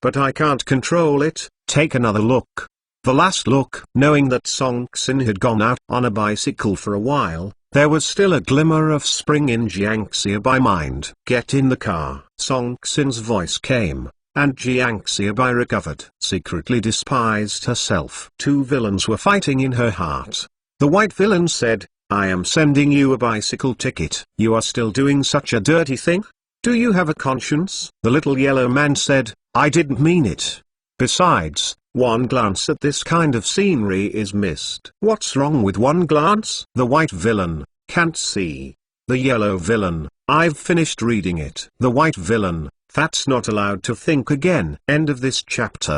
but I can't control it. Take another look. The last look. Knowing that Song Xin had gone out on a bicycle for a while, there was still a glimmer of spring in Jiang Xiaobai mind. Get in the car. Song Xin's voice came, and Jiang Xiaobai recovered. Secretly despised herself. Two villains were fighting in her heart. The white villain said, I am sending you a bicycle ticket. You are still doing such a dirty thing? Do you have a conscience? The little yellow man said, I didn't mean it. Besides, one glance at this kind of scenery is missed. What's wrong with one glance? The white villain, can't see. The yellow villain, I've finished reading it. The white villain, that's not allowed to think again. End of this chapter.